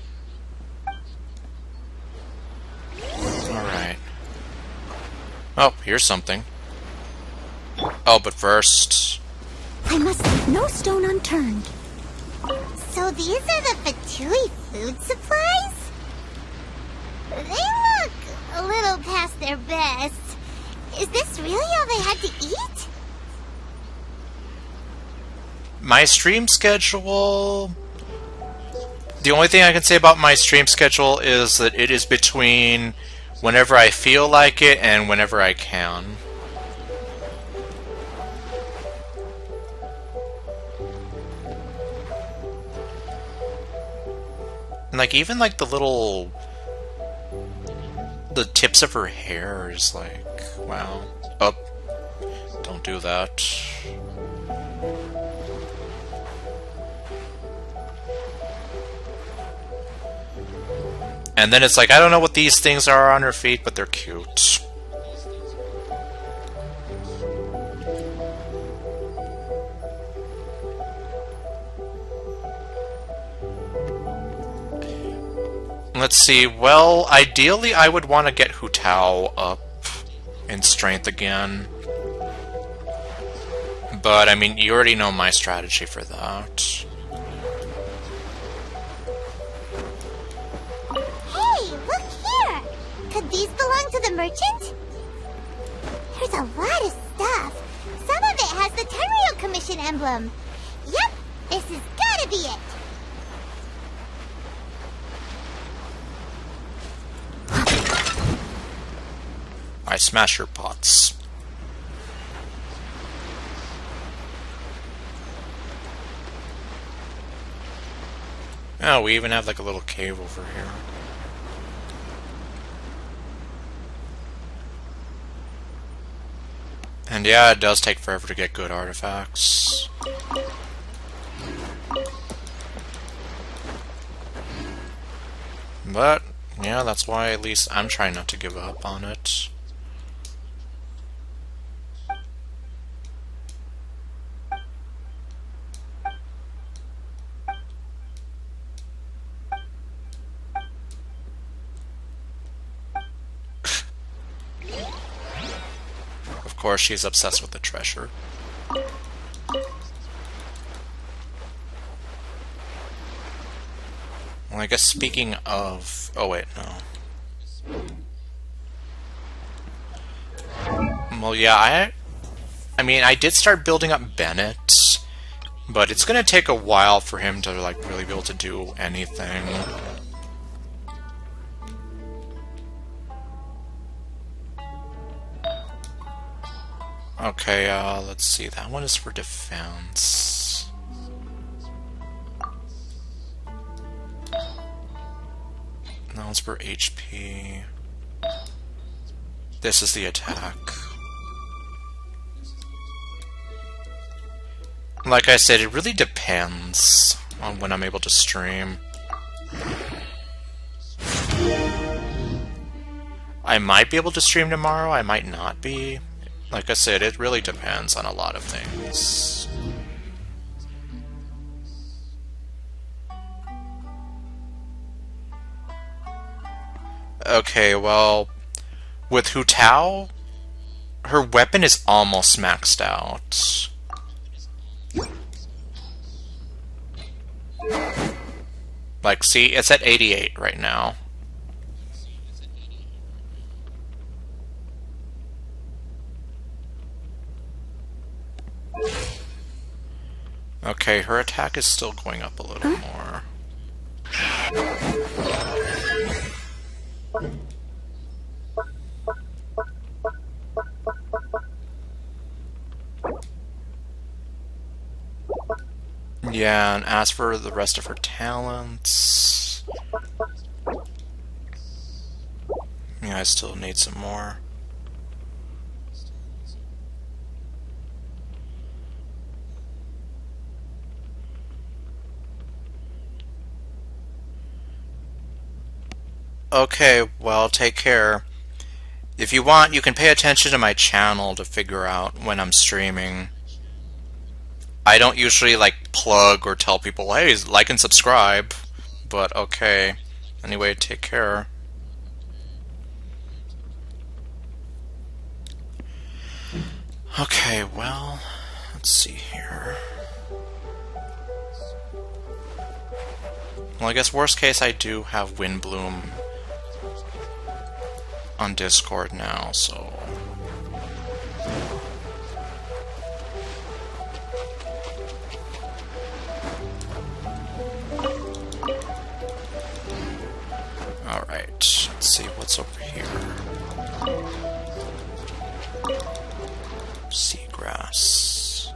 Alright. Oh, here's something. Oh, but first... I must leave no stone unturned. So these are the Fatui food supplies? They look a little past their best. Is this really all they had to eat? My stream schedule... The only thing I can say about my stream schedule is that it is between whenever I feel like it and whenever I can. And, like, even, like, the little... the tips of her hair is, like, wow. Oh, don't do that. And then it's like, I don't know what these things are on her feet, but they're cute. Let's see, well, ideally I would want to get Hu Tao up in strength again. But, I mean, you already know my strategy for that. Hey, look here! Could these belong to the merchant? There's a lot of stuff. Some of it has the Tenryou Commission emblem. Yep, this has gotta be it. I smash your pots. Oh, we even have like a little cave over here. And yeah, it does take forever to get good artifacts. But, yeah, that's why at least I'm trying not to give up on it. Of course, she's obsessed with the treasure. Well, I guess speaking of... oh wait, no. Well, yeah, I mean, I did start building up Bennett, but it's gonna take a while for him to, like, really be able to do anything. Okay, let's see, that one is for defense. That one's for HP. This is the attack. Like I said, it really depends on when I'm able to stream. I might be able to stream tomorrow, I might not be. Like I said, it really depends on a lot of things. Okay, well, with Hu Tao, her weapon is almost maxed out. Like, see, it's at 88 right now. Okay, her attack is still going up a little more. Yeah, and as for the rest of her talents... yeah, I still need some more. Okay, well, take care. If you want, you can pay attention to my channel to figure out when I'm streaming. I don't usually, like, plug or tell people, hey, like and subscribe, but okay. Anyway, take care. Okay, well, let's see here. Well, I guess worst case I do have Windbloom on Discord now, so... Alright, let's see what's over here. Seagrass.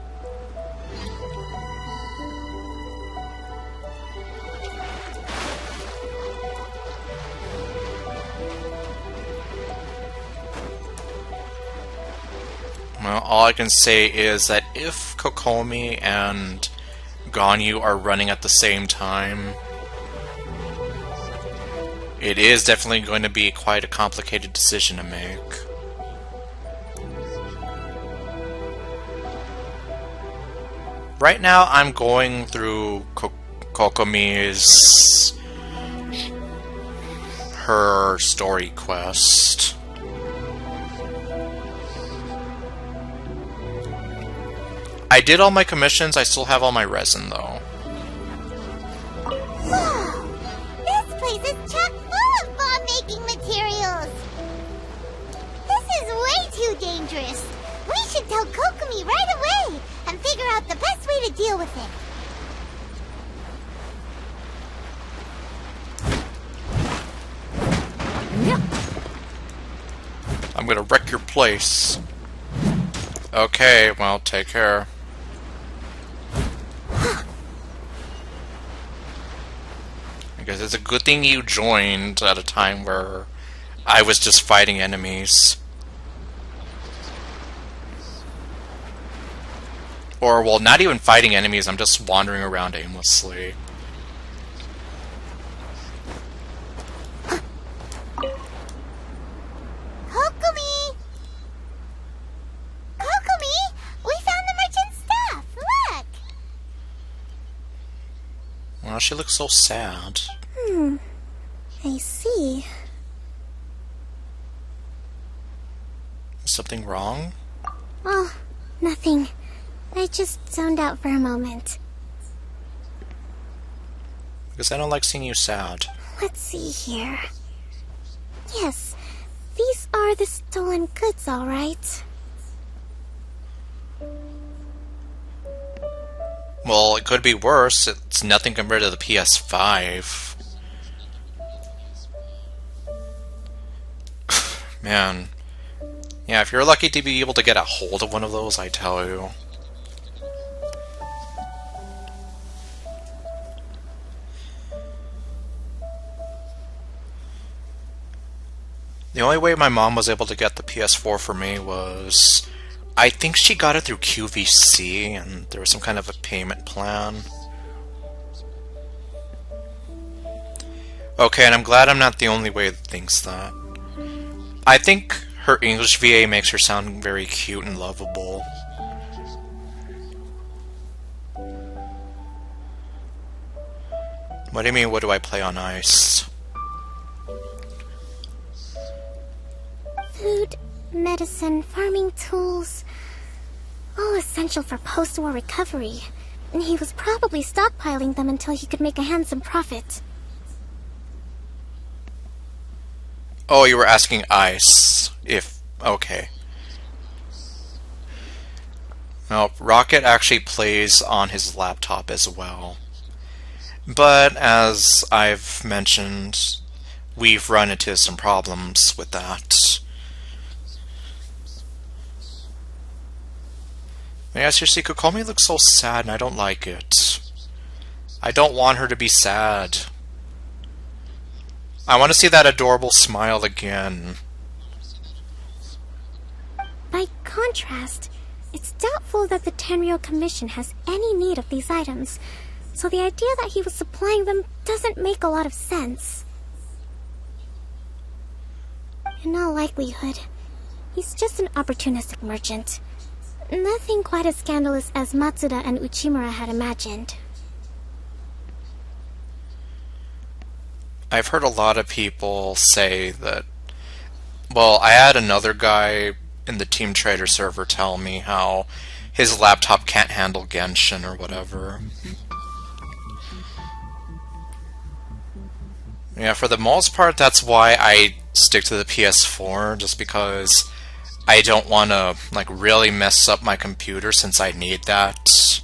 Well, all I can say is that if Kokomi and Ganyu are running at the same time, it is definitely going to be quite a complicated decision to make. Right now, I'm going through Kokomi's her story quest. I did all my commissions, I still have all my resin though. Wow! This place is chock full of bomb-making materials! This is way too dangerous! We should tell Kokomi right away and figure out the best way to deal with it. I'm gonna wreck your place. Okay, well, take care. I guess it's a good thing you joined at a time where I was just fighting enemies. Or, well, not even fighting enemies, I'm just wandering around aimlessly. Kokomi! Kokomi! We found the merchant's stuff! Look! Well, she looks so sad. I see. Is something wrong? Oh, nothing. I just zoned out for a moment. Because I don't like seeing you sad. Let's see here. Yes, these are the stolen goods, all right. Well, it could be worse. It's nothing compared to the PS5. Man. Yeah, if you're lucky to be able to get a hold of one of those, I tell you. The only way my mom was able to get the PS4 for me was... I think she got it through QVC, and there was some kind of a payment plan. Okay, and I'm glad I'm not the only way that thinks that. I think her English VA makes her sound very cute and lovable. What do you mean, what do I play on ice? Food, medicine, farming tools. All essential for post-war recovery. And he was probably stockpiling them until he could make a handsome profit. Oh, you were asking ice. If... okay. No, Rocket actually plays on his laptop as well. But, as I've mentioned, we've run into some problems with that. Yeah, seriously, Kokomi looks so sad and I don't like it. I don't want her to be sad. I want to see that adorable smile again. By contrast, it's doubtful that the Tenryou Commission has any need of these items, so the idea that he was supplying them doesn't make a lot of sense. In all likelihood, he's just an opportunistic merchant. Nothing quite as scandalous as Matsuda and Uchimura had imagined. I've heard a lot of people say that... Well, I had another guy in the Team Trader server tell me how his laptop can't handle Genshin or whatever. Yeah, for the most part, that's why I stick to the PS4, just because I don't want to, like, really mess up my computer since I need that.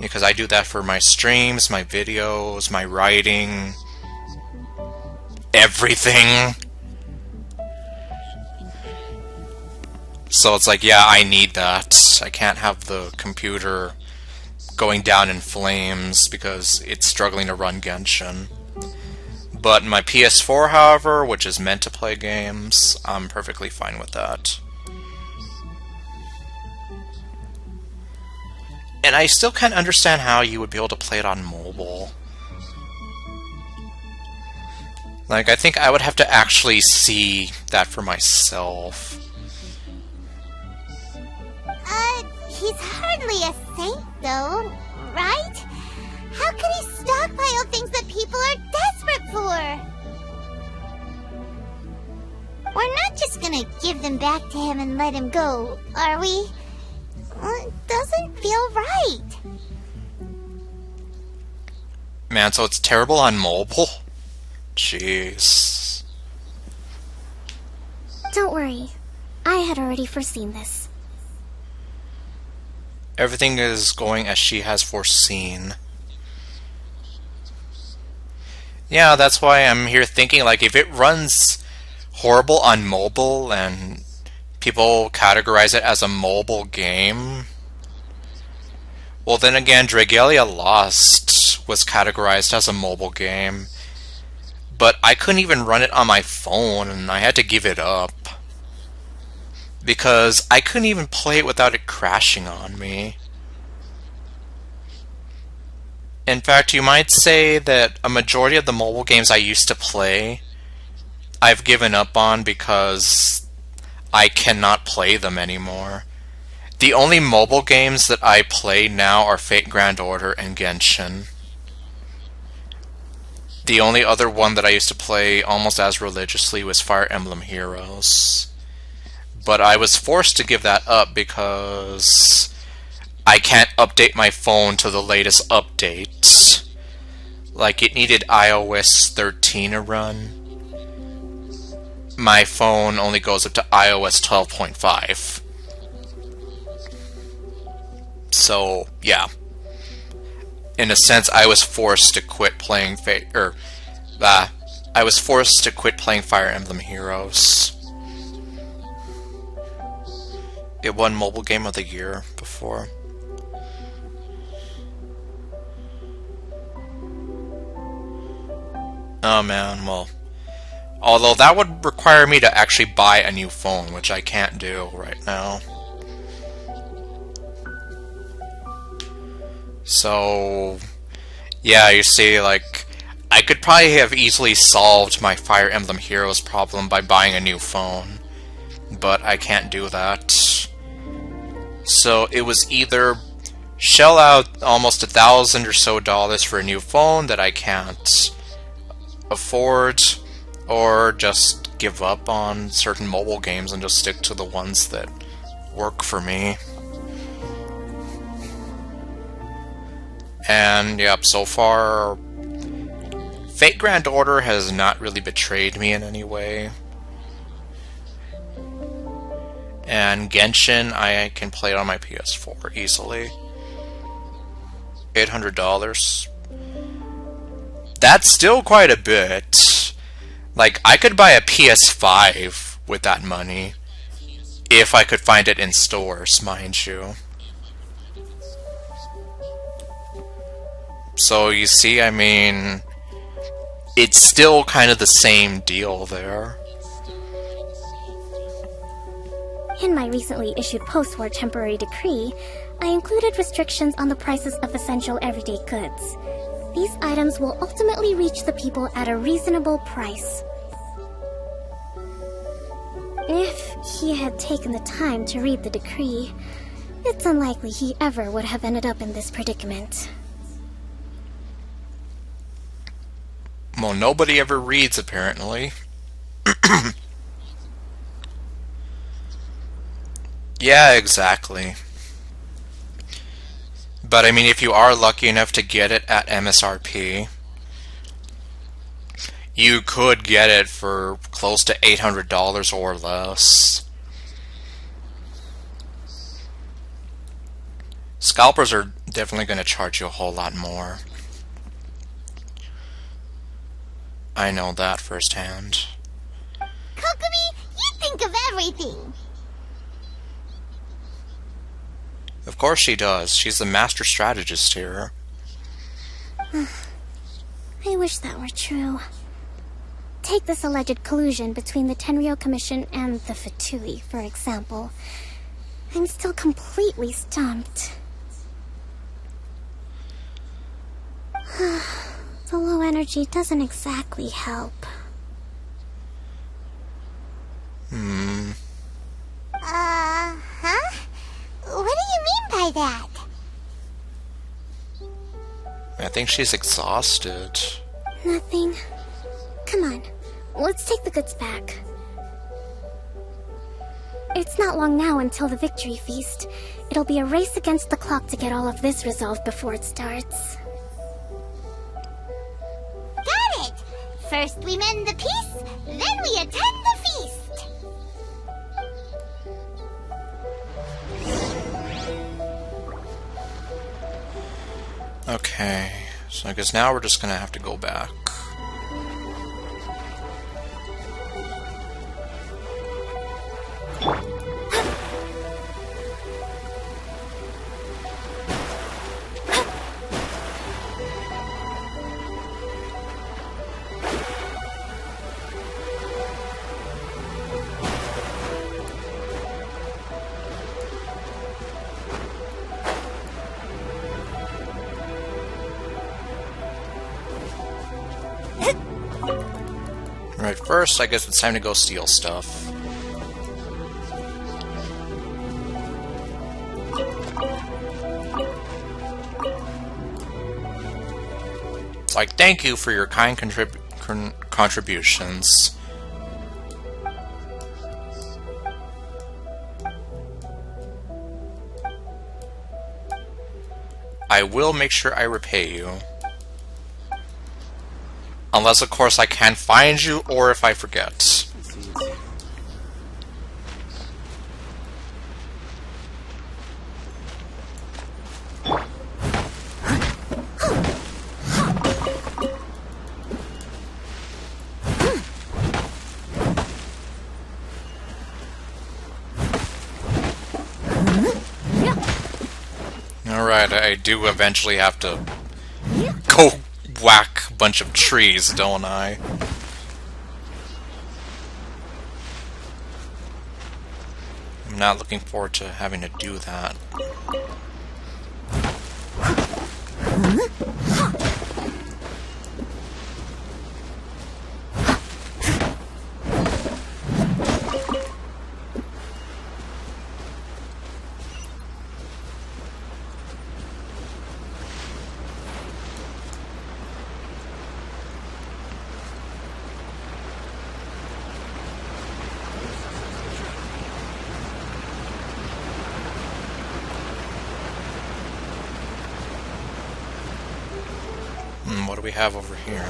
Because I do that for my streams, my videos, my writing, everything. So it's like, yeah, I need that. I can't have the computer going down in flames because it's struggling to run Genshin. But my PS4, however, which is meant to play games, I'm perfectly fine with that. And I still can't understand how you would be able to play it on mobile. Like, I think I would have to actually see that for myself. He's hardly a saint, though, right? How could he stockpile things that people are desperate for? We're not just gonna give them back to him and let him go, are we? Well, it doesn't feel right. Man, so it's terrible on mobile? Jeez. Don't worry. I had already foreseen this. Everything is going as she has foreseen. Yeah, that's why I'm here thinking, like, if it runs horrible on mobile and people categorize it as a mobile game, well, then again, Dragalia Lost was categorized as a mobile game, but I couldn't even run it on my phone, and I had to give it up. Because I couldn't even play it without it crashing on me. In fact, you might say that a majority of the mobile games I used to play, I've given up on because I cannot play them anymore. The only mobile games that I play now are Fate Grand Order and Genshin. The only other one that I used to play almost as religiously was Fire Emblem Heroes. But I was forced to give that up because I can't update my phone to the latest updates. Like, it needed iOS 13 to run. My phone only goes up to iOS 12.5. So, yeah. In a sense, I was forced to quit playing I was forced to quit playing Fire Emblem Heroes. It won Mobile Game of the Year before. Oh man, well. Although that would require me to actually buy a new phone, which I can't do right now. So, yeah, you see, like, I could probably have easily solved my Fire Emblem Heroes problem by buying a new phone. But I can't do that. So it was either shell out almost $1,000 or so for a new phone that I can't afford, or just give up on certain mobile games and just stick to the ones that work for me. And yep, so far Fate Grand Order has not really betrayed me in any way. And Genshin, I can play it on my PS4 easily. $800. That's still quite a bit. Like, I could buy a PS5 with that money. If I could find it in stores, mind you. So, you see, I mean, it's still kind of the same deal there. In my recently issued post-war temporary decree, I included restrictions on the prices of essential everyday goods. These items will ultimately reach the people at a reasonable price. If he had taken the time to read the decree, it's unlikely he ever would have ended up in this predicament. Well, nobody ever reads, apparently. Yeah, exactly. But I mean, if you are lucky enough to get it at MSRP, you could get it for close to $800 or less. Scalpers are definitely going to charge you a whole lot more. I know that firsthand. Kokomi, you think of everything. Of course she does. She's the master strategist here. I wish that were true. Take this alleged collusion between the Tenryou Commission and the Fatui, for example. I'm still completely stumped. The low energy doesn't exactly help. Huh? What do you mean by that? I think she's exhausted. Nothing. Come on, let's take the goods back. It's not long now until the victory feast. It'll be a race against the clock to get all of this resolved before it starts. Got it! First we mend the peace, then we attend the feast! Okay, so I guess now we're just gonna have to go back. Right, first, I guess it's time to go steal stuff. It's like, thank you for your kind contributions. I will make sure I repay you. Unless, of course, I can't find you, or if I forget. Alright, I do eventually have to go whack a bunch of trees, don't I? I'm not looking forward to having to do that. What do we have over here?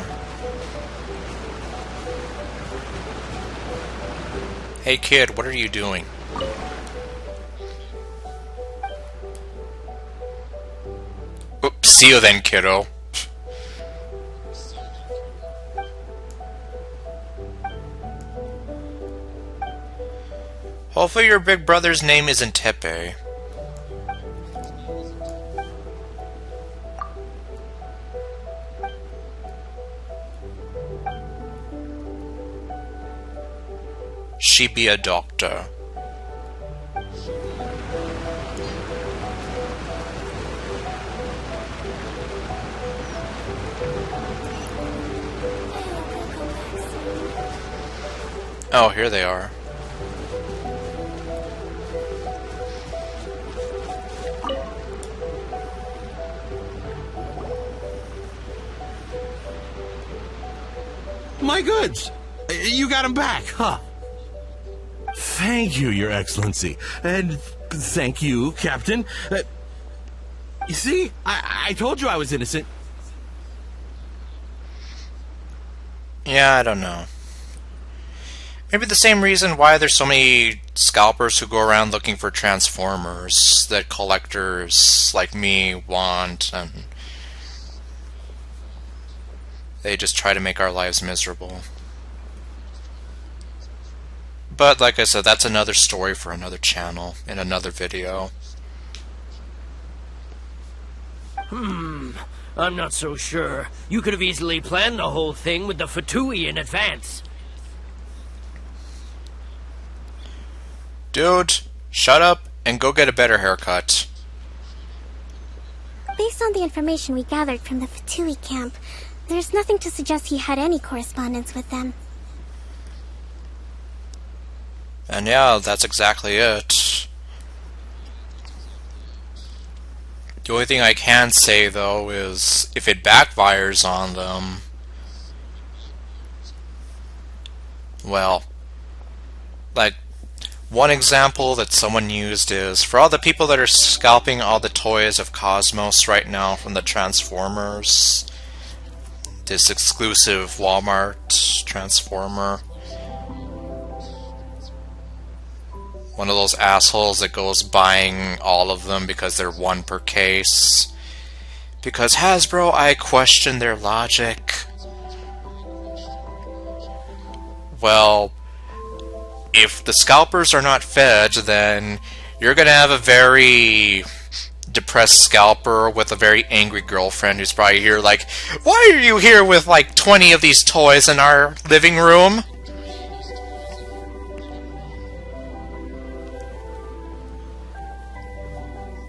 Hey kid, what are you doing? Oops, see you then, kiddo. Hopefully your big brother's name isn't Tepe. She be a doctor. Oh, here they are. My goods! You got them back, huh? Thank you, Your Excellency. And thank you, Captain. You see, I told you I was innocent. Yeah, I don't know. Maybe the same reason why there's so many scalpers who go around looking for transformers that collectors like me want, and they just try to make our lives miserable. But like I said, that's another story for another channel in another video. I'm not so sure. You could have easily planned the whole thing with the Fatui in advance. Dude, shut up and go get a better haircut. Based on the information we gathered from the Fatui camp, there's nothing to suggest he had any correspondence with them. And yeah, that's exactly it. The only thing I can say, though, is if it backfires on them, well, like, one example that someone used is, for all the people that are scalping all the toys of Cosmos right now from the Transformers, this exclusive Walmart Transformer, one of those assholes that goes buying all of them because they're one per case. Because Hasbro, I question their logic. Well, if the scalpers are not fed, then you're gonna have a very depressed scalper with a very angry girlfriend who's probably here like, why are you here with like 20 of these toys in our living room?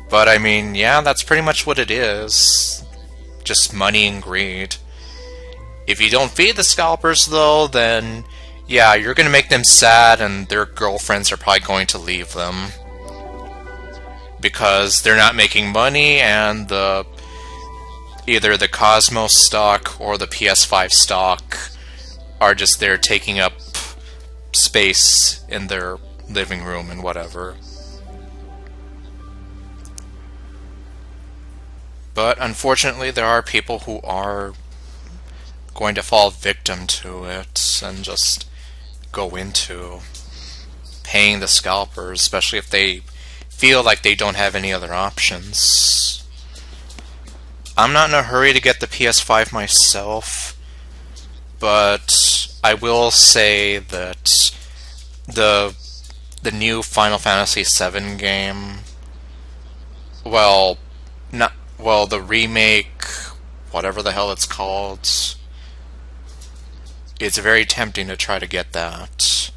But I mean, yeah, that's pretty much what it is. Just money and greed. If you don't feed the scalpers, though, then yeah, you're gonna make them sad and their girlfriends are probably going to leave them. Because they're not making money and either the Cosmos stock or the PS5 stock are just there taking up space in their living room and whatever. But unfortunately, there are people who are going to fall victim to it and just go into paying the scalpers, especially if they feel like they don't have any other options. I'm not in a hurry to get the PS5 myself, but I will say that the new Final Fantasy VII game, the remake, whatever the hell it's called, it's very tempting to try to get that.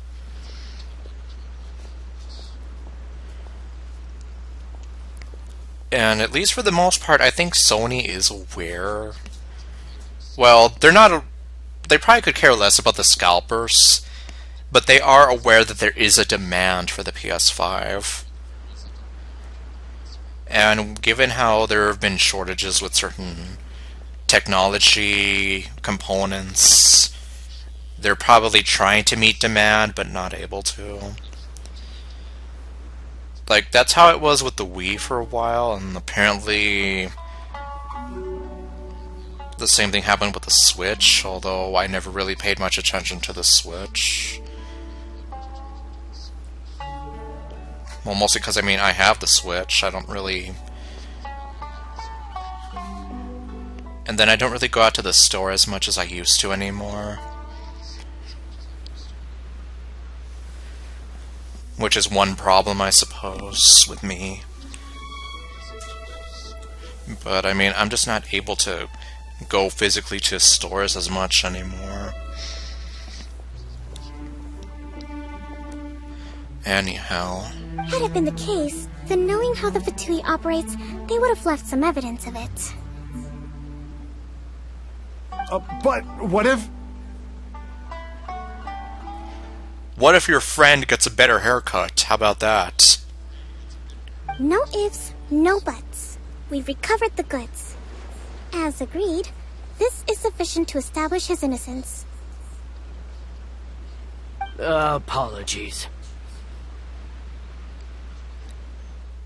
And at least for the most part, I think Sony is aware. Well, they probably could care less about the scalpers, but they are aware that there is a demand for the PS5. And given how there have been shortages with certain technology components, they're probably trying to meet demand, but not able to. Like, that's how it was with the Wii for a while, and apparently the same thing happened with the Switch, although I never really paid much attention to the Switch. Well, mostly because, I mean, I have the Switch. I don't really... And then I don't really go out to the store as much as I used to anymore. Which is one problem, I suppose, with me. But, I mean, I'm just not able to go physically to stores as much anymore. Anyhow... Had it been the case, then knowing how the Fatui operates, they would have left some evidence of it. But what if... What if your friend gets a better haircut? How about that? No ifs, no buts. We've recovered the goods. As agreed, this is sufficient to establish his innocence. Apologies.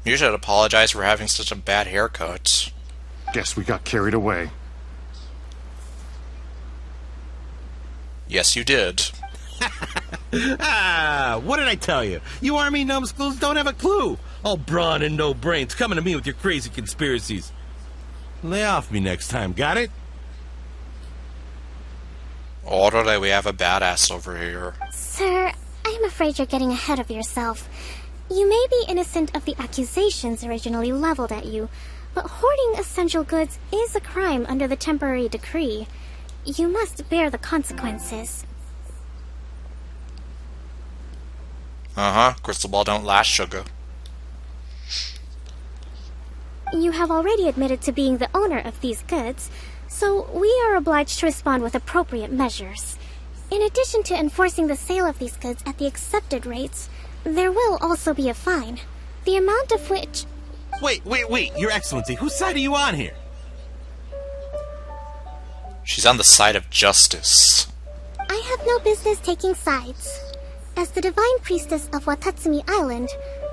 You should apologize for having such a bad haircut. Guess we got carried away. Yes, you did. What did I tell you? You army numbskulls don't have a clue. All brawn and no brains, coming to me with your crazy conspiracies. Lay off me next time, got it? Orderly, we have a badass over here. Sir, I'm afraid you're getting ahead of yourself. You may be innocent of the accusations originally leveled at you, But hoarding essential goods is a crime under the temporary decree. You must bear the consequences. Crystal ball don't last, sugar. You have already admitted to being the owner of these goods, so we are obliged to respond with appropriate measures. In addition to enforcing the sale of these goods at the accepted rates, there will also be a fine, the amount of which... Wait, Your Excellency, whose side are you on here? She's on the side of justice. I have no business taking sides. As the Divine Priestess of Watatsumi Island,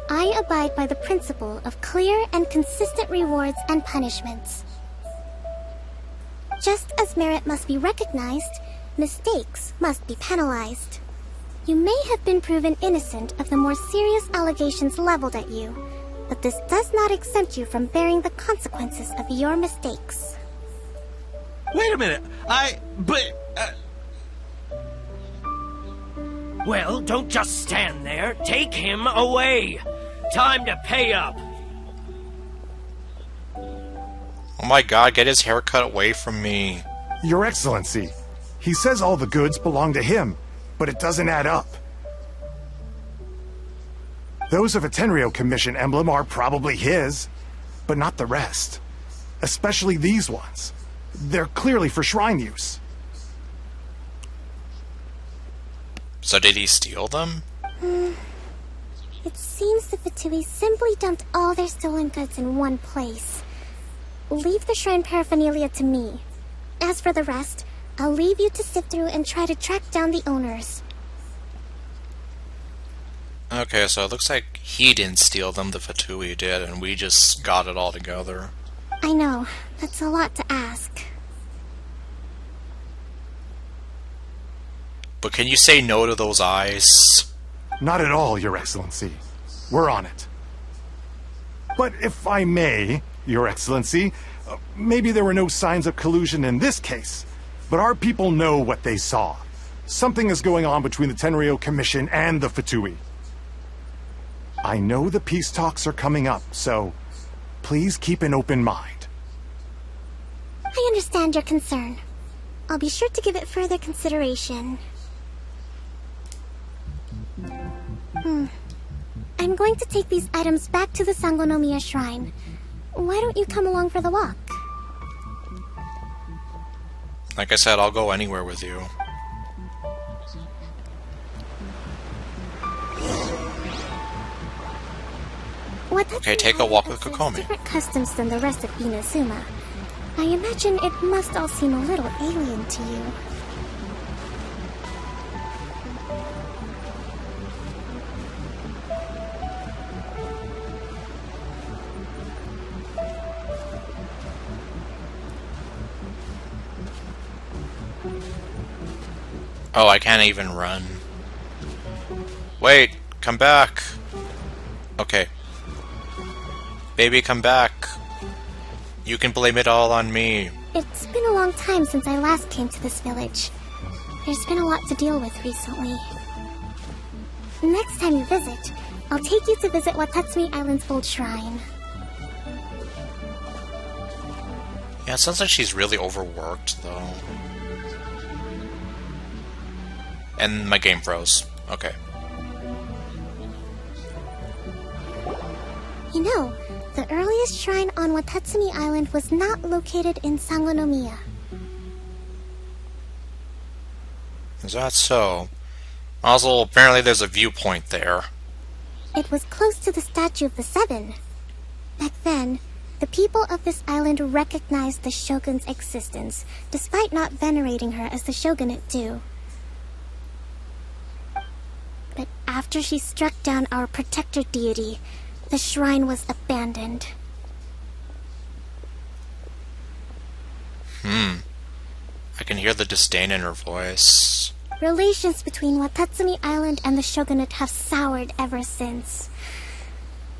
I abide by the principle of clear and consistent rewards and punishments. Just as merit must be recognized, mistakes must be penalized. You may have been proven innocent of the more serious allegations leveled at you, but this does not exempt you from bearing the consequences of your mistakes. Wait a minute, Well, don't just stand there. Take him away. Time to pay up. Oh my god, get his haircut away from me. Your Excellency, he says all the goods belong to him, but it doesn't add up. Those of a Tenryou Commission emblem are probably his, but not the rest. Especially these ones. They're clearly for shrine use. So did he steal them? It seems the Fatui simply dumped all their stolen goods in one place. Leave the shrine paraphernalia to me. As for the rest, I'll leave you to sift through and try to track down the owners. Okay, so it looks like he didn't steal them, the Fatui did, and we just got it all together. I know, that's a lot to ask. But can you say no to those eyes? Not at all, Your Excellency. We're on it. But if I may, Your Excellency, maybe there were no signs of collusion in this case, but our people know what they saw. Something is going on between the Tenryou Commission and the Fatui. I know the peace talks are coming up, so please keep an open mind. I understand your concern. I'll be sure to give it further consideration. I'm going to take these items back to the Sangonomiya Shrine. Why don't you come along for the walk? Like I said, I'll go anywhere with you. Okay, take a walk with Kokomi. Different customs than the rest of Inazuma. I imagine it must all seem a little alien to you. Oh, I can't even run. Wait, come back. Okay. Baby, come back. You can blame it all on me. It's been a long time since I last came to this village. There's been a lot to deal with recently. Next time you visit, I'll take you to visit Watatsumi Island's old shrine. Yeah, it sounds like she's really overworked, though. And my game froze. Okay. You know, the earliest shrine on Watatsumi Island was not located in Sangonomiya. Is that so? Also, apparently there's a viewpoint there. It was close to the Statue of the Seven. Back then, the people of this island recognized the shogun's existence, despite not venerating her as the shogunate do. But after she struck down our protector deity, the shrine was abandoned. I can hear the disdain in her voice. Relations between Watatsumi Island and the shogunate have soured ever since.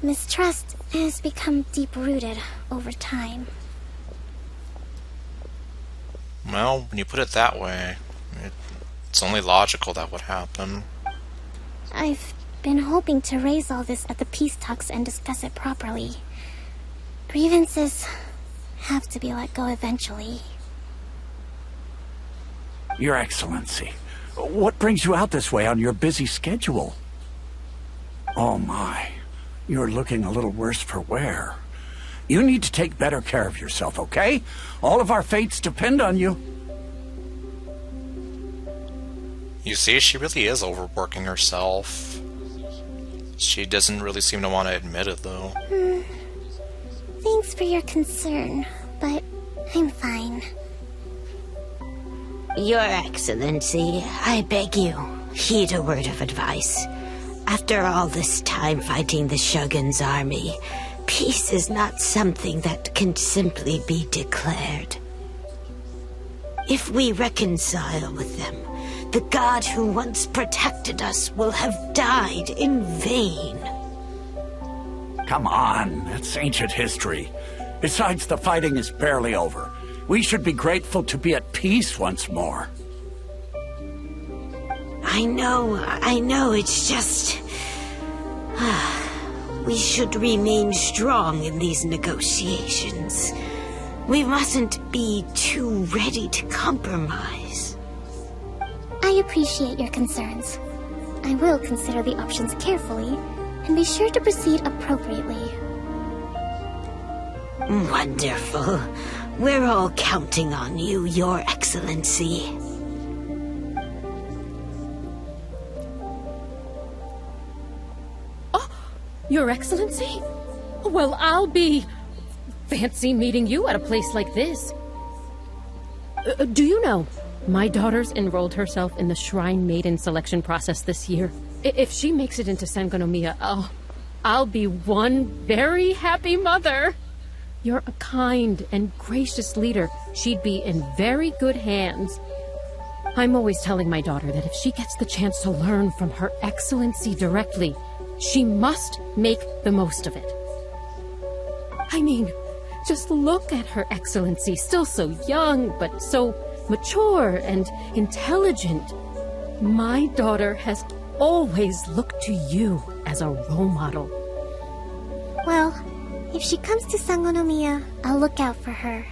Mistrust has become deep-rooted over time. Well, when you put it that way, it's only logical that would happen. I've been hoping to raise all this at the peace talks and discuss it properly. Grievances have to be let go eventually. Your Excellency, what brings you out this way on your busy schedule? Oh my, you're looking a little worse for wear. You need to take better care of yourself, okay? All of our fates depend on you. You see, she really is overworking herself. She doesn't really seem to want to admit it, though. Thanks for your concern, but I'm fine. Your Excellency, I beg you, heed a word of advice. After all this time fighting the Shogun's army, peace is not something that can simply be declared. If we reconcile with them, the god who once protected us will have died in vain. Come on, that's ancient history. Besides, the fighting is barely over. We should be grateful to be at peace once more. I know, it's just... we should remain strong in these negotiations. We mustn't be too ready to compromise. I appreciate your concerns. I will consider the options carefully, and be sure to proceed appropriately. Wonderful. We're all counting on you, Your Excellency. Your Excellency? Well, I'll be... fancy meeting you at a place like this. Do you know, my daughter's enrolled herself in the Shrine Maiden selection process this year. If she makes it into Sangonomiya, I'll be one very happy mother. You're a kind and gracious leader. She'd be in very good hands. I'm always telling my daughter that if she gets the chance to learn from Her Excellency directly, she must make the most of it. I mean, just look at Her Excellency, still so young, but so mature and intelligent. My daughter has always looked to you as a role model. Well, if she comes to Sangonomiya, I'll look out for her.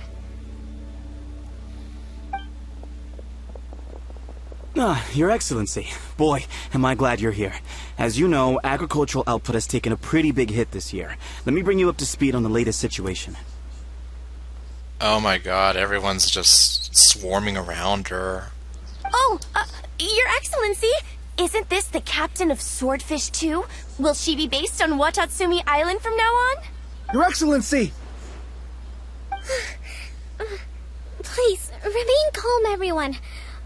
Your Excellency. Boy, am I glad you're here. As you know, agricultural output has taken a pretty big hit this year. Let me bring you up to speed on the latest situation. Oh my god, everyone's just swarming around her. Oh, Your Excellency! Isn't this the captain of Swordfish 2? Will she be based on Watatsumi Island from now on? Your Excellency! Please, remain calm, everyone.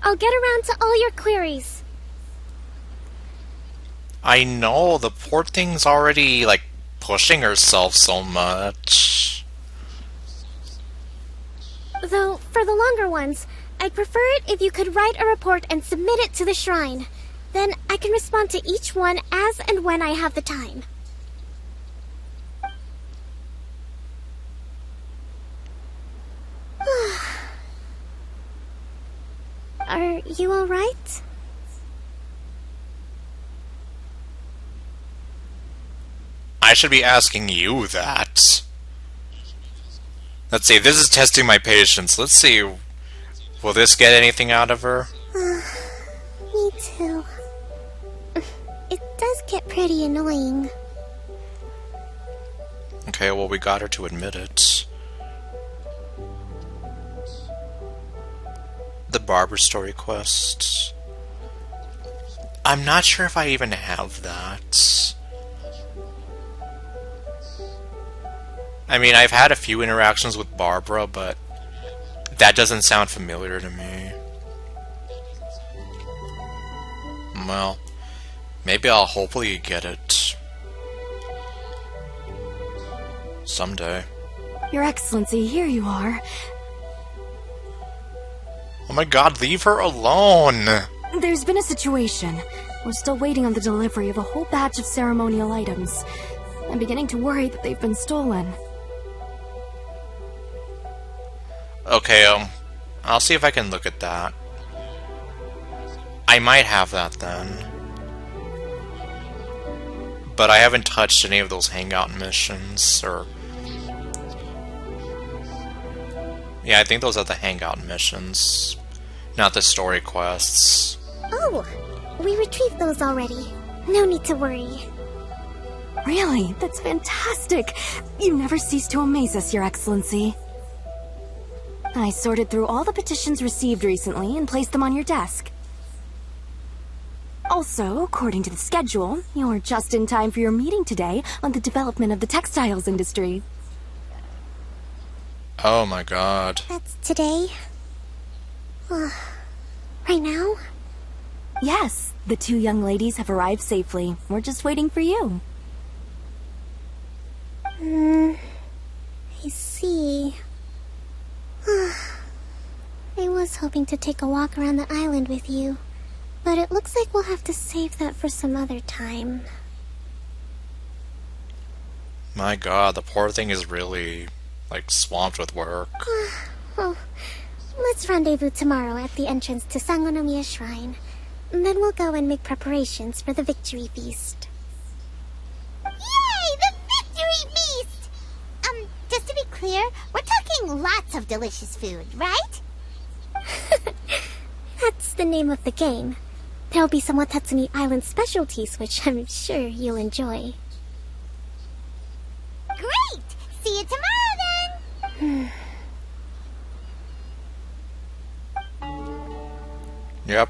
I'll get around to all your queries. I know, the poor thing's already, like, pushing herself so much. Though, for the longer ones, I'd prefer it if you could write a report and submit it to the shrine. Then I can respond to each one as and when I have the time. Are you alright? I should be asking you that. Let's see, this is testing my patience. Let's see, will this get anything out of her? Me too. It does get pretty annoying. Okay, well, we got her to admit it. The barber story quest. I'm not sure if I even have that. I mean, I've had a few interactions with Barbara, but that doesn't sound familiar to me. Well, maybe I'll hopefully get it someday. Your Excellency, here you are. Oh my god, leave her alone! There's been a situation. We're still waiting on the delivery of a whole batch of ceremonial items. I'm beginning to worry that they've been stolen. Okay, I'll see if I can look at that. I might have that then. But I haven't touched any of those hangout missions, or Yeah, I think those are the hangout missions, not the story quests. Oh, we retrieved those already. No need to worry. Really? That's fantastic. You never cease to amaze us, Your Excellency. I sorted through all the petitions received recently and placed them on your desk. Also, according to the schedule, you're just in time for your meeting today on the development of the textiles industry. Oh my god. That's today? Right now? Yes, the two young ladies have arrived safely. We're just waiting for you. I see. I was hoping to take a walk around the island with you, but it looks like we'll have to save that for some other time. My god, the poor thing is really, like, swamped with work. Well, let's rendezvous tomorrow at the entrance to Sangonomiya Shrine. Then we'll go and make preparations for the victory feast. Yay! The victory feast! Just to be clear, we're talking lots of delicious food, right? That's the name of the game. There'll be some Watatsumi Island specialties, which I'm sure you'll enjoy. Great! See you tomorrow then! Yep.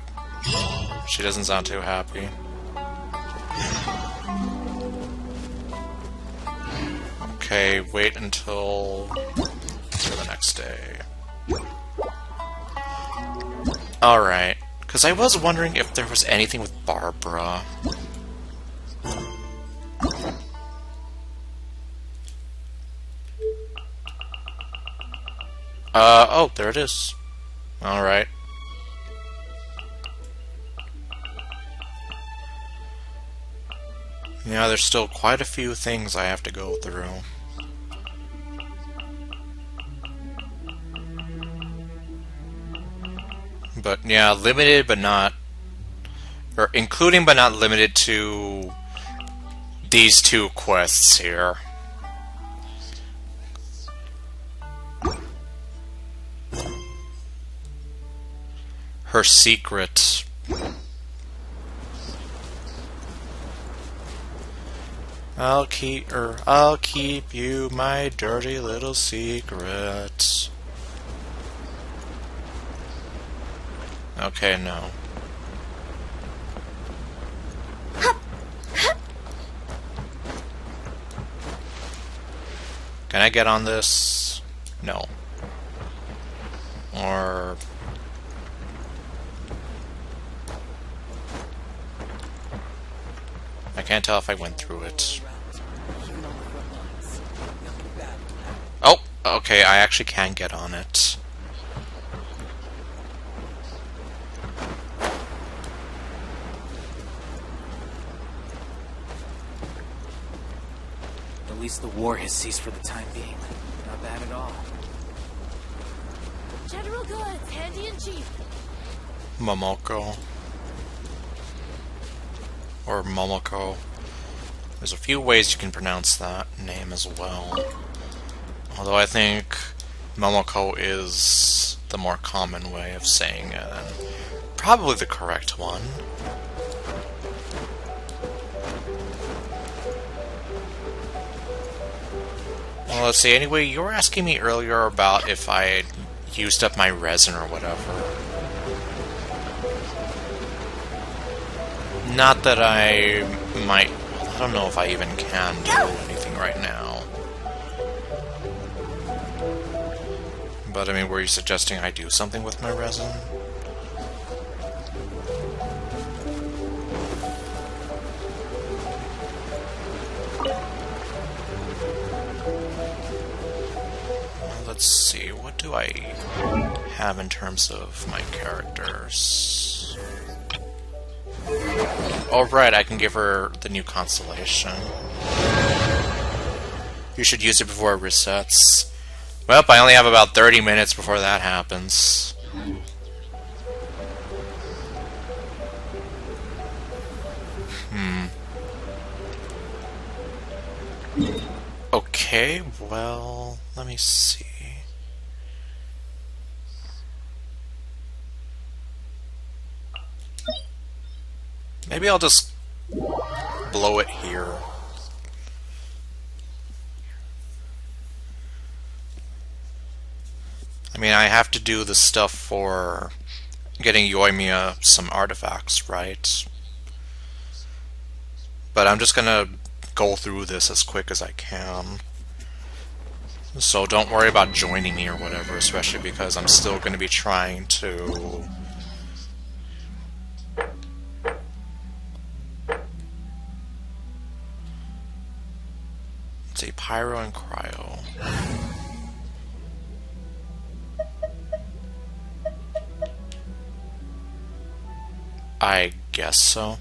She doesn't sound too happy. Okay, wait until the next day. Alright, because I was wondering if there was anything with Barbara. Oh, there it is. Alright. Yeah, there's still quite a few things I have to go through. But yeah, limited but not... or including but not limited to these two quests here. Her secret. I'll keep you my dirty little secret. Okay, no. Can I get on this? No. Or... I can't tell if I went through it. Oh, okay, I actually can get on it. At least the war has ceased for the time being. Not bad at all. General Goods, handy in chief. Momoko. Or Momoko. There's a few ways you can pronounce that name as well. Although I think Momoko is the more common way of saying it, and probably the correct one. Well, let's see. Anyway, you were asking me earlier about if I had used up my resin or whatever. Not that I might... I don't know if I even can do anything right now. But, I mean, were you suggesting I do something with my resin? Well, let's see. What do I have in terms of my characters? Oh, right, I can give her the new constellation. You should use it before it resets. Well, I only have about 30 minutes before that happens. Okay, well, let me see. Maybe I'll just blow it here. I mean, I have to do the stuff for getting Yoimiya some artifacts, right? But I'm just gonna go through this as quick as I can. So don't worry about joining me or whatever, especially because I'm still gonna be trying to... Let's see, Pyro and Cryo. I guess so.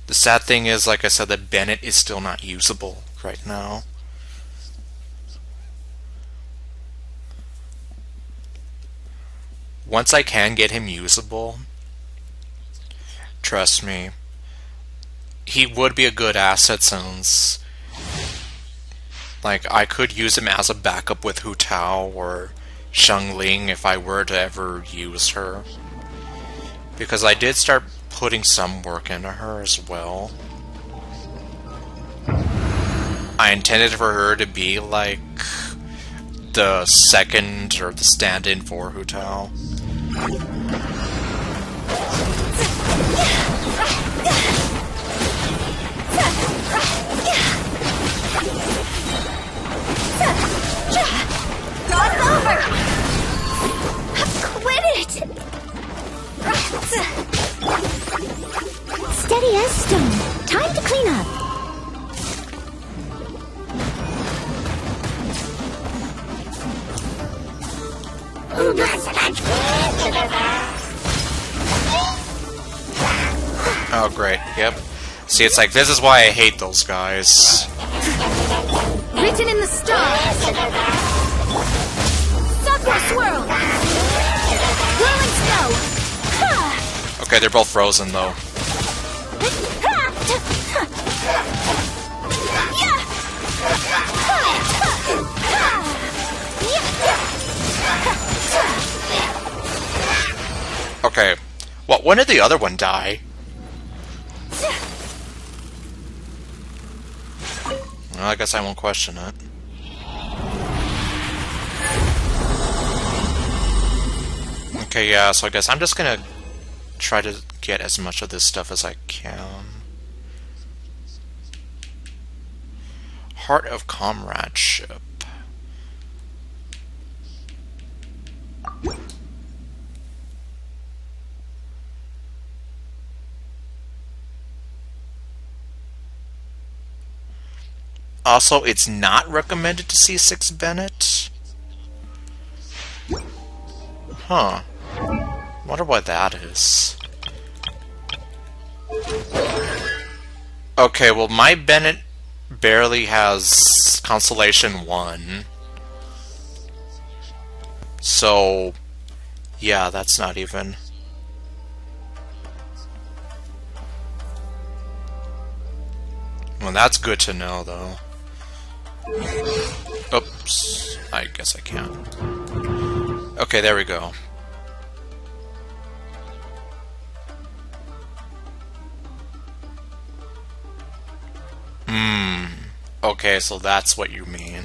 The sad thing is, like I said, that Bennett is still not usable right now. Once I can get him usable, trust me, he would be a good asset since, like, I could use him as a backup with Hu Tao or Xiangling if I were to ever use her. Because I did start putting some work into her as well. I intended for her to be like the second or the stand-in for Hu Tao. Cross over! Quit it! Steady as stone. Time to clean up. Oh, great. Yep. See, it's like, this is why I hate those guys. Written in the stars. Sakura swirl. Whirling snow. Okay, they're both frozen, though. Okay. Well, when did the other one die? Well, I guess I won't question it. Okay, yeah, so I guess I'm just gonna try to get as much of this stuff as I can. Heart of Comradeship. Also, it's not recommended to see 6 Bennett. Huh. Wonder why that is. Okay, well, my Bennett barely has Constellation 1. So, yeah, that's not even... Well, that's good to know, though. Oops. I guess I can't. Okay, there we go. Okay, so that's what you mean.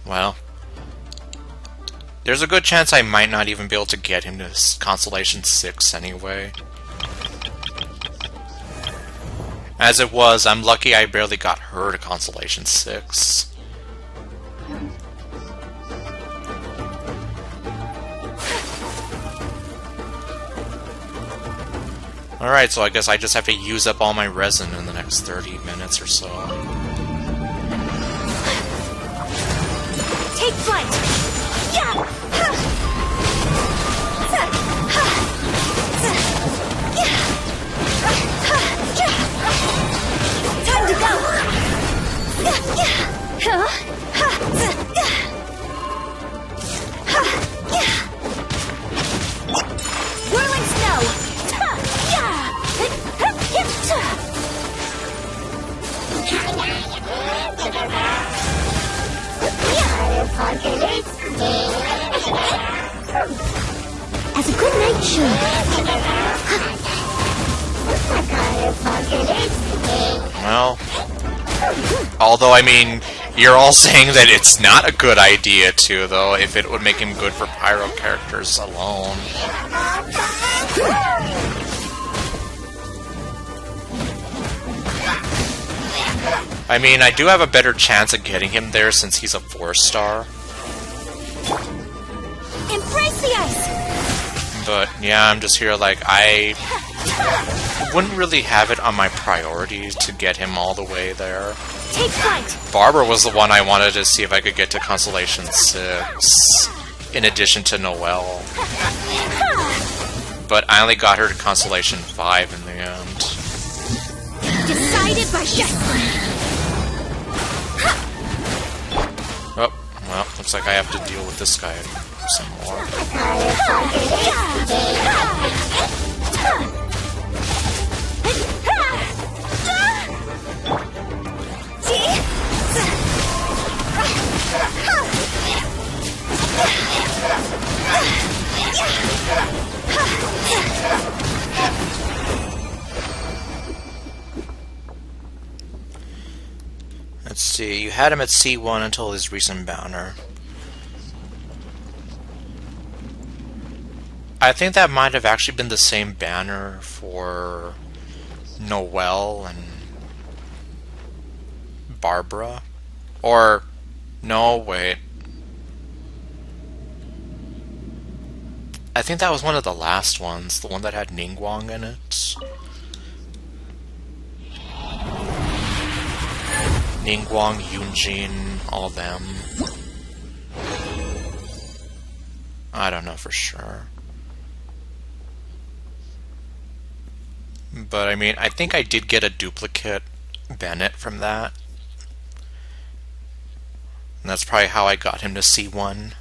Well, there's a good chance I might not even be able to get him to Constellation 6 anyway. As it was, I'm lucky I barely got her to Constellation 6. Alright, so I guess I just have to use up all my resin in the next 30 minutes or so. Take flight! Yeah! Time to go! Whirling snow! As a good night shoe. Well, although, I mean, you're all saying that it's not a good idea to, though, if it would make him good for pyro characters alone. I mean, I do have a better chance of getting him there since he's a 4-star. Embrace the ice! But, yeah, I'm just here like, I wouldn't really have it on my priorities to get him all the way there. Take flight! Barbara was the one I wanted to see if I could get to Constellation 6, in addition to Noelle. But I only got her to Constellation 5 in the end. Decided by destiny! Oh, well, looks like I have to deal with this guy some more. Let's see, you had him at C1 until his recent banner. I think that might have actually been the same banner for Noelle and Barbara. Or, no, wait. I think that was one of the last ones, the one that had Ningguang in it. Ningguang, Yunjin, all of them. I don't know for sure. But I mean, I think I did get a duplicate Bennett from that. And that's probably how I got him to C1.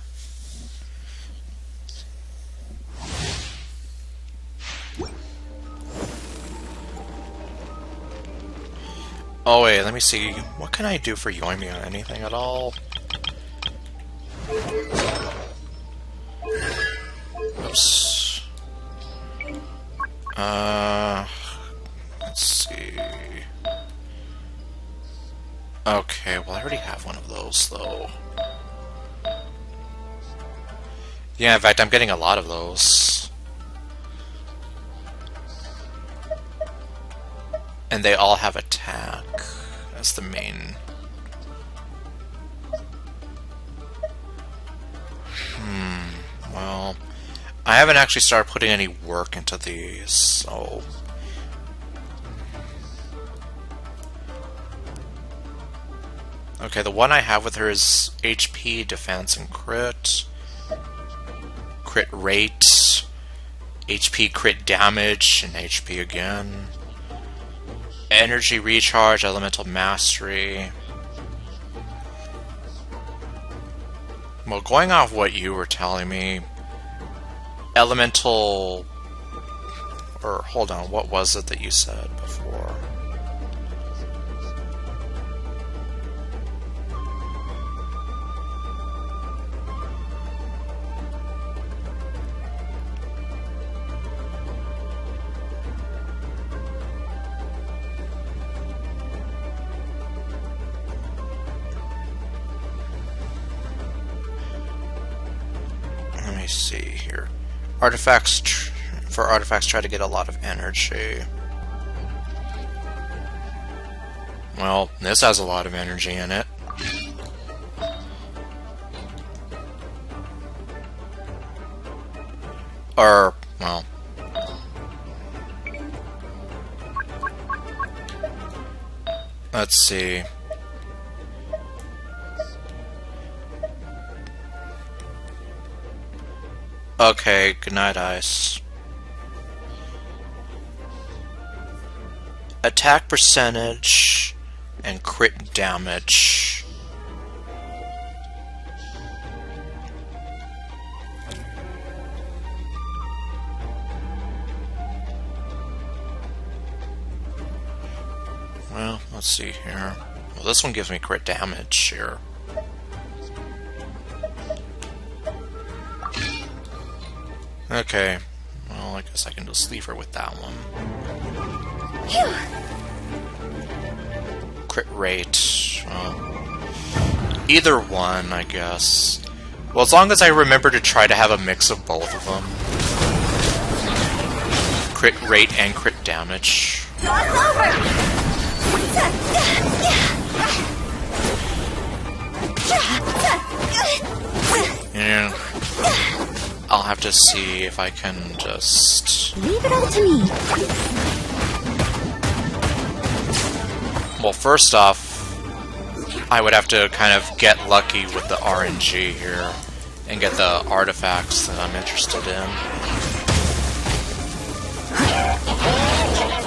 Oh wait, let me see. What can I do for Yoimi on anything at all? Oops. Let's see. Okay, well I already have one of those though. Yeah, in fact I'm getting a lot of those. And they all have attack as the main. Well, I haven't actually started putting any work into these, so... Okay, the one I have with her is HP, defense, and crit. Crit rate, HP crit damage, and HP again. Energy recharge, elemental mastery. Well, going off what you were telling me, elemental... Or, hold on, what was it that you said before? Let me see here. Artifacts, for artifacts, try to get a lot of energy. Well, this has a lot of energy in it. Or, well... Let's see... Okay, good night, Ice. Attack percentage and crit damage. Well, let's see here. Well, this one gives me crit damage here. Okay. Well, I guess I can just leave her with that one. Phew. Crit rate. Either one, I guess. Well, as long as I remember to try to have a mix of both of them. Crit rate and crit damage. Yeah. I'll have to see if I can just... Leave it all to me. Well, first off, I would have to kind of get lucky with the RNG here and get the artifacts that I'm interested in.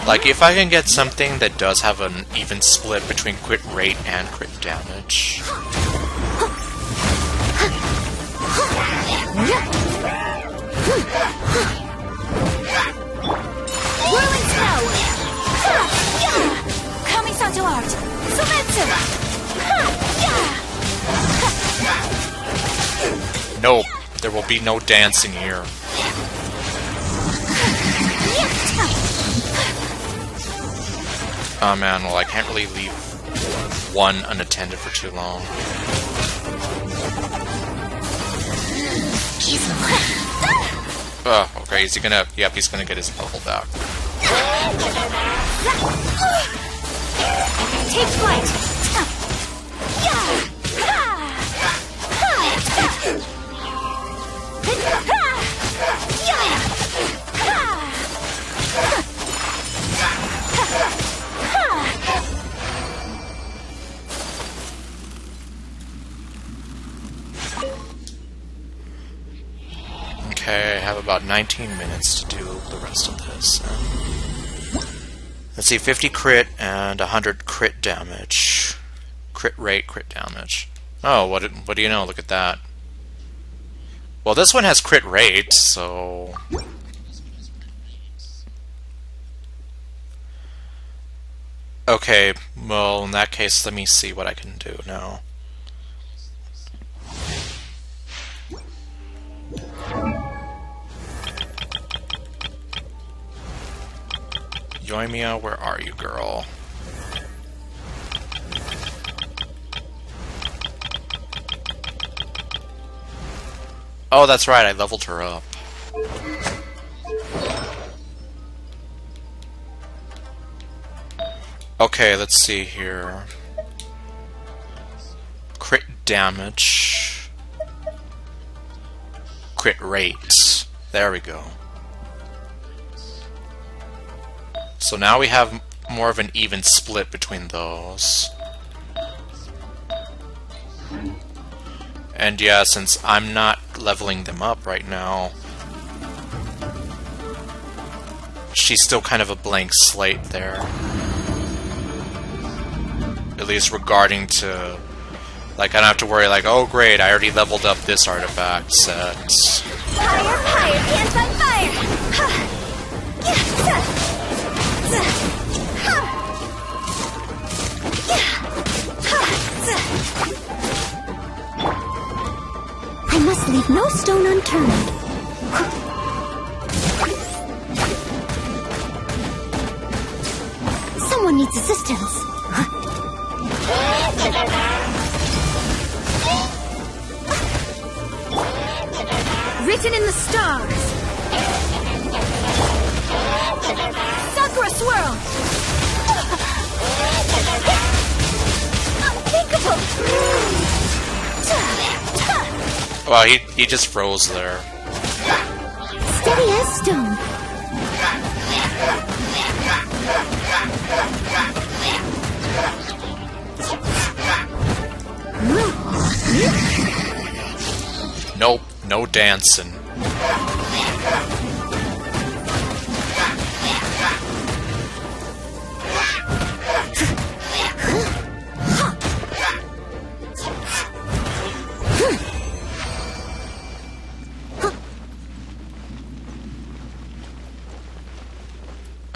Like, if I can get something that does have an even split between crit rate and crit damage. Whirling snow! Kami-santo art! Sumetsu! Nope, there will be no dancing here. Oh man, well I can't really leave one unattended for too long. Oh, okay, is he gonna... Yep, he's gonna get his bubble back. Take flight! Okay, I have about 19 minutes to do the rest of this. Let's see, 50 crit and 100 crit damage. Crit rate, crit damage. Oh, what do you know? Look at that. Well, this one has crit rate, so... Okay, well, in that case, let me see what I can do now. Yoimiya, where are you, girl? Oh, that's right, I leveled her up. Okay, let's see here. Crit damage. Crit rate. There we go. So now we have more of an even split between those. And yeah, since I'm not leveling them up right now, she's still kind of a blank slate there. At least regarding to... Like, I don't have to worry, like, oh great, I already leveled up this artifact set. Fire, fire, hands on fire! I must leave no stone unturned. Someone needs assistance. Written in the stars. Sakura swirl! Unthinkable! Well, he just froze there. Steady as stone. Nope, no dancing.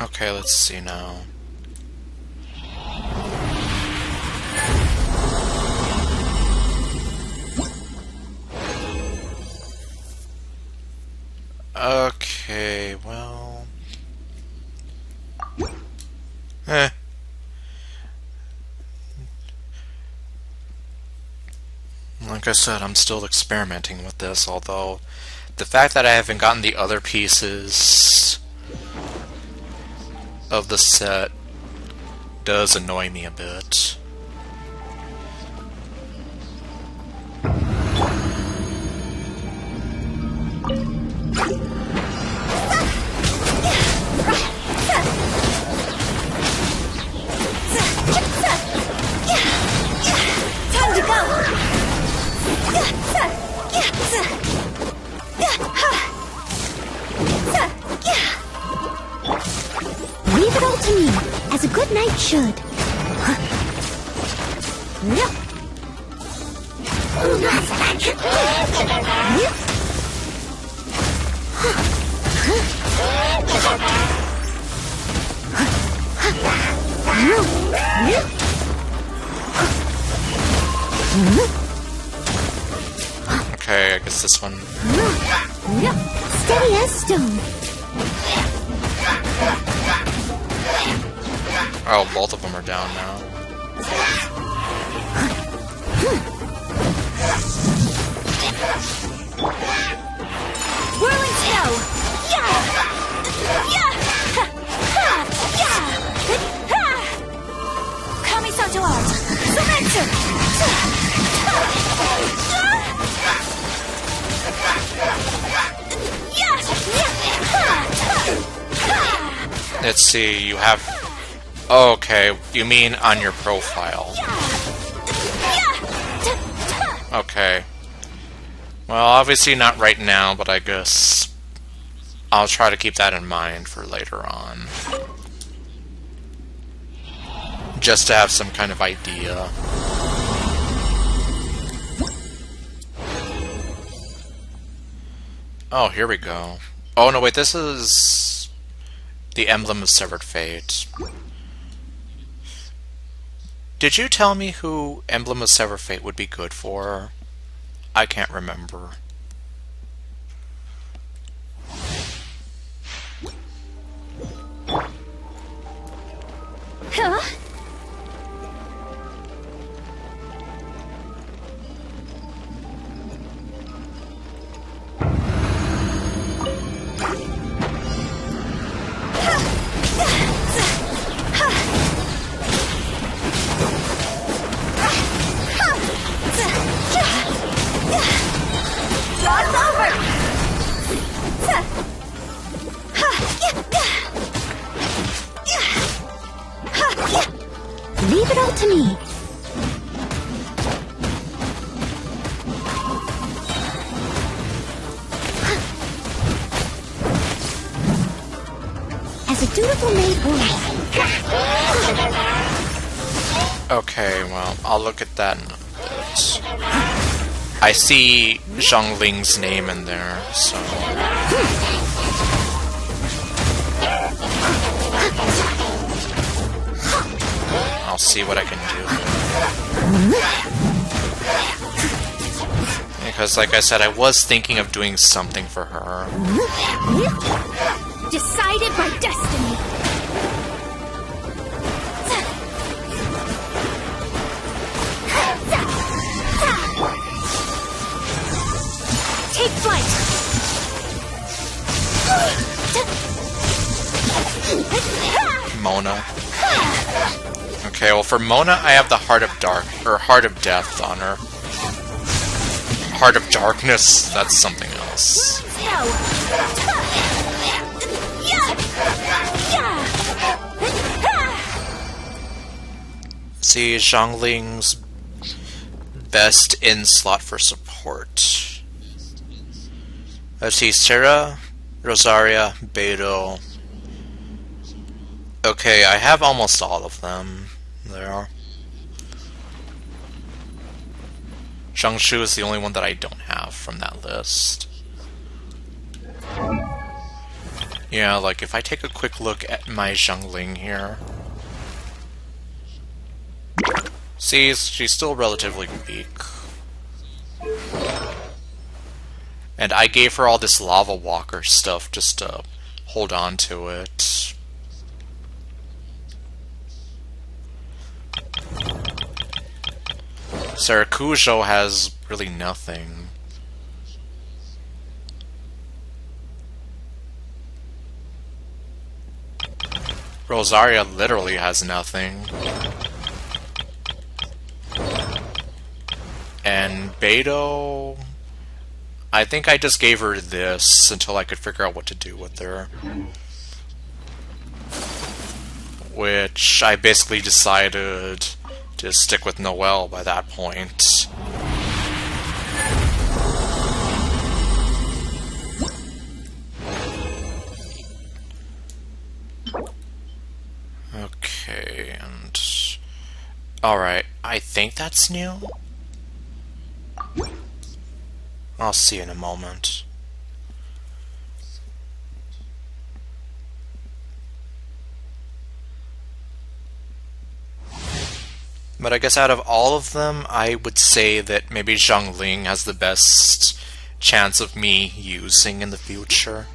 Okay, let's see now. Like I said, I'm still experimenting with this, although the fact that I haven't gotten the other pieces of the set does annoy me a bit. Time to go! Leave it all to me, as a good knight should. Okay, I guess this one. Steady as stone. Oh, both of them are down now. Whirling snow! Yeah! Yeah! Ha! Ha! Yeah! Ha! Kamisato art! Surrender! Let's see, you have... Okay, you mean on your profile. Okay. Well, obviously not right now, but I guess I'll try to keep that in mind for later on. Just to have some kind of idea. Oh, here we go. Oh, no, wait, this is the Emblem of Severed Fate. Did you tell me who Emblem of Severed Fate would be good for? I can't remember. Huh? Leave it all to me. As a dutiful maid would. Okay, well, I'll look at that in a bit. I see Zhongling's name in there, so... I'll see what I can do. Because, like I said, I was thinking of doing something for her. Decided by destiny. Take flight. Mona. Okay, well for Mona, I have the Heart of Death on her. Heart of Darkness, that's something else. See, Zhongling's best in slot for support. Let's see, Sarah, Rosaria, Beidou. Okay, I have almost all of them. There. Zhongshu is the only one that I don't have from that list. Yeah, like if I take a quick look at my Zhongling here. See, she's still relatively weak. And I gave her all this Lava Walker stuff just to hold on to it. Sarakujo has really nothing. Rosaria literally has nothing. And Beto, I think I just gave her this until I could figure out what to do with her. Which I basically decided to stick with Noelle by that point. Okay, and... Alright, I think that's new? I'll see in a moment. But I guess out of all of them, I would say that maybe Zhongling has the best chance of me using in the future.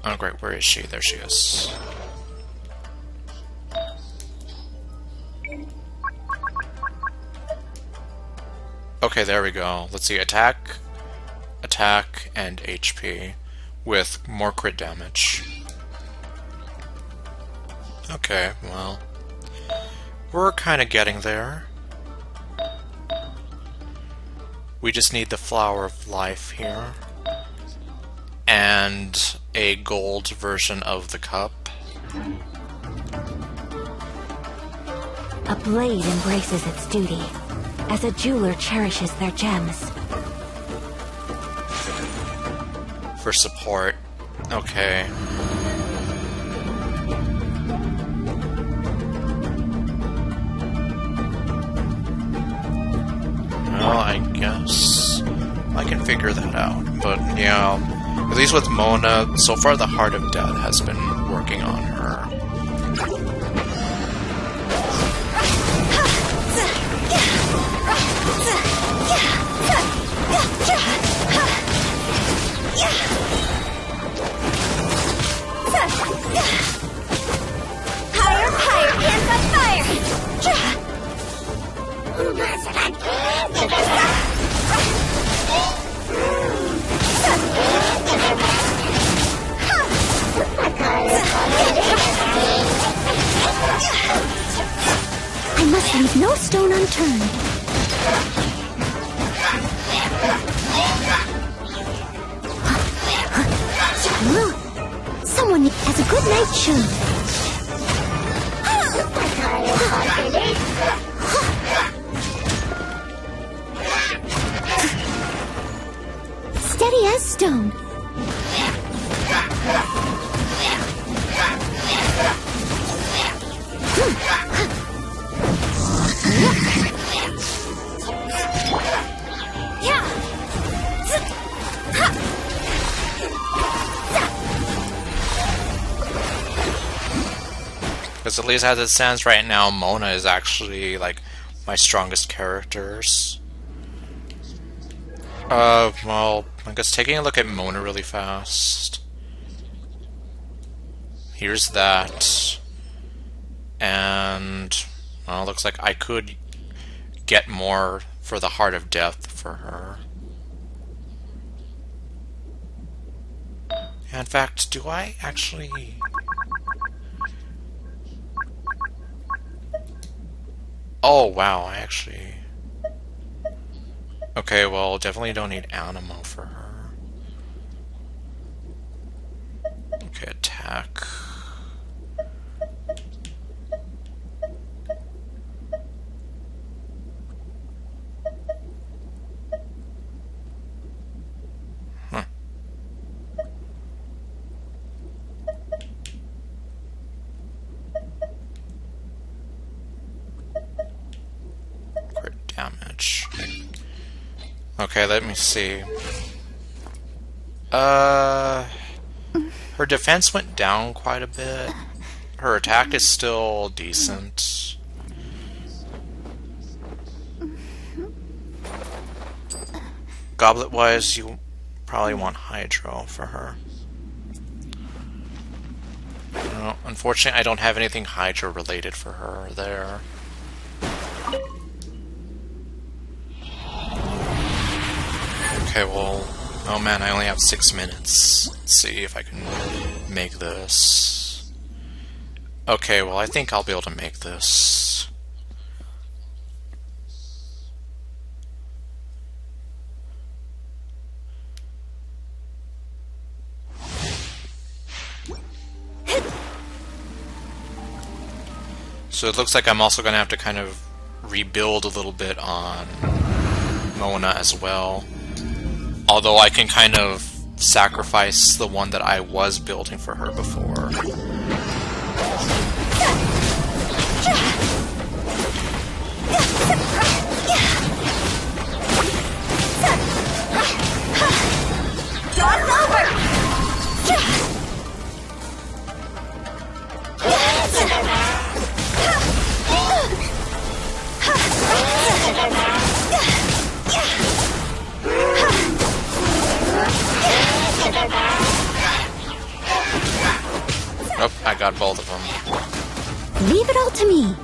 Oh great, where is she? There she is. Okay, there we go. Let's see, attack, and HP with more crit damage. Okay, well, we're kind of getting there. We just need the Flower of Life here. And a gold version of the cup. A blade embraces its duty, as a jeweler cherishes their gems. For support. Okay. Well, I guess I can figure that out. But, yeah, at least with Mona, so far the Heart of Death has been working on her. Higher, higher, hands on fire! I must leave no stone unturned. Someone has a good night shoe. Steady as stone. Because at least as it stands right now, Mona is actually, like, my strongest characters. Well, I guess taking a look at Mona really fast. Here's that. And, well, looks like I could get more for the Heart of Death for her. In fact, do I actually... Oh, wow, I actually... Okay, well, definitely don't need Animo for her. Okay, attack. Huh. Crit damage. Okay, let me see. Her defense went down quite a bit. Her attack is still decent. Goblet-wise, you probably want Hydro for her. Oh, Unfortunately, I don't have anything Hydra related for her there. Okay, well, oh man, I only have 6 minutes. Let's see if I can make this. Okay, well, I think I'll be able to make this. So it looks like I'm also going to have to kind of rebuild a little bit on Mona as well. Although I can kind of sacrifice the one that I was building for her before. Oh, I got both of them. Leave it all to me.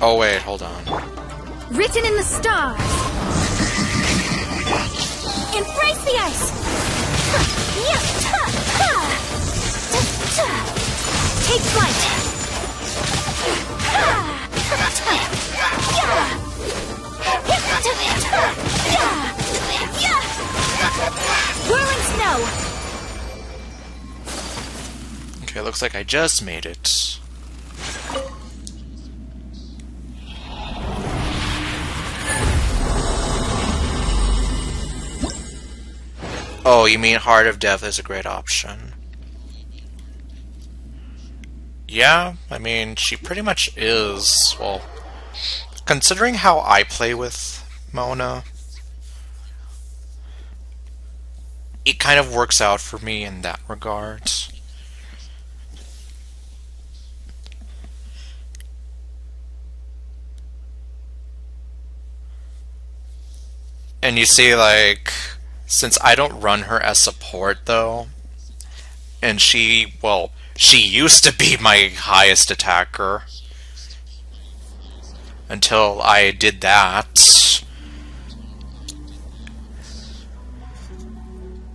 Oh wait, hold on. Written in the stars. Embrace the ice. Take flight. Whirling snow. Okay, looks like I just made it. Oh, you mean Heart of Death is a great option. Yeah, I mean, she pretty much is. Well, considering how I play with Mona, it kind of works out for me in that regard. And you see, like, since I don't run her as support, though, and she, well, she used to be my highest attacker until I did that.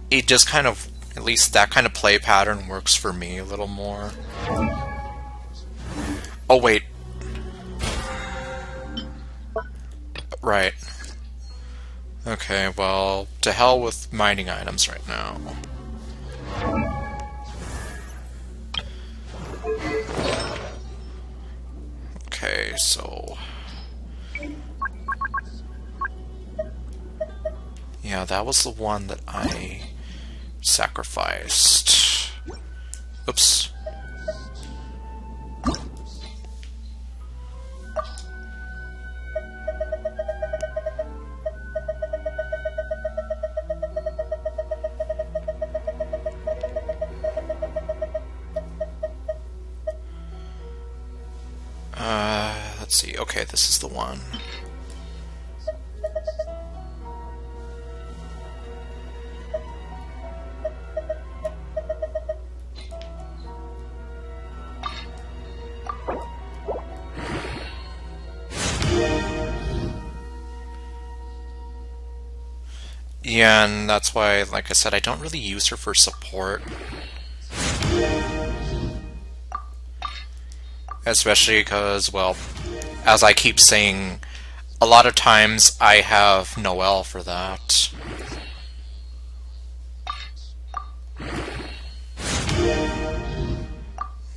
It just kind of, at least that kind of play pattern works for me a little more. Oh, wait. Right. Okay, well, to hell with mining items right now. Okay, so... yeah, that was the one that I sacrificed. Oops. Let's see. Okay, this is the one. Yeah, and that's why, like I said, I don't really use her for support. Especially because, well, as I keep saying, a lot of times I have Noelle for that.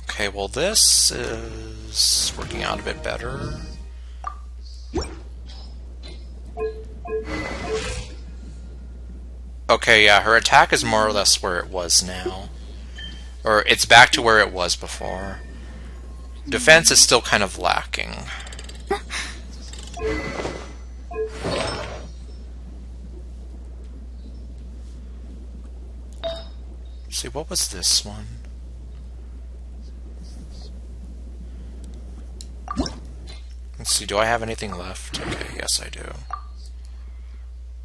Okay, well, this is working out a bit better. Okay, yeah, her attack is more or less where it was now. Or it's back to where it was before. Defense is still kind of lacking. Let's see, what was this one? Let's see, do I have anything left? Okay, yes I do.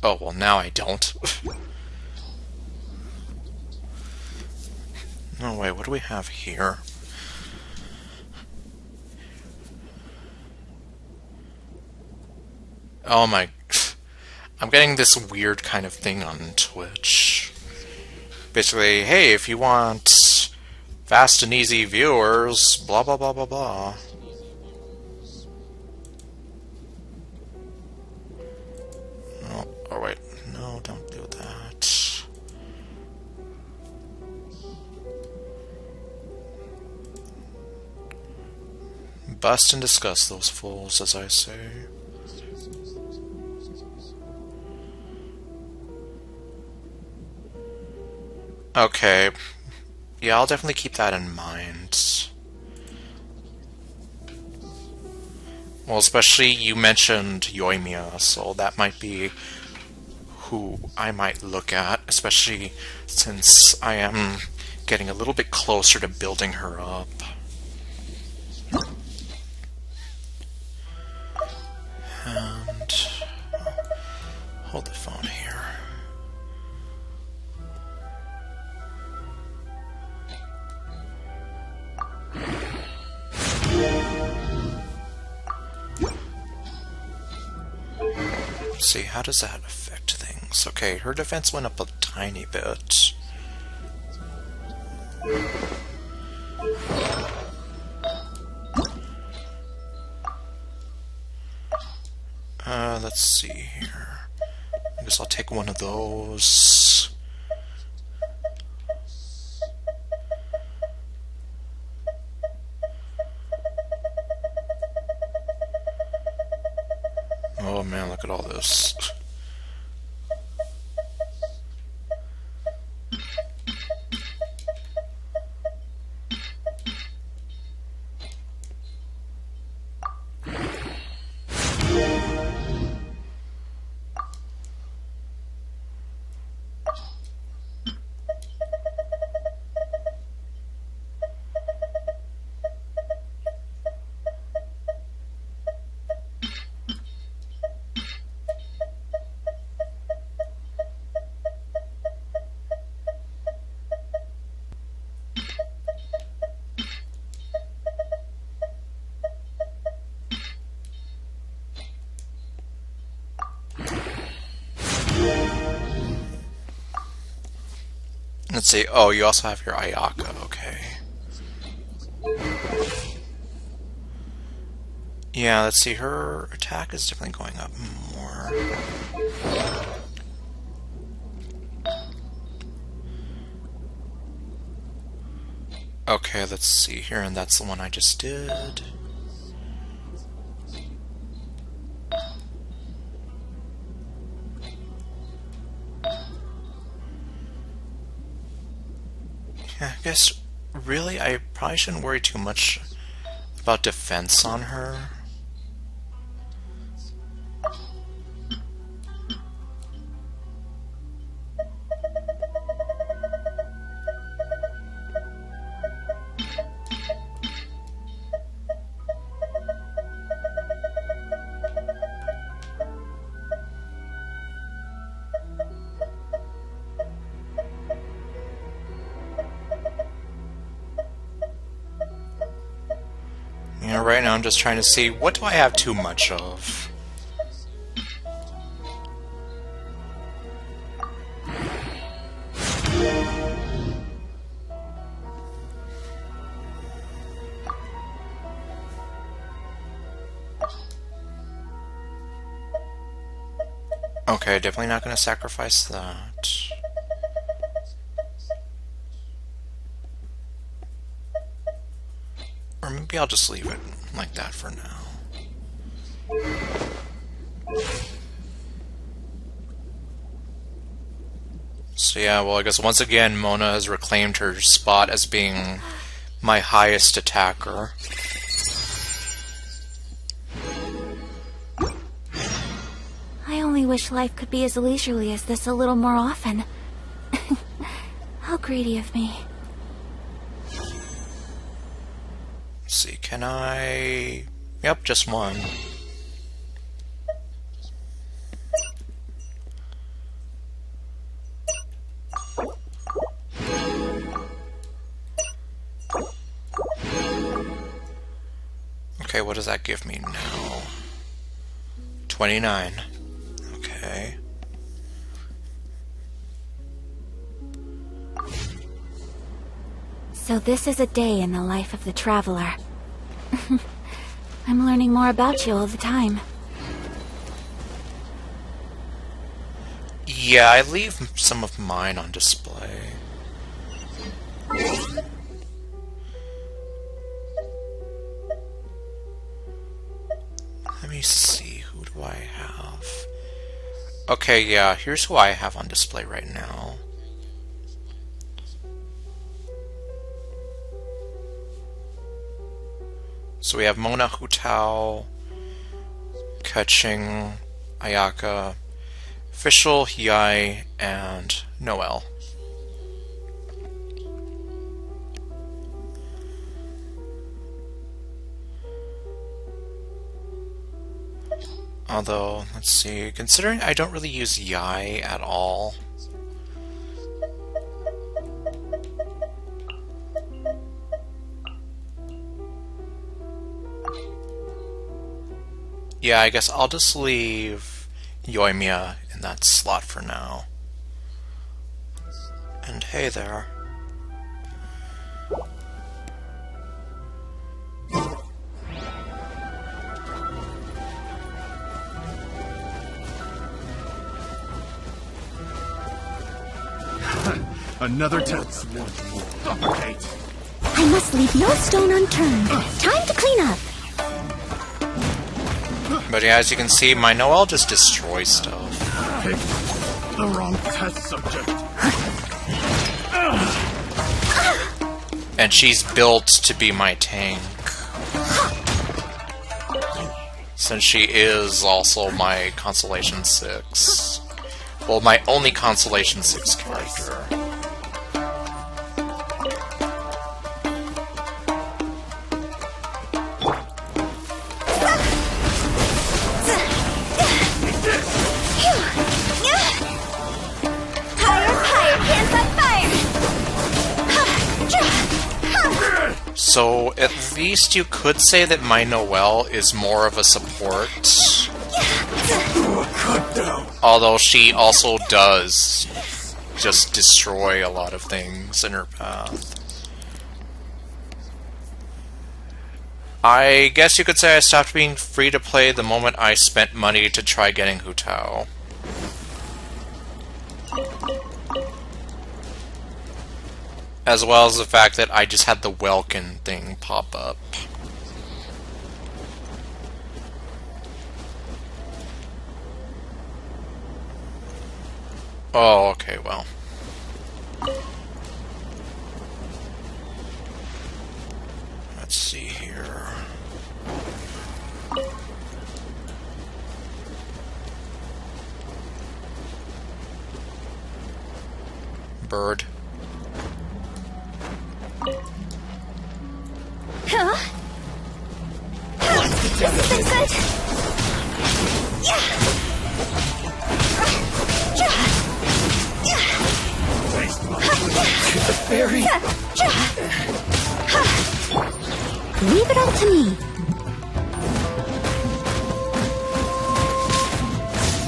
Oh, well now I don't. No, wait, what do we have here? Oh my... I'm getting this weird kind of thing on Twitch. Basically, hey, if you want fast and easy viewers, blah blah blah blah blah. Oh wait, no, don't do that. Bust and discuss those fools, as I say. Okay. Yeah, I'll definitely keep that in mind. Well, especially you mentioned Yoimiya, so that might be who I might look at, especially since I am getting a little bit closer to building her up. And hold the phone here. Let's see, how does that affect things? Okay, her defense went up a tiny bit. Let's see here. I guess I'll take one of those. Oh man, look at all this. Let's see. Oh, you also have your Ayaka, okay. Yeah, let's see. Her attack is definitely going up more. Okay, let's see here, and that's the one I just did. Yeah, I guess, really, I probably shouldn't worry too much about defense on her. You know, right now I'm just trying to see, what do I have too much of? Okay, definitely not going to sacrifice that. Or maybe I'll just leave it like that for now. So yeah, well I guess once again Mona has reclaimed her spot as being my highest attacker. I only wish life could be as leisurely as this a little more often. How greedy of me. Let's see, can I... Yep, just one. Okay, what does that give me now? 29. Okay. So this is a day in the life of the traveler. I'm learning more about you all the time. Yeah, I leave some of mine on display. Let me see, who do I have? Okay, yeah, here's who I have on display right now. So we have Mona, Hu Tao, Keqing, Ayaka, Fischl, Hiei, and Noelle. Although, let's see, considering I don't really use Hiei at all. Yeah, I guess I'll just leave Yoimiya in that slot for now. And hey there. Another test. Suffocate. I must leave no stone unturned. Time to clean up. But yeah, as you can see, my Noelle just destroys stuff. Pick the wrong test subject. And she's built to be my tank. Since she is also my Constellation 6. Well, my only Constellation 6 character. So, at least you could say that my Noelle is more of a support. Although she also does just destroy a lot of things in her path. I guess you could say I stopped being free to play the moment I spent money to try getting Hu Tao. As well as the fact that I just had the Welkin thing pop up. Oh, okay, well. Let's see here. Bird. Huh? This isn't good. The fairy. Leave it all to me.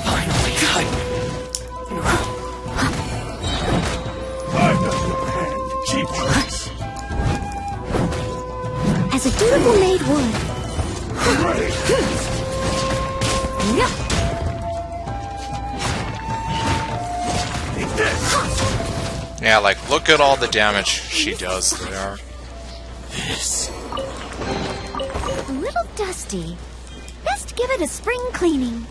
Finally cut. I'm not your hand, cheap tricks. As a dutiful maid would. Yeah, like, look at all the damage she does there. A little dusty. Best give it a spring cleaning.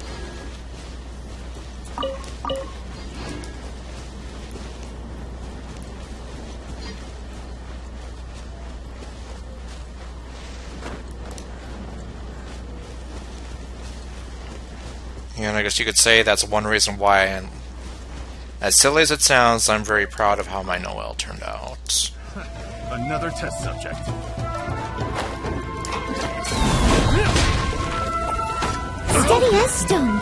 Yeah, and I guess you could say that's one reason why, and as silly as it sounds, I'm very proud of how my Noelle turned out. Another test subject. Steady as stone.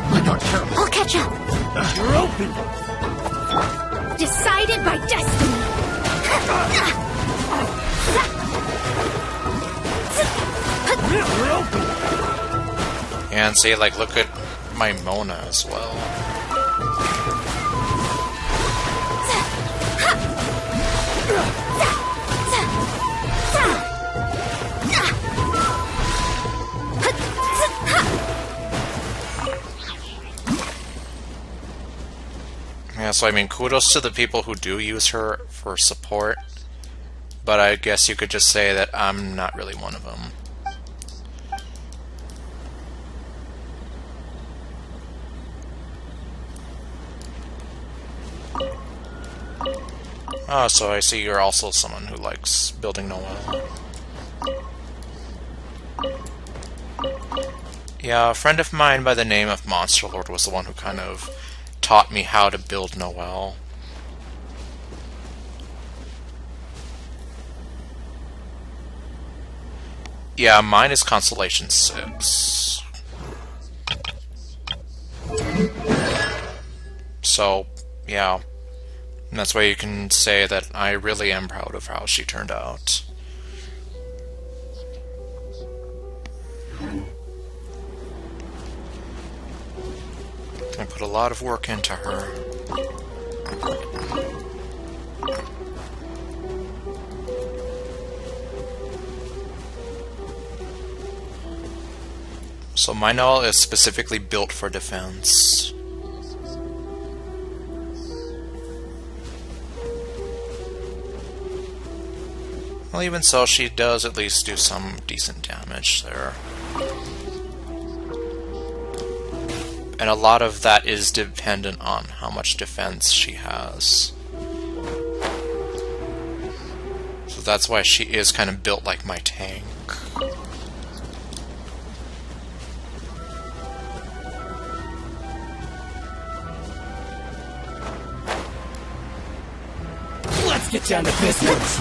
I got careful. I'll catch up. You're open. Decided by destiny. You're open. And see, like, look at my Mona as well. Yeah, so I mean, kudos to the people who do use her for support, but I guess you could just say that I'm not really one of them. Oh, so I see you're also someone who likes building Noelle. Yeah, a friend of mine by the name of Monster Lord was the one who kind of taught me how to build Noelle. Yeah, mine is Constellation 6. So, yeah. And that's why you can say that I really am proud of how she turned out. I put a lot of work into her. So my Noelle is specifically built for defense. Well, even so, she does at least do some decent damage there. And a lot of that is dependent on how much defense she has. So that's why she is kind of built like my tank. Let's get down to business.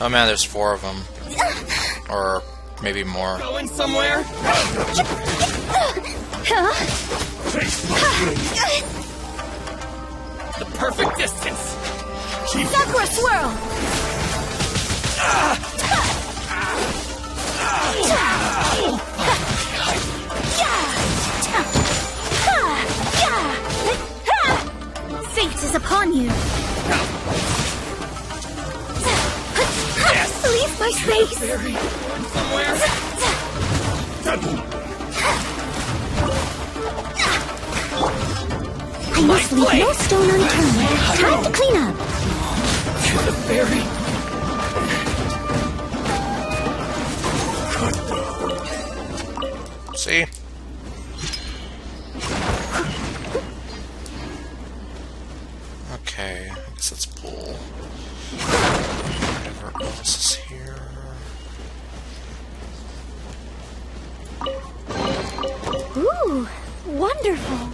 Oh man, there's 4 of them. Or maybe more. Going somewhere? The perfect distance. Sakura swirl. Fate is upon you. Leave my space. I must leave no stone unturned. Time to clean up. To the fairy. See? Okay, I guess let's pull whatever else is here. Ooh, wonderful.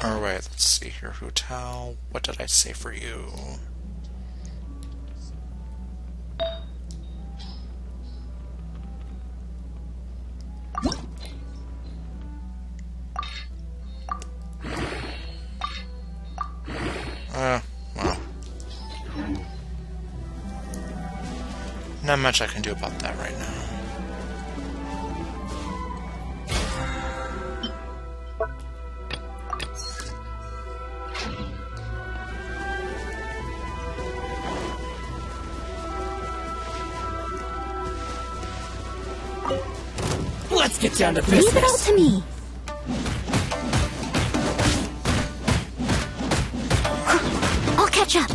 Alright, let's see here. Hu Tao, what did I say for you? Well. Not much I can do about that right now. Let's get down to business. Leave it all to me. I'll catch up.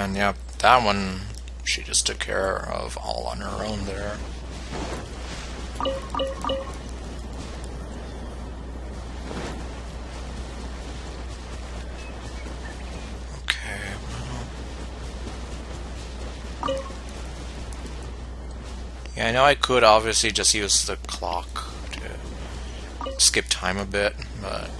And yep, that one she just took care of all on her own there. Okay, well. Yeah, I know I could obviously just use the clock to skip time a bit, but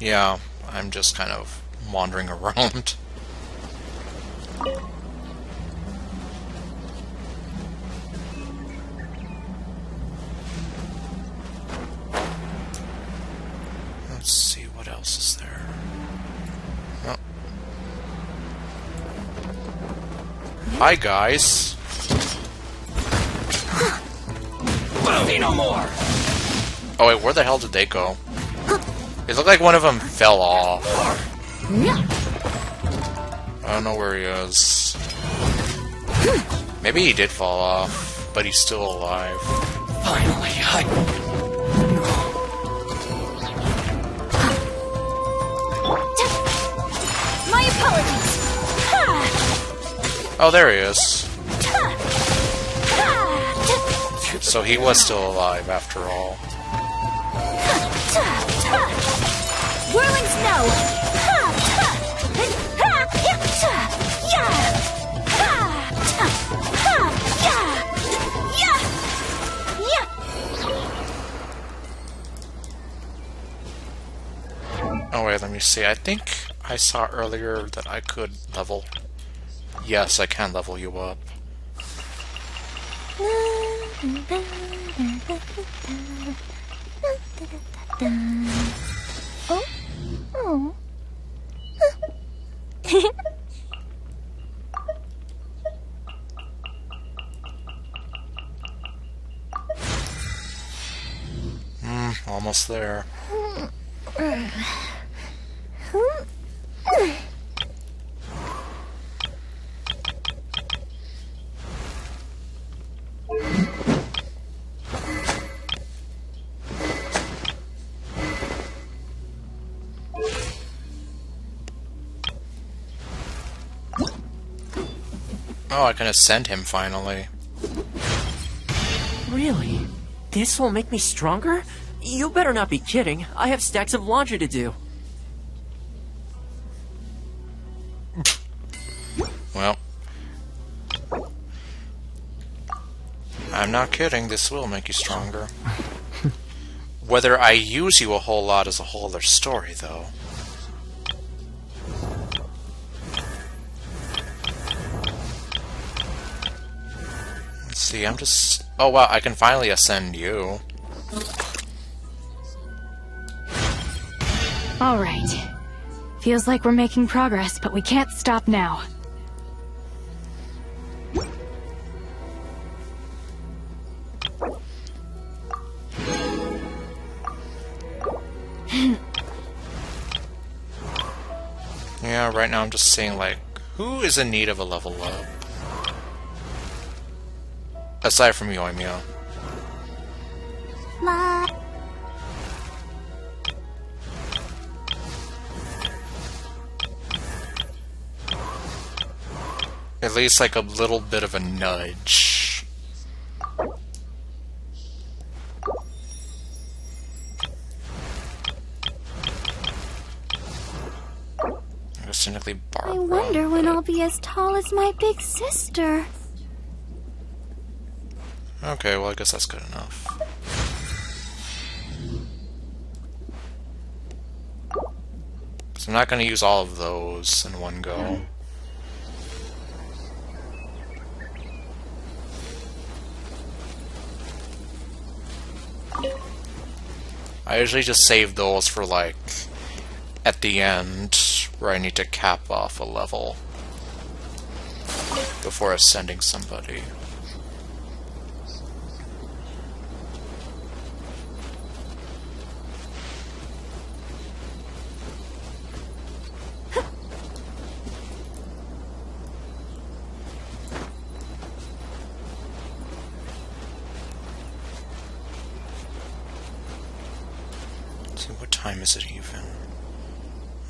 yeah, I'm just kind of wandering around. Let's see what else is there. Oh. Hi guys. No more. Oh wait, where the hell did they go? It looked like one of them fell off. I don't know where he is. Maybe he did fall off, but he's still alive. Finally, My apologies. Oh, there he is. So he was still alive after all. Whirling snow. Oh wait, let me see. I think I saw earlier that I could level. Yes, I can level you up. Oh. Oh. Almost there. Oh, I can ascend him finally. Really? This will make me stronger? You better not be kidding. I have stacks of laundry to do. Well, I'm not kidding. This will make you stronger. Whether I use you a whole lot is a whole other story, though. Let's see, I'm just... Oh wow, I can finally ascend you. All right. Feels like we're making progress, but we can't stop now. Yeah, right now I'm just saying, like, who is in need of a level up? Aside from Yoimiya. At least, like, a little bit of a nudge. Cynically Barbara. I wonder when I'll be as tall as my big sister. Okay, well, I guess that's good enough. So I'm not going to use all of those in one go. I usually just save those for, like, at the end, where I need to cap off a level before ascending somebody. Let's see, what time is it even?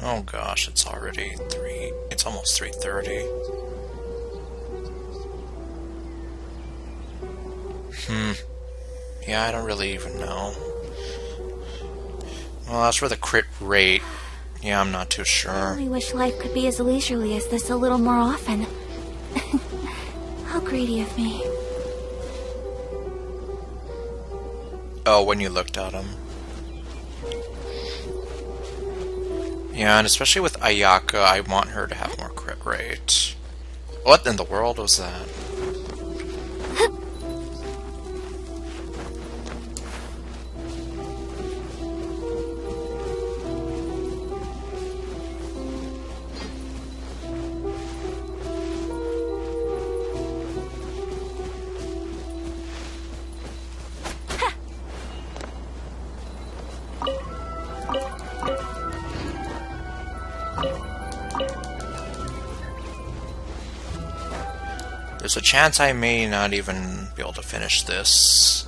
Oh gosh, it's already it's almost 3:30. Yeah, I don't really even know. Well, as for the crit rate, yeah, I'm not too I sure. only wish life could be as leisurely as this a little more often. How greedy of me. Oh, when you looked at him. Yeah, and especially with Ayaka, I want her to have more crit rate. What in the world was that? There's a chance I may not even be able to finish this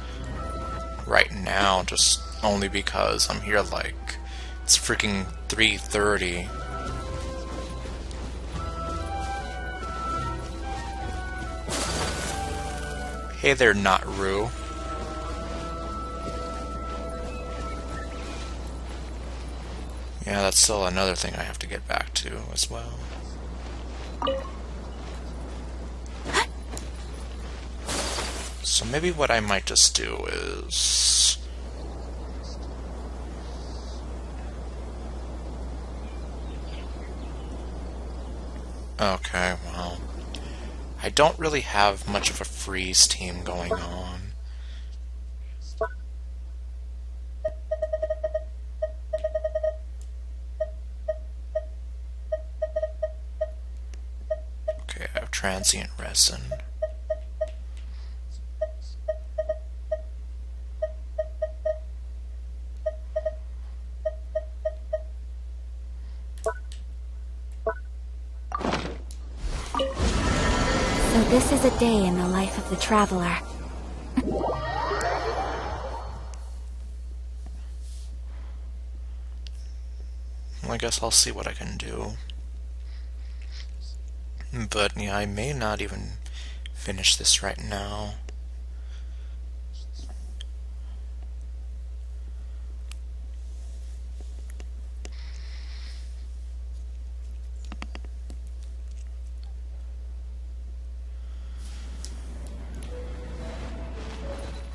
right now, just only because I'm here like it's freaking 3:30. Hey there, not Rue. Yeah, that's still another thing I have to get back to as well. So maybe what I might just do is... Okay, well... I don't really have much of a freeze team going on. Okay, I have transient resin. So this is a day in the life of the traveler. Well, I guess I'll see what I can do. But yeah, I may not even finish this right now.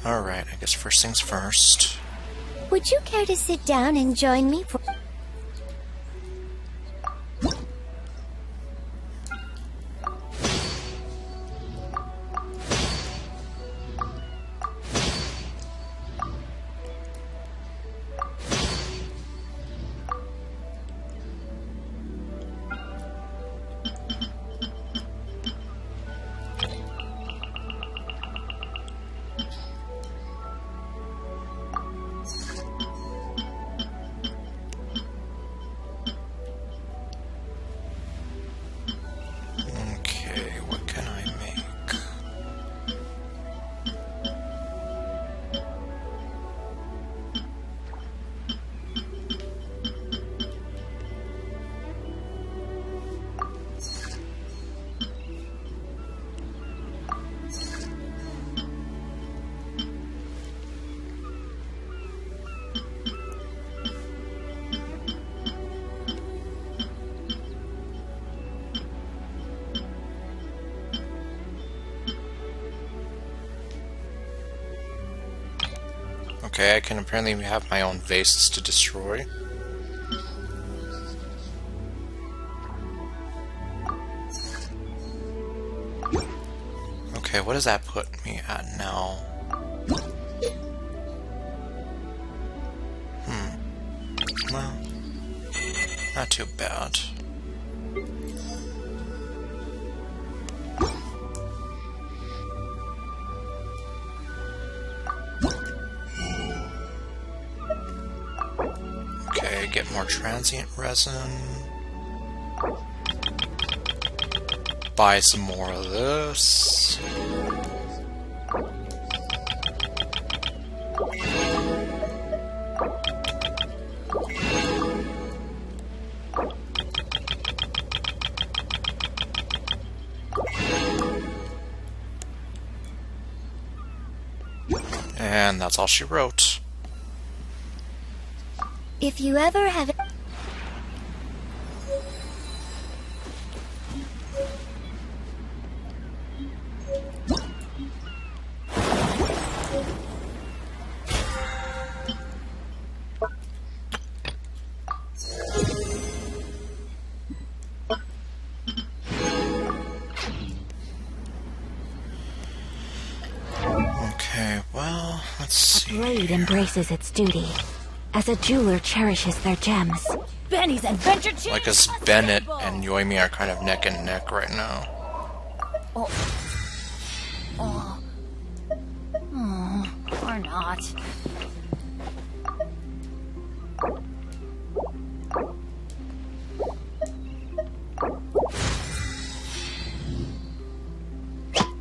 Alright, I guess first things first. Would you care to sit down and join me for... Okay, what can I make? Okay, I can apparently have my own vases to destroy. Okay, what does that put me at now? Well, not too bad. Okay, get more transient resin. Buy some more of this. And that's all she wrote. If you ever have... Okay, well, let's see. A blade embraces its duty, as a jeweler cherishes their gems. Benny's adventure team. Like as Bennett and Yoimi are kind of neck and neck right now. Oh. Or not.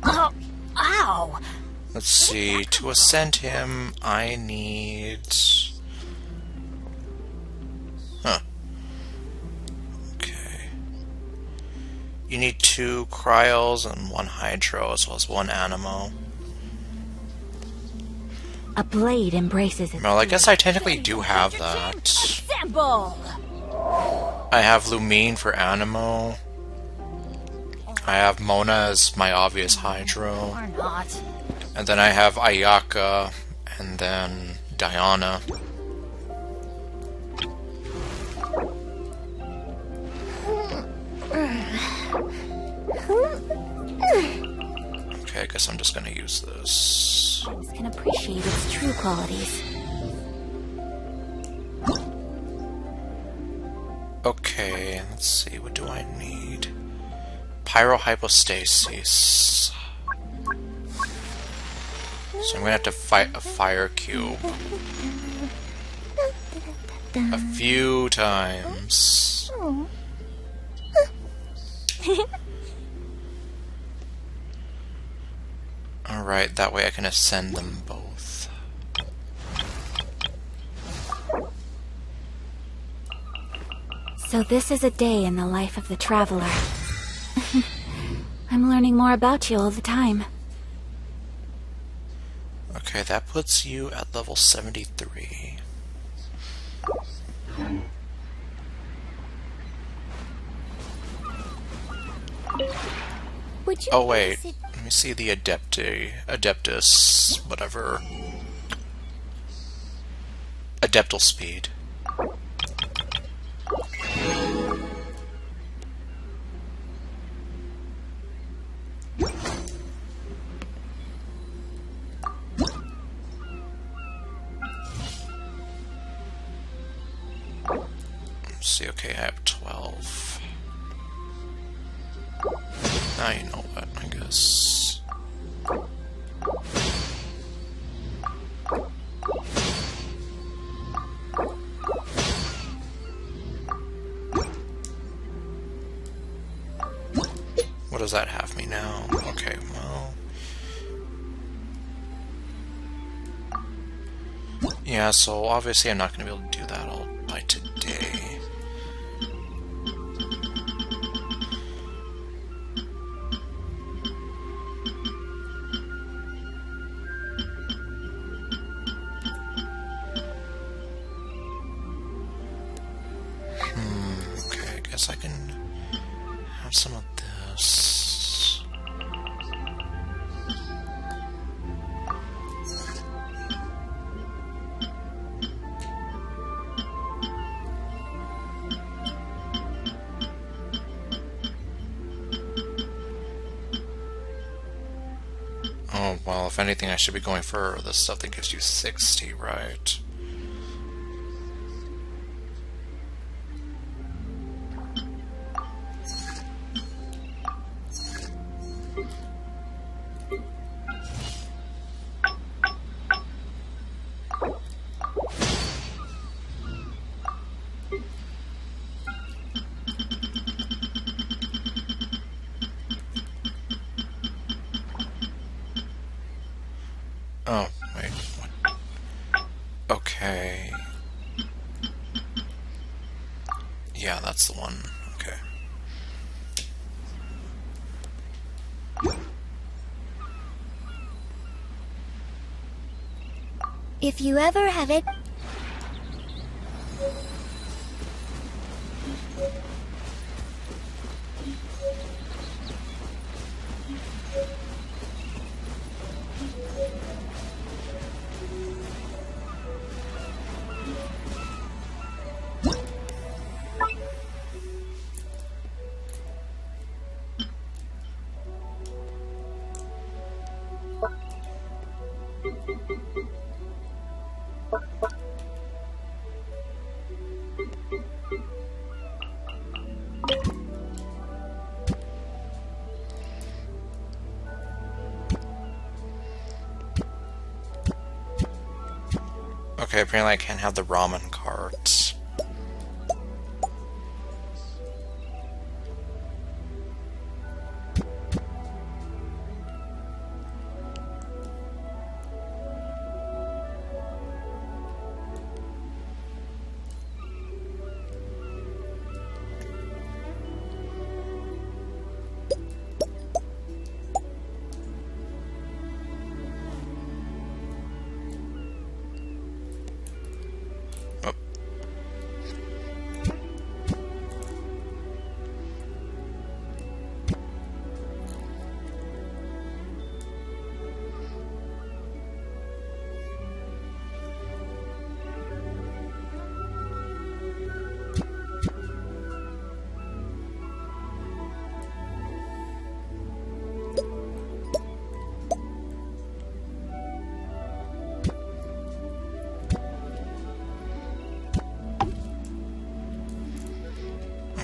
Oh, ow! Let's see, to ascend him, I need... Huh. Okay. You need 2 Cryos and 1 Hydro, as well as 1 Animo. A blade embraces its... Well, I guess I technically do have that. Assemble! I have Lumine for Animo. I have Mona as my obvious Hydro. Or not. And then I have Ayaka, and then Diana. Okay, I guess I'm just gonna use this. Gems can appreciate its true qualities. Okay, let's see, what do I need? Pyrohypostasis. So I'm gonna have to fight a fire cube a few times. Alright, that way I can ascend them both. So this is a day in the life of the traveler. I'm learning more about you all the time. Okay, that puts you at level 73. Would you Oh wait, let me see the Adeptus, whatever. Adeptal speed. Let's see, okay, I have 12. Now you know what, I guess. What does that have me now? Okay, well... Yeah, so obviously I'm not going to be able to do that all by today. Okay, I guess I can have some of this. Oh, well, if anything, I should be going for the stuff that gives you 60, right? Oh, wait, what? Okay. Yeah, that's the one. Okay. If you ever have it... Okay, apparently I can't have the ramen carts.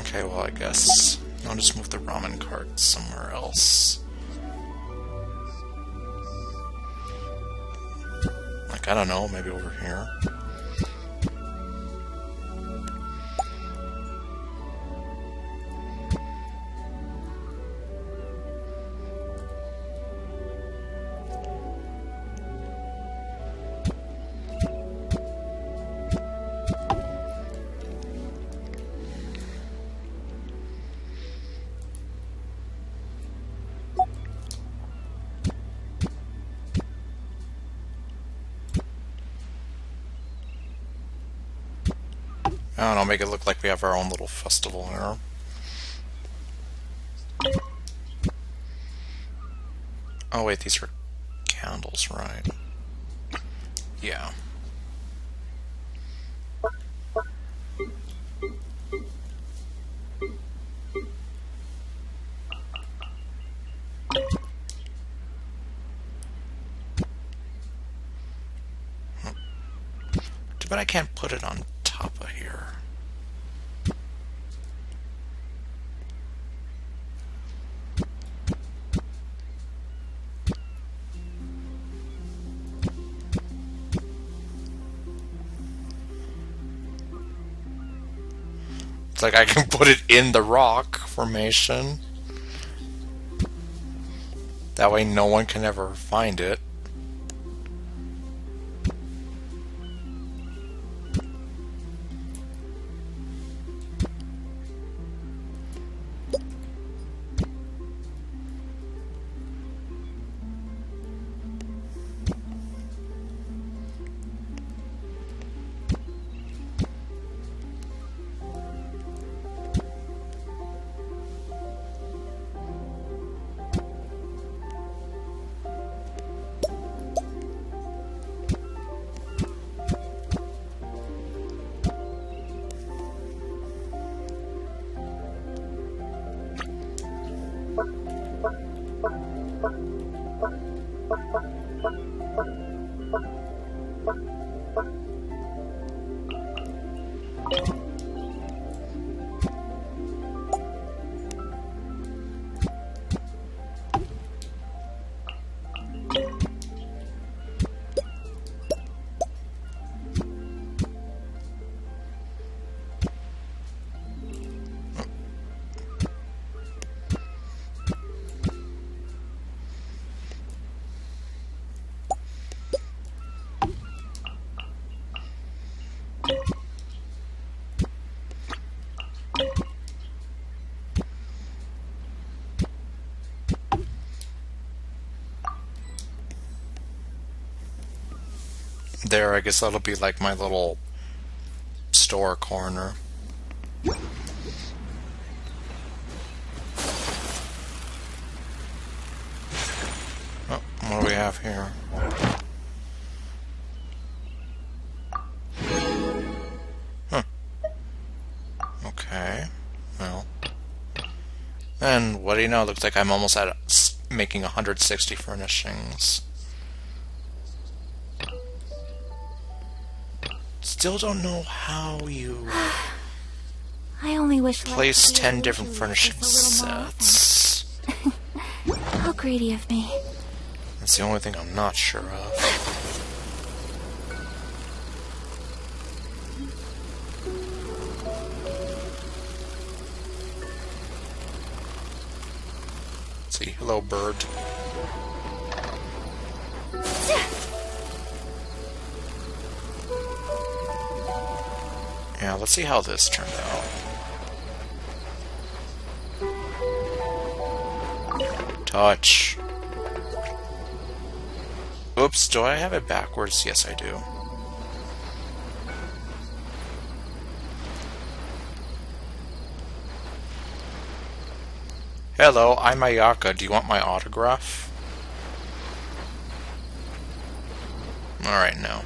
Okay, well, I guess I'll just move the ramen cart somewhere else. Like, I don't know, maybe over here. I don't know, make it look like we have our own little festival here. Oh wait, these are candles, right? Yeah. Too bad I can't put it on top of here. It's like I can put it in the rock formation. That way no one can ever find it. there. I guess that'll be like my little store corner. Oh, what do we have here? Huh. Okay. Well. And what do you know? Looks like I'm almost at making 160 furnishings. Still don't know how you I only wish place 10 different furnishing sets. How greedy of me. That's the only thing I'm not sure of. Let's see, hello bird. Yeah, let's see how this turned out. Touch. Oops, do I have it backwards? Yes, I do. Hello, I'm Ayaka. Do you want my autograph? Alright, no.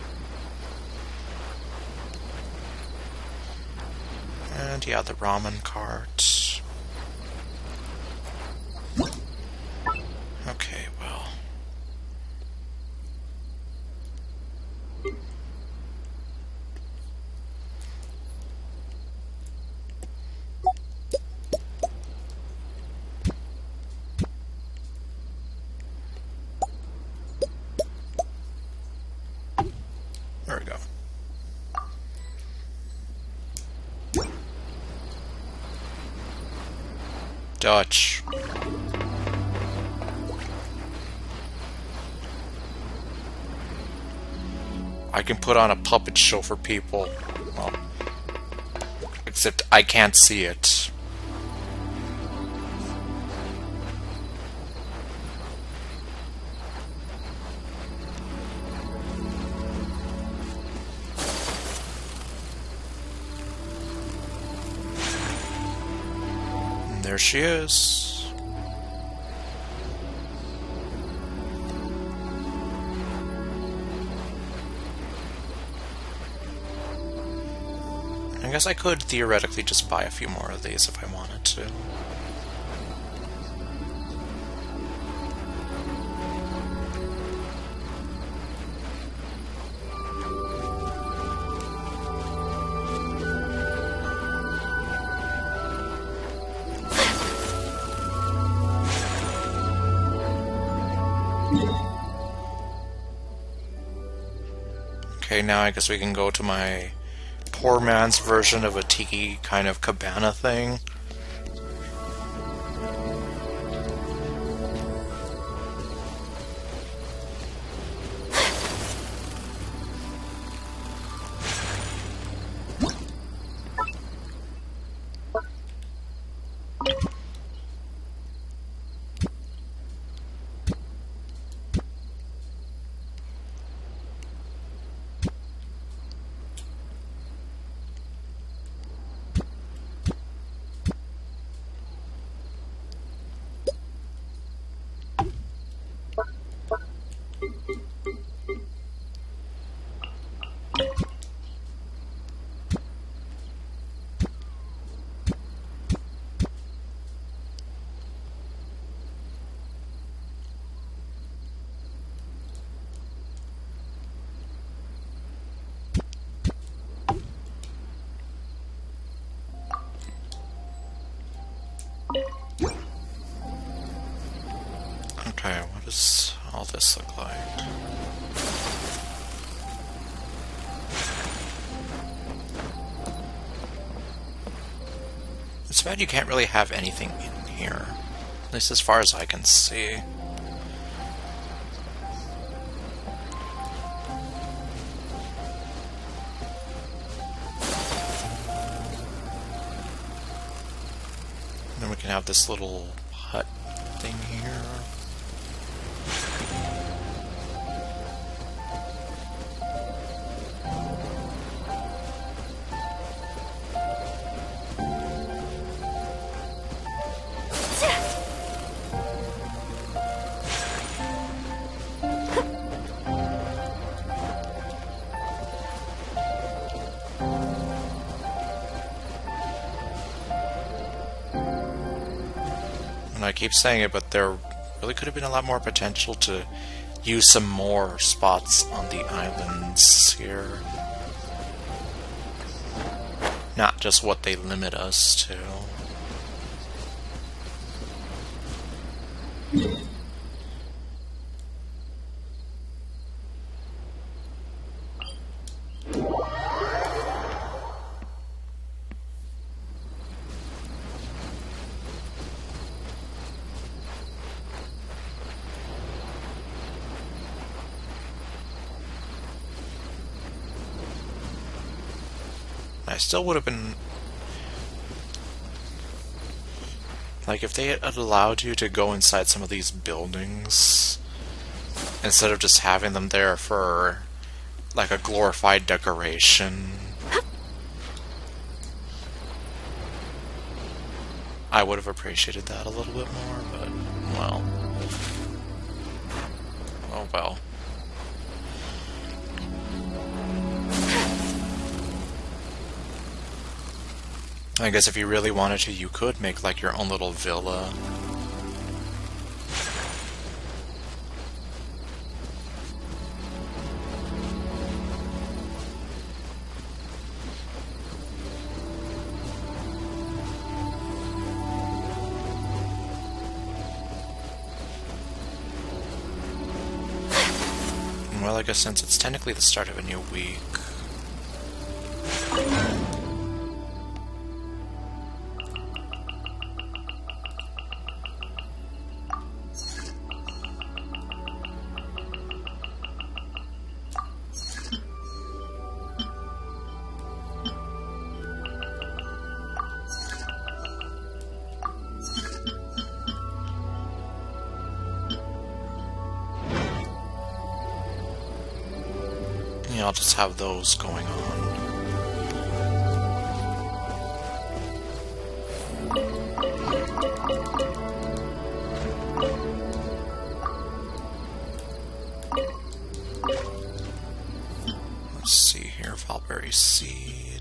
And yeah, the ramen cart. Okay, well. There we go. Dutch. I can put on a puppet show for people. Well, except I can't see it. And there she is. I guess I could theoretically just buy a few more of these if I wanted to. Okay, now I guess we can go to my poor man's version of a tiki kind of cabana thing. Okay, what does all this look like? It's bad you can't really have anything in here, at least as far as I can see. And then we can have this little hut thing here. And I keep saying it, but there really could have been a lot more potential to use some more spots on the islands here. Not just what they limit us to. I still would have been... Like, if they had allowed you to go inside some of these buildings, instead of just having them there for, like, a glorified decoration, I would have appreciated that a little bit more, but, well. Oh well. I guess if you really wanted to, you could make like your own little villa. Well, I guess since it's technically the start of a new week... I'll just have those going on. Let's see here, Valberry Seed.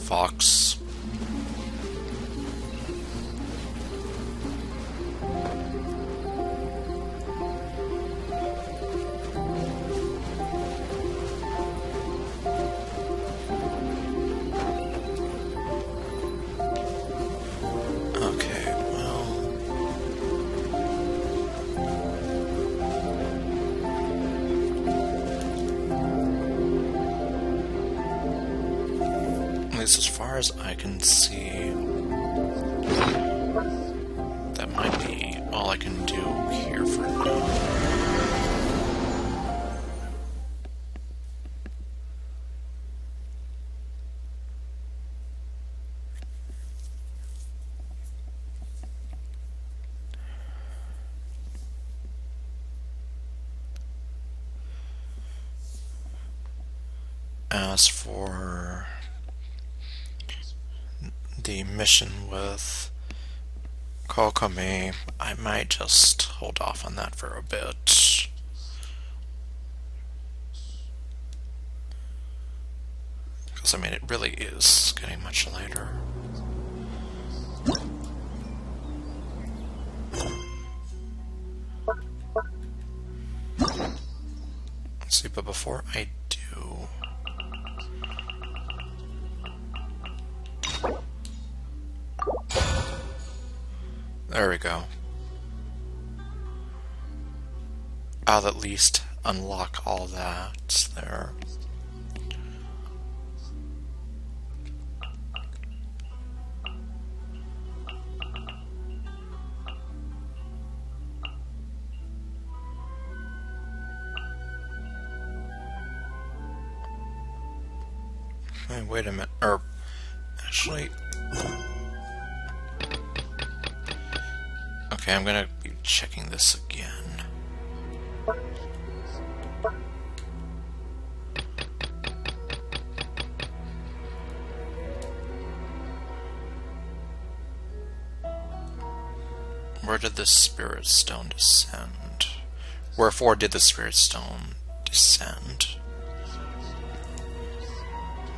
Fox. Okay, well... At least as far as I can see, that might be all I can do here for now. As for the mission with Kokami, I might just hold off on that for a bit. Because, I mean, it really is getting much later. but before I do... There we go. I'll at least unlock all that there. Hey, wait a minute. Actually... Okay, I'm gonna be checking this again. Where did the Spirit Stone descend? Wherefore did the Spirit Stone descend?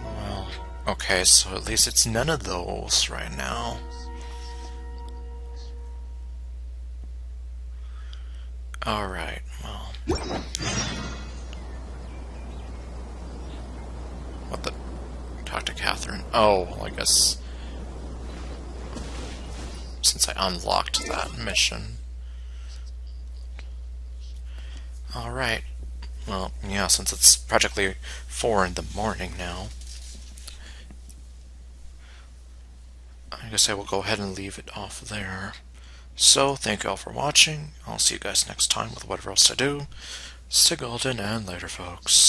Well, okay, so at least it's none of those right now. Alright, well... What the... Talk to Catherine. Oh, well, I guess... Since I unlocked that mission. Alright. Well, yeah, since it's practically 4 in the morning now, I guess I will go ahead and leave it off there. So, thank you all for watching. I'll see you guys next time with whatever else I do. Stay golden, and later, folks.